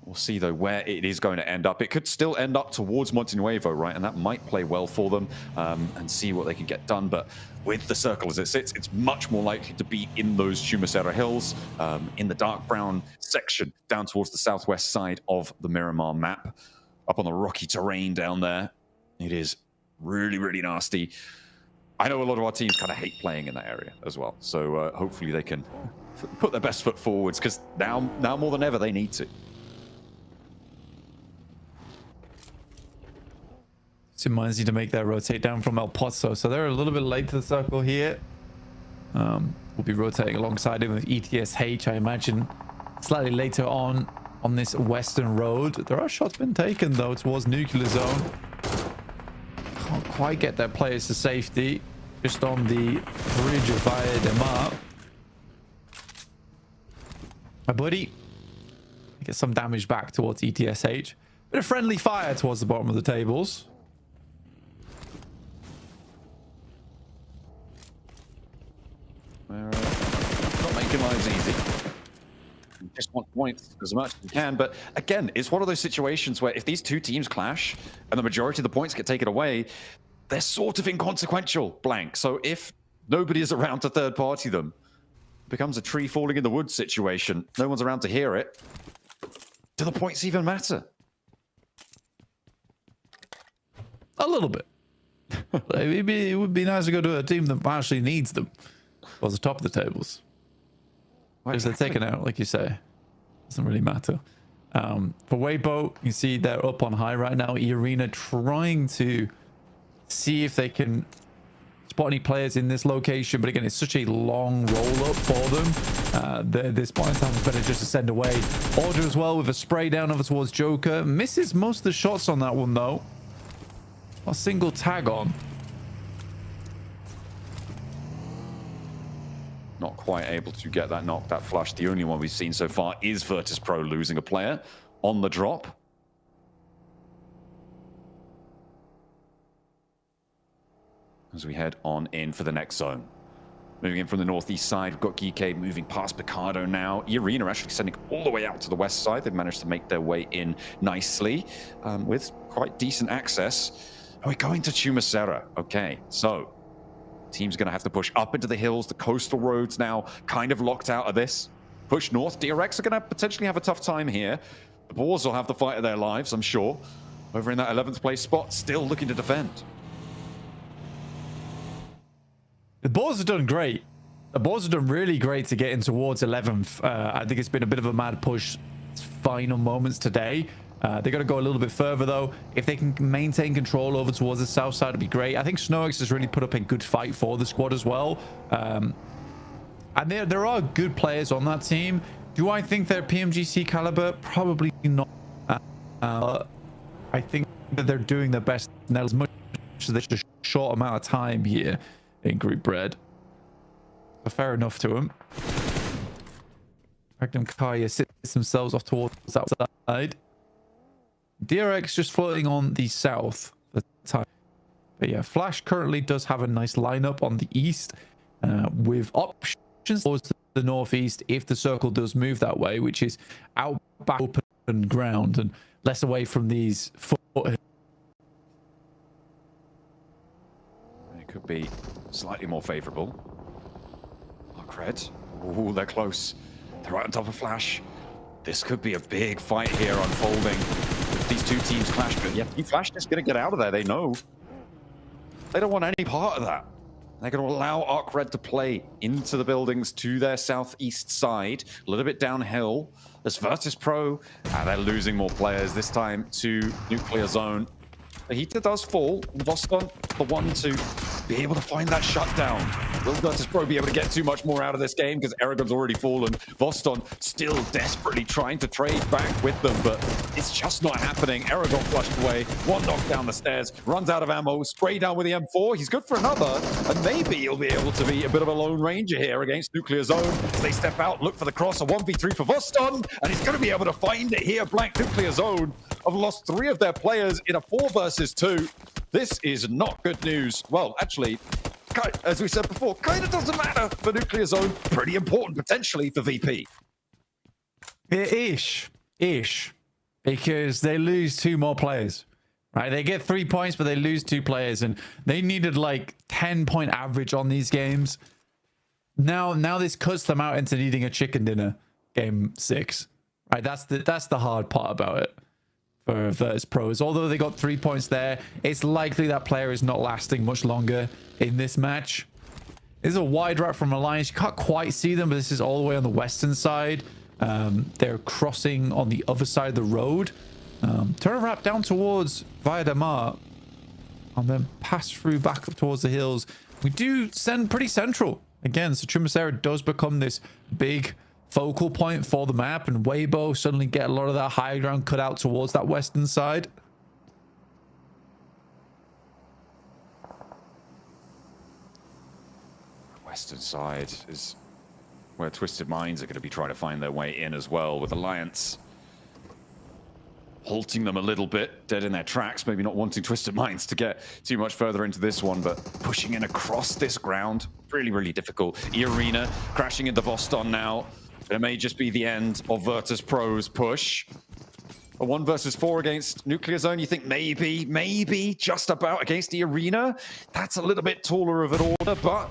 Speaker 13: We'll see, though, where it is going to end up. It could still end up towards Montenuevo, right? And that might play well for them and see what they can get done. But with the circle as it sits, it's much more likely to be in those Chumasera Hills, in the dark brown section, down towards the southwest side of the Miramar map, up on the rocky terrain down there. It is really, really nasty. I know a lot of our teams kind of hate playing in that area as well. So hopefully they can put their best foot forwards, because now more than ever, they need to.
Speaker 14: Reminds you to make that rotate down from El Pozo. So they're a little bit late to the circle here. We'll be rotating alongside him with ETSH, I imagine, slightly later on this western road. There are shots been taken, though, towards Nuclear Zone. Can't quite get their players to safety. Just on the bridge of Via de Mar. My buddy gets some damage back towards ETSH. Bit of friendly fire towards the bottom of the tables.
Speaker 13: Not making lives easy. You just want points as much as you can, but again, it's one of those situations where if these 2 teams clash and the majority of the points get taken away, they're sort of inconsequential, blank. So if nobody is around to third party them, it becomes a tree falling in the woods situation. No one's around to hear it. Do the points even matter?
Speaker 14: A little bit. It would be nice to go to a team that actually needs them. Towards the top of the tables. Because they're taken out, like you say. Doesn't really matter. For Weibo, you see they're up on high right now. Arena trying to see if they can spot any players in this location, but again, it's such a long roll-up for them. This point in time is better just to send away. Order as well with a spray down over towards Joker. Misses most of the shots on that one, though. A single tag on.
Speaker 13: Not quite able to get that knock, that flush. The only one we've seen so far is Virtus.pro losing a player on the drop. As we head on in for the next zone. Moving in from the northeast side, we've got Geekade moving past Picardo now. Arena actually sending all the way out to the west side. They've managed to make their way in nicely with quite decent access. And we're going to Chumacera. Okay, so team's going to have to push up into the hills. The coastal roads now kind of locked out of this. Push north. DRX are going to potentially have a tough time here. The Boars will have the fight of their lives, I'm sure. Over in that 11th place spot, still looking to defend.
Speaker 14: The Boars have done great. The Boars have done really great to get in towards 11th. I think it's been a bit of a mad push. It's final moments today. They're going to go a little bit further, though. If they can maintain control over towards the south side, it'd be great. I think Snox has really put up a good fight for the squad as well. And there are good players on that team. Do I think they're PMGC caliber? Probably not. I think that they're doing their best now as much as there's a short amount of time here in Group Red. So fair enough to them. Magnum Kaya sits themselves off towards that side. DRX just floating on the south for the time. But yeah, Flash currently does have a nice lineup on the east with options towards the northeast if the circle does move that way, which is out back open ground and less away from these foothills.
Speaker 13: It could be slightly more favorable. Arcred. Oh, they're close. They're right on top of Flash. This could be a big fight here unfolding. These two teams clash, but yeah, Flash is going to get out of there. They know. They don't want any part of that. They're going to allow Arcred to play into the buildings to their southeast side, a little bit downhill. There's Virtus.pro, and they're losing more players, this time to Nuclear Zone. The heater does fall, and Voston, the one to be able to find that shutdown. Will Virtus.pro be able to get too much more out of this game because Eragon's already fallen? Voston still desperately trying to trade back with them, but it's just not happening. Eragon flushed away, one knock down the stairs, runs out of ammo, spray down with the M4. He's good for another, and maybe he'll be able to be a bit of a lone ranger here against Nuclear Zone. As they step out, look for the cross, a 1v3 for Voston, and he's going to be able to find it here. Blank Nuclear Zone have lost 3 of their players in a 4 versus 2. This is not good news. Well, actually, as we said before, kind of doesn't matter for Nuclear Zone. Pretty important potentially for VP.
Speaker 14: Ish. Because they lose 2 more players. Right? They get 3 points, but they lose 2 players, and they needed like 10-point average on these games. Now this cuts them out into needing a chicken dinner game 6. Right? That's the hard part about it. For Virtus.pro, although they got 3 points there, it's likely that player is not lasting much longer in this match. This is a wide wrap from Alliance. You can't quite see them, but this is all the way on the western side. They're crossing on the other side of the road. Turn a wrap down towards Via de Mar, and then pass through back up towards the hills. We do send pretty central again, so Chumacera does become this big focal point for the map, and Weibo suddenly get a lot of that high ground cut out towards that western side.
Speaker 13: Western side is where Twisted Minds are going to be trying to find their way in as well, with Alliance halting them a little bit, dead in their tracks, maybe not wanting Twisted Minds to get too much further into this one, but pushing in across this ground, really, really difficult. Arena crashing into Voston now. It may just be the end of Virtus.pro's push. A 1 versus 4 against Nuclear Zone, you think maybe just about against the Arena? That's a little bit taller of an order, but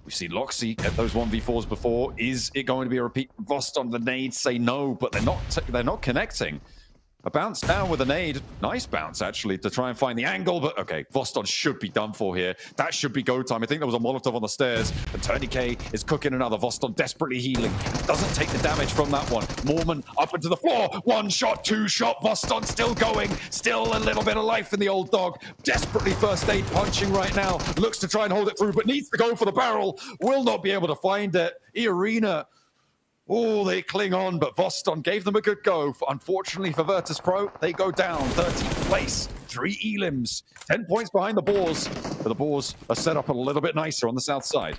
Speaker 13: we've seen Loxy at those 1v4s before. Is it going to be a repeat? Voston, the nades say no, but they're not connecting. A bounce down with a nade. Nice bounce, actually, to try and find the angle. But okay, Voston should be done for here. That should be go time. I think there was a Molotov on the stairs. And Tourniquet is cooking another. Voston desperately healing. Doesn't take the damage from that one. Mormon up into the floor. One shot, two shot. Voston still going. Still a little bit of life in the old dog. Desperately first aid punching right now. Looks to try and hold it through, but needs to go for the barrel. Will not be able to find it. Arena. Oh, they cling on, but Voston gave them a good go. Unfortunately for Virtus Pro, they go down. 13th place, 3 elims, 10 points behind the Boars. But the Boars are set up a little bit nicer on the south side.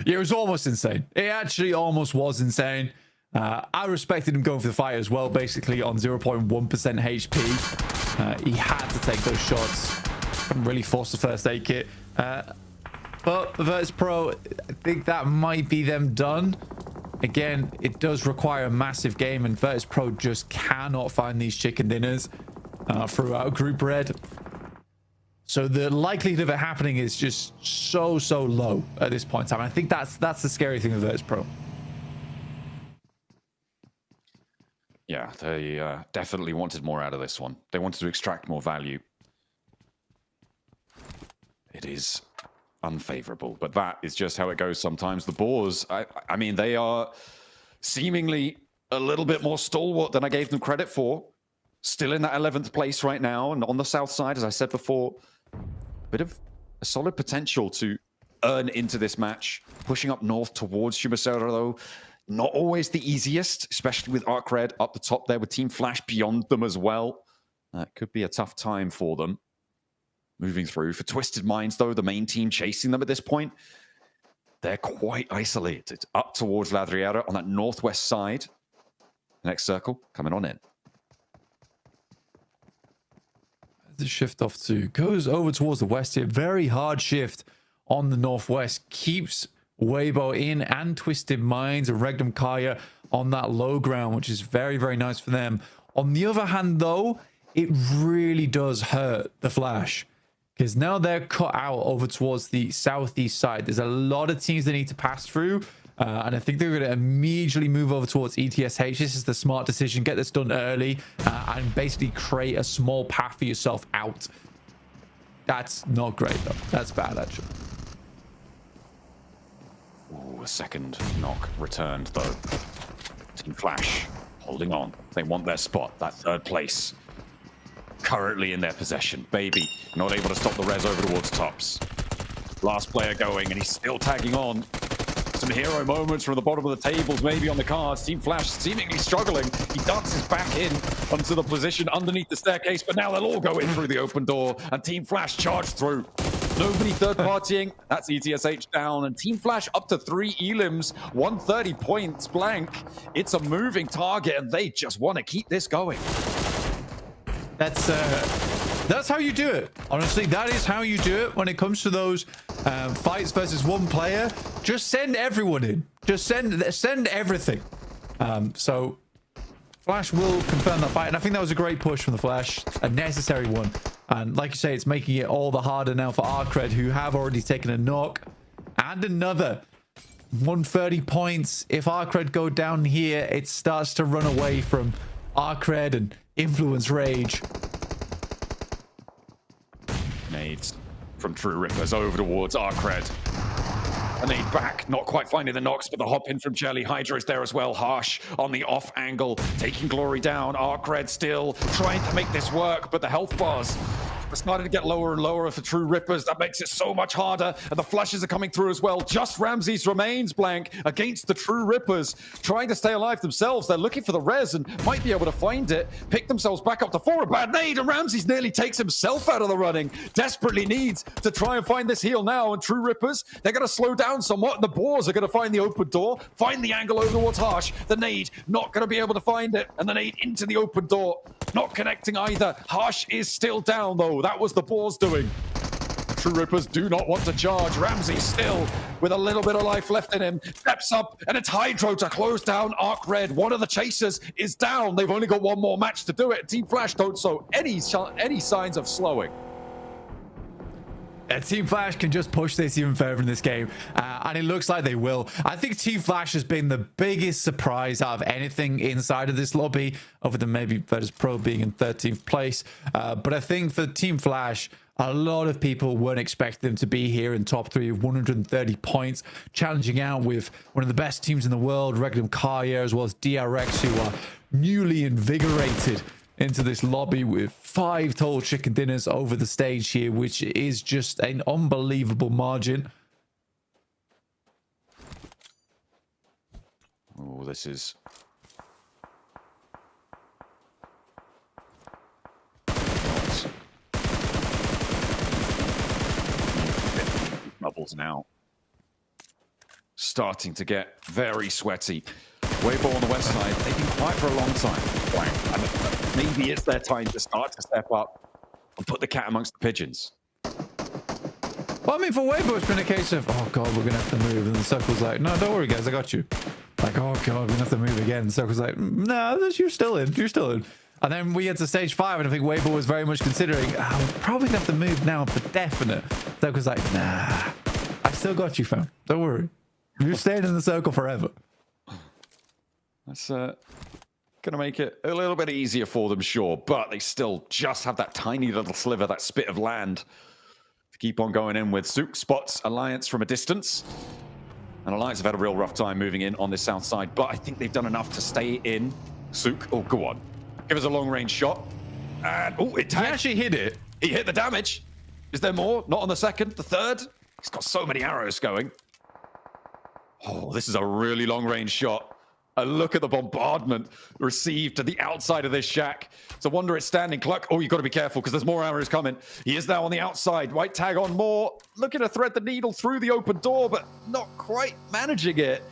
Speaker 14: Yeah, it was almost insane. It actually almost was insane. I respected him going for the fight as well, basically on 0.1% HP. He had to take those shots. Couldn't really force the first aid kit. But Virtus Pro, I think that might be them done. Again, it does require a massive game, and Virtus Pro just cannot find these chicken dinners throughout Group Red. So the likelihood of it happening is just so low at this point in time. I think that's the scary thing with Virtus Pro.
Speaker 13: Yeah, they definitely wanted more out of this one. They wanted to extract more value. It is unfavorable, but that is just how it goes sometimes. The Boars, I mean, they are seemingly a little bit more stalwart than I gave them credit for. Still in that 11th place right now, and on the south side, as I said before, a bit of a solid potential to earn into this match. Pushing up north towards Shumasera, though, not always the easiest, especially with Arc Red up the top there with Team Flash beyond them as well. That could be a tough time for them. Moving through. For Twisted Minds, though, the main team chasing them at this point, they're quite isolated. Up towards Ladriera on that northwest side. Next circle coming on in.
Speaker 14: The shift off to goes over towards the west here. Very hard shift on the northwest. Keeps Weibo in and Twisted Minds and Regnum Kaya on that low ground, which is very nice for them. On the other hand, though, it really does hurt the Flash, because now they're cut out over towards the southeast side. There's a lot of teams they need to pass through, and I think they're going to immediately move over towards ETSH. This is the smart decision. Get this done early and basically create a small path for yourself out. That's not great, though. That's bad, actually.
Speaker 13: Ooh, a second knock returned, though. Team Flash holding on. They want their spot, that 3rd place. Currently in their possession. Baby not able to stop the res over towards tops. Last player going, and he's still tagging on. Some hero moments from the bottom of the tables, maybe on the cards. Team Flash seemingly struggling. He dances back in onto the position underneath the staircase, but now they'll all go in through the open door, and Team Flash charge through. Nobody third-partying. That's ETSH down, and Team Flash up to 3 elims, 130 points blank. It's a moving target, and they just want to keep this going.
Speaker 14: That's how you do it. Honestly, that is how you do it when it comes to those fights versus one player. Just send everyone in. Just send everything. So Flash will confirm that fight, and I think that was a great push from the Flash, a necessary one. And like you say, it's making it all the harder now for Arcred, who have already taken a knock and another 130 points. If Arcred go down here, it starts to run away from Arcred and Influence Rage.
Speaker 13: Nades from True Rippers over towards Arcred. A nade back, not quite finding the knocks, but the hop in from Jelly. Hydra is there as well. Harsh on the off angle, taking Glory down. Arcred still trying to make this work, but the health bars are starting to get lower and lower for True Rippers. That makes it so much harder, and the flushes are coming through as well. Just Ramses remains blank against the True Rippers, trying to stay alive themselves. They're looking for the res and might be able to find it. Pick themselves back up to 4. A bad nade, and Ramses nearly takes himself out of the running. Desperately needs to try and find this heal now, and True Rippers, they're going to slow down somewhat, and the Boars are going to find the open door, find the angle over towards Harsh. The nade, not going to be able to find it, and the nade into the open door, not connecting either. Harsh is still down, though. That was the Boars doing. True Rippers do not want to charge. Ramsey still with a little bit of life left in him. Steps up, and it's Hydro to close down Arc Red. One of the chasers is down. They've only got one more match to do it. Team Flash don't show any signs of slowing.
Speaker 14: Team Flash can just push this even further in this game, and it looks like they will. I think Team Flash has been the biggest surprise out of anything inside of this lobby, other than maybe Virtus Pro being in 13th place. But I think for Team Flash, a lot of people weren't expecting them to be here in top 3 with 130 points, challenging out with one of the best teams in the world, Regnum Karrier, as well as DRX, who are newly invigorated into this lobby with 5 total chicken dinners over the stage here, which is just an unbelievable margin.
Speaker 13: Oh, this is... Bubbles now. Starting to get very sweaty. Weibo on the west side, they've been quiet for a long time. And maybe it's their time to start to step up and put the cat amongst the pigeons.
Speaker 14: Well, I mean, for Weibo, it's been a case of, oh God, we're going to have to move. And the Circle's like, no, don't worry, guys, I got you. Like, oh God, we're going to have to move again. And the Circle's like, no, you're still in. You're still in. And then we get to stage 5, and I think Weibo was very much considering, we're probably going to have to move now for definite. Circle's like, nah, I still got you, fam. Don't worry. You're staying in the Circle forever.
Speaker 13: That's going to make it a little bit easier for them, sure. But they still just have that tiny little sliver, that spit of land to keep on going in with. Sook spots Alliance from a distance. And Alliance have had a real rough time moving in on this south side. But I think they've done enough to stay in. Sook, oh, go on. Give us a long-range shot. And, oh, it tagged.
Speaker 14: He actually hit it.
Speaker 13: He hit the damage. Is there more? Not on the second, the third? He's got so many arrows going. Oh, this is a really long-range shot. A look at the bombardment received to the outside of this shack. It's a wonder it's standing. Cluck. Oh, you've got to be careful because there's more arrows coming. He is now on the outside. White tag on more. Looking to thread the needle through the open door, but not quite managing it.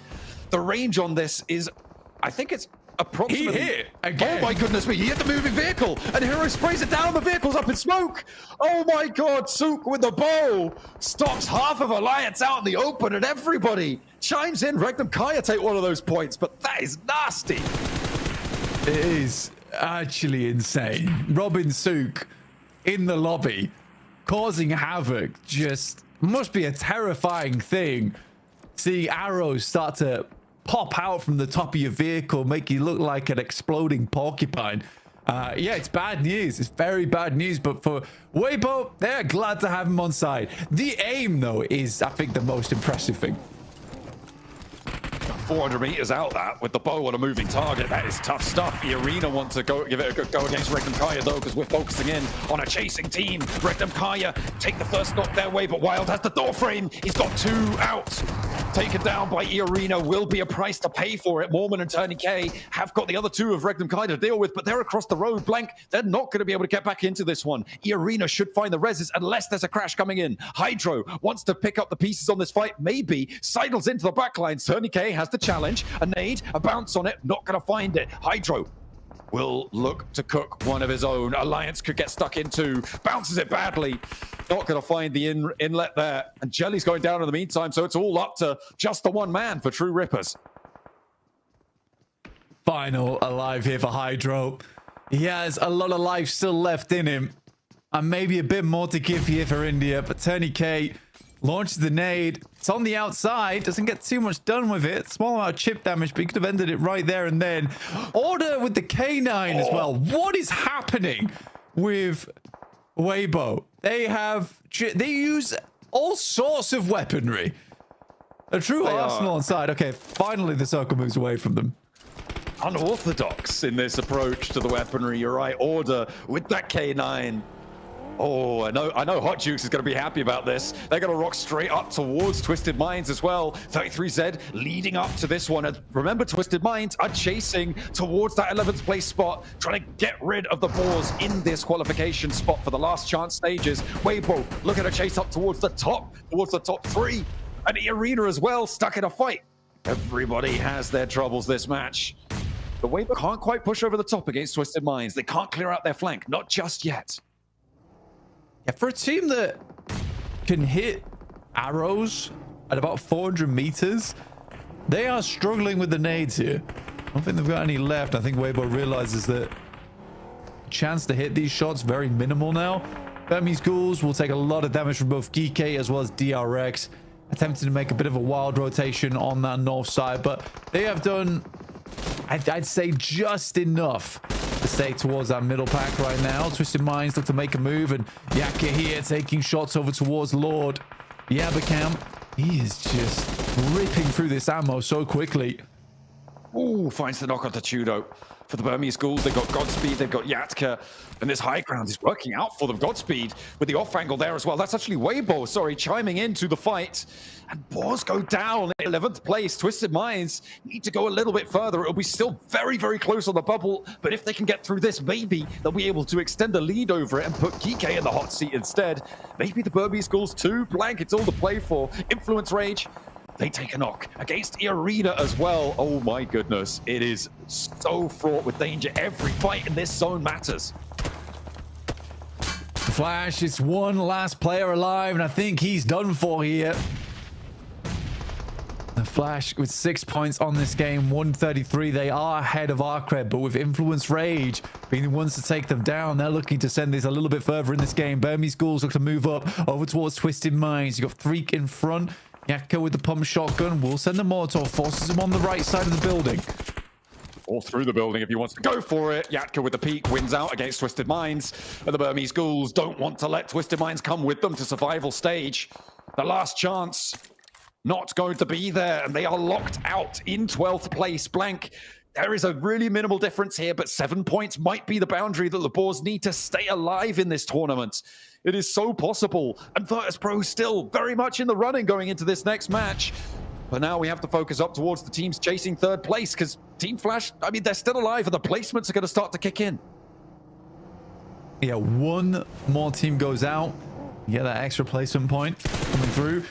Speaker 13: The range on this is, I think it's approximately...
Speaker 14: He hit again.
Speaker 13: Oh my goodness me, he hit the moving vehicle and Hero sprays it down. The vehicle's up in smoke. Oh my God, Sook with the bow stops half of Alliance out in the open and everybody chimes in. Regnum Karrier take one of those points, but that is nasty.
Speaker 14: It is actually insane. Robin Sook in the lobby causing havoc just must be a terrifying thing. See arrows start to pop out from the top of your vehicle, make you look like an exploding porcupine. Yeah, it's bad news. It's very bad news. But for Weibo, they're glad to have him on side. The aim, though, is, I think, the most impressive thing.
Speaker 13: 400 meters out that with the bow on a moving target. That is tough stuff. The Arena wants to give it a good go against Regnum Karrier though, because we're focusing in on a chasing team. Regnum Karrier take the first knock their way, but Wild has the door frame. He's got 2 out. Taken down by Arena will be a price to pay for it. Mormon and Tony K have got the other 2 of Regnum Karrier to deal with, but they're across the road. Blank, they're not going to be able to get back into this one. Arena should find the reses unless there's a crash coming in. Hydro wants to pick up the pieces on this fight. Maybe sidles into the backline. Tony K has the challenge. A nade, a bounce on it, not going to find it. Hydro will look to cook one of his own. Alliance could get stuck into, bounces it badly. Not going to find the inlet there. And Jelly's going down in the meantime, so it's all up to just the one man for True Rippers.
Speaker 14: Final alive here for Hydro. He has a lot of life still left in him. And maybe a bit more to give here for India, but Tony K launches the nade. It's on the outside. Doesn't get too much done with it. Small amount of chip damage, but he could have ended it right there and then. Order with the K9 as well. What is happening with Weibo? They use all sorts of weaponry. A true arsenal on side. Okay, finally the circle moves away from them.
Speaker 13: Unorthodox in this approach to the weaponry. You're right. Order with that K9. Oh, I know Hot Jukes is going to be happy about this. They're going to rock straight up towards Twisted Minds as well. 33Z leading up to this one. And remember, Twisted Minds are chasing towards that 11th place spot, trying to get rid of the Boars in this qualification spot for the last chance stages. Weibo looking to chase up towards the top 3. And Arena as well, stuck in a fight. Everybody has their troubles this match. The Weibo can't quite push over the top against Twisted Minds. They can't clear out their flank, not just yet.
Speaker 14: Yeah, for a team that can hit arrows at about 400 meters, they are struggling with the nades here. I don't think they've got any left. I think Weibo realizes that chance to hit these shots very minimal now. Burmese Ghouls will take a lot of damage from both Geeky as well as DRX. Attempting to make a bit of a wild rotation on that north side, but they have done, I'd say, just enough to stay towards that middle pack right now. Twisted Minds look to make a move, and Yaka here taking shots over towards Lord. Yabakam, he is just ripping through this ammo so quickly.
Speaker 13: Ooh, finds the knock onto Tudo. For the Burmese Ghouls, they've got Godspeed, they've got Yatka, and this high ground is working out for them. Godspeed with the off angle there as well. That's actually Weibo, sorry, chiming into the fight. And Boars go down in 11th place. Twisted Minds need to go a little bit further. It'll be still very, very close on the bubble, but if they can get through this, maybe they'll be able to extend the lead over it and put Kike in the hot seat instead. Maybe the Burmese Ghouls too. Blank, it's all to play for. Influence Rage. They take a knock against Arena as well. Oh my goodness. It is so fraught with danger. Every fight in this zone matters.
Speaker 14: Flash is one last player alive, and I think he's done for here. The Flash with 6 points on this game, 133. They are ahead of Arcred, but with Influence Rage being the ones to take them down, they're looking to send this a little bit further in this game. Burmese Ghouls look to move up over towards Twisted Minds. You've got Freak in front. Yaka with the pump shotgun will send the Molotov, forces him on the right side of the building.
Speaker 13: Or through the building if he wants to go for it. Yatka with the peek wins out against Twisted Minds. And the Burmese Ghouls don't want to let Twisted Minds come with them to survival stage. The last chance not going to be there, and they are locked out in 12th place. Blank. There is a really minimal difference here, but 7 points might be the boundary that the Boars need to stay alive in this tournament. It is so possible. And Virtus Pro still very much in the running going into this next match. But now we have to focus up towards the teams chasing third place, because Team Flash, I mean, they're still alive and the placements are going to start to kick in.
Speaker 14: Yeah, one more team goes out. You get that extra placement point coming through.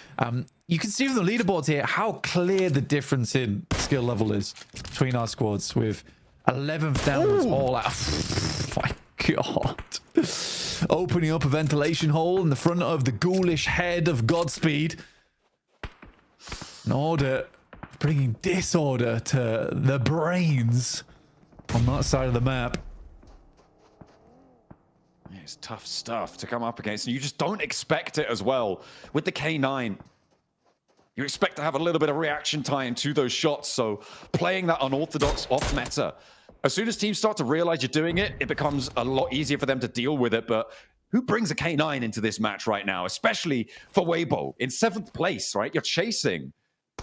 Speaker 14: You can see from the leaderboards here how clear the difference in skill level is between our squads, with 11th downwards all out. My God. Opening up a ventilation hole in the front of the ghoulish head of Godspeed. In order, bringing disorder to the brains on that side of the map.
Speaker 13: It's tough stuff to come up against, and you just don't expect it as well. With the K9, you expect to have a little bit of reaction time to those shots, so playing that unorthodox off meta. As soon as teams start to realize you're doing it, it becomes a lot easier for them to deal with it, but who brings a K9 into this match right now, especially for Weibo? In 7th place, right? You're chasing,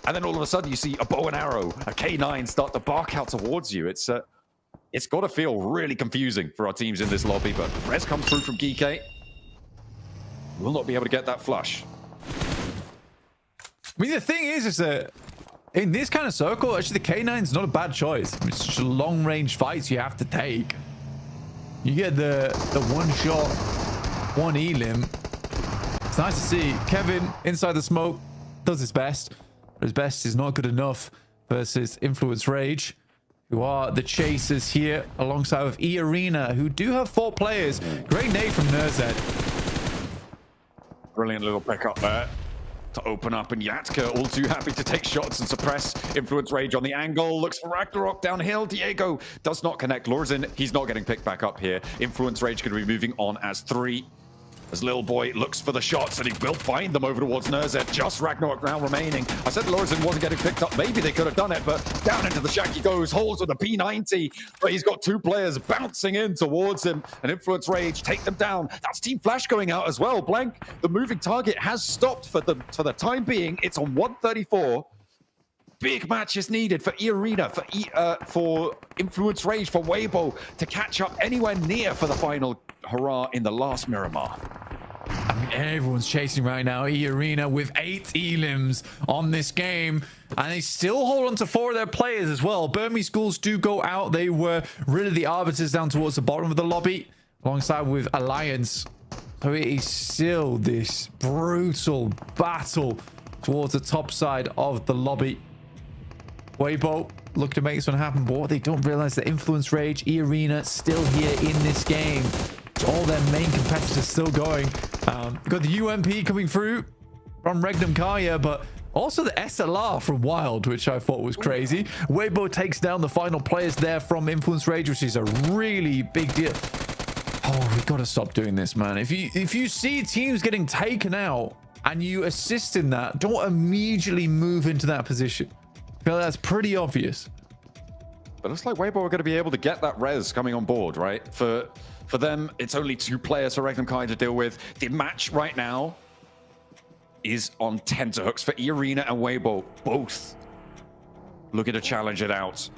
Speaker 13: and then all of a sudden you see a bow and arrow, a K9 start to bark out towards you. It's got to feel really confusing for our teams in this lobby, but Res comes through from Geeky. Will not be able to get that flush.
Speaker 14: I mean, the thing is that in this kind of circle, actually the K9 is not a bad choice. I mean, it's just long-range fights you have to take. You get the one shot, one elim. It's nice to see Kevin inside the smoke does his best, but his best is not good enough versus Influence Rage, who are the chasers here, alongside with E-Arena, who do have 4 players. Great nade from Nerzed.
Speaker 13: Brilliant little pickup there to open up, and Yatka all too happy to take shots and suppress Influence Rage on the angle. Looks for Ragnarok downhill. Diego does not connect. Lorzin, he's not getting picked back up here. Influence Rage going to be moving on as 3. As Little Boy looks for the shots, and he will find them over towards Nerzed. Just Ragnarok now remaining. I said Lorzin wasn't getting picked up. Maybe they could have done it, but down into the shack he goes. Holds with a P90, but he's got 2 players bouncing in towards him. And Influence Rage take them down. That's Team Flash going out as well. Blank, the moving target has stopped for the time being. It's on 134. Big match is needed for E-Arena, for Influence Rage, for Weibo to catch up anywhere near for the final hurrah in the last Miramar.
Speaker 14: I mean, everyone's chasing right now. E-Arena with 8 elims on this game, and they still hold on to 4 of their players as well. Burmese Ghouls do go out. They were really the arbiters down towards the bottom of the lobby, alongside with Alliance. So it is still this brutal battle towards the top side of the lobby. Weibo look to make this one happen, but they don't realize that Influence Rage, E-Arena still here in this game. It's all their main competitors still going. Got the UMP coming through from Regnum Kaya, but also the SLR from Wild, which I thought was crazy. Weibo takes down the final players there from Influence Rage, which is a really big deal. Oh, we got to stop doing this, man. If you see teams getting taken out and you assist in that, don't immediately move into that position. I feel like that's pretty obvious.
Speaker 13: But it looks like Weibo are going to be able to get that res coming on board, right? For them, it's only 2 players for Regnum Kai to deal with. The match right now is on tenterhooks for E-Arena and Weibo, both looking to challenge it out.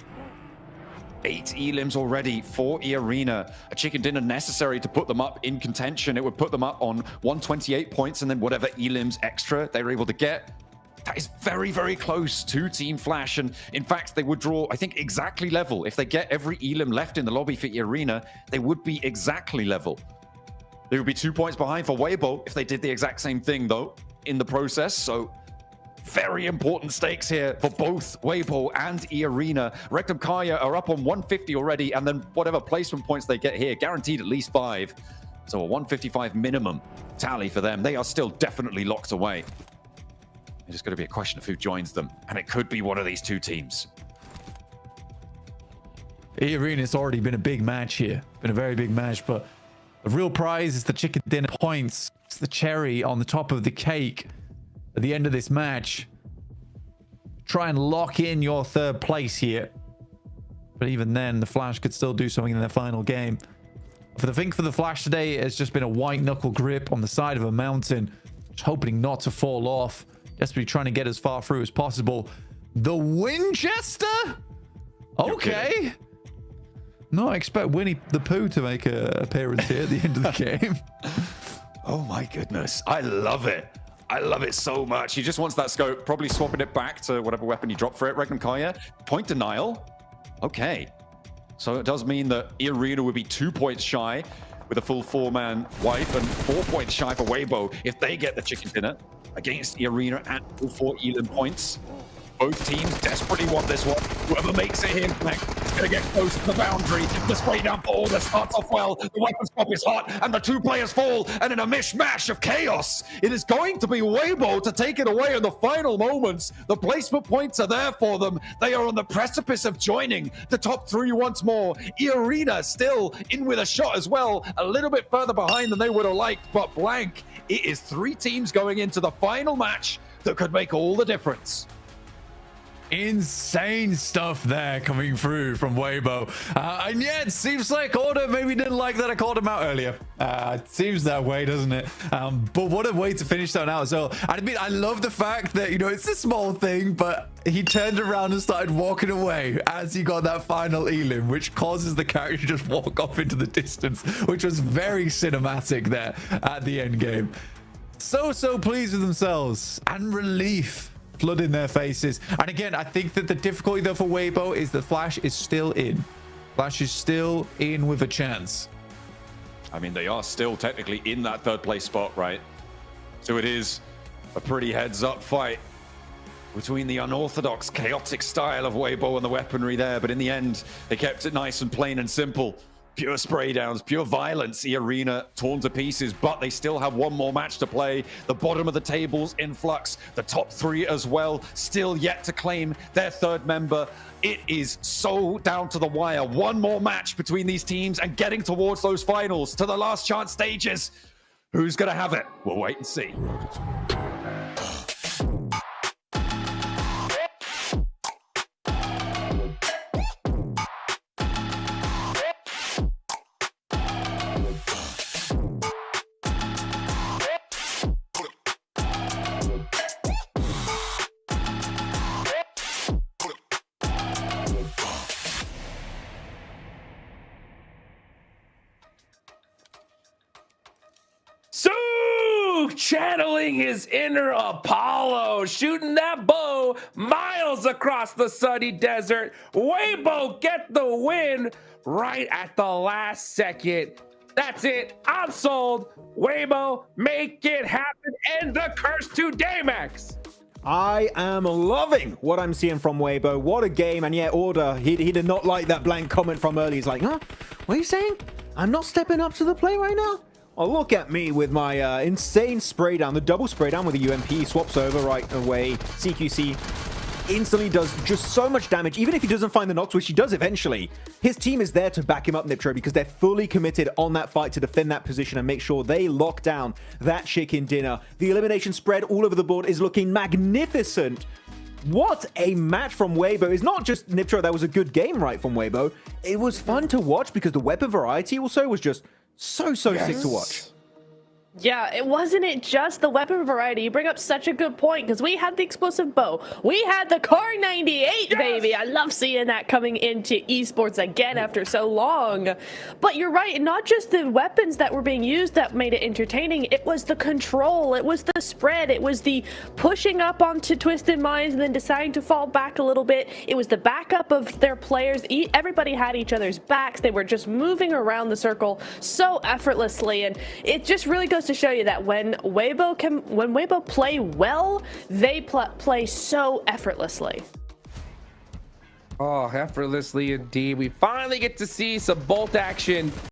Speaker 13: 8 elims already for E-Arena. A chicken dinner necessary to put them up in contention. It would put them up on 128 points, and then whatever elims extra they were able to get. That is very, very close to Team Flash. And in fact, they would draw, I think, exactly level. If they get every elim left in the lobby for E-Arena, they would be exactly level. They would be 2 points behind for Weibo if they did the exact same thing, though, in the process. So very important stakes here for both Weibo and E-Arena. Regnum Kaya are up on 150 already, and then whatever placement points they get here, guaranteed at least 5. So a 155 minimum tally for them. They are still definitely locked away. It's just going to be a question of who joins them, and it could be one of these 2 teams.
Speaker 14: E-Arena's already been a big match here. Been a very big match, but the real prize is the chicken dinner points. It's the cherry on the top of the cake at the end of this match. Try and lock in your 3rd place here. But even then, the Flash could still do something in their final game. For the thing for the Flash today, it's just been a white knuckle grip on the side of a mountain, just hoping not to fall off. Desperately trying to get as far through as possible. The Winchester? Okay. No, I expect Winnie the Pooh to make an appearance here at the end of the game.
Speaker 13: Oh my goodness. I love it. I love it so much. He just wants that scope, probably swapping it back to whatever weapon he dropped for it. Regnum Kaya, point denial. Okay. So it does mean that E-Arena would be 2 points shy with a full 4-man wipe, and 4 points shy for Weibo if they get the chicken dinner against E-Arena at full 4 elim points. Both teams desperately want this one. Whoever makes it here is going to get close to the boundary. The spray down for order starts off well. The weapon swap is hot, and the 2 players fall. And in a mishmash of chaos, it is going to be Weibo to take it away in the final moments. The placement points are there for them. They are on the precipice of joining the top 3 once more. E-Arena still in with a shot as well. A little bit further behind than they would have liked, but blank. It is 3 teams going into the final match that could make all the difference.
Speaker 14: Insane stuff there coming through from Weibo. And yeah, it seems like Order maybe didn't like that I called him out earlier. It seems that way, doesn't it? But what a way to finish that out. So, I mean, I love the fact that, you know, it's a small thing, but he turned around and started walking away as he got that final elim, which causes the character to just walk off into the distance, which was very cinematic there at the end game. So pleased with themselves, and relief flooding their faces. And again, I think that the difficulty though for Weibo is that Flash is still in. Flash is still in with a chance.
Speaker 13: I mean, they are still technically in that 3rd place spot, right? So it is a pretty heads-up fight between the unorthodox, chaotic style of Weibo and the weaponry there. But in the end, they kept it nice and plain and simple. Pure spray downs, pure violence. E-Arena torn to pieces, but they still have 1 more match to play. The bottom of the table's in flux. The top 3 as well, still yet to claim their 3rd member. It is so down to the wire. 1 more match between these teams and getting towards those finals, to the last chance stages. Who's going to have it? We'll wait and see.
Speaker 1: Channeling his inner Apollo, shooting that bow miles across the sunny desert. Weibo get the win right at the last second. That's it. I'm sold. Weibo, make it happen. End the curse to Daymax.
Speaker 3: I am loving what I'm seeing from Weibo. What a game. And yeah, Order, he did not like that blank comment from early. He's like, huh? What are you saying? I'm not stepping up to the play right now? Oh, look at me with my insane spray down. The double spray down with the UMP swaps over right away. CQC instantly does just so much damage. Even if he doesn't find the knocks, which he does eventually, his team is there to back him up, Niptro, because they're fully committed on that fight to defend that position and make sure they lock down that chicken dinner. The elimination spread all over the board is looking magnificent. What a match from Weibo. It's not just Niptro, that was a good game, right, from Weibo. It was fun to watch because the weapon variety also was just so sick to watch.
Speaker 2: Yeah, it wasn't just the weapon variety. You bring up such a good point because we had the explosive bow. We had the Car 98, baby. I love seeing that coming into esports again after so long. But you're right, not just the weapons that were being used that made it entertaining. It was the control. It was the spread. It was the pushing up onto Twisted Minds and then deciding to fall back a little bit. It was the backup of their players. Everybody had each other's backs. They were just moving around the circle so effortlessly. And it just really goes to show you that when Weibo play well, they play so effortlessly.
Speaker 1: Oh, effortlessly indeed. We finally get to see some bolt action